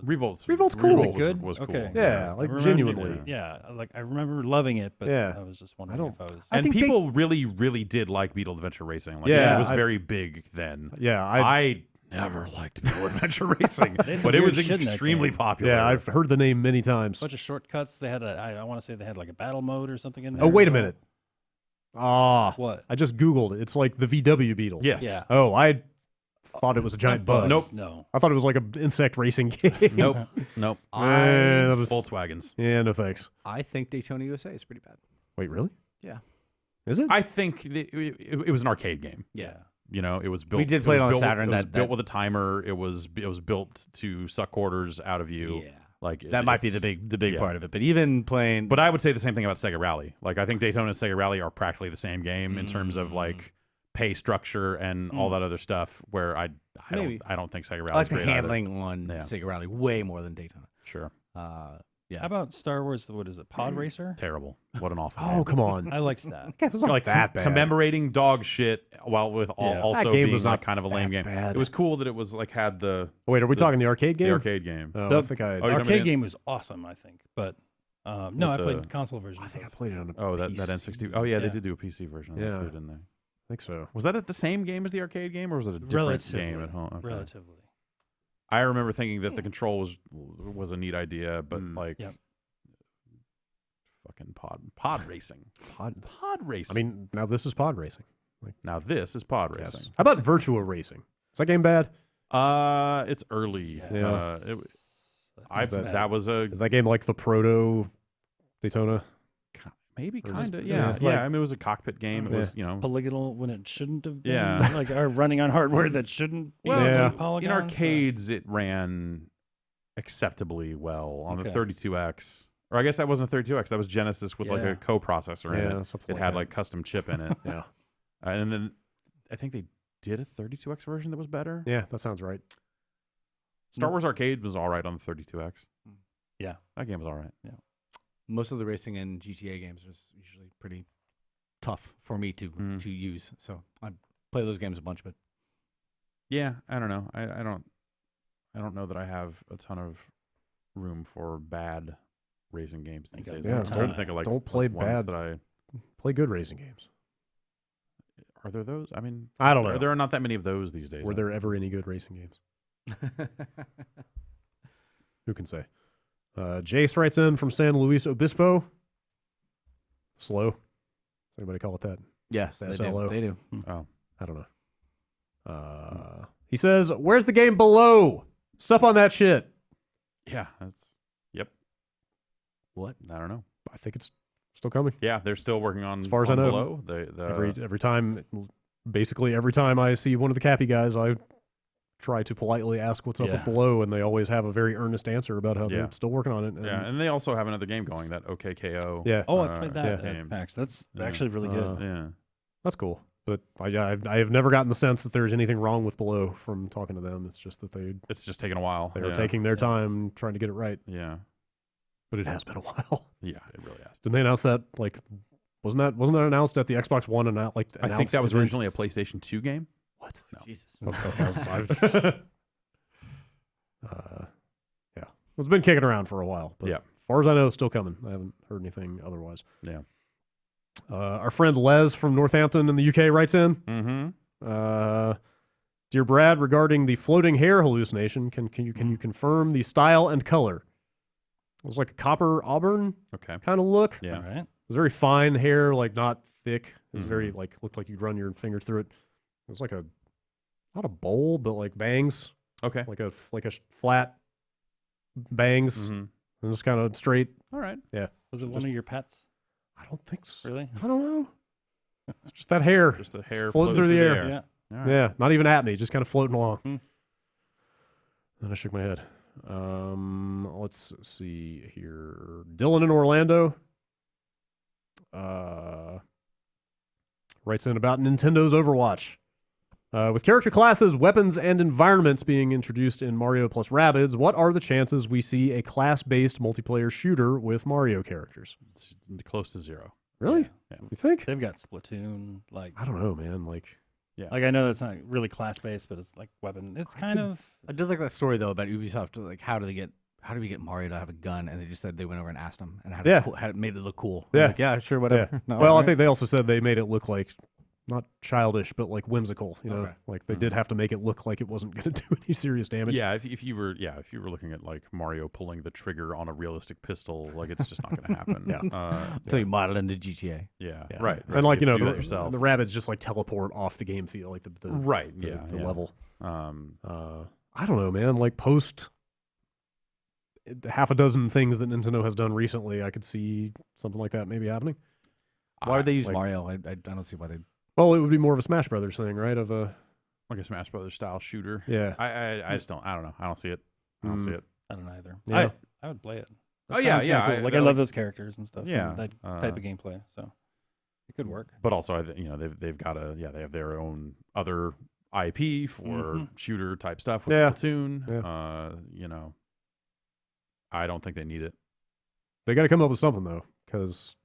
[SPEAKER 3] Revolt's
[SPEAKER 5] cool.
[SPEAKER 3] was
[SPEAKER 4] Good?
[SPEAKER 3] Was cool.
[SPEAKER 4] Okay.
[SPEAKER 5] Yeah, like genuinely.
[SPEAKER 4] Yeah, like I remember loving it, but
[SPEAKER 5] Yeah.
[SPEAKER 4] I was just wondering if I was.
[SPEAKER 3] And
[SPEAKER 5] think
[SPEAKER 3] people really, really did like Beetle Adventure Racing. Like,
[SPEAKER 5] Yeah,
[SPEAKER 3] it was
[SPEAKER 5] I-
[SPEAKER 3] very big then.
[SPEAKER 5] Yeah,
[SPEAKER 3] I never liked Beetle Adventure Racing,
[SPEAKER 4] They had some
[SPEAKER 3] but it
[SPEAKER 4] weird
[SPEAKER 3] was
[SPEAKER 4] shit in that
[SPEAKER 3] extremely
[SPEAKER 4] game.
[SPEAKER 3] popular.
[SPEAKER 5] yeah, I've heard the name many times.
[SPEAKER 4] bunch of shortcuts. They had I want to say they had like a battle mode or something in there.
[SPEAKER 5] Oh, wait a
[SPEAKER 4] as well.
[SPEAKER 5] minute. Ah,
[SPEAKER 4] What?
[SPEAKER 5] I just Googled it. It's like the VW Beetle.
[SPEAKER 3] Yes.
[SPEAKER 4] Yeah.
[SPEAKER 5] Oh, I thought it was a giant bug.
[SPEAKER 3] Nope.
[SPEAKER 4] No.
[SPEAKER 5] I thought it was like an insect racing game.
[SPEAKER 3] Nope. Nope.
[SPEAKER 5] That was-
[SPEAKER 3] Volkswagens.
[SPEAKER 5] Yeah, no thanks.
[SPEAKER 2] I think Daytona USA is pretty bad.
[SPEAKER 5] Wait, really?
[SPEAKER 2] Yeah.
[SPEAKER 5] Is it?
[SPEAKER 3] I think it was an arcade game.
[SPEAKER 2] Yeah.
[SPEAKER 3] You know, it was built.
[SPEAKER 2] We did play it on
[SPEAKER 3] built,
[SPEAKER 2] Saturn,
[SPEAKER 3] It was
[SPEAKER 2] that-
[SPEAKER 3] built with a timer. It was built to suck quarters out of you.
[SPEAKER 2] Yeah.
[SPEAKER 3] Like
[SPEAKER 2] That might be
[SPEAKER 3] it's-
[SPEAKER 2] the big
[SPEAKER 3] yeah.
[SPEAKER 2] part of it. But even playing,
[SPEAKER 3] But I would say the same thing about Sega Rally. Like, I think Daytona and Sega Rally are practically the same game in terms of like pay structure and all that other stuff. Where I
[SPEAKER 2] Maybe.
[SPEAKER 3] don't think Sega
[SPEAKER 2] I
[SPEAKER 3] Rally
[SPEAKER 2] like
[SPEAKER 3] is
[SPEAKER 2] the
[SPEAKER 3] great either.
[SPEAKER 2] handling on
[SPEAKER 3] Yeah.
[SPEAKER 2] Sega Rally way more than Daytona.
[SPEAKER 3] Sure,
[SPEAKER 2] Yeah.
[SPEAKER 4] How about Star Wars? What is it? Pod Racer?
[SPEAKER 3] terrible. What an awful.
[SPEAKER 5] oh,
[SPEAKER 3] game.
[SPEAKER 5] come on.
[SPEAKER 4] I liked that.
[SPEAKER 5] It's not
[SPEAKER 3] Like
[SPEAKER 5] that bad.
[SPEAKER 3] commemorating dog shit while with
[SPEAKER 4] Yeah.
[SPEAKER 3] also
[SPEAKER 5] That game
[SPEAKER 3] being
[SPEAKER 5] was
[SPEAKER 3] like
[SPEAKER 5] not
[SPEAKER 3] kind of a lame
[SPEAKER 5] that
[SPEAKER 3] game.
[SPEAKER 5] bad.
[SPEAKER 3] It was cool that it was like had the
[SPEAKER 5] Wait, are we talking the arcade game?
[SPEAKER 3] arcade game.
[SPEAKER 5] Oh,
[SPEAKER 4] The
[SPEAKER 5] I think I.
[SPEAKER 3] Oh, you're talking about
[SPEAKER 4] arcade
[SPEAKER 3] the-
[SPEAKER 4] game was awesome, I think. But no, I
[SPEAKER 3] With
[SPEAKER 4] played
[SPEAKER 3] the-
[SPEAKER 4] the console version.
[SPEAKER 5] I think I played it on a
[SPEAKER 3] Oh, that
[SPEAKER 5] PC.
[SPEAKER 3] N60. Oh yeah, they
[SPEAKER 4] Yeah.
[SPEAKER 3] did do a PC version of
[SPEAKER 5] Yeah.
[SPEAKER 3] that too, didn't they?
[SPEAKER 5] I think so.
[SPEAKER 3] Was that at the same game as the arcade game, or was it a different
[SPEAKER 4] Relatively.
[SPEAKER 3] game at home? Okay.
[SPEAKER 4] Relatively.
[SPEAKER 3] I remember thinking that the control was a neat idea, but like,
[SPEAKER 4] Yep.
[SPEAKER 3] fucking pod racing, pod racing.
[SPEAKER 5] I mean, now this is pod racing.
[SPEAKER 3] now this is pod
[SPEAKER 5] Yes.
[SPEAKER 3] racing.
[SPEAKER 5] How about Virtua Racing? Is that game bad?
[SPEAKER 3] It's early.
[SPEAKER 5] Yeah.
[SPEAKER 3] That was a
[SPEAKER 5] Is that game like the proto Daytona?
[SPEAKER 3] maybe
[SPEAKER 5] Or
[SPEAKER 3] kind of
[SPEAKER 5] just-
[SPEAKER 3] yeah
[SPEAKER 5] just
[SPEAKER 3] yeah.
[SPEAKER 5] like-
[SPEAKER 3] I mean, it was a cockpit game. It was
[SPEAKER 4] polygonal when it shouldn't have been.
[SPEAKER 3] Yeah.
[SPEAKER 4] Like running on hardware that shouldn't be
[SPEAKER 3] well,
[SPEAKER 5] Yeah.
[SPEAKER 3] in
[SPEAKER 4] polygons.
[SPEAKER 3] arcades it ran acceptably well on the
[SPEAKER 4] Okay.
[SPEAKER 3] 32X. Or I guess that wasn't a 32X. That was Genesis with like
[SPEAKER 4] Yeah.
[SPEAKER 3] a co-processor in
[SPEAKER 5] Yeah,
[SPEAKER 3] it.
[SPEAKER 5] something
[SPEAKER 3] It
[SPEAKER 5] like
[SPEAKER 3] had
[SPEAKER 5] that.
[SPEAKER 3] like custom chip in it.
[SPEAKER 5] Yeah.
[SPEAKER 3] And then I think they did a 32X version that was better.
[SPEAKER 5] Yeah, that sounds right.
[SPEAKER 3] Star Wars Arcade was all right on the 32X.
[SPEAKER 4] Yeah.
[SPEAKER 3] That game was all right.
[SPEAKER 2] Most of the racing in GTA games was usually pretty tough for me
[SPEAKER 3] Mm.
[SPEAKER 2] to use. So I play those games a bunch, but
[SPEAKER 3] Yeah, I don't know. I don't know that I have a ton of room for bad racing games these
[SPEAKER 4] got
[SPEAKER 3] days.
[SPEAKER 5] no
[SPEAKER 3] I'm trying to
[SPEAKER 5] time.
[SPEAKER 3] think of like
[SPEAKER 5] Don't play
[SPEAKER 3] ones
[SPEAKER 5] bad.
[SPEAKER 3] that I
[SPEAKER 5] Play good racing games.
[SPEAKER 3] are there those? I mean,
[SPEAKER 5] I don't know.
[SPEAKER 3] there are not that many of those these days.
[SPEAKER 5] Were there ever any good racing games? Who can say? Jace writes in from San Luis Obispo. Slow. Does anybody call it that?
[SPEAKER 2] yes, they
[SPEAKER 5] SLO.
[SPEAKER 2] do. They do.
[SPEAKER 3] Oh,
[SPEAKER 5] I don't know. He says, "Where's the game below? Sup on that shit."
[SPEAKER 3] yeah, that's yep.
[SPEAKER 2] What?
[SPEAKER 3] I don't know.
[SPEAKER 5] I think it's still coming.
[SPEAKER 3] Yeah, they're still working on.
[SPEAKER 5] As far as
[SPEAKER 3] on
[SPEAKER 5] I know,
[SPEAKER 3] below. The
[SPEAKER 5] Every time, basically every time I see one of the Cappy guys, I try to politely ask what's up
[SPEAKER 4] Yeah.
[SPEAKER 5] with below, and they always have a very earnest answer about how
[SPEAKER 3] Yeah.
[SPEAKER 5] they're still working on it. And
[SPEAKER 3] yeah, and they also have another game going, that OKKO.
[SPEAKER 5] yeah,
[SPEAKER 4] Oh, I played that
[SPEAKER 3] yeah.
[SPEAKER 4] at
[SPEAKER 3] game.
[SPEAKER 4] PAX. That's
[SPEAKER 3] Yeah.
[SPEAKER 4] actually really good.
[SPEAKER 3] Yeah.
[SPEAKER 5] that's cool. But I have never gotten the sense that there's anything wrong with below from talking to them. It's just that they
[SPEAKER 3] It's just taking a while.
[SPEAKER 5] are
[SPEAKER 3] yeah.
[SPEAKER 5] taking their time trying to get it right.
[SPEAKER 3] Yeah.
[SPEAKER 5] But it has been a while.
[SPEAKER 3] Yeah, it really has.
[SPEAKER 5] Didn't they announce that? Like, wasn't that announced at the Xbox One and not like?
[SPEAKER 3] I think
[SPEAKER 5] announced
[SPEAKER 3] that was
[SPEAKER 5] event?
[SPEAKER 3] originally a PlayStation 2 game.
[SPEAKER 5] What?
[SPEAKER 3] No.
[SPEAKER 2] Jesus.
[SPEAKER 5] Yeah, it's been kicking around for a while. But
[SPEAKER 3] Yeah.
[SPEAKER 5] as far as I know, it's still coming. I haven't heard anything otherwise.
[SPEAKER 3] Yeah.
[SPEAKER 5] Our friend Les from Northampton in the UK writes in.
[SPEAKER 3] Mm-hmm.
[SPEAKER 5] Dear Brad, regarding the floating hair hallucination, can you confirm the style and color? It was like a copper auburn
[SPEAKER 3] Okay.
[SPEAKER 5] kind of look.
[SPEAKER 3] Yeah.
[SPEAKER 4] All right.
[SPEAKER 5] It was very fine hair, like not thick. It was
[SPEAKER 3] Mhm.
[SPEAKER 5] very like looked like you'd run your fingers through it. It was like not a bowl, but like bangs,
[SPEAKER 3] Okay.
[SPEAKER 5] like a flat bangs,
[SPEAKER 3] Mm-hmm.
[SPEAKER 5] and just kind of straight.
[SPEAKER 3] All right.
[SPEAKER 4] Was it one of your pets?
[SPEAKER 5] I don't think so.
[SPEAKER 4] Really?
[SPEAKER 5] I don't know. It's just that hair.
[SPEAKER 3] Just a hair
[SPEAKER 5] floating through the air.
[SPEAKER 4] Yeah.
[SPEAKER 3] All right.
[SPEAKER 5] Yeah, not even at me, just kind of floating along.
[SPEAKER 4] Hmm.
[SPEAKER 5] Then I shook my head. Let's see here. Dylan in Orlando writes in about Nintendo's Overwatch. With character classes, weapons, and environments being introduced in Mario plus Rabbids, what are the chances we see a class-based multiplayer shooter with Mario characters?
[SPEAKER 3] It's close to 0.
[SPEAKER 5] Really?
[SPEAKER 3] Yeah.
[SPEAKER 5] You think?
[SPEAKER 4] They've got Splatoon. Like
[SPEAKER 5] I don't know, man. Like,
[SPEAKER 4] I know that's not really class based, but it's like weapon. It's kind of.
[SPEAKER 2] I did like that story though about Ubisoft. Like, how do we get Mario to have a gun? And they just said they went over and asked him and had it made it look cool.
[SPEAKER 5] Yeah.
[SPEAKER 2] Like, yeah, sure, whatever.
[SPEAKER 5] Yeah.
[SPEAKER 2] No,
[SPEAKER 5] well, I
[SPEAKER 2] alright.
[SPEAKER 5] think they also said they made it look like not childish, but like whimsical. You know,
[SPEAKER 2] Okay.
[SPEAKER 5] like they did have to make it look like it wasn't going to do any serious damage.
[SPEAKER 3] Yeah, if you were looking at like Mario pulling the trigger on a realistic pistol, like it's just not going to happen.
[SPEAKER 2] Until you model into GTA.
[SPEAKER 3] Yeah,
[SPEAKER 5] Yeah.
[SPEAKER 3] right.
[SPEAKER 5] And like,
[SPEAKER 3] You
[SPEAKER 5] you
[SPEAKER 3] have
[SPEAKER 5] know,
[SPEAKER 3] to do that yourself.
[SPEAKER 5] the rabbits just like teleport off the game field, like the
[SPEAKER 3] Right.
[SPEAKER 5] the,
[SPEAKER 3] Yeah.
[SPEAKER 5] the
[SPEAKER 3] yeah.
[SPEAKER 5] level.
[SPEAKER 3] Um,
[SPEAKER 5] I don't know, man. Like post half a dozen things that Nintendo has done recently, I could see something like that maybe happening.
[SPEAKER 2] Why would they use
[SPEAKER 5] like-
[SPEAKER 2] Mario? I don't see why they.
[SPEAKER 5] Well, it would be more of a Smash Brothers thing, right? Of a
[SPEAKER 3] like a Smash Brothers style shooter.
[SPEAKER 5] yeah.
[SPEAKER 3] I just don't. I don't know. I don't see it. I don't see it.
[SPEAKER 4] I don't either.
[SPEAKER 5] Yeah.
[SPEAKER 4] I would play it.
[SPEAKER 3] Oh, yeah,
[SPEAKER 4] sounds kinda
[SPEAKER 3] yeah,
[SPEAKER 4] Cool. Like I love those characters and stuff.
[SPEAKER 3] Yeah,
[SPEAKER 4] and that type of gameplay. So it could work.
[SPEAKER 3] But also, they've got they have their own other IP for shooter type stuff with
[SPEAKER 5] Yeah.
[SPEAKER 3] Splatoon.
[SPEAKER 5] Yeah.
[SPEAKER 3] I don't think they need it.
[SPEAKER 5] They got to come up with something though, because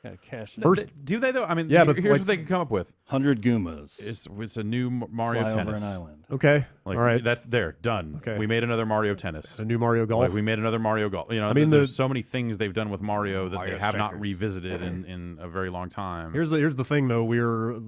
[SPEAKER 4] Got cash.
[SPEAKER 5] First-
[SPEAKER 3] Do they though? I mean,
[SPEAKER 5] Yeah, but
[SPEAKER 3] here's
[SPEAKER 5] like-
[SPEAKER 3] what they could come up with.
[SPEAKER 4] 100 Goombas.
[SPEAKER 3] It's a new Mario
[SPEAKER 4] fly over
[SPEAKER 3] Tennis.
[SPEAKER 4] an island.
[SPEAKER 5] okay,
[SPEAKER 3] Like,
[SPEAKER 5] all right,
[SPEAKER 3] that's there, done.
[SPEAKER 5] Okay.
[SPEAKER 3] We made another Mario Tennis.
[SPEAKER 5] a new Mario Golf.
[SPEAKER 3] Like, we made another Mario Golf. You know,
[SPEAKER 5] I mean,
[SPEAKER 3] there's so many things they've done with Mario that
[SPEAKER 2] Mario
[SPEAKER 3] they have not
[SPEAKER 2] Strikers.
[SPEAKER 3] revisited in a very long time.
[SPEAKER 5] Here's the thing though, we're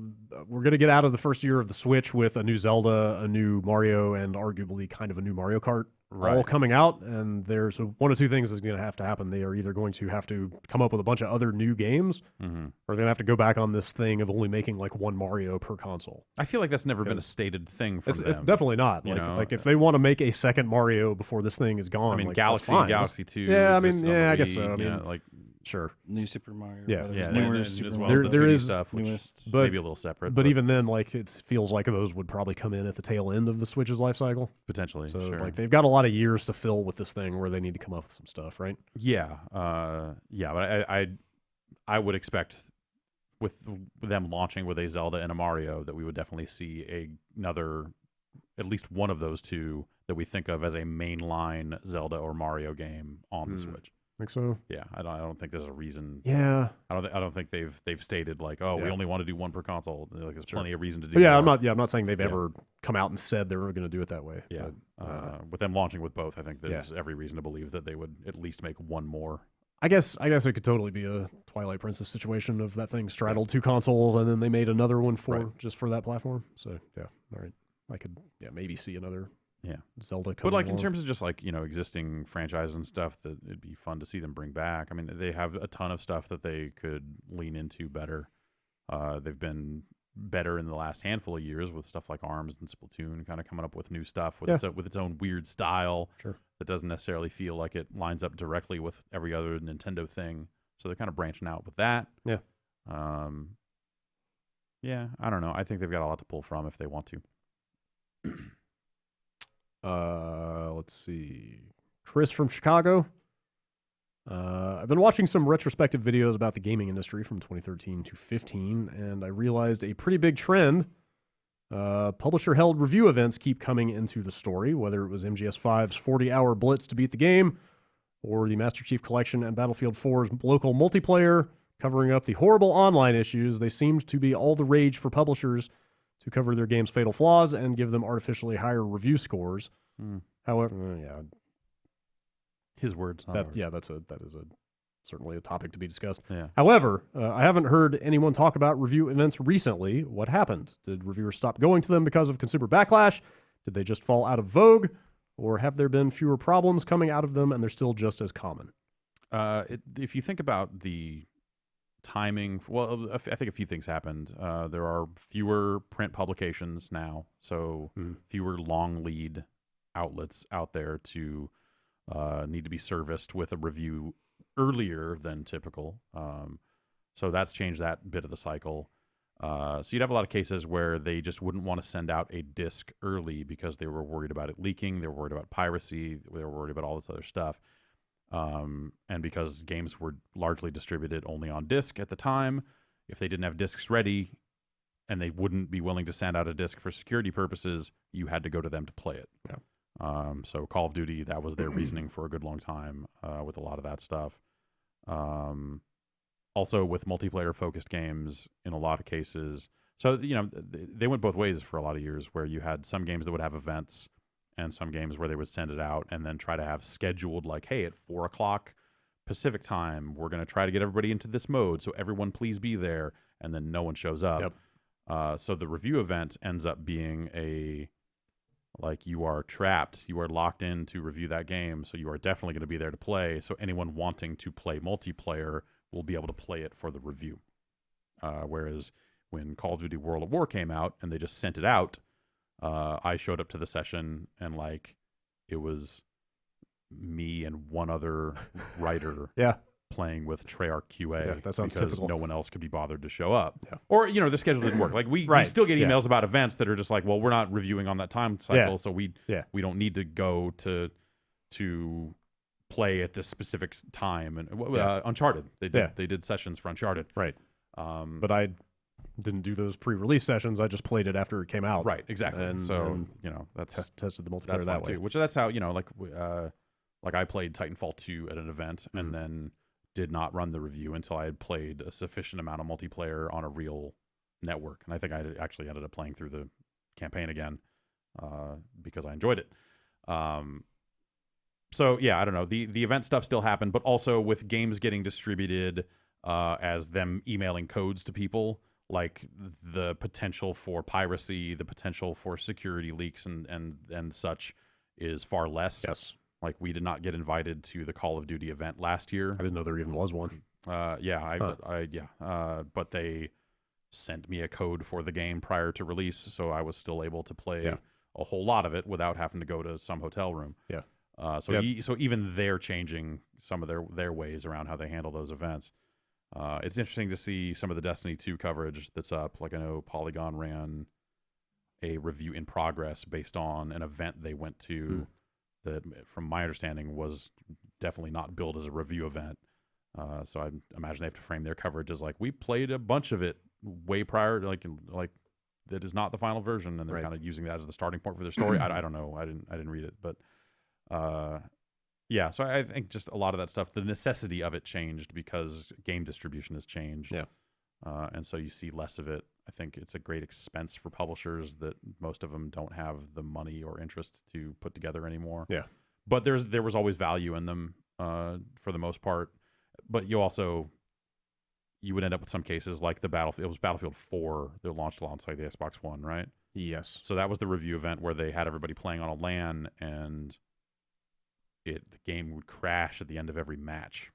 [SPEAKER 5] gonna get out of the first year of the Switch with a new Zelda, a new Mario, and arguably kind of a new Mario Kart all
[SPEAKER 3] Right.
[SPEAKER 5] coming out. And there's one of two things is going to have to happen. They are either going to have to come up with a bunch of other new games, or they're going to have to go back on this thing of only making like one Mario per console.
[SPEAKER 3] I feel like that's never been a
[SPEAKER 5] Because
[SPEAKER 3] stated thing from
[SPEAKER 5] It's
[SPEAKER 3] them.
[SPEAKER 5] definitely not.
[SPEAKER 3] you know?
[SPEAKER 5] Like if they want to make a second Mario before this thing is gone,
[SPEAKER 3] I mean,
[SPEAKER 5] like,
[SPEAKER 3] Galaxy
[SPEAKER 5] that's fine.
[SPEAKER 3] and Galaxy 2.
[SPEAKER 5] Yeah, I mean,
[SPEAKER 3] exists on
[SPEAKER 5] yeah,
[SPEAKER 3] the
[SPEAKER 5] I guess
[SPEAKER 3] Wii,
[SPEAKER 5] so. I
[SPEAKER 3] you
[SPEAKER 5] mean,
[SPEAKER 3] know, like,
[SPEAKER 5] sure.
[SPEAKER 4] New Super Mario.
[SPEAKER 5] Yeah.
[SPEAKER 4] Brothers,
[SPEAKER 3] yeah,
[SPEAKER 4] newer
[SPEAKER 3] and
[SPEAKER 4] Super
[SPEAKER 3] as well
[SPEAKER 4] Mario.
[SPEAKER 3] as the
[SPEAKER 5] There
[SPEAKER 3] 2D
[SPEAKER 5] is-
[SPEAKER 3] stuff, which
[SPEAKER 4] newest.
[SPEAKER 5] But-
[SPEAKER 3] maybe a little separate,
[SPEAKER 5] But even then, like it feels like those would probably come in at the tail end of the Switch's life cycle.
[SPEAKER 3] potentially.
[SPEAKER 5] So
[SPEAKER 3] sure.
[SPEAKER 5] like they've got a lot of years to fill with this thing where they need to come up with some stuff, right?
[SPEAKER 3] Yeah, but I would expect with them launching with a Zelda and a Mario that we would definitely see another, at least one of those two that we think of as a mainline Zelda or Mario game on the Switch.
[SPEAKER 5] Think so?
[SPEAKER 3] Yeah, I don't think there's a reason.
[SPEAKER 5] Yeah.
[SPEAKER 3] I don't think they've stated like, oh, we
[SPEAKER 5] Yeah.
[SPEAKER 3] only want to do one per console. Like, there's plenty of reason to do.
[SPEAKER 5] But yeah,
[SPEAKER 3] more.
[SPEAKER 5] I'm not saying they've ever come out and said they were going to do it that way.
[SPEAKER 3] Yeah,
[SPEAKER 5] but,
[SPEAKER 3] with them launching with both, I think there's every reason to believe that they would at least make one more.
[SPEAKER 5] I guess it could totally be a Twilight Princess situation of that thing straddled two consoles and then they made another one just for that platform. So yeah, all right, I could maybe see another Zelda coming
[SPEAKER 3] But like in
[SPEAKER 5] along.
[SPEAKER 3] terms of just like, existing franchises and stuff that it'd be fun to see them bring back. I mean, they have a ton of stuff that they could lean into better. They've been better in the last handful of years with stuff like ARMS and Splatoon, kind of coming up with new stuff with its own weird style that doesn't necessarily feel like it lines up directly with every other Nintendo thing. So they're kind of branching out with that.
[SPEAKER 5] Yeah.
[SPEAKER 3] Yeah, I don't know. I think they've got a lot to pull from if they want to.
[SPEAKER 5] Let's see. Chris from Chicago. I've been watching some retrospective videos about the gaming industry from 2013 to 15, and I realized a pretty big trend. Publisher-held review events keep coming into the story, whether it was MGS5's 40-hour blitz to beat the game, or the Master Chief Collection and Battlefield 4's local multiplayer, covering up the horrible online issues. They seemed to be all the rage for publishers to cover their game's fatal flaws and give them artificially higher review scores. However,
[SPEAKER 3] His words. Not ours.
[SPEAKER 5] that is certainly a topic to be discussed.
[SPEAKER 3] Yeah.
[SPEAKER 5] However, I haven't heard anyone talk about review events recently. What happened? Did reviewers stop going to them because of consumer backlash? Did they just fall out of vogue? Or have there been fewer problems coming out of them and they're still just as common?
[SPEAKER 3] If you think about the timing, well, I think a few things happened. There are fewer print publications now, so fewer long lead outlets out there to need to be serviced with a review earlier than typical. So that's changed that bit of the cycle. So you'd have a lot of cases where they just wouldn't want to send out a disc early because they were worried about it leaking. They were worried about piracy. They were worried about all this other stuff. And because games were largely distributed only on disc at the time, if they didn't have discs ready and they wouldn't be willing to send out a disc for security purposes, you had to go to them to play it.
[SPEAKER 5] Yeah.
[SPEAKER 3] So Call of Duty, that was their reasoning for a good long time with a lot of that stuff. Also with multiplayer-focused games in a lot of cases. So, they went both ways for a lot of years where you had some games that would have events and some games where they would send it out and then try to have scheduled like, hey, at 4 o'clock Pacific time, we're going to try to get everybody into this mode, so everyone please be there, and then no one shows up.
[SPEAKER 5] Yep.
[SPEAKER 3] So the review event ends up being you are trapped, you are locked in to review that game, so you are definitely going to be there to play, so anyone wanting to play multiplayer will be able to play it for the review. Whereas when Call of Duty World at War came out and they just sent it out, I showed up to the session and it was me and one other writer playing with Treyarch QA.
[SPEAKER 5] Yeah, that sounds
[SPEAKER 3] because
[SPEAKER 5] typical.
[SPEAKER 3] no one else could be bothered to show up.
[SPEAKER 5] Yeah.
[SPEAKER 3] Or, the schedule didn't work. We still get emails about events that are just well, we're not reviewing on that time cycle, so we don't need to go to play at this specific time. And Uncharted, they did sessions for Uncharted.
[SPEAKER 5] Right. But I didn't do those pre-release sessions. I just played it after it came out.
[SPEAKER 3] Right, exactly.
[SPEAKER 5] And
[SPEAKER 3] that's
[SPEAKER 5] tested the multiplayer
[SPEAKER 3] that's
[SPEAKER 5] that
[SPEAKER 3] fine
[SPEAKER 5] way.
[SPEAKER 3] too. Which that's how I played Titanfall 2 at an event and then did not run the review until I had played a sufficient amount of multiplayer on a real network. And I think I actually ended up playing through the campaign again because I enjoyed it. So yeah, I don't know. The event stuff still happened, but also with games getting distributed as them emailing codes to people, the potential for piracy, the potential for security leaks and such is far less.
[SPEAKER 5] Yes.
[SPEAKER 3] We did not get invited to the Call of Duty event last year.
[SPEAKER 5] I didn't know there even was one.
[SPEAKER 3] But they sent me a code for the game prior to release, so I was still able to play a whole lot of it without having to go to some hotel room.
[SPEAKER 5] Yeah.
[SPEAKER 3] So even they're changing some of their ways around how they handle those events. It's interesting to see some of the Destiny 2 coverage that's up. I know Polygon ran a review in progress based on an event they went to that, from my understanding, was definitely not billed as a review event. So I imagine they have to frame their coverage as we played a bunch of it way prior, that is not the final version, and they're kind of using that as the starting point for their story. I don't know. I didn't read it, but so I think just a lot of that stuff, the necessity of it changed because game distribution has changed.
[SPEAKER 5] Yeah.
[SPEAKER 3] And so you see less of it. I think it's a great expense for publishers that most of them don't have the money or interest to put together anymore.
[SPEAKER 5] Yeah.
[SPEAKER 3] But there was always value in them for the most part. But you would end up with some cases like it was Battlefield 4 that launched alongside the Xbox One, right?
[SPEAKER 5] Yes.
[SPEAKER 3] So that was the review event where they had everybody playing on a LAN, and the game would crash at the end of every match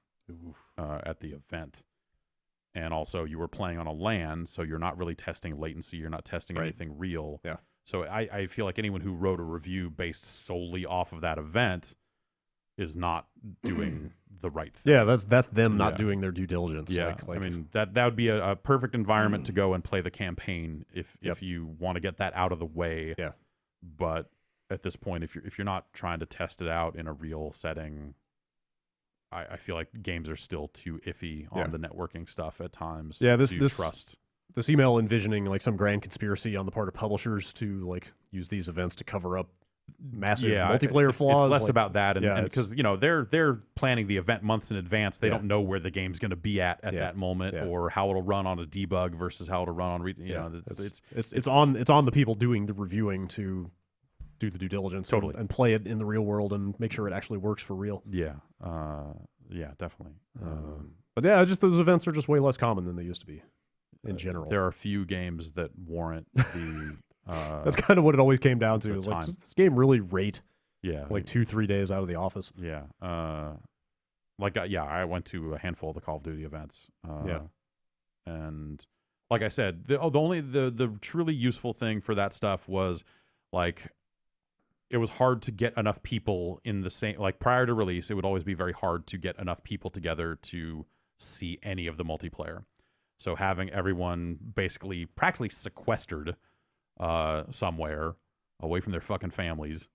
[SPEAKER 3] at the event. And also you were playing on a LAN, so you're not really testing latency. You're not testing anything real.
[SPEAKER 5] Yeah.
[SPEAKER 3] So I feel like anyone who wrote a review based solely off of that event is not doing the right thing.
[SPEAKER 5] Yeah, that's them not doing their due diligence.
[SPEAKER 3] Yeah, I mean that would be a perfect environment to go and play the campaign if you want to get that out of the way.
[SPEAKER 5] Yeah.
[SPEAKER 3] But at this point, if you're not trying to test it out in a real setting, I feel like games are still too iffy on the networking stuff at times.
[SPEAKER 5] Yeah,
[SPEAKER 3] to trust.
[SPEAKER 5] This email envisioning some grand conspiracy on the part of publishers to use these events to cover up massive multiplayer flaws.
[SPEAKER 3] It's less about that, and because they're planning the event months in advance. They don't know where the game's going to be at that moment, or how it'll run on a debug versus how it'll run on.
[SPEAKER 5] It's on the people doing the reviewing to do the due diligence and play it in the real world and make sure it actually works for real.
[SPEAKER 3] Yeah, definitely.
[SPEAKER 5] But just those events are just way less common than they used to be in general.
[SPEAKER 3] There are a few games that warrant the.
[SPEAKER 5] That's kind of what it always came down to. Is does this game really rate?
[SPEAKER 3] Yeah,
[SPEAKER 5] 2-3 days out of the office.
[SPEAKER 3] Yeah. I went to a handful of the Call of Duty events. And like I said, the truly useful thing for that stuff was it was hard to get enough people in the same, prior to release, it would always be very hard to get enough people together to see any of the multiplayer. So having everyone basically practically sequestered somewhere away from their fucking families,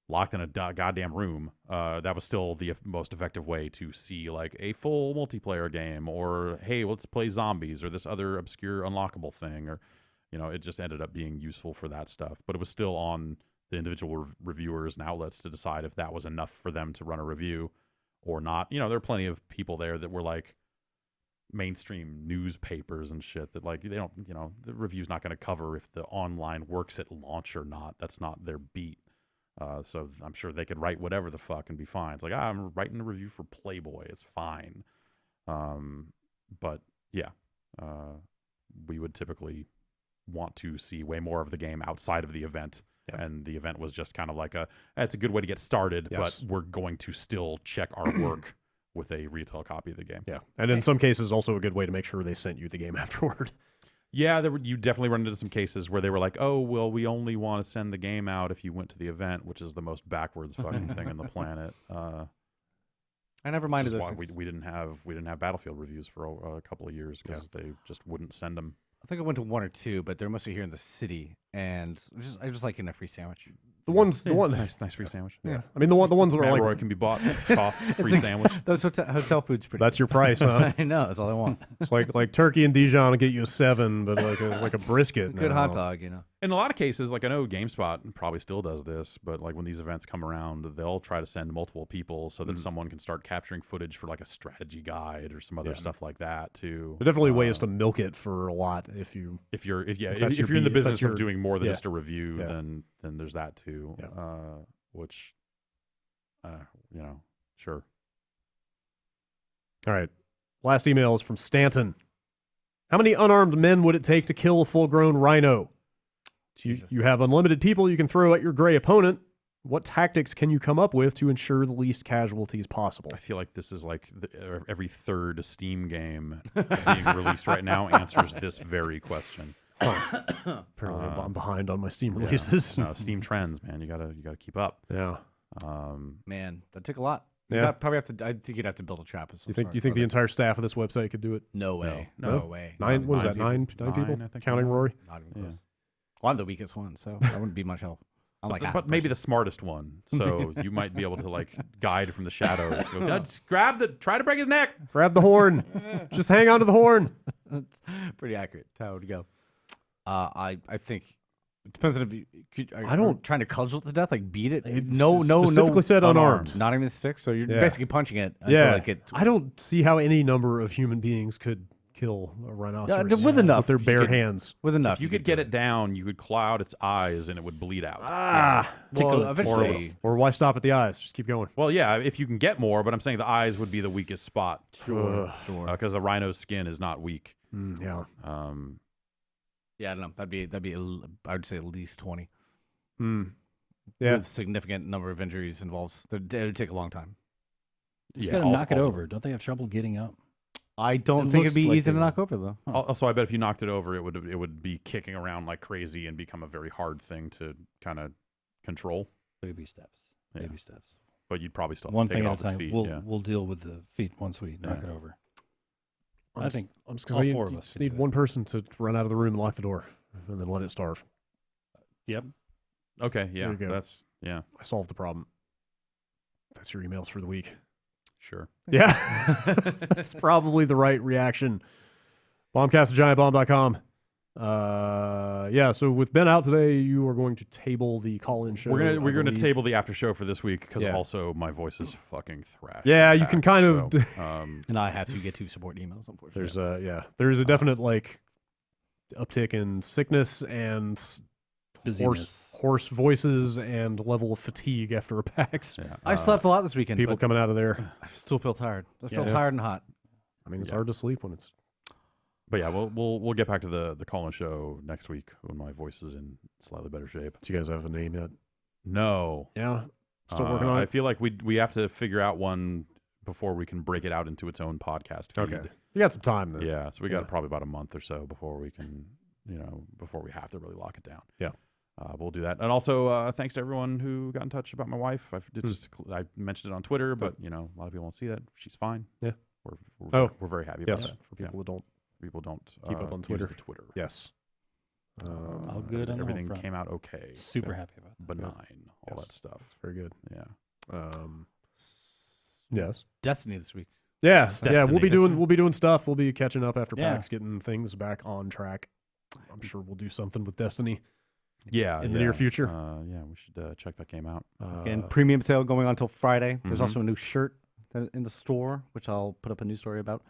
[SPEAKER 3] locked in a goddamn room, that was still the most effective way to see like a full multiplayer game, or hey, let's play zombies, or this other obscure unlockable thing, or it just ended up being useful for that stuff. But it was still on the individual reviewers and outlets to decide if that was enough for them to run a review or not. There are plenty of people there that were like mainstream newspapers and shit that like they don't, the review's not going to cover if the online works at launch or not. That's not their beat. So I'm sure they could write whatever the fuck and be fine. It's like, I'm writing a review for Playboy. It's fine. But yeah, we would typically want to see way more of the game outside of the event. Yeah. And the event was just kind of like it's a good way to get started, but we're going to still check our work with a retail copy of the game.
[SPEAKER 5] Yeah. And in some cases, also a good way to make sure they sent you the game afterward.
[SPEAKER 3] Yeah, you definitely run into some cases where they were like, oh, well, we only want to send the game out if you went to the event, which is the most backwards fucking thing on the planet.
[SPEAKER 2] I never minded those
[SPEAKER 3] why
[SPEAKER 2] things.
[SPEAKER 3] we didn't have Battlefield reviews for a couple of years because they just wouldn't send them.
[SPEAKER 2] I think I went to one or two, but they're mostly here in the city, and I just like getting a free sandwich.
[SPEAKER 5] The one
[SPEAKER 3] Nice free sandwich.
[SPEAKER 5] Yeah, I mean the ones that are like
[SPEAKER 3] Roy can be bought, cost free sandwich.
[SPEAKER 2] Those hotel food's pretty.
[SPEAKER 5] That's your price, huh?
[SPEAKER 2] I know, that's all I want.
[SPEAKER 5] It's like turkey and Dijon will get you a 7, but like a brisket.
[SPEAKER 2] Good
[SPEAKER 5] now.
[SPEAKER 2] hot dog,
[SPEAKER 3] In a lot of cases, like I know GameSpot probably still does this, but like when these events come around, they'll try to send multiple people so that someone can start capturing footage for like a strategy guide or some other stuff like that too.
[SPEAKER 5] There definitely ways to milk it for a lot if you're
[SPEAKER 3] in the business of doing more than just a review, then there's that too.
[SPEAKER 5] Yeah.
[SPEAKER 3] Which, sure.
[SPEAKER 5] All right. Last email is from Stanton. How many unarmed men would it take to kill a full-grown rhino? You have unlimited people you can throw at your gray opponent. What tactics can you come up with to ensure the least casualties possible?
[SPEAKER 3] I feel like this is like every third Steam game being released right now answers this very question.
[SPEAKER 5] Apparently I'm behind on my Steam releases.
[SPEAKER 3] No, Steam trends, man. You gotta keep up.
[SPEAKER 5] Yeah.
[SPEAKER 2] Man, that took a lot.
[SPEAKER 5] Yeah.
[SPEAKER 2] Probably have to. I think you'd have to build a trap.
[SPEAKER 5] You think the entire staff of this website could do it?
[SPEAKER 2] No way.
[SPEAKER 3] No
[SPEAKER 2] way.
[SPEAKER 5] Nine? What is that? Nine people?
[SPEAKER 3] I think
[SPEAKER 5] Counting Rory?
[SPEAKER 2] Not even close. Well, I'm the weakest one, so that wouldn't be much help. I'm like,
[SPEAKER 3] but maybe the smartest one. So you might be able to like guide from the shadows. Go, just try to break his neck.
[SPEAKER 5] Grab the horn. Just hang on to the horn.
[SPEAKER 2] That's pretty accurate. That's how it would go. I think it depends on if you.
[SPEAKER 5] I don't
[SPEAKER 2] trying to cudgel it to death, like beat it.
[SPEAKER 5] No. Specifically said unarmed.
[SPEAKER 2] Not even sticks. So you're
[SPEAKER 5] Yeah.
[SPEAKER 2] basically punching it until it gets.
[SPEAKER 5] I don't see how any number of human beings could kill a rhinoceros
[SPEAKER 2] with enough.
[SPEAKER 5] their bare hands.
[SPEAKER 2] With enough,
[SPEAKER 3] If you could get it down, you could cloud its eyes and it would bleed out.
[SPEAKER 2] Well, eventually.
[SPEAKER 5] Or why stop at the eyes? Just keep going.
[SPEAKER 3] Well, yeah, if you can get more, but I'm saying the eyes would be the weakest spot.
[SPEAKER 2] Sure.
[SPEAKER 3] Because a rhino's skin is not weak.
[SPEAKER 5] Yeah.
[SPEAKER 2] Yeah, I don't know. That'd be. I would say at least 20.
[SPEAKER 5] Yeah.
[SPEAKER 2] With significant number of injuries involved. It would take a long time.
[SPEAKER 4] You just gotta knock it over. Don't they have trouble getting up?
[SPEAKER 2] I don't think it'd be easy to knock over though.
[SPEAKER 3] Also, I bet if you knocked it over, it would be kicking around like crazy and become a very hard thing to kind of control.
[SPEAKER 4] Baby steps.
[SPEAKER 3] Yeah.
[SPEAKER 4] Baby steps.
[SPEAKER 3] But you'd probably still have
[SPEAKER 4] One
[SPEAKER 3] to take
[SPEAKER 4] thing
[SPEAKER 3] it
[SPEAKER 4] at
[SPEAKER 3] off
[SPEAKER 4] a time.
[SPEAKER 3] its feet.
[SPEAKER 4] We'll deal with the feet once we knock it over. I think
[SPEAKER 5] all
[SPEAKER 4] all 4 of
[SPEAKER 5] you
[SPEAKER 4] us
[SPEAKER 5] just
[SPEAKER 4] can
[SPEAKER 5] need
[SPEAKER 4] do it.
[SPEAKER 5] one person to run out of the room and lock the door, and then let it starve.
[SPEAKER 4] Yep.
[SPEAKER 3] Okay, yeah,
[SPEAKER 5] There you go.
[SPEAKER 3] that's I
[SPEAKER 5] I solved the problem. That's your emails for the week.
[SPEAKER 3] sure.
[SPEAKER 5] Yeah, that's probably the right reaction. Bombcast at giantbomb.com. Yeah, so with Ben out today, you are going to table the call-in show.
[SPEAKER 3] We're
[SPEAKER 5] I
[SPEAKER 3] gonna
[SPEAKER 5] believe.
[SPEAKER 3] table the after show for this week because
[SPEAKER 5] Yeah.
[SPEAKER 3] also my voice is fucking thrashed.
[SPEAKER 5] Yeah, you can kind of.
[SPEAKER 2] And I have to get 2 support emails, unfortunately.
[SPEAKER 5] There's a definite like uptick in sickness and
[SPEAKER 4] Busyness.
[SPEAKER 5] hoarse voices and level of fatigue after a PAX.
[SPEAKER 3] Yeah,
[SPEAKER 2] I slept a lot this weekend.
[SPEAKER 5] People
[SPEAKER 2] but
[SPEAKER 5] coming out of there.
[SPEAKER 2] I still feel tired. I feel
[SPEAKER 5] Yeah.
[SPEAKER 2] tired and hot.
[SPEAKER 5] I mean, it's
[SPEAKER 3] Yeah.
[SPEAKER 5] hard to sleep when it's.
[SPEAKER 3] But yeah, we'll get back to the call-in show next week when my voice is in slightly better shape.
[SPEAKER 5] Do you guys have a name yet?
[SPEAKER 3] No,
[SPEAKER 5] Yeah, still working on
[SPEAKER 3] I
[SPEAKER 5] it.
[SPEAKER 3] feel like we have to figure out one before we can break it out into its own podcast feed.
[SPEAKER 5] Okay, you got some time then.
[SPEAKER 3] Yeah, so we got
[SPEAKER 5] Yeah.
[SPEAKER 3] probably about a month or so before we can, before we have to really lock it down.
[SPEAKER 5] Yeah.
[SPEAKER 3] We'll do that. And also, thanks to everyone who got in touch about my wife. I mentioned it on Twitter, but a lot of people won't see that. She's fine.
[SPEAKER 5] Yeah.
[SPEAKER 3] We're very happy about
[SPEAKER 5] Yes,
[SPEAKER 3] that.
[SPEAKER 5] for people that don't
[SPEAKER 3] People don't
[SPEAKER 5] Keep up on
[SPEAKER 3] use
[SPEAKER 5] Twitter.
[SPEAKER 3] the Twitter.
[SPEAKER 5] Yes.
[SPEAKER 4] All good on the home
[SPEAKER 3] Everything
[SPEAKER 4] front.
[SPEAKER 3] came out okay.
[SPEAKER 4] Super happy about that.
[SPEAKER 3] Benign. All
[SPEAKER 5] Yes.
[SPEAKER 3] that stuff.
[SPEAKER 5] Very good.
[SPEAKER 3] Yeah.
[SPEAKER 5] Yes.
[SPEAKER 2] Destiny this week.
[SPEAKER 5] Yeah.
[SPEAKER 3] Destiny.
[SPEAKER 5] Yeah. We'll be doing stuff. We'll be catching up after
[SPEAKER 4] Yeah.
[SPEAKER 5] PAX, getting things back on track. I'm sure we'll do something with Destiny
[SPEAKER 3] Yeah.
[SPEAKER 5] in the near future.
[SPEAKER 3] Yeah, we should check that game out.
[SPEAKER 2] Again, premium sale going on until Friday. There's
[SPEAKER 3] Mhm.
[SPEAKER 2] also a new shirt in the store, which I'll put up a news story about.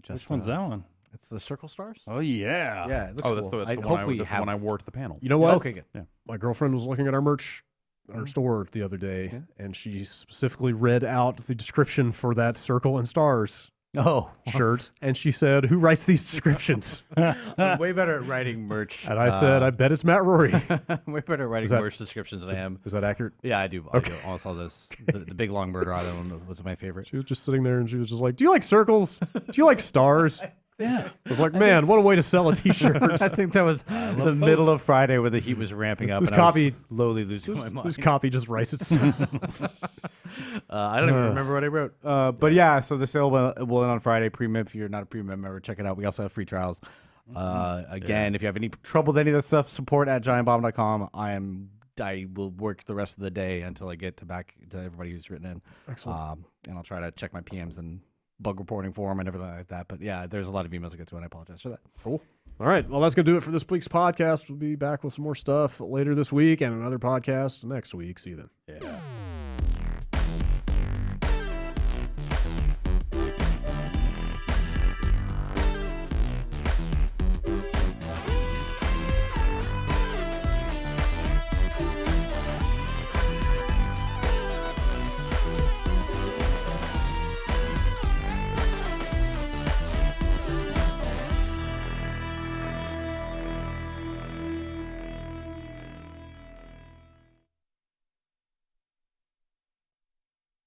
[SPEAKER 4] Which one's that one?
[SPEAKER 2] It's the Circle Stars.
[SPEAKER 4] Oh, yeah.
[SPEAKER 2] Yeah, it looks
[SPEAKER 3] Oh, that's
[SPEAKER 2] cool.
[SPEAKER 3] the
[SPEAKER 2] I
[SPEAKER 3] one
[SPEAKER 2] hope
[SPEAKER 3] I
[SPEAKER 2] we
[SPEAKER 3] that's the
[SPEAKER 2] have.
[SPEAKER 3] one I wore to the panel.
[SPEAKER 5] You know what?
[SPEAKER 2] Okay, good.
[SPEAKER 5] My girlfriend was looking at our merch, our store the other day, and she specifically read out the description for that Circle and Stars
[SPEAKER 2] Oh,
[SPEAKER 5] shirt, and she said, "Who writes these descriptions?"
[SPEAKER 2] I'm way better at writing merch.
[SPEAKER 5] And I said, "I bet it's Matt Rory."
[SPEAKER 2] way better at writing
[SPEAKER 5] that-
[SPEAKER 2] merch descriptions than I am.
[SPEAKER 5] Is that accurate?
[SPEAKER 2] Yeah, I do. I do. Almost all this. The Big Long Murder Island was my favorite.
[SPEAKER 5] She was just sitting there, and she was just like, "Do you like circles? Do you like stars?"
[SPEAKER 4] Yeah.
[SPEAKER 5] I was like, "Man, what a way to sell a T-shirt!"
[SPEAKER 2] I think that was the middle of Friday where the heat was ramping up,
[SPEAKER 5] This
[SPEAKER 2] and I
[SPEAKER 5] copy-
[SPEAKER 2] was slowly losing my mind.
[SPEAKER 5] This copy just writes itself.
[SPEAKER 2] I don't even remember what I wrote. But yeah, so the sale will end on Friday. Premium, if you're not a premium member, check it out. We also have free trials. Again, if you have any trouble with any of this stuff, support at giantbomb.com. I will work the rest of the day until I get back to everybody who's written in.
[SPEAKER 5] Excellent.
[SPEAKER 2] And I'll try to check my PMs and bug reporting form and everything like that. But yeah, there's a lot of emails to get to, and I apologize for that.
[SPEAKER 5] Cool. All right. Well, that's going to do it for this week's podcast. We'll be back with some more stuff later this week and another podcast next week. See you then.
[SPEAKER 3] Yeah.